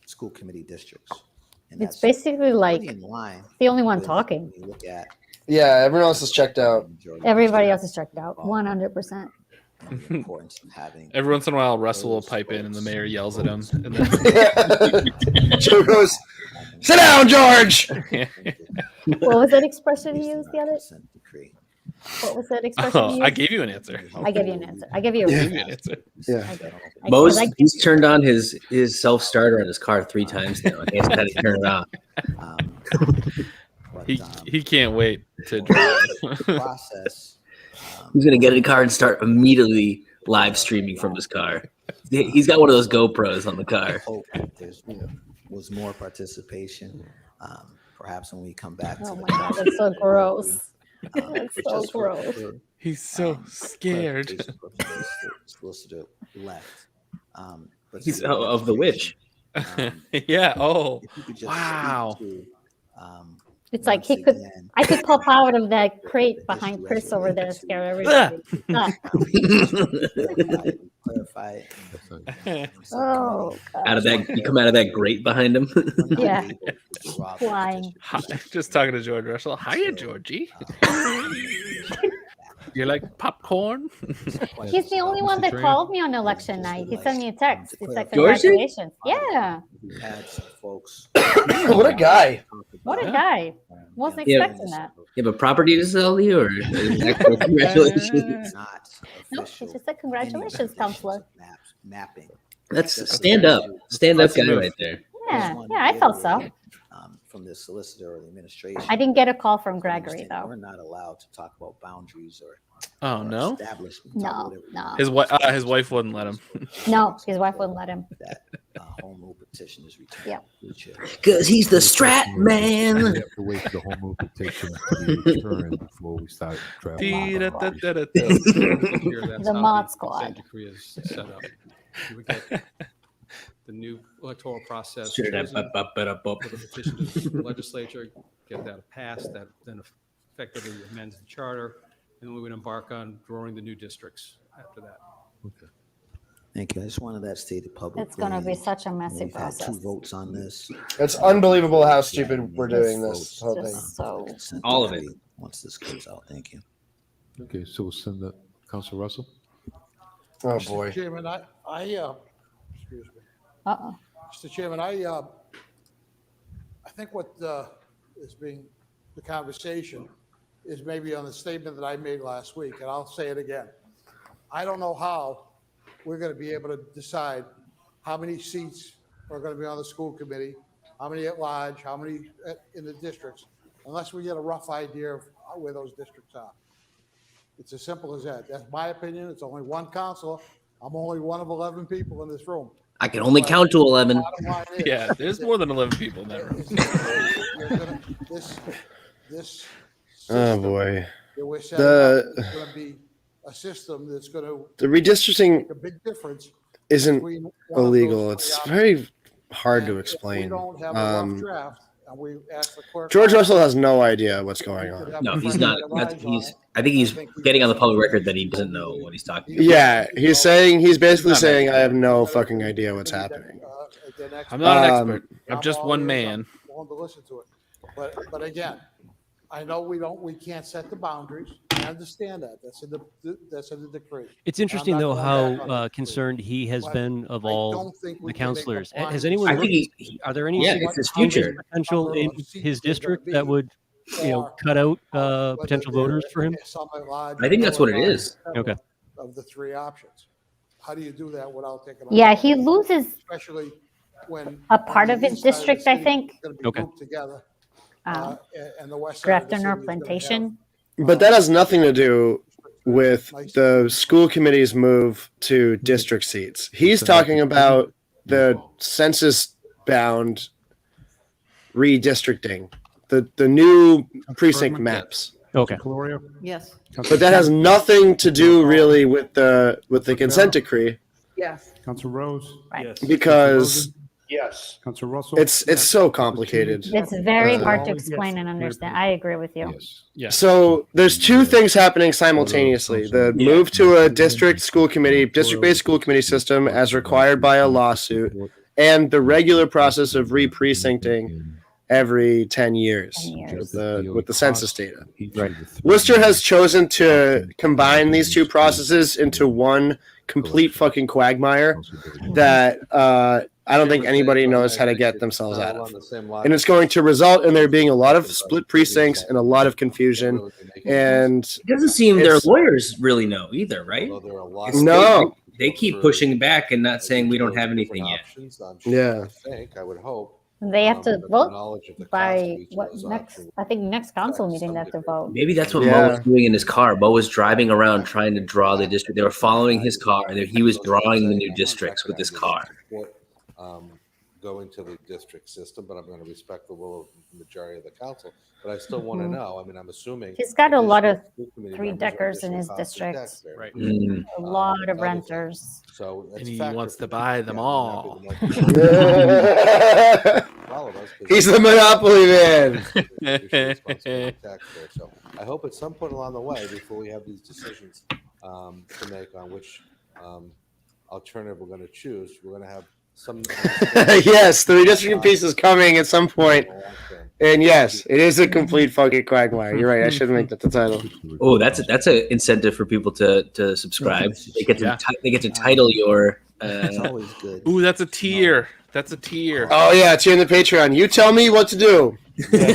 Speaker 13: school committee districts. And
Speaker 3: It's
Speaker 13: that's
Speaker 3: basically like
Speaker 13: pretty in line
Speaker 3: the only one
Speaker 13: with
Speaker 3: talking.
Speaker 13: when you look at
Speaker 2: Yeah, everyone else is checked out.
Speaker 3: Everybody else is checked out, 100%.
Speaker 13: the importance of having
Speaker 1: Every once in a while, Russell will pipe in, and the mayor yells at him. And then
Speaker 2: Joe goes, "Sit down, George."
Speaker 3: What was that expression he used the other? What was that expression he used?
Speaker 1: I gave you an answer.
Speaker 3: I gave you an answer. I gave you a
Speaker 1: I gave
Speaker 3: reason.
Speaker 1: you an answer.
Speaker 2: Yeah.
Speaker 4: Mo's he's turned on his self starter on his car 3 times now. He hasn't had to turn it off.
Speaker 1: He can't wait to drive.
Speaker 13: process.
Speaker 4: He's gonna get in the car and start immediately live streaming from his car. He's got one of those GoPros on the car.
Speaker 13: Hope that there's was more participation. Perhaps when we come back to
Speaker 3: Oh
Speaker 13: the
Speaker 3: my God, that's so gross. That's so
Speaker 13: just what
Speaker 3: gross.
Speaker 13: the,
Speaker 1: He's so scared.
Speaker 13: clarification of the solicitor left. But
Speaker 4: He's
Speaker 13: so
Speaker 4: of the witch.
Speaker 1: Yeah. Oh.
Speaker 13: if you could just
Speaker 1: Wow.
Speaker 13: speak to,
Speaker 3: It's like
Speaker 13: once
Speaker 3: he could.
Speaker 13: again,
Speaker 3: I could pop out of that crate behind Chris over there, scare everybody. Ah.
Speaker 13: clarify it.
Speaker 3: Oh,
Speaker 4: Out of that, you come out of that grate behind him.
Speaker 3: yeah, flying.
Speaker 1: Hi, just talking to George Russell. Hiya, Georgie. You like popcorn?
Speaker 3: He's the only one that called me on election night. He sent me a text. He said,
Speaker 1: Georgie?
Speaker 3: "Congratulations!" Yeah.
Speaker 13: We had some folks.
Speaker 2: What a guy.
Speaker 3: What a guy. Wasn't
Speaker 4: Yeah.
Speaker 3: expecting that.
Speaker 4: You have a property to sell you, or actual congratulations?
Speaker 13: Not
Speaker 3: No, she just said, "Congratulations, counselor."
Speaker 13: Mapping.
Speaker 4: That's stand up guy right there.
Speaker 3: Yeah, yeah, I felt so.
Speaker 13: From the solicitor or the administration.
Speaker 3: I didn't get a call from
Speaker 13: I
Speaker 3: Gregory
Speaker 13: understand
Speaker 3: though.
Speaker 13: We're not allowed to talk about boundaries or
Speaker 1: Oh no.
Speaker 13: establishment.
Speaker 3: No, no.
Speaker 1: His wife wouldn't let him.
Speaker 3: No, his wife wouldn't let him.
Speaker 13: That home rule petition is returned.
Speaker 3: Yeah.
Speaker 4: Because he's the strat
Speaker 6: We
Speaker 4: man.
Speaker 6: have to wait for the home rule petition to be returned before we start drafting.
Speaker 3: The mod squad.
Speaker 18: Consent decree is set up. You would get the new electoral process.
Speaker 4: Sure,
Speaker 18: chosen,
Speaker 4: that-
Speaker 18: with a petition to the legislature, get that passed, that then effectively amends the charter, and then we would embark on drawing the new districts after that.
Speaker 6: Okay.
Speaker 13: Thank you. I just wanted that stated publicly.
Speaker 3: It's going to be such a messy
Speaker 13: We've had 2
Speaker 3: process.
Speaker 13: votes on this.
Speaker 2: It's unbelievable how stupid we're doing this whole thing.
Speaker 3: Just so
Speaker 4: All of it.
Speaker 13: Once this goes out, thank you.
Speaker 6: Okay, so we'll send that, Council Russell?
Speaker 2: Oh,
Speaker 5: Mr.
Speaker 2: boy.
Speaker 5: Chairman, excuse me.
Speaker 3: Uh-oh.
Speaker 5: Mr. Chairman, I think what is being, the conversation is maybe on the statement that I made last week, and I'll say it again. I don't know how we're going to be able to decide how many seats are going to be on the school committee, how many at large, how many in the districts, unless we get a rough idea of where those districts are. It's as simple as that. That's my opinion. It's only one counselor. I'm only one of 11 people in this room.
Speaker 4: I can only count to 11.
Speaker 1: Yeah, there's more than 11 people in that room.
Speaker 5: This
Speaker 2: Oh, boy.
Speaker 5: that we're setting up is going to be a system that's going to
Speaker 2: The redistricting
Speaker 5: make a big difference.
Speaker 2: isn't
Speaker 5: between one of those
Speaker 2: illegal.
Speaker 5: three
Speaker 2: It's
Speaker 5: options.
Speaker 2: very hard to
Speaker 5: We
Speaker 2: explain.
Speaker 5: don't have a rough draft, and we ask the clerk.
Speaker 2: George Russell has no idea what's going on.
Speaker 4: No, he's not. I think he's getting on the public record that he doesn't know what he's talking about.
Speaker 2: Yeah, he's basically saying I have no fucking idea what's happening.
Speaker 1: I'm not an expert. I'm just one man.
Speaker 5: Willing to listen to it, but again, I know we can't set the boundaries. I understand that. That's in the decree.
Speaker 24: It's interesting,
Speaker 5: I'm not
Speaker 24: though,
Speaker 5: going
Speaker 24: how
Speaker 5: back on it.
Speaker 24: concerned he has
Speaker 5: But
Speaker 24: been of
Speaker 5: I
Speaker 24: all
Speaker 5: don't think we
Speaker 24: the
Speaker 5: can make
Speaker 24: counselors.
Speaker 5: a
Speaker 24: Has
Speaker 5: blind
Speaker 24: anyone?
Speaker 5: decision.
Speaker 24: Are there any?
Speaker 4: Yeah, it's his future.
Speaker 24: Potential in his district that would, cut out potential voters for him.
Speaker 4: I think that's what it is.
Speaker 24: Okay.
Speaker 5: Of the three options, how do you do that without taking?
Speaker 3: Yeah, he loses
Speaker 5: Especially when
Speaker 3: a part
Speaker 5: when
Speaker 3: of
Speaker 5: the
Speaker 3: his
Speaker 5: east side of the
Speaker 3: district, I
Speaker 5: city
Speaker 3: think.
Speaker 5: is gonna be
Speaker 24: Okay.
Speaker 5: grouped together,
Speaker 3: Um,
Speaker 5: and the west side of the
Speaker 3: Grafton
Speaker 5: city
Speaker 3: or
Speaker 5: is gonna have
Speaker 3: Plantation.
Speaker 2: But that has nothing to do with the school committee's move to district seats. He's talking about the census-bound redistricting, the new precinct maps.
Speaker 24: Okay.
Speaker 15: Yes.
Speaker 2: But that has nothing to do really with the consent decree,
Speaker 16: Yes.
Speaker 8: Council Rose?
Speaker 15: Right.
Speaker 2: because
Speaker 12: Yes.
Speaker 8: Council Russell?
Speaker 2: it's so complicated.
Speaker 3: It's very
Speaker 2: Uh,
Speaker 3: hard to explain and understand. I agree with you.
Speaker 1: Yeah.
Speaker 2: So there's two things happening simultaneously: the move to a district school committee, district-based school committee system as required by a lawsuit, and the regular process of re-precincting every 10 years with the census data.
Speaker 6: Right.
Speaker 2: Worcester has chosen to combine these two processes into one complete fucking quagmire that I don't think anybody knows how to get themselves out of. And it's going to result in there being a lot of split precincts and a lot of confusion. And
Speaker 4: It doesn't seem their lawyers really know either, right?
Speaker 2: No.
Speaker 4: They keep pushing back and not saying we don't have anything yet.
Speaker 2: Yeah.
Speaker 19: I would hope.
Speaker 3: They have to
Speaker 19: the
Speaker 3: vote
Speaker 19: knowledge of the
Speaker 3: by
Speaker 19: cost of each of
Speaker 3: what
Speaker 19: those
Speaker 3: next? I think next council meeting they have to vote.
Speaker 4: Maybe that's what
Speaker 2: Yeah.
Speaker 4: Mo was doing in his car. Mo was driving around trying to draw the district. They were following his car, and he was drawing the new districts with his car.
Speaker 19: Going to the district system, but I'm going to respect the will of the majority of the council. But I still want to
Speaker 3: Mhm.
Speaker 19: know. I mean, I'm assuming
Speaker 3: He's got a lot of
Speaker 19: additional school committee
Speaker 3: three
Speaker 19: members are
Speaker 3: deckers in his
Speaker 19: additional cost of
Speaker 3: district.
Speaker 19: taxpayers.
Speaker 1: Right.
Speaker 4: Mm.
Speaker 3: A lot of renters.
Speaker 19: So
Speaker 1: And
Speaker 19: it's
Speaker 1: he
Speaker 19: a factor
Speaker 1: wants
Speaker 19: for
Speaker 1: to buy
Speaker 19: people.
Speaker 1: them
Speaker 19: Yeah,
Speaker 1: all.
Speaker 19: I'm happy to follow those, 'cause
Speaker 2: He's the Monopoly man.
Speaker 19: So I hope at some point along the way, before we have these decisions to make on which alternative we're going to choose, we're going to have some.
Speaker 2: Yes, the redistricting piece is coming at some point. And yes, it is a complete fucking quagmire. You're right. I should make that the title.
Speaker 4: Oh, that's an incentive for people to subscribe. They get to
Speaker 1: Yeah.
Speaker 4: they get to title your.
Speaker 13: It's always good.
Speaker 1: Ooh, that's a tier. That's a tier.
Speaker 2: Oh yeah, it's here in the Patreon. You tell me what to do.
Speaker 13: Value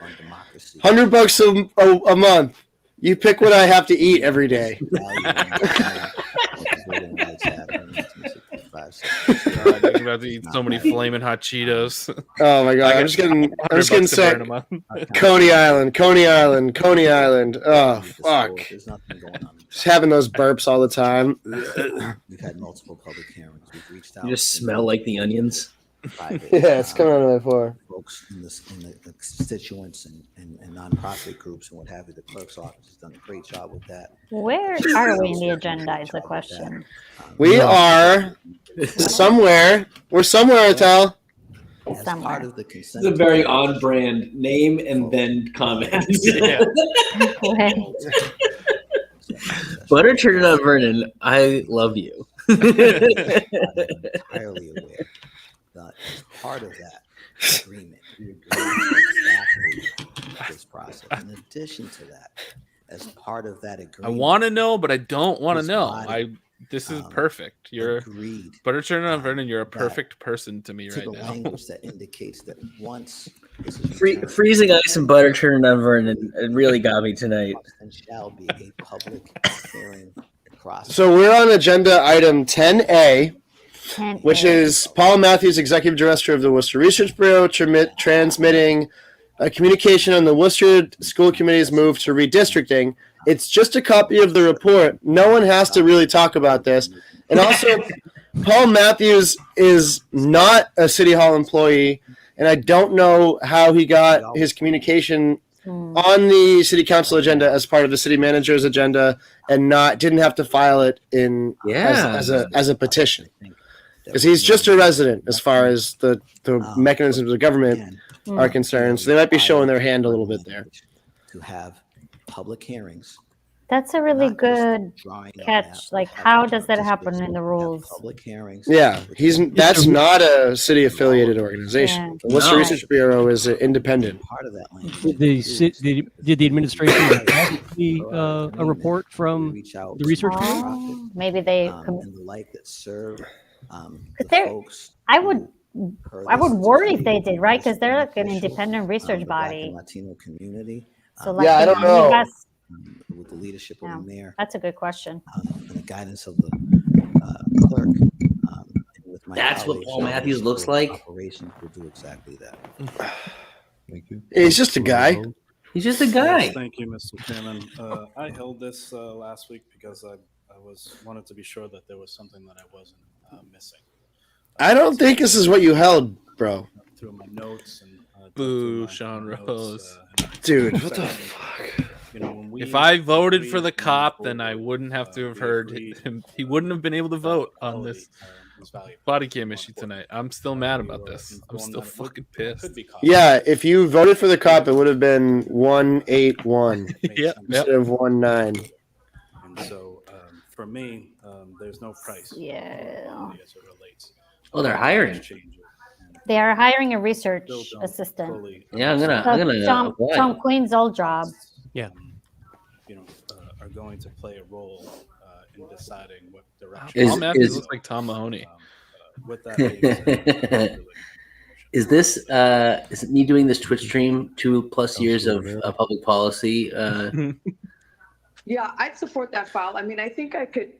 Speaker 13: on democracy.
Speaker 2: $100 a month. You pick what I have to eat every day.
Speaker 1: I'm about to eat so many flaming hot Cheetos.
Speaker 2: Oh my god, I'm just getting sick. Coney Island. Oh fuck.
Speaker 13: There's nothing going on.
Speaker 2: Just having those burps all the time.
Speaker 13: We've had multiple public hearings. We've reached out.
Speaker 4: You just smell like the onions.
Speaker 2: Yeah, it's coming out of my floor.
Speaker 13: Folks in the constituents and nonprofit groups and what have you. The clerk's office has done a great job with that.
Speaker 3: Where are we in the agenda is the question.
Speaker 2: We are somewhere. We're somewhere, Etel.
Speaker 13: As part of the consent.
Speaker 4: It's a very on-brand name and then comment.
Speaker 3: Wait.
Speaker 4: Butter Turned Vernon, I love you.
Speaker 13: Entirely aware that as part of that agreement, we agreed to exactly this process. In addition to that, as part of that agreement,
Speaker 1: I want to know, but I don't want to
Speaker 13: his
Speaker 1: know.
Speaker 13: body,
Speaker 1: This is perfect. You're
Speaker 13: agreed
Speaker 1: Butter Turned Vernon. You're a perfect person to me
Speaker 13: to
Speaker 1: right
Speaker 13: the
Speaker 1: now.
Speaker 13: language that indicates that once this is
Speaker 4: Freezing ice and Butter Turned Vernon. It really got me tonight.
Speaker 13: and shall be a public hearing process.
Speaker 2: So we're on agenda item 10A, which is Paul Matthews, Executive Director of the Worcester Research Bureau, transmitting a communication on the Worcester School Committee's move to redistricting. It's just a copy of the report. No one has to really talk about this. And also, Paul Matthews is not a City Hall employee, and I don't know how he got his communication on the City Council agenda as part of the City Manager's agenda and didn't have to file it in as a petition. Because he's just a resident as far as the mechanisms of the government are concerned. So they might be showing their hand a little bit there.
Speaker 13: To have public hearings.
Speaker 3: That's a really good catch. Like, how does that happen in the rules?
Speaker 13: Public hearings.
Speaker 2: Yeah, that's not a city-affiliated organization. The Worcester Research Bureau is independent.
Speaker 13: Part of that
Speaker 24: Did the administration ask a report from the research bureau?
Speaker 3: Maybe they.
Speaker 13: And the like that serve
Speaker 3: I would worry if they did, right? Because they're like an independent research body.
Speaker 13: Latino community.
Speaker 3: So, like,
Speaker 2: I don't know.
Speaker 13: With the leadership of the mayor.
Speaker 3: That's a good question.
Speaker 13: And the guidance of the clerk. With my
Speaker 4: That's what Paul Matthews looks like.
Speaker 13: Operations will do exactly that.
Speaker 6: Thank you.
Speaker 2: He's just a guy.
Speaker 4: He's just a guy.
Speaker 17: Yes, thank you, Mr. Chairman. I held this last week because I wanted to be sure that there was something that I wasn't missing.
Speaker 2: I don't think this is what you held, bro.
Speaker 17: Through my notes and
Speaker 1: Boo, Sean Rose.
Speaker 2: Dude, what the fuck?
Speaker 17: You know,
Speaker 1: if I voted for the cop, then I wouldn't have to have heard him. He wouldn't have been able to vote on this body cam issue tonight. I'm still mad about this. I'm still fucking pissed.
Speaker 2: Yeah, if you voted for the cop, it would have been 181 instead of 19.
Speaker 17: And so, for me, there's no price.
Speaker 3: Yeah.
Speaker 17: As it relates.
Speaker 4: Oh, they're hiring.
Speaker 3: They are hiring a research assistant.
Speaker 4: Yeah, I'm gonna.
Speaker 3: Tom Quinn's old job.
Speaker 24: Yeah.
Speaker 17: Are going to play a role in deciding what
Speaker 1: direction. Paul Matthews looks like Tom Mahoney.
Speaker 17: With that being said,
Speaker 4: is it me doing this Twitch stream 2+ years of public policy?
Speaker 16: Yeah, I'd support that file. I mean, I think I could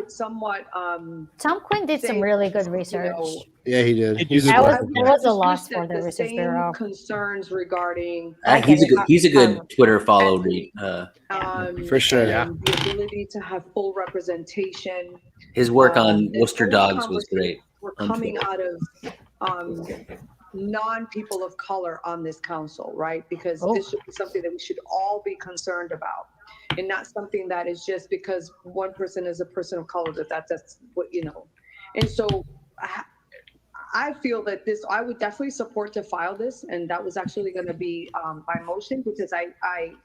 Speaker 16: somewhat.
Speaker 3: Tom Quinn did some really good research.
Speaker 2: Yeah, he did.
Speaker 3: That was a loss for the Research Bureau.
Speaker 16: Concerns regarding.
Speaker 4: He's a good Twitter follow.
Speaker 2: For sure.
Speaker 16: The ability to have full representation.
Speaker 4: His work on Worcester dogs was great.
Speaker 16: We're coming out of non-people of color on this council, right? Because this should be something that we should all be concerned about. And not something that is just because one person is a person of color that's what And so I feel that I would definitely support to file this, and that was actually going to be my motion, because I,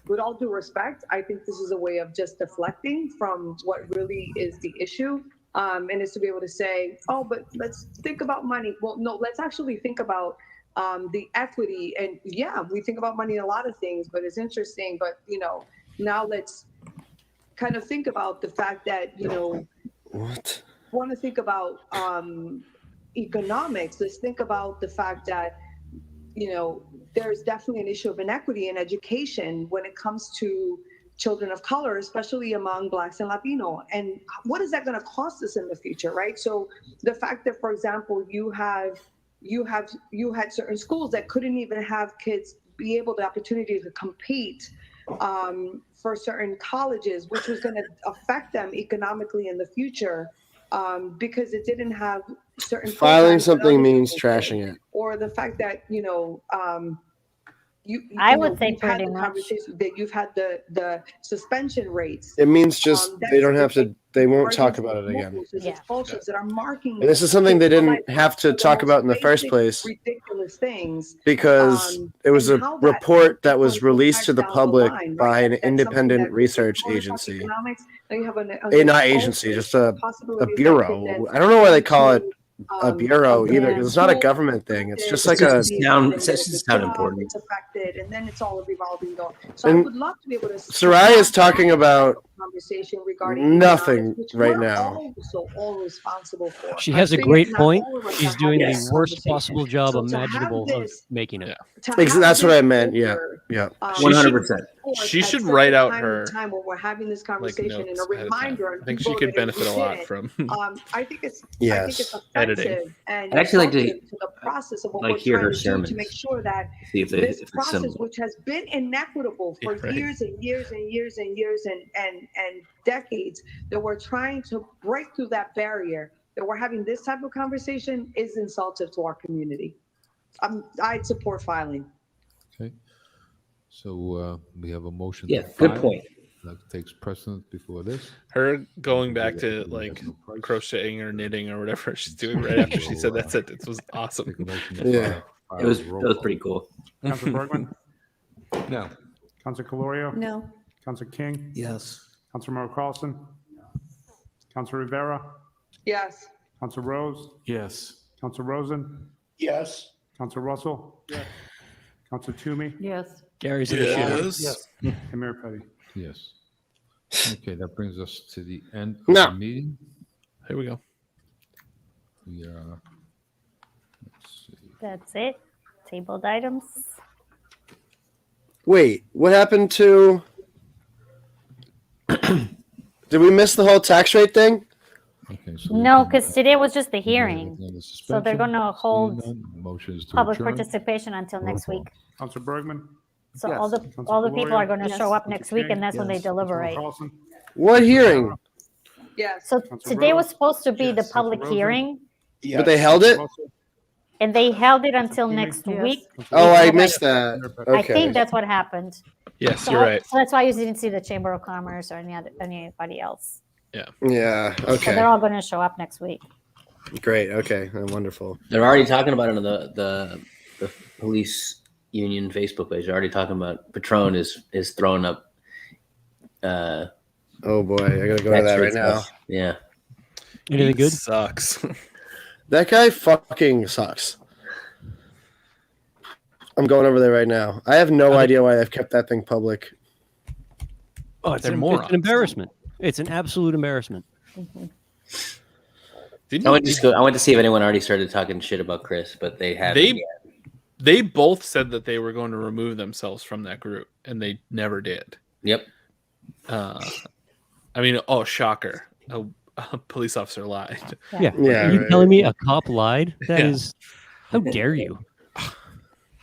Speaker 16: with all due respect, I think this is a way of just deflecting from what really is the issue, and it's to be able to say, oh, but let's think about money. Well, no, let's actually think about the equity, and yeah, we think about money in a lot of things, but it's interesting, but now let's kind of think about the fact that, want to think about economics. Let's think about the fact that, there's definitely an issue of inequity in education when it comes to children of color, especially among Blacks and Latino. And what is that going to cost us in the future, right? So the fact that, for example, you had certain schools that couldn't even have kids be able the opportunity to compete for certain colleges, which was going to affect them economically in the future, because it didn't have certain.
Speaker 2: Filing something means trashing it.
Speaker 16: Or the fact that
Speaker 3: I would say pretty much
Speaker 16: that you've had the suspension rates.
Speaker 2: It means just they don't have to. They won't talk about it again.
Speaker 16: Expulsions that are marking.
Speaker 2: And this is something they didn't have to talk about in the first place,
Speaker 16: ridiculous things,
Speaker 2: because it was a report that was released to the public by an independent research agency.
Speaker 16: Now you have
Speaker 2: not agency, just a
Speaker 16: possibilities that
Speaker 2: bureau.
Speaker 16: could then
Speaker 2: I don't know why they call it a
Speaker 16: um,
Speaker 2: bureau
Speaker 16: of
Speaker 2: either,
Speaker 16: the
Speaker 2: because it's not a
Speaker 16: school
Speaker 2: government thing. It's just like
Speaker 4: It's
Speaker 2: a.
Speaker 4: just it just sound important.
Speaker 16: It's affected, and then it's all a revolving door. So I
Speaker 2: And
Speaker 16: would love to be able to.
Speaker 2: Sarai is talking about
Speaker 16: conversation regarding
Speaker 2: nothing
Speaker 16: which
Speaker 2: right
Speaker 16: we're
Speaker 2: now.
Speaker 16: also all responsible for.
Speaker 24: She has a
Speaker 16: So
Speaker 24: great
Speaker 16: yet not
Speaker 24: point.
Speaker 16: all of us
Speaker 24: She's
Speaker 16: are
Speaker 24: doing
Speaker 16: having
Speaker 24: the
Speaker 16: this
Speaker 24: worst
Speaker 16: conversation.
Speaker 24: possible job
Speaker 16: So to have
Speaker 24: imaginable of
Speaker 16: this-
Speaker 24: making it.
Speaker 2: That's what I meant. Yeah. Yeah.
Speaker 4: 100%.
Speaker 1: She should write out her
Speaker 16: time when we're having this conversation and
Speaker 1: notes
Speaker 16: a
Speaker 1: ahead of time.
Speaker 16: reminder on
Speaker 1: I think she
Speaker 16: people
Speaker 1: could
Speaker 16: that if
Speaker 1: benefit
Speaker 16: we
Speaker 1: a lot
Speaker 16: didn't,
Speaker 1: from
Speaker 16: I think it's
Speaker 2: Yes.
Speaker 16: offensive
Speaker 1: Editing.
Speaker 16: and
Speaker 4: I'd actually like to,
Speaker 16: insulting to the process of what
Speaker 4: like,
Speaker 16: we're
Speaker 4: hear her
Speaker 16: trying to do
Speaker 4: sermons.
Speaker 16: to make sure that
Speaker 4: See if
Speaker 16: this
Speaker 4: it's
Speaker 16: process,
Speaker 4: similar.
Speaker 16: which has been inequitable for
Speaker 1: Yeah, right.
Speaker 16: years and years and years and years and decades, that we're trying to break through that barrier, that we're having this type of conversation is insultive to our community. I'd support filing.
Speaker 6: Okay. So we have a motion.
Speaker 4: Yeah,
Speaker 6: to
Speaker 4: good
Speaker 6: file.
Speaker 4: point.
Speaker 6: That takes precedence before this.
Speaker 1: Her going back to like crocheting or knitting or whatever she's doing right after she said that sentence was awesome.
Speaker 2: Yeah.
Speaker 4: It was pretty cool.
Speaker 8: Councilor Bergman?
Speaker 6: No.
Speaker 8: Councilor Calorio?
Speaker 16: No.
Speaker 8: Councilor King?
Speaker 13: Yes.
Speaker 8: Councilor Merrill Carlson? Councilor Rivera?
Speaker 16: Yes.
Speaker 8: Councilor Rose?
Speaker 17: Yes.
Speaker 8: Councilor Rosen?
Speaker 12: Yes.
Speaker 8: Councilor Russell?
Speaker 12: Yes.
Speaker 8: Councilor Toomey?
Speaker 15: Yes.
Speaker 24: Gary's in the shit.
Speaker 12: Yes.
Speaker 8: And Mayor Petty?
Speaker 6: Yes. Okay, that brings us to the end of
Speaker 2: No.
Speaker 6: the meeting.
Speaker 1: Here we go.
Speaker 6: We let's see.
Speaker 3: That's it. Tabled items.
Speaker 2: Wait, what happened to? Did we miss the whole tax rate thing?
Speaker 6: Okay, so
Speaker 3: No, because today was just the hearing.
Speaker 6: the
Speaker 3: So they're
Speaker 6: suspension.
Speaker 3: going to
Speaker 6: Seeing
Speaker 3: hold
Speaker 6: none, motion is to
Speaker 3: public
Speaker 6: adjourn.
Speaker 3: participation until
Speaker 6: Roll
Speaker 3: next
Speaker 6: call.
Speaker 3: week.
Speaker 8: Councilor Bergman?
Speaker 3: So
Speaker 8: Yes.
Speaker 3: all the
Speaker 8: Councilor
Speaker 3: people
Speaker 8: Calorio?
Speaker 3: are going to show up
Speaker 8: Councilor
Speaker 3: next week,
Speaker 8: King?
Speaker 3: and that's when they
Speaker 13: Yes.
Speaker 8: Councilor
Speaker 3: deliberate.
Speaker 8: Carlson?
Speaker 2: What hearing?
Speaker 16: Yes.
Speaker 3: So
Speaker 8: Councilor
Speaker 3: today was
Speaker 8: Rose?
Speaker 3: supposed to be the
Speaker 8: Yes.
Speaker 3: public
Speaker 8: Councilor Rosen?
Speaker 3: hearing,
Speaker 2: But they held it.
Speaker 8: Russell?
Speaker 3: and they held it until
Speaker 8: Toomey?
Speaker 3: next
Speaker 15: Yes.
Speaker 3: week.
Speaker 2: Oh, I missed that.
Speaker 3: I
Speaker 2: Okay.
Speaker 3: think that's what happened.
Speaker 1: Yes,
Speaker 3: So,
Speaker 1: you're right.
Speaker 3: so that's why you didn't see the Chamber of Commerce or anybody else.
Speaker 2: Yeah.
Speaker 3: So
Speaker 2: Okay.
Speaker 3: they're all going to show up next week.
Speaker 2: Great. Okay. Wonderful.
Speaker 4: They're already talking about it on the police union Facebook page. They're already talking about Patron is throwing up.
Speaker 2: Oh boy, I gotta go to that right now.
Speaker 4: Yeah.
Speaker 24: Anything good?
Speaker 1: Sucks.
Speaker 2: That guy fucking sucks. I'm going over there right now. I have no idea why they've kept that thing public.
Speaker 24: Oh, it's
Speaker 1: They're
Speaker 24: an
Speaker 1: morons.
Speaker 24: embarrassment. It's an absolute embarrassment.
Speaker 4: I went to see if anyone already started talking shit about Chris, but they haven't.
Speaker 1: They both said that they were going to remove themselves from that group, and they never did.
Speaker 4: Yep.
Speaker 1: I mean, oh, shocker. A police officer lied.
Speaker 24: Yeah.
Speaker 2: Yeah,
Speaker 24: Are you
Speaker 2: right.
Speaker 24: telling me a cop lied? That
Speaker 1: Yeah.
Speaker 24: is, how dare you?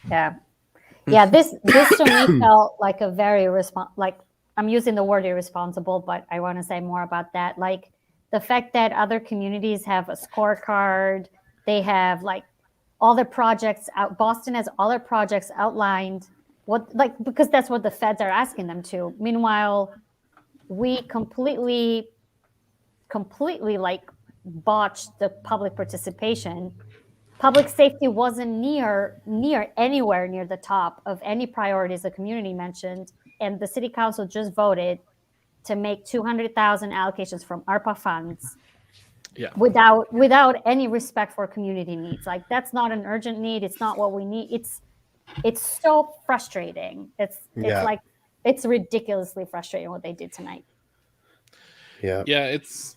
Speaker 3: Yeah. Yeah, this to me felt like a very like I'm using the word irresponsible, but I want to say more about that. Like the fact that other communities have a scorecard, they have like all their projects out. Boston has all their projects outlined. Because that's what the feds are asking them to. Meanwhile, we completely like botched the public participation. Public safety wasn't anywhere near the top of any priorities the community mentioned, and the city council just voted to make 200,000 allocations from ARPA funds.
Speaker 1: Yeah.
Speaker 3: Without any respect for community needs. Like that's not an urgent need. It's not what we need. It's so frustrating. It's like it's ridiculously frustrating what they did tonight.
Speaker 2: Yeah.
Speaker 1: Yeah, it's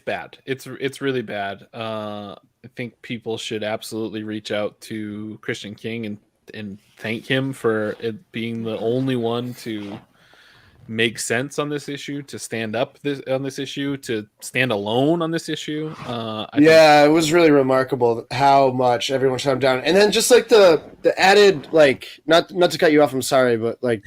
Speaker 1: bad. It's really bad. I think people should absolutely reach out to Christian King and thank him for it being the only one to make sense on this issue, to stand up on this issue, to stand alone on this issue.
Speaker 2: It was really remarkable how much everyone shut him down, and then just like the added like not to cut you off. I'm sorry, but like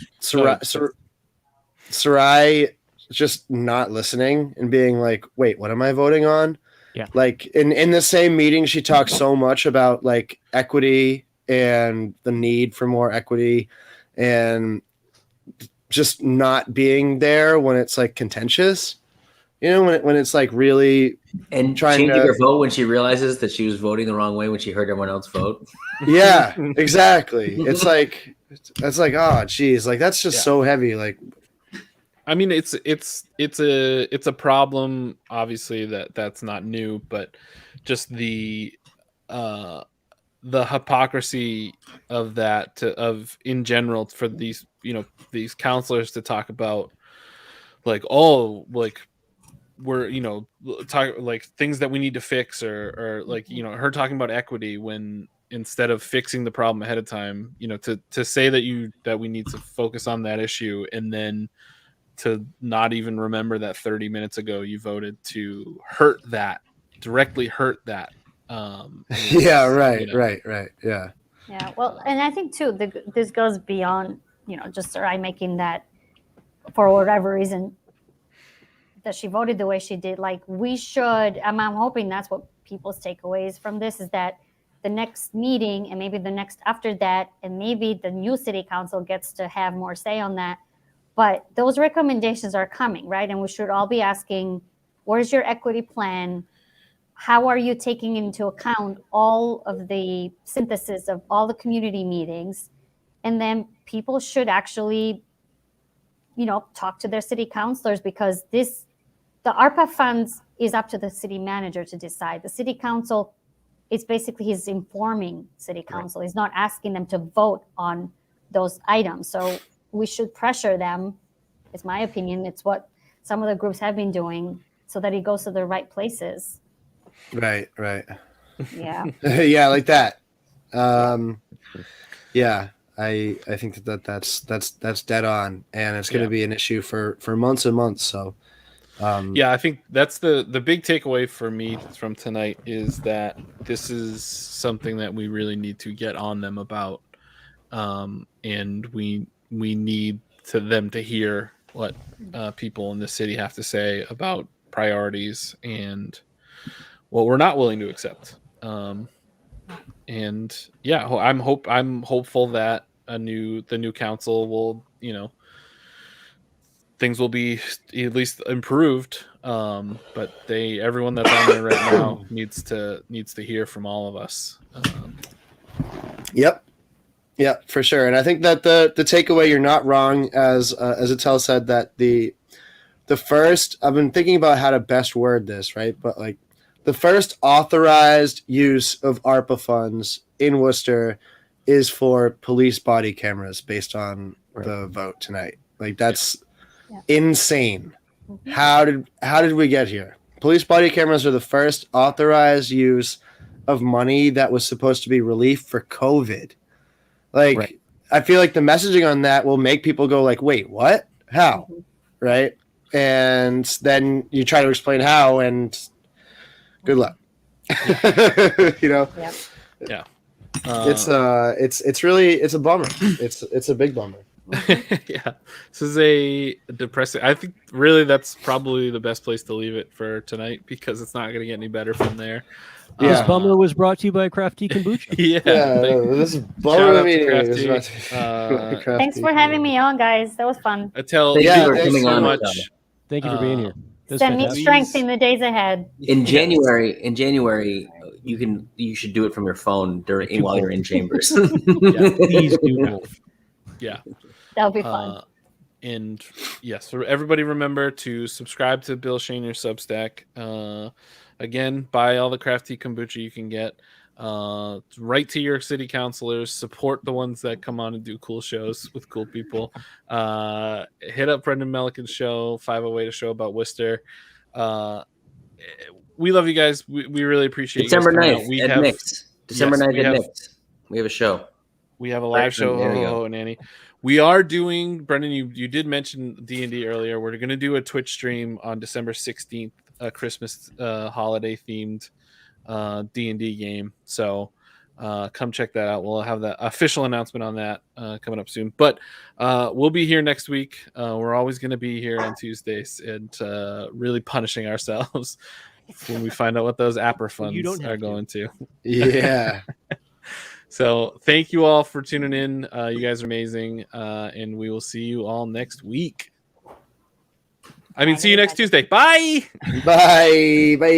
Speaker 2: Sarai just not listening and being like, "Wait, what am I voting on?"
Speaker 24: Yeah.
Speaker 2: Like in the same meeting, she talks so much about like equity and the need for more equity, and just not being there when it's like contentious, when it's like really
Speaker 4: and
Speaker 2: trying
Speaker 4: changing
Speaker 2: to
Speaker 4: her vote when she realizes that she was voting the wrong way when she heard everyone else vote.
Speaker 2: Yeah, exactly. It's like oh geez, like that's just so heavy. Like
Speaker 1: I mean, it's a problem. Obviously, that's not new, but just the hypocrisy of that in general for these these counselors to talk about like we're talk like things that we need to fix or like her talking about equity when instead of fixing the problem ahead of time, to say that we need to focus on that issue and then to not even remember that 30 minutes ago you voted to directly hurt that.
Speaker 2: Yeah, right. Yeah.
Speaker 3: Yeah, well, and I think too, this goes beyond, just Sarai making that, for whatever reason, that she voted the way she did. Like, we should, I'm hoping that's what people's takeaways from this is, that the next meeting and maybe the next after that, and maybe the new city council gets to have more say on that. But those recommendations are coming, right? And we should all be asking, where's your equity plan? How are you taking into account all of the synthesis of all the community meetings? And then people should actually, talk to their city councilors, because the ARPA funds is up to the city manager to decide. The city council, it's basically he's informing city council. Right. He's not asking them to vote on those items. So we should pressure them. It's my opinion. It's what some of the groups have been doing, so that it goes to the right places.
Speaker 2: Right.
Speaker 3: Yeah.
Speaker 2: Yeah, like that. Yeah, I think that's dead on, and it's going to be an issue for months and months. So,
Speaker 1: I think that's the big takeaway for me from tonight, is that this is something that we really need to get on them about, and we need them to hear what people in the city have to say about priorities and what we're not willing to accept. And yeah, I'm hopeful that the new council will, things will be at least improved. But everyone that's on there right now needs to hear from all of us.
Speaker 2: Yep. Yeah, for sure. And I think that the takeaway, you're not wrong, as Etel said, that the first, I've been thinking about how to best word this, right? But like, the first authorized use of ARPA funds in Worcester is for police body cameras based on the vote tonight. Like, that's insane. How did we get here? Police body cameras are the first authorized use of money that was supposed to be relief for COVID. Like, I feel like the messaging on that will make people go like, wait, what? How? Right? And then you try to explain how, and good luck.
Speaker 3: Yep.
Speaker 1: Yeah.
Speaker 2: It's really a bummer. It's a big bummer.
Speaker 1: Yeah. This is a depressing. I think really that's probably the best place to leave it for tonight, because it's not going to get any better from there.
Speaker 24: This bummer was brought to you by Crafty Kombucha.
Speaker 2: This bummer meeting.
Speaker 3: Thanks for having me on, guys. That was fun.
Speaker 1: Etel,
Speaker 4: thanks
Speaker 1: so much.
Speaker 24: Thank you for being here.
Speaker 3: Send me strength in the days ahead.
Speaker 4: In January, you should do it from your phone while you're in chambers.
Speaker 24: Please do.
Speaker 1: Yeah.
Speaker 3: That'll be fun.
Speaker 1: And yes, so everybody remember to subscribe to Bill Shane, your Substack. Again, buy all the crafty kombucha you can get. Write to your city councilors. Support the ones that come on and do cool shows with cool people. Hit up Brendan Melican's show, 508, a show about Worcester. We love you guys. We really appreciate
Speaker 4: December
Speaker 1: you guys coming
Speaker 4: 9th
Speaker 1: out.
Speaker 4: at Nick's. December 9th at Nick's. We have a show.
Speaker 1: We have a live show, Nanny. We are doing, Brendan, you did mention D&D earlier. We're going to do a Twitch stream on December 16th, a Christmas holiday themed D&D game. So come check that out. We'll have the official announcement on that coming up soon. But we'll be here next week. We're always going to be here on Tuesdays and really punishing ourselves when we find out what those APRA funds are going to.
Speaker 2: Yeah.
Speaker 1: So thank you all for tuning in. You guys are amazing. And we will see you all next week. See you next Tuesday. Bye.
Speaker 2: Bye.